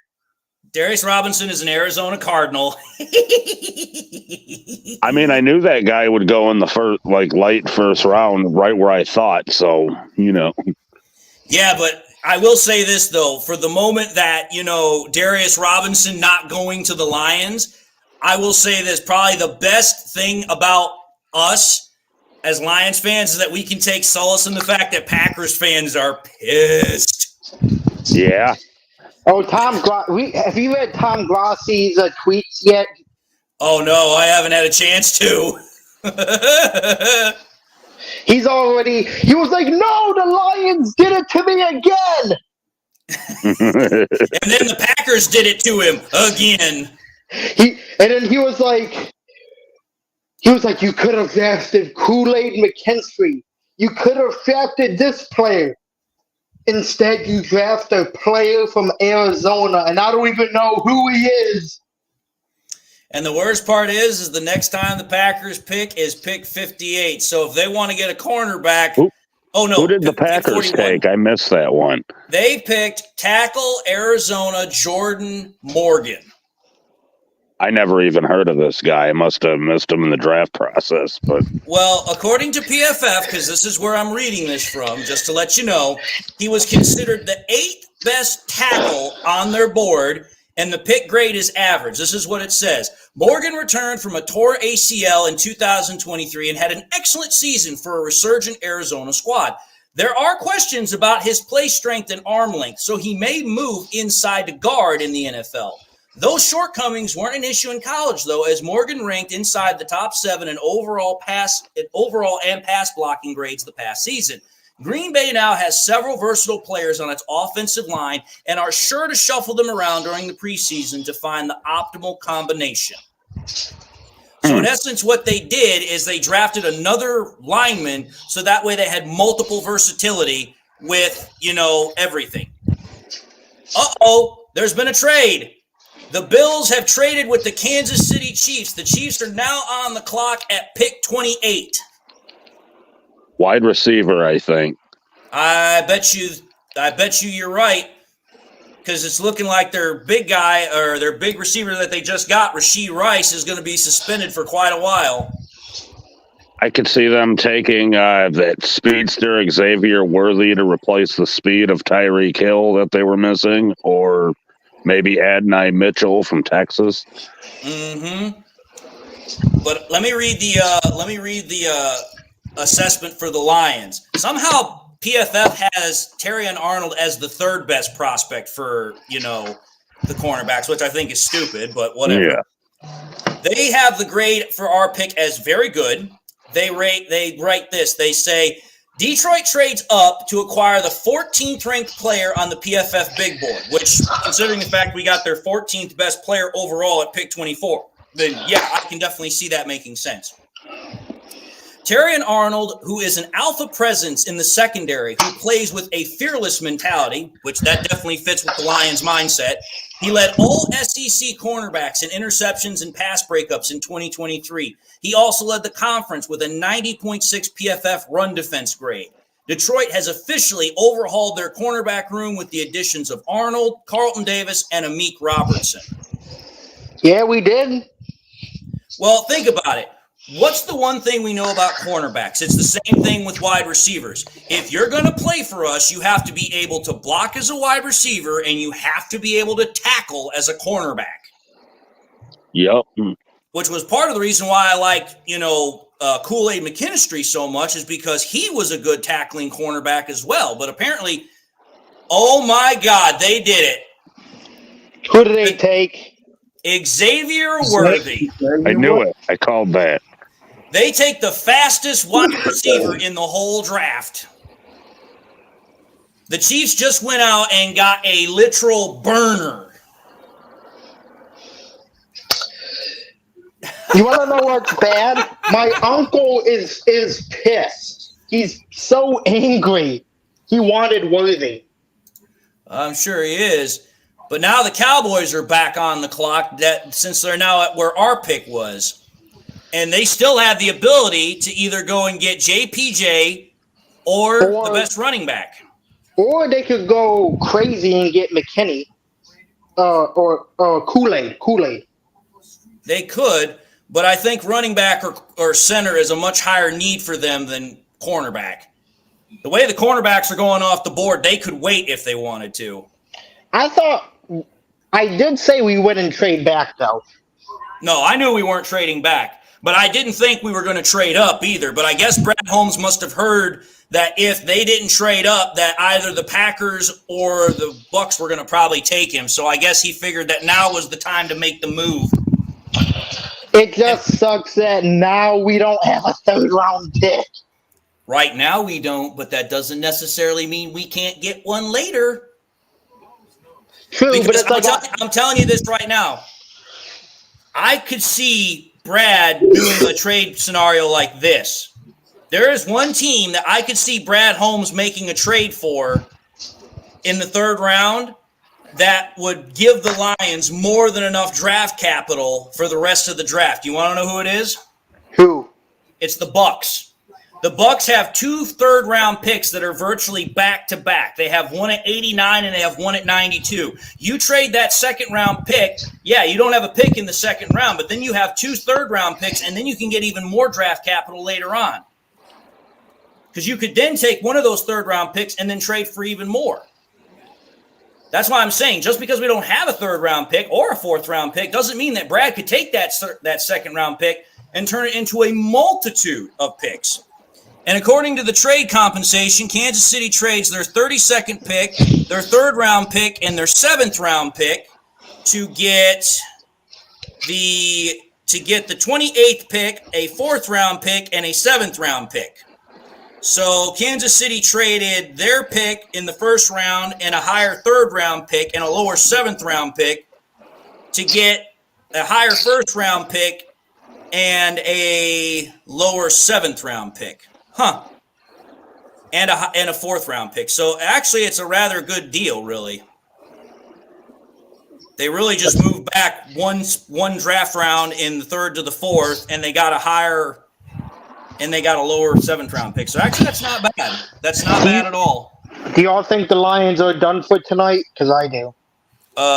Darius Robinson is an Arizona Cardinal. I mean, I knew that guy would go in the first, late first round, right where I thought. So, Yeah, but I will say this, though. For the moment that, Darius Robinson not going to the Lions, I will say this. Probably the best thing about us as Lions fans is that we can take solace in the fact that Packers fans are pissed. Yeah. Oh, have you read Tom Glossie's tweets yet? Oh, no, I haven't had a chance to. He was like, no, the Lions did it to me again. And then the Packers did it to him again. He was like, you could have drafted Kool-Aid McKinstry. You could have drafted this player. Instead, you draft a player from Arizona, and I don't even know who he is. And the worst part is the next time the Packers pick is pick 58. So if they want to get a cornerback, who did the Packers take? I missed that one. They picked tackle Arizona Jordan Morgan. I never even heard of this guy. I must have missed him in the draft process. But well, according to PFF, because this is where I'm reading this from, just to let you know, he was considered the 8th best tackle on their board, and the pick grade is average. This is what it says. Morgan returned from a torn ACL in 2023 and had an excellent season for a resurgent Arizona squad. There are questions about his play strength and arm length, so he may move inside to guard in the NFL. Those shortcomings weren't an issue in college, though, as Morgan ranked inside the top 7 in overall and pass blocking grades the past season. Green Bay now has several versatile players on its offensive line and are sure to shuffle them around during the preseason to find the optimal combination. So in essence, what they did is they drafted another lineman so that way they had multiple versatility with, everything. There's been a trade. The Bills have traded with the Kansas City Chiefs. The Chiefs are now on the clock at pick 28. Wide receiver, I think. I bet you you're right, because it's looking like their big guy or their big receiver that they just got, Rashee Rice, is going to be suspended for quite a while. I could see them taking that speedster Xavier Worthy to replace the speed of Tyreek Hill that they were missing, or maybe Adonai Mitchell from Texas. Mm-hmm. But let me read the assessment for the Lions. Somehow PFF has Terrion Arnold as the 3rd best prospect for, the cornerbacks, which I think is stupid, but whatever. Yeah. They have the grade for our pick as very good. They write this. They say Detroit trades up to acquire the 14th ranked player on the PFF big board, which, considering the fact we got their 14th best player overall at pick 24, then yeah, I can definitely see that making sense. Terrion Arnold, who is an alpha presence in the secondary, who plays with a fearless mentality, which that definitely fits with the Lions' mindset. He led all SEC cornerbacks in interceptions and pass breakups in 2023. He also led the conference with a 90.6 PFF run defense grade. Detroit has officially overhauled their cornerback room with the additions of Arnold, Carlton Davis, and Amik Robertson. Yeah, we did. Well, think about it. What's the one thing we know about cornerbacks? It's the same thing with wide receivers. If you're going to play for us, you have to be able to block as a wide receiver, and you have to be able to tackle as a cornerback. Yep. Which was part of the reason why I liked, Kool-Aid McKinstry so much is because he was a good tackling cornerback as well. But apparently, oh my God, they did it. Who did they take? Xavier Worthy. I knew it. I called that. They take the fastest wide receiver in the whole draft. The Chiefs just went out and got a literal burner. You want to know what's bad? My uncle is pissed. He's so angry. He wanted Worthy. I'm sure he is. But now the Cowboys are back on the clock since they're now at where our pick was. And they still have the ability to either go and get JPJ or the best running back. Or they could go crazy and get McKinney or Kool-Aid. They could, but I think running back or center is a much higher need for them than cornerback. The way the cornerbacks are going off the board, they could wait if they wanted to. I did say we wouldn't trade back, though. No, I knew we weren't trading back, but I didn't think we were going to trade up either. But I guess Brad Holmes must have heard that if they didn't trade up, that either the Packers or the Bucs were going to probably take him. So I guess he figured that now was the time to make the move. It just sucks that now we don't have a third-round pick. Right now we don't, but that doesn't necessarily mean we can't get one later. True, because but it's I'm telling you this right now. I could see Brad doing a trade scenario like this. There is one team that I could see Brad Holmes making a trade for in the third round that would give the Lions more than enough draft capital for the rest of the draft. You want to know who it is? Who? It's the Bucs. The Bucs have 2 third-round picks that are virtually back-to-back. They have one at 89 and they have one at 92. You trade that second-round pick, yeah, you don't have a pick in the second round, but then you have 2 third-round picks, and then you can get even more draft capital later on. Because you could then take one of those third-round picks and then trade for even more. That's why I'm saying just because we don't have a third-round pick or a fourth-round pick doesn't mean that Brad could take that second-round pick and turn it into a multitude of picks. And according to the trade compensation, Kansas City trades their 32nd pick, their third-round pick, and their 7th-round pick to get the 28th pick, a 4th-round pick, and a 7th-round pick. So Kansas City traded their pick in the first round and a higher 3rd-round pick and a lower 7th-round pick to get a higher 1st-round pick and a lower 7th-round pick. And a 4th-round pick. So actually, it's a rather good deal, really. They really just moved back one draft round in the 3rd to the 4th, and they got a lower 7th-round pick. So actually, that's not bad. That's not bad at all. Do y'all think the Lions are done for tonight? Because I do.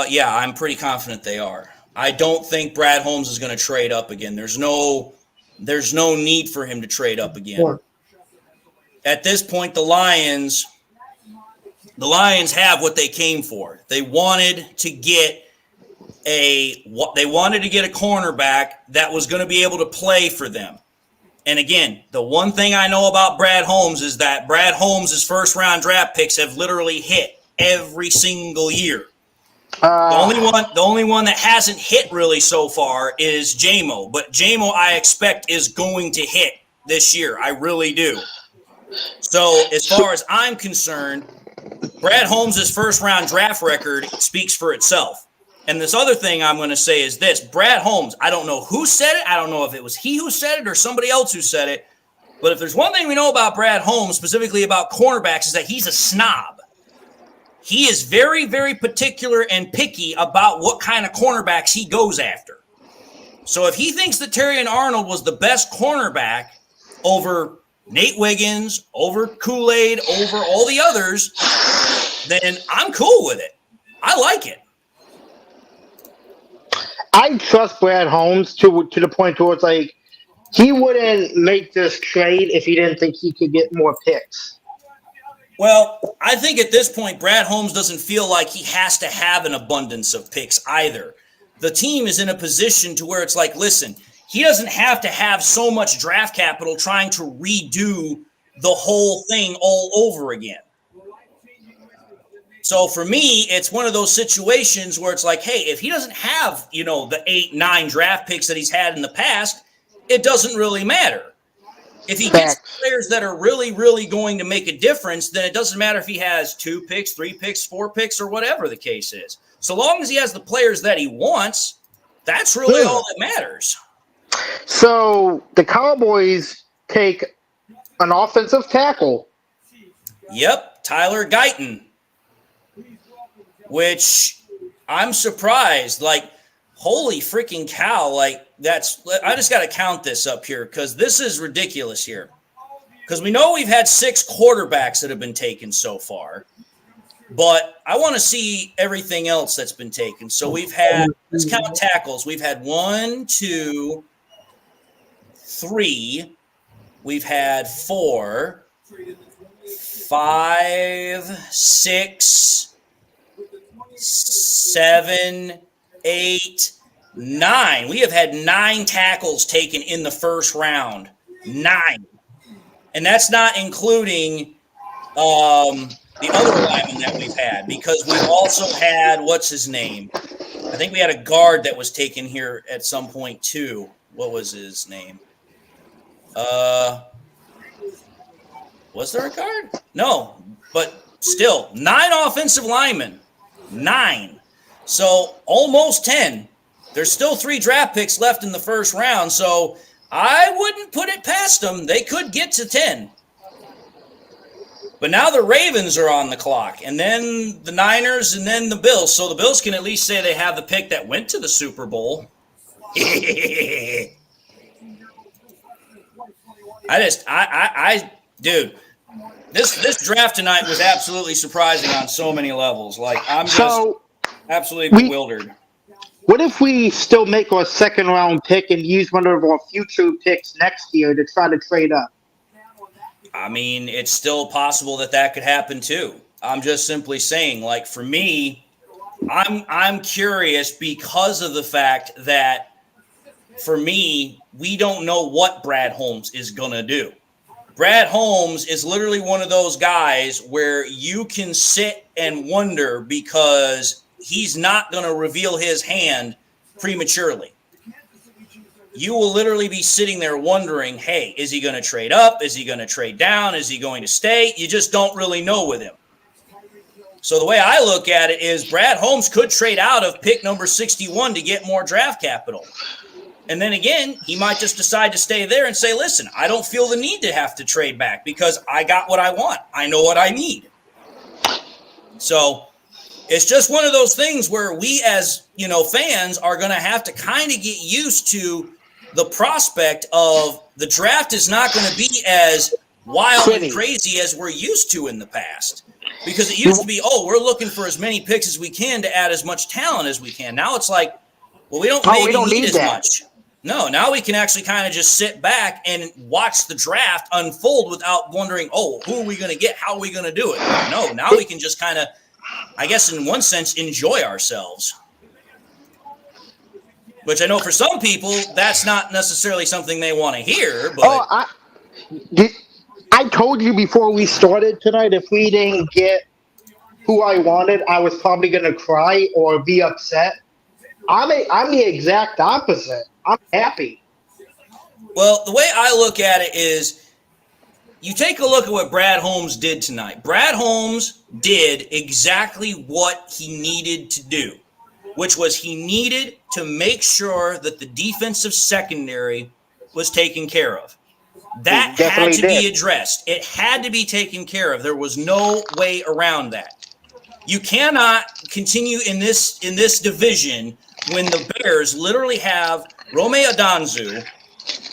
Yeah, I'm pretty confident they are. I don't think Brad Holmes is going to trade up again. There's no need for him to trade up again. Sure. At this point, the Lions have what they came for. They wanted to get a cornerback that was going to be able to play for them. And again, the one thing I know about Brad Holmes is that Brad Holmes' first-round draft picks have literally hit every single year. The only one that hasn't hit really so far is JMO. But JMO, I expect, is going to hit this year. I really do. So as far as I'm concerned, Brad Holmes' first-round draft record speaks for itself. And this other thing I'm going to say is this. Brad Holmes, I don't know who said it. I don't know if it was he who said it or somebody else who said it. But if there's one thing we know about Brad Holmes, specifically about cornerbacks, is that he's a snob. He is very, very particular and picky about what kind of cornerbacks he goes after. So if he thinks that Terrion Arnold was the best cornerback over Nate Wiggins, over Kool-Aid, over all the others, then I'm cool with it. I like it. I trust Brad Holmes to the point where it's like he wouldn't make this trade if he didn't think he could get more picks. Well, I think at this point, Brad Holmes doesn't feel like he has to have an abundance of picks either. The team is in a position to where it's like, listen, he doesn't have to have so much draft capital trying to redo the whole thing all over again. So for me, it's one of those situations where it's like, hey, if he doesn't have, the 8, 9 draft picks that he's had in the past, it doesn't really matter. If he gets players that are really, really going to make a difference, then it doesn't matter if he has 2 picks, 3 picks, 4 picks, or whatever the case is. So long as he has the players that he wants, that's really all that matters. So the Cowboys take an offensive tackle. Yep, Tyler Guyton, which I'm surprised. Like, holy freaking cow. Like, I just got to count this up here because this is ridiculous here. Because we know we've had 6 quarterbacks that have been taken so far, but I want to see everything else that's been taken. So we've had, let's count tackles. We've had 1, 2, 3. We've had 4, 5, 6, 7, 8, 9. We have had 9 tackles taken in the first round. 9. And that's not including the other lineman that we've had, because we've also had, what's his name? I think we had a guard that was taken here at some point too. What was his name? Was there a guard? No, but still, 9 offensive linemen. 9. So almost 10. There's still 3 draft picks left in the first round, so I wouldn't put it past them. They could get to 10. But now the Ravens are on the clock, and then the Niners, and then the Bills. So the Bills can at least say they have the pick that went to the Super Bowl. Dude, this draft tonight was absolutely surprising on so many levels. Like, I'm just absolutely bewildered. What if we still make our second round pick and use one of our future picks next year to try to trade up? I mean, it's still possible that could happen too. I'm just simply saying, like, for me, I'm curious because of the fact that, for me, we don't know what Brad Holmes is going to do. Brad Holmes is literally one of those guys where you can sit and wonder because he's not going to reveal his hand prematurely. You will literally be sitting there wondering, hey, is he going to trade up? Is he going to trade down? Is he going to stay? You just don't really know with him. So the way I look at it is Brad Holmes could trade out of pick number 61 to get more draft capital. And then again, he might just decide to stay there and say, listen, I don't feel the need to have to trade back because I got what I want. I know what I need. So it's just one of those things where we as, fans are going to have to kind of get used to the prospect of the draft is not going to be as wild and crazy as we're used to in the past. Because it used to be, we're looking for as many picks as we can to add as much talent as we can. Now it's like, well, we don't need as much. No, now we can actually kind of just sit back and watch the draft unfold without wondering, who are we going to get? How are we going to do it? No, now we can just kind of, I guess in one sense, enjoy ourselves. Which I know for some people, that's not necessarily something they want to hear. But I told you before we started tonight, if we didn't get who I wanted, I was probably going to cry or be upset. I'm the exact opposite. I'm happy. Well, the way I look at it is you take a look at what Brad Holmes did tonight. Brad Holmes did exactly what he needed to do, which was he needed to make sure that the defensive secondary was taken care of. That had to be addressed. It had to be taken care of. There was no way around that. You cannot continue in this division when the Bears literally have Rome Odunze,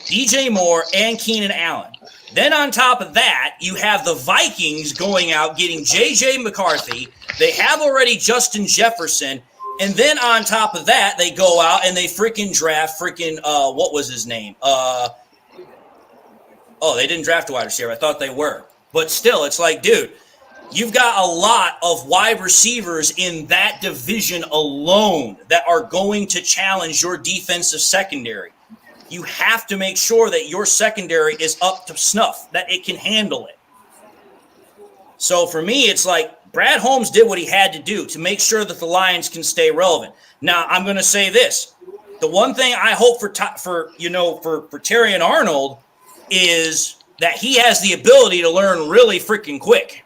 DJ Moore, and Keenan Allen. Then on top of that, you have the Vikings going out getting J.J. McCarthy. They have already Justin Jefferson. And then on top of that, they go out and they freaking draft what was his name? They didn't draft a wide receiver. I thought they were. But still, it's like, dude, you've got a lot of wide receivers in that division alone that are going to challenge your defensive secondary. You have to make sure that your secondary is up to snuff, that it can handle it. So for me, it's like Brad Holmes did what he had to do to make sure that the Lions can stay relevant. Now, I'm going to say this. The one thing I hope for Terrion Arnold is that he has the ability to learn really freaking quick.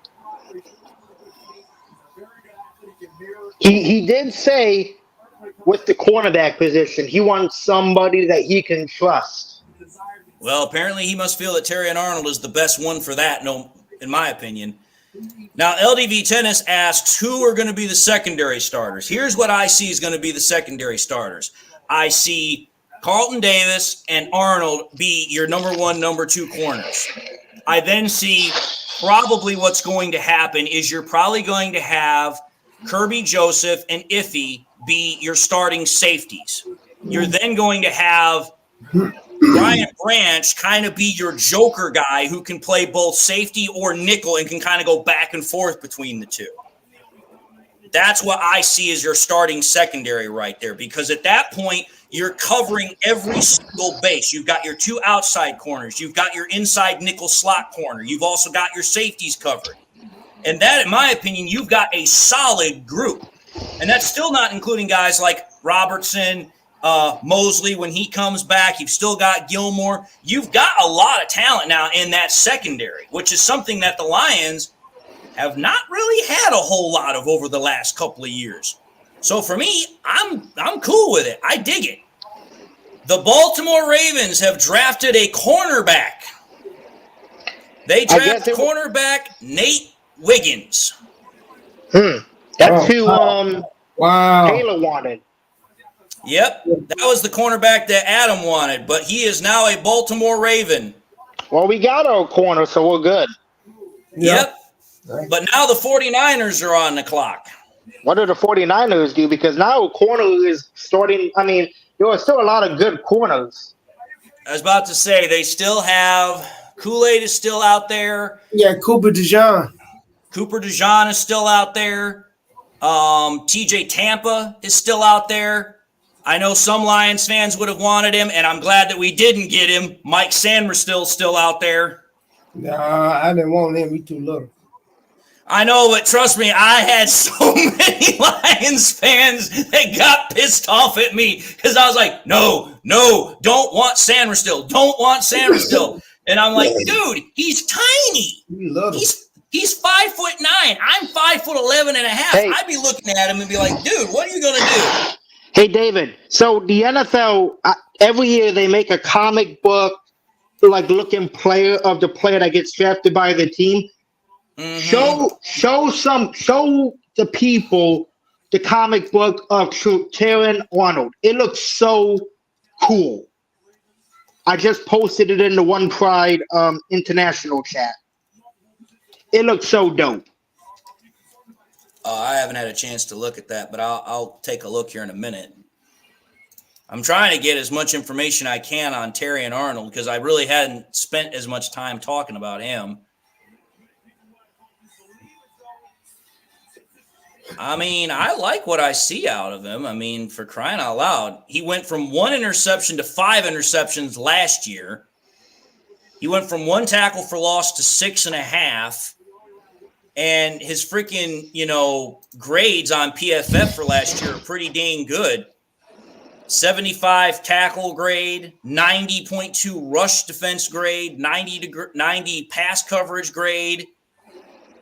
He did say with the cornerback position, he wants somebody that he can trust. Well, apparently he must feel that Terrion Arnold is the best one for that, in my opinion. Now, LDV Tennis asks, who are going to be the secondary starters? Here's what I see is going to be the secondary starters. I see Carlton Davis and Arnold be your number 1, number 2 corners. I then see probably what's going to happen is you're probably going to have Kirby Joseph and Iffy be your starting safeties. You're then going to have Brian Branch kind of be your joker guy who can play both safety or nickel and can kind of go back and forth between the two. That's what I see as your starting secondary right there, because at that point, you're covering every single base. You've got your 2 outside corners. You've got your inside nickel slot corner. You've also got your safeties covered. And that, in my opinion, you've got a solid group. And that's still not including guys like Robertson, Mosley when he comes back. You've still got Gilmore. You've got a lot of talent now in that secondary, which is something that the Lions have not really had a whole lot of over the last couple of years. So for me, I'm cool with it. I dig it. The Baltimore Ravens have drafted a cornerback. They drafted cornerback Nate Wiggins. That's who Taylor wanted. Yep, that was the cornerback that Adam wanted, but he is now a Baltimore Raven. Well, we got our corner, so we're good. Yep. But now the 49ers are on the clock. What do the 49ers do? Because now corner is starting. I mean, there are still a lot of good corners. I was about to say, they still have Kool-Aid is still out there. Yeah, Cooper DeJean. Cooper DeJean is still out there. TJ Tampa is still out there. I know some Lions fans would have wanted him, and I'm glad that we didn't get him. Mike Sandmerstill's still out there. Nah, I didn't want him. He's too little. I know, but trust me, I had so many Lions fans that got pissed off at me because I was like, no, don't want Sandmerstill. Don't want Sandmerstill. And I'm like, dude, he's tiny. He's 5'9". I'm 5'11 and a half. Hey. I'd be looking at him and be like, dude, what are you going to do? Hey, David. So the NFL, every year they make a comic book, like looking player of the player that gets drafted by the team. Mm-hmm. Show the people the comic book of Terrion Arnold. It looks so cool. I just posted it in the One Pride international chat. It looks so dope. I haven't had a chance to look at that, but I'll take a look here in a minute. I'm trying to get as much information I can on Terrion Arnold because I really hadn't spent as much time talking about him. I mean, I like what I see out of him. I mean, for crying out loud, he went from 1 interception to 5 interceptions last year. He went from 1 tackle for loss to 6.5. And his freaking, grades on PFF for last year are pretty dang good. 75 tackle grade, 90.2 rush defense grade, 90 pass coverage grade,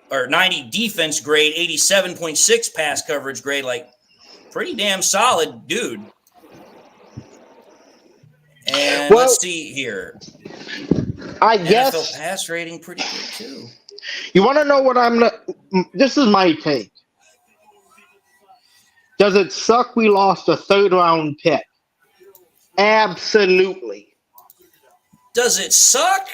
or 90 defense grade, 87.6 pass coverage grade. Like, pretty damn solid dude. And let's see here. I NFL guess pass rating pretty good too. You want to know what this is my take. Does it suck we lost a 3rd-round pick? Absolutely. Does it suck?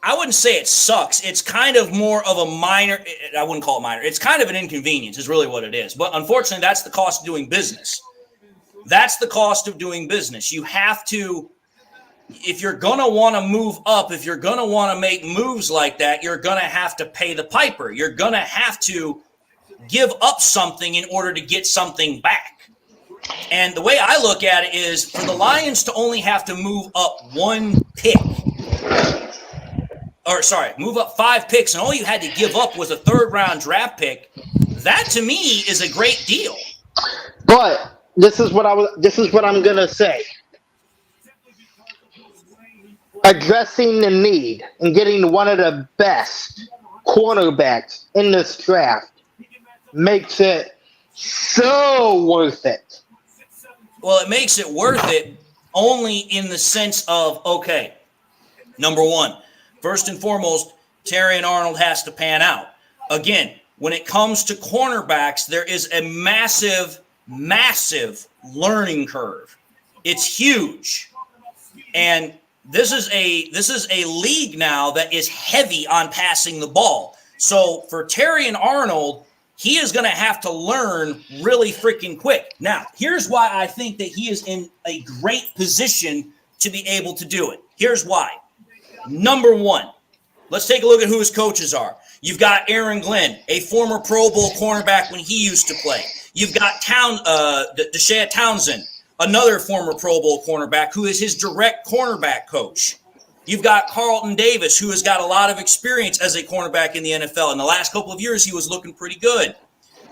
I wouldn't say it sucks. It's kind of more of a minor. I wouldn't call it minor. It's kind of an inconvenience is really what it is. But unfortunately, that's the cost of doing business. That's the cost of doing business. You have to, if you're going to want to move up, if you're going to want to make moves like that, you're going to have to pay the piper. You're going to have to give up something in order to get something back. And the way I look at it is for the Lions to only have to move up move up 5 picks, and all you had to give up was a 3rd-round draft pick. That to me is a great deal. But this is what I'm gonna say. Addressing the need and getting one of the best cornerbacks in this draft makes it so worth it. Well, it makes it worth it only in the sense of, okay, number one, first and foremost, Terrion Arnold has to pan out. Again, when it comes to cornerbacks, there is a massive, massive learning curve. It's huge. And this is a league now that is heavy on passing the ball. So for Terrion Arnold, he is going to have to learn really freaking quick. Now, here's why I think that he is in a great position to be able to do it. Here's why. Number one, let's take a look at who his coaches are. You've got Aaron Glenn, a former Pro Bowl cornerback when he used to play. You've got Deshaun Townsend, another former Pro Bowl cornerback who is his direct cornerback coach. You've got Carlton Davis, who has got a lot of experience as a cornerback in the NFL. In the last couple of years, he was looking pretty good.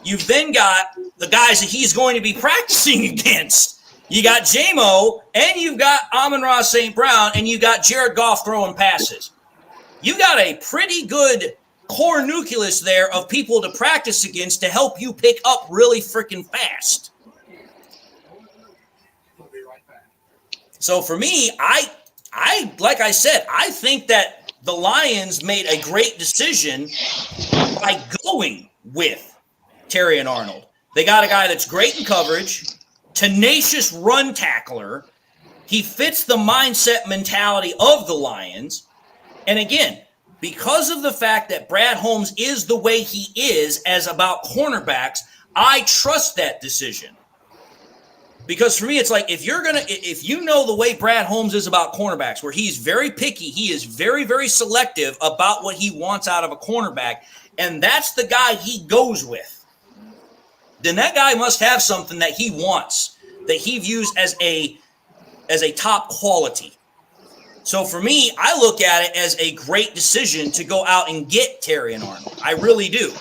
You've then got the guys that he's going to be practicing against. You got J-Mo, and you've got Amon-Ra St. Brown, and you've got Jared Goff throwing passes. You got a pretty good core nucleus there of people to practice against to help you pick up really freaking fast. So for me, I like I said, I think that the Lions made a great decision by going with Terrion Arnold. They got a guy that's great in coverage, tenacious run tackler. He fits the mindset mentality of the Lions. And again, because of the fact that Brad Holmes is the way he is as about cornerbacks, I trust that decision. Because for me, it's like if you know the way Brad Holmes is about cornerbacks, where he's very picky, he is very, very selective about what he wants out of a cornerback, and that's the guy he goes with, then that guy must have something that he wants, that he views as a top quality. So for me, I look at it as a great decision to go out and get Terrion Arnold. I really do.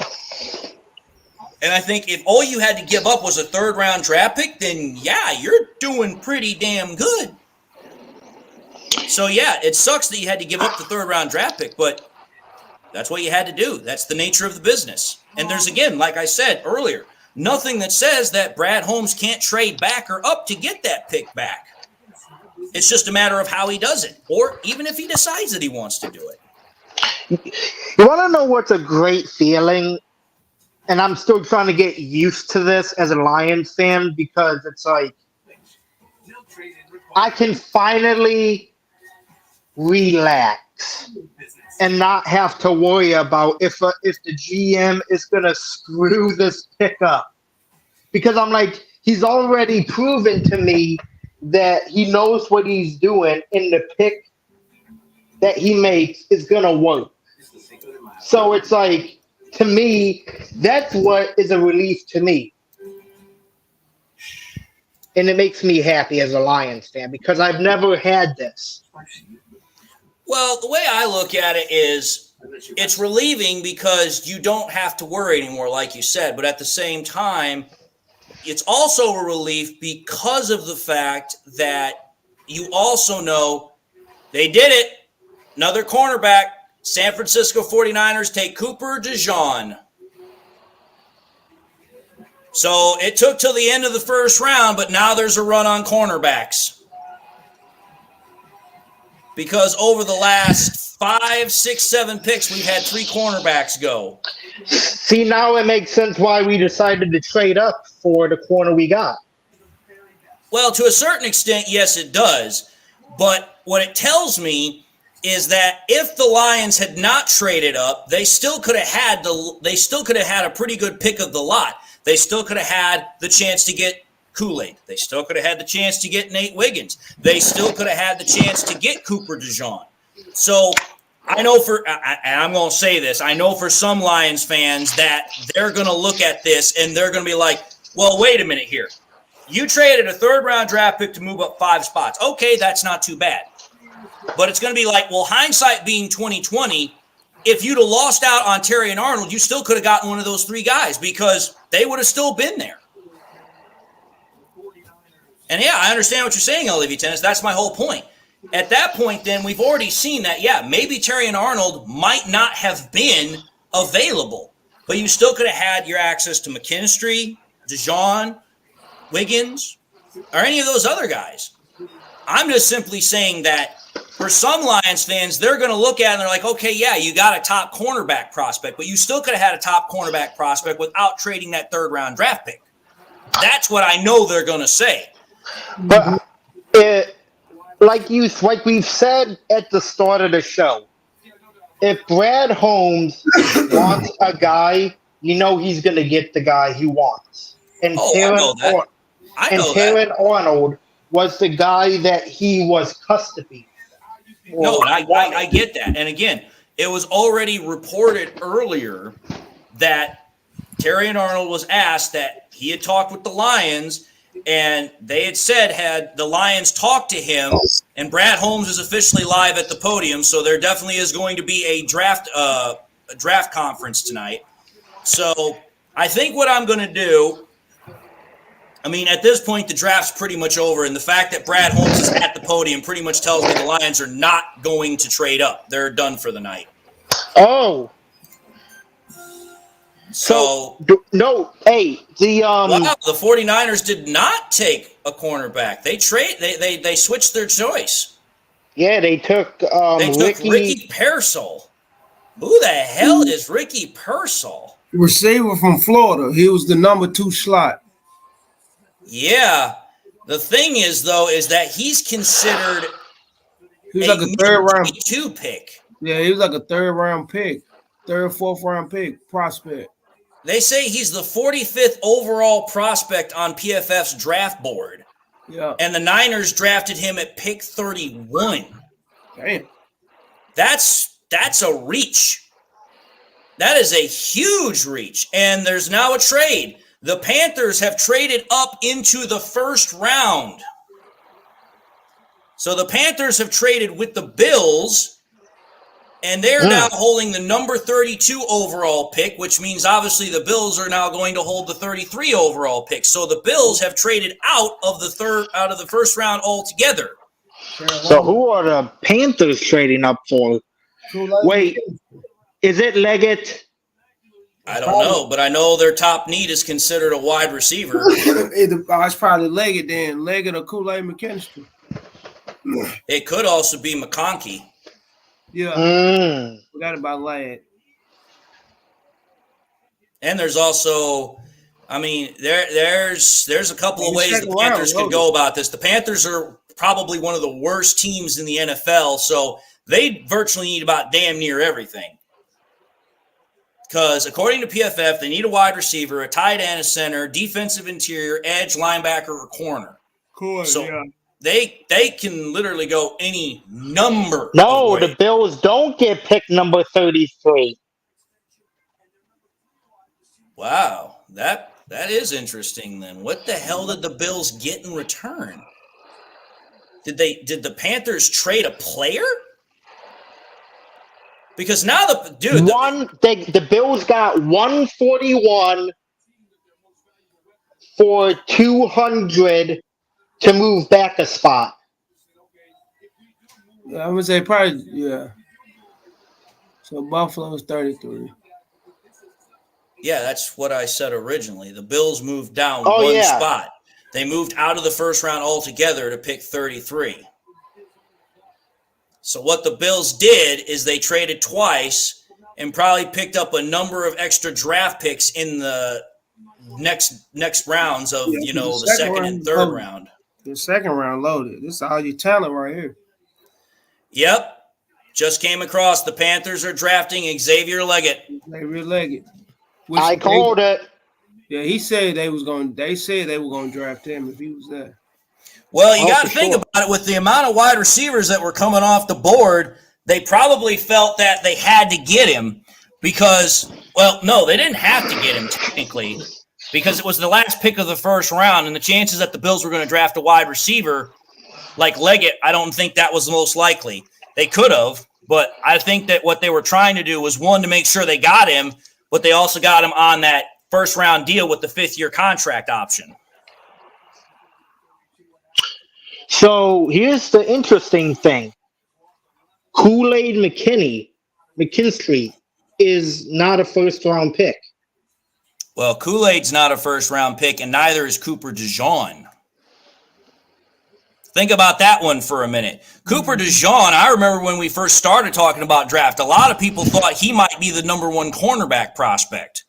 And I think if all you had to give up was a 3rd-round draft pick, then, yeah, you're doing pretty damn good. So, yeah, it sucks that you had to give up the 3rd-round draft pick, but that's what you had to do. That's the nature of the business. And there's, again, like I said earlier, nothing that says that Brad Holmes can't trade back or up to get that pick back. It's just a matter of how he does it, or even if he decides that he wants to do it. You want to know what's a great feeling? And I'm still trying to get used to this as a Lions fan, because it's like I can finally relax and not have to worry about if the GM is going to screw this pick up. Because I'm like, he's already proven to me that he knows what he's doing, and the pick that he makes is going to work. So it's like, to me, that's what is a relief to me. And it makes me happy as a Lions fan, because I've never had this. Well, the way I look at it is it's relieving because you don't have to worry anymore, like you said. But at the same time, it's also a relief because of the fact that you also know they did it. Another cornerback. San Francisco 49ers take Cooper DeJean. So it took till the end of the 1st round, but now there's a run on cornerbacks. Because over the last 5, 6, 7 picks, we've had 3 cornerbacks go. See, now it makes sense why we decided to trade up for the corner we got. Well, to a certain extent, yes, it does. But what it tells me is that if the Lions had not traded up, they still could have had a pretty good pick of the lot. They still could have had the chance to get Kool-Aid. They still could have had the chance to get Nate Wiggins. They still could have had the chance to get Cooper DeJean. So I know and I'm going to say this, I know for some Lions fans that they're going to look at this and they're going to be like, well, wait a minute here. You traded a third-round draft pick to move up 5 spots. Okay, that's not too bad. But it's going to be like, well, hindsight being 2020, if you'd have lost out on Terry and Arnold, you still could have gotten one of those 3 guys because they would have still been there. And, yeah, I understand what you're saying, Olivia Tennis. That's my whole point. At that point, then, we've already seen that, yeah, maybe Terry and Arnold might not have been available, but you still could have had your access to McKinstry, DeJean, Wiggins, or any of those other guys. I'm just simply saying that for some Lions fans, they're going to look at it and they're like, okay, yeah, you got a top cornerback prospect, but you still could have had a top cornerback prospect without trading that third-round draft pick. That's what I know they're going to say. But like we've said at the start of the show, if Brad Holmes wants a guy, you know he's going to get the guy he wants. And Terran Arnold was the guy that he was custody. No, I get that. And again, it was already reported earlier that Terry and Arnold was asked that he had talked with the Lions, and they had said had the Lions talked to him, and Brad Holmes is officially live at the podium, so there definitely is going to be a draft conference tonight. So I think what I'm going to do, I mean, at this point, the draft's pretty much over, and the fact that Brad Holmes is at the podium pretty much tells me the Lions are not going to trade up. They're done for the night. Oh. So no, hey, wow, the 49ers did not take a cornerback. They switched their choice. Yeah, they took Ricky Pearsall. Who the hell is Ricky Pearsall? Receiver from Florida. He was the number 2 slot. Yeah. The thing is, though, is that he's considered He was like a third round 2 pick. Yeah, he was like a third round pick, third, fourth round pick prospect. They say he's the 45th overall prospect on PFF's draft board. Yeah. And the Niners drafted him at pick 31. Damn. That's a reach. That is a huge reach. And there's now a trade. The Panthers have traded up into the first round. So the Panthers have traded with the Bills, and they're now holding the number 32 overall pick, which means obviously the Bills are now going to hold the 33 overall pick. So the Bills have traded out of the first round altogether. So who are the Panthers trading up for? Wait, is it Leggett? I don't know, but I know their top need is considered a wide receiver. It's probably Leggett then. Leggett or Kool-Aid McKinstry. It could also be McConkey. Yeah. Forgot about Ladd. And there's also, I mean, there's a couple of ways the Panthers could go about this. The Panthers are probably one of the worst teams in the NFL, so they virtually need about damn near everything. Because according to PFF, they need a wide receiver, a tight end, a center, defensive interior, edge, linebacker, or corner. Cool. So they can literally go any number. No, the Bills don't get pick number 33. Wow, that is interesting. Then what the hell did the Bills get in return? Did the Panthers trade a player? Because now the Bills got 141 for 200 to move back a spot. Yeah, I'm gonna say probably, yeah. So Buffalo's 33. Yeah, that's what I said originally. The Bills moved down one spot. They moved out of the first round altogether to pick 33. So what the Bills did is they traded twice and probably picked up a number of extra draft picks in the next rounds of, the second and third round. The second round loaded. This is all your talent right here. Yep. Just came across. The Panthers are drafting Xavier Leggett. Xavier Leggett. I called it. Yeah, he said they said they were going to draft him if he was there. Well, you got to think about it. With the amount of wide receivers that were coming off the board, they probably felt that they had to get him because, well, no, they didn't have to get him technically. because it was the last pick of the first round, and the chances that the Bills were going to draft a wide receiver like Leggett, I don't think that was the most likely. They could have, but I think that what they were trying to do was, one, to make sure they got him, but they also got him on that first-round deal with the fifth-year contract option. So here's the interesting thing. Kool-Aid McKinstry is not a first-round pick. Well, Kool-Aid's not a first-round pick, and neither is Cooper DeJean. Think about that one for a minute. Cooper DeJean, I remember when we first started talking about draft, a lot of people thought he might be the number one cornerback prospect.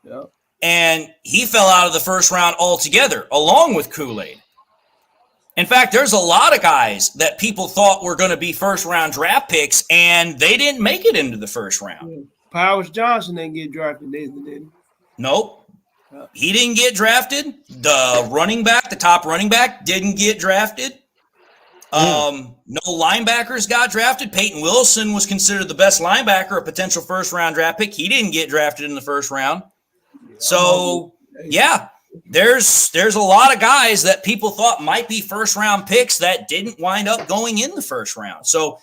Yep. And he fell out of the first round altogether, along with Kool-Aid. In fact, there's a lot of guys that people thought were going to be first-round draft picks, and they didn't make it into the first round. Powers Johnson didn't get drafted, did he? Nope. He didn't get drafted. The top running back, didn't get drafted. No linebackers got drafted. Peyton Wilson was considered the best linebacker, a potential first-round draft pick. He didn't get drafted in the first round. So, yeah, there's a lot of guys that people thought might be first-round picks that didn't wind up going in the first round. So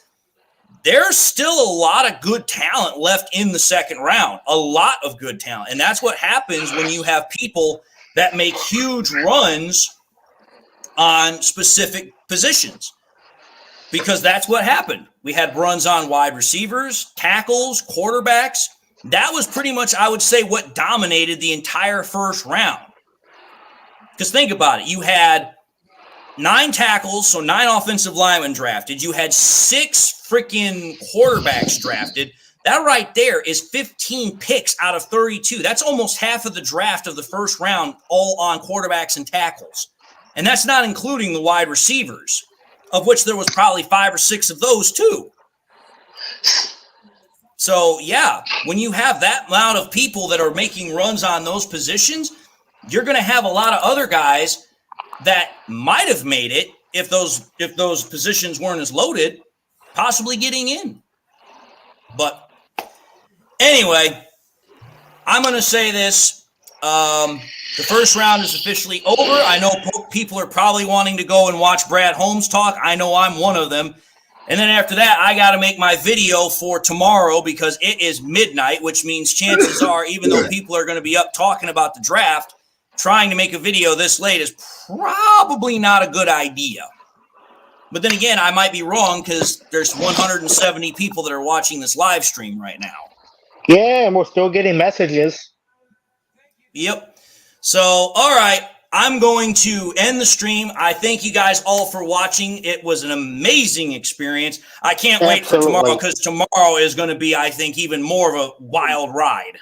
there's still a lot of good talent left in the second round, a lot of good talent. And that's what happens when you have people that make huge runs on specific positions, because that's what happened. We had runs on wide receivers, tackles, quarterbacks. That was pretty much, I would say, what dominated the entire first round. Because think about it. You had 9 tackles, so 9 offensive linemen drafted. You had 6 freaking quarterbacks drafted. That right there is 15 picks out of 32. That's almost half of the draft of the first round, all on quarterbacks and tackles. And that's not including the wide receivers, of which there was probably 5 or 6 of those too. So, yeah, when you have that amount of people that are making runs on those positions, you're going to have a lot of other guys that might have made it if those positions weren't as loaded, possibly getting in. But anyway, I'm going to say this. The first round is officially over. I know people are probably wanting to go and watch Brad Holmes talk. I know I'm one of them. And then after that, I got to make my video for tomorrow because it is midnight, which means chances are, even though people are going to be up talking about the draft, trying to make a video this late is probably not a good idea. But then again, I might be wrong because there's 170 people that are watching this live stream right now. Yeah, and we're still getting messages. Yep. So, all right. I'm going to end the stream. I thank you guys all for watching. It was an amazing experience. I can't wait for tomorrow because tomorrow is going to be, I think, even more of a wild ride.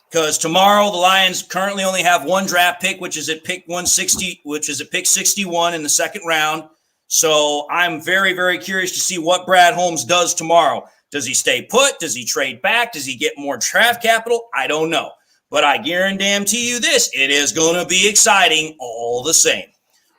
Because tomorrow the Lions currently only have 1 draft pick, which is at pick 160, which is at pick 61 in the second round. So I'm very, very curious to see what Brad Holmes does tomorrow. Does he stay put? Does he trade back? Does he get more draft capital? I don't know. But I guarantee you this, it is going to be exciting all the same.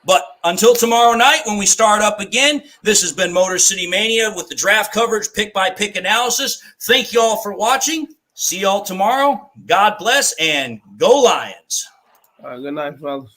But until tomorrow night when we start up again, this has been Motor City Mania with the draft coverage, pick-by-pick analysis. Thank you all for watching. See y'all tomorrow. God bless and go Lions. All right, good night, fellas.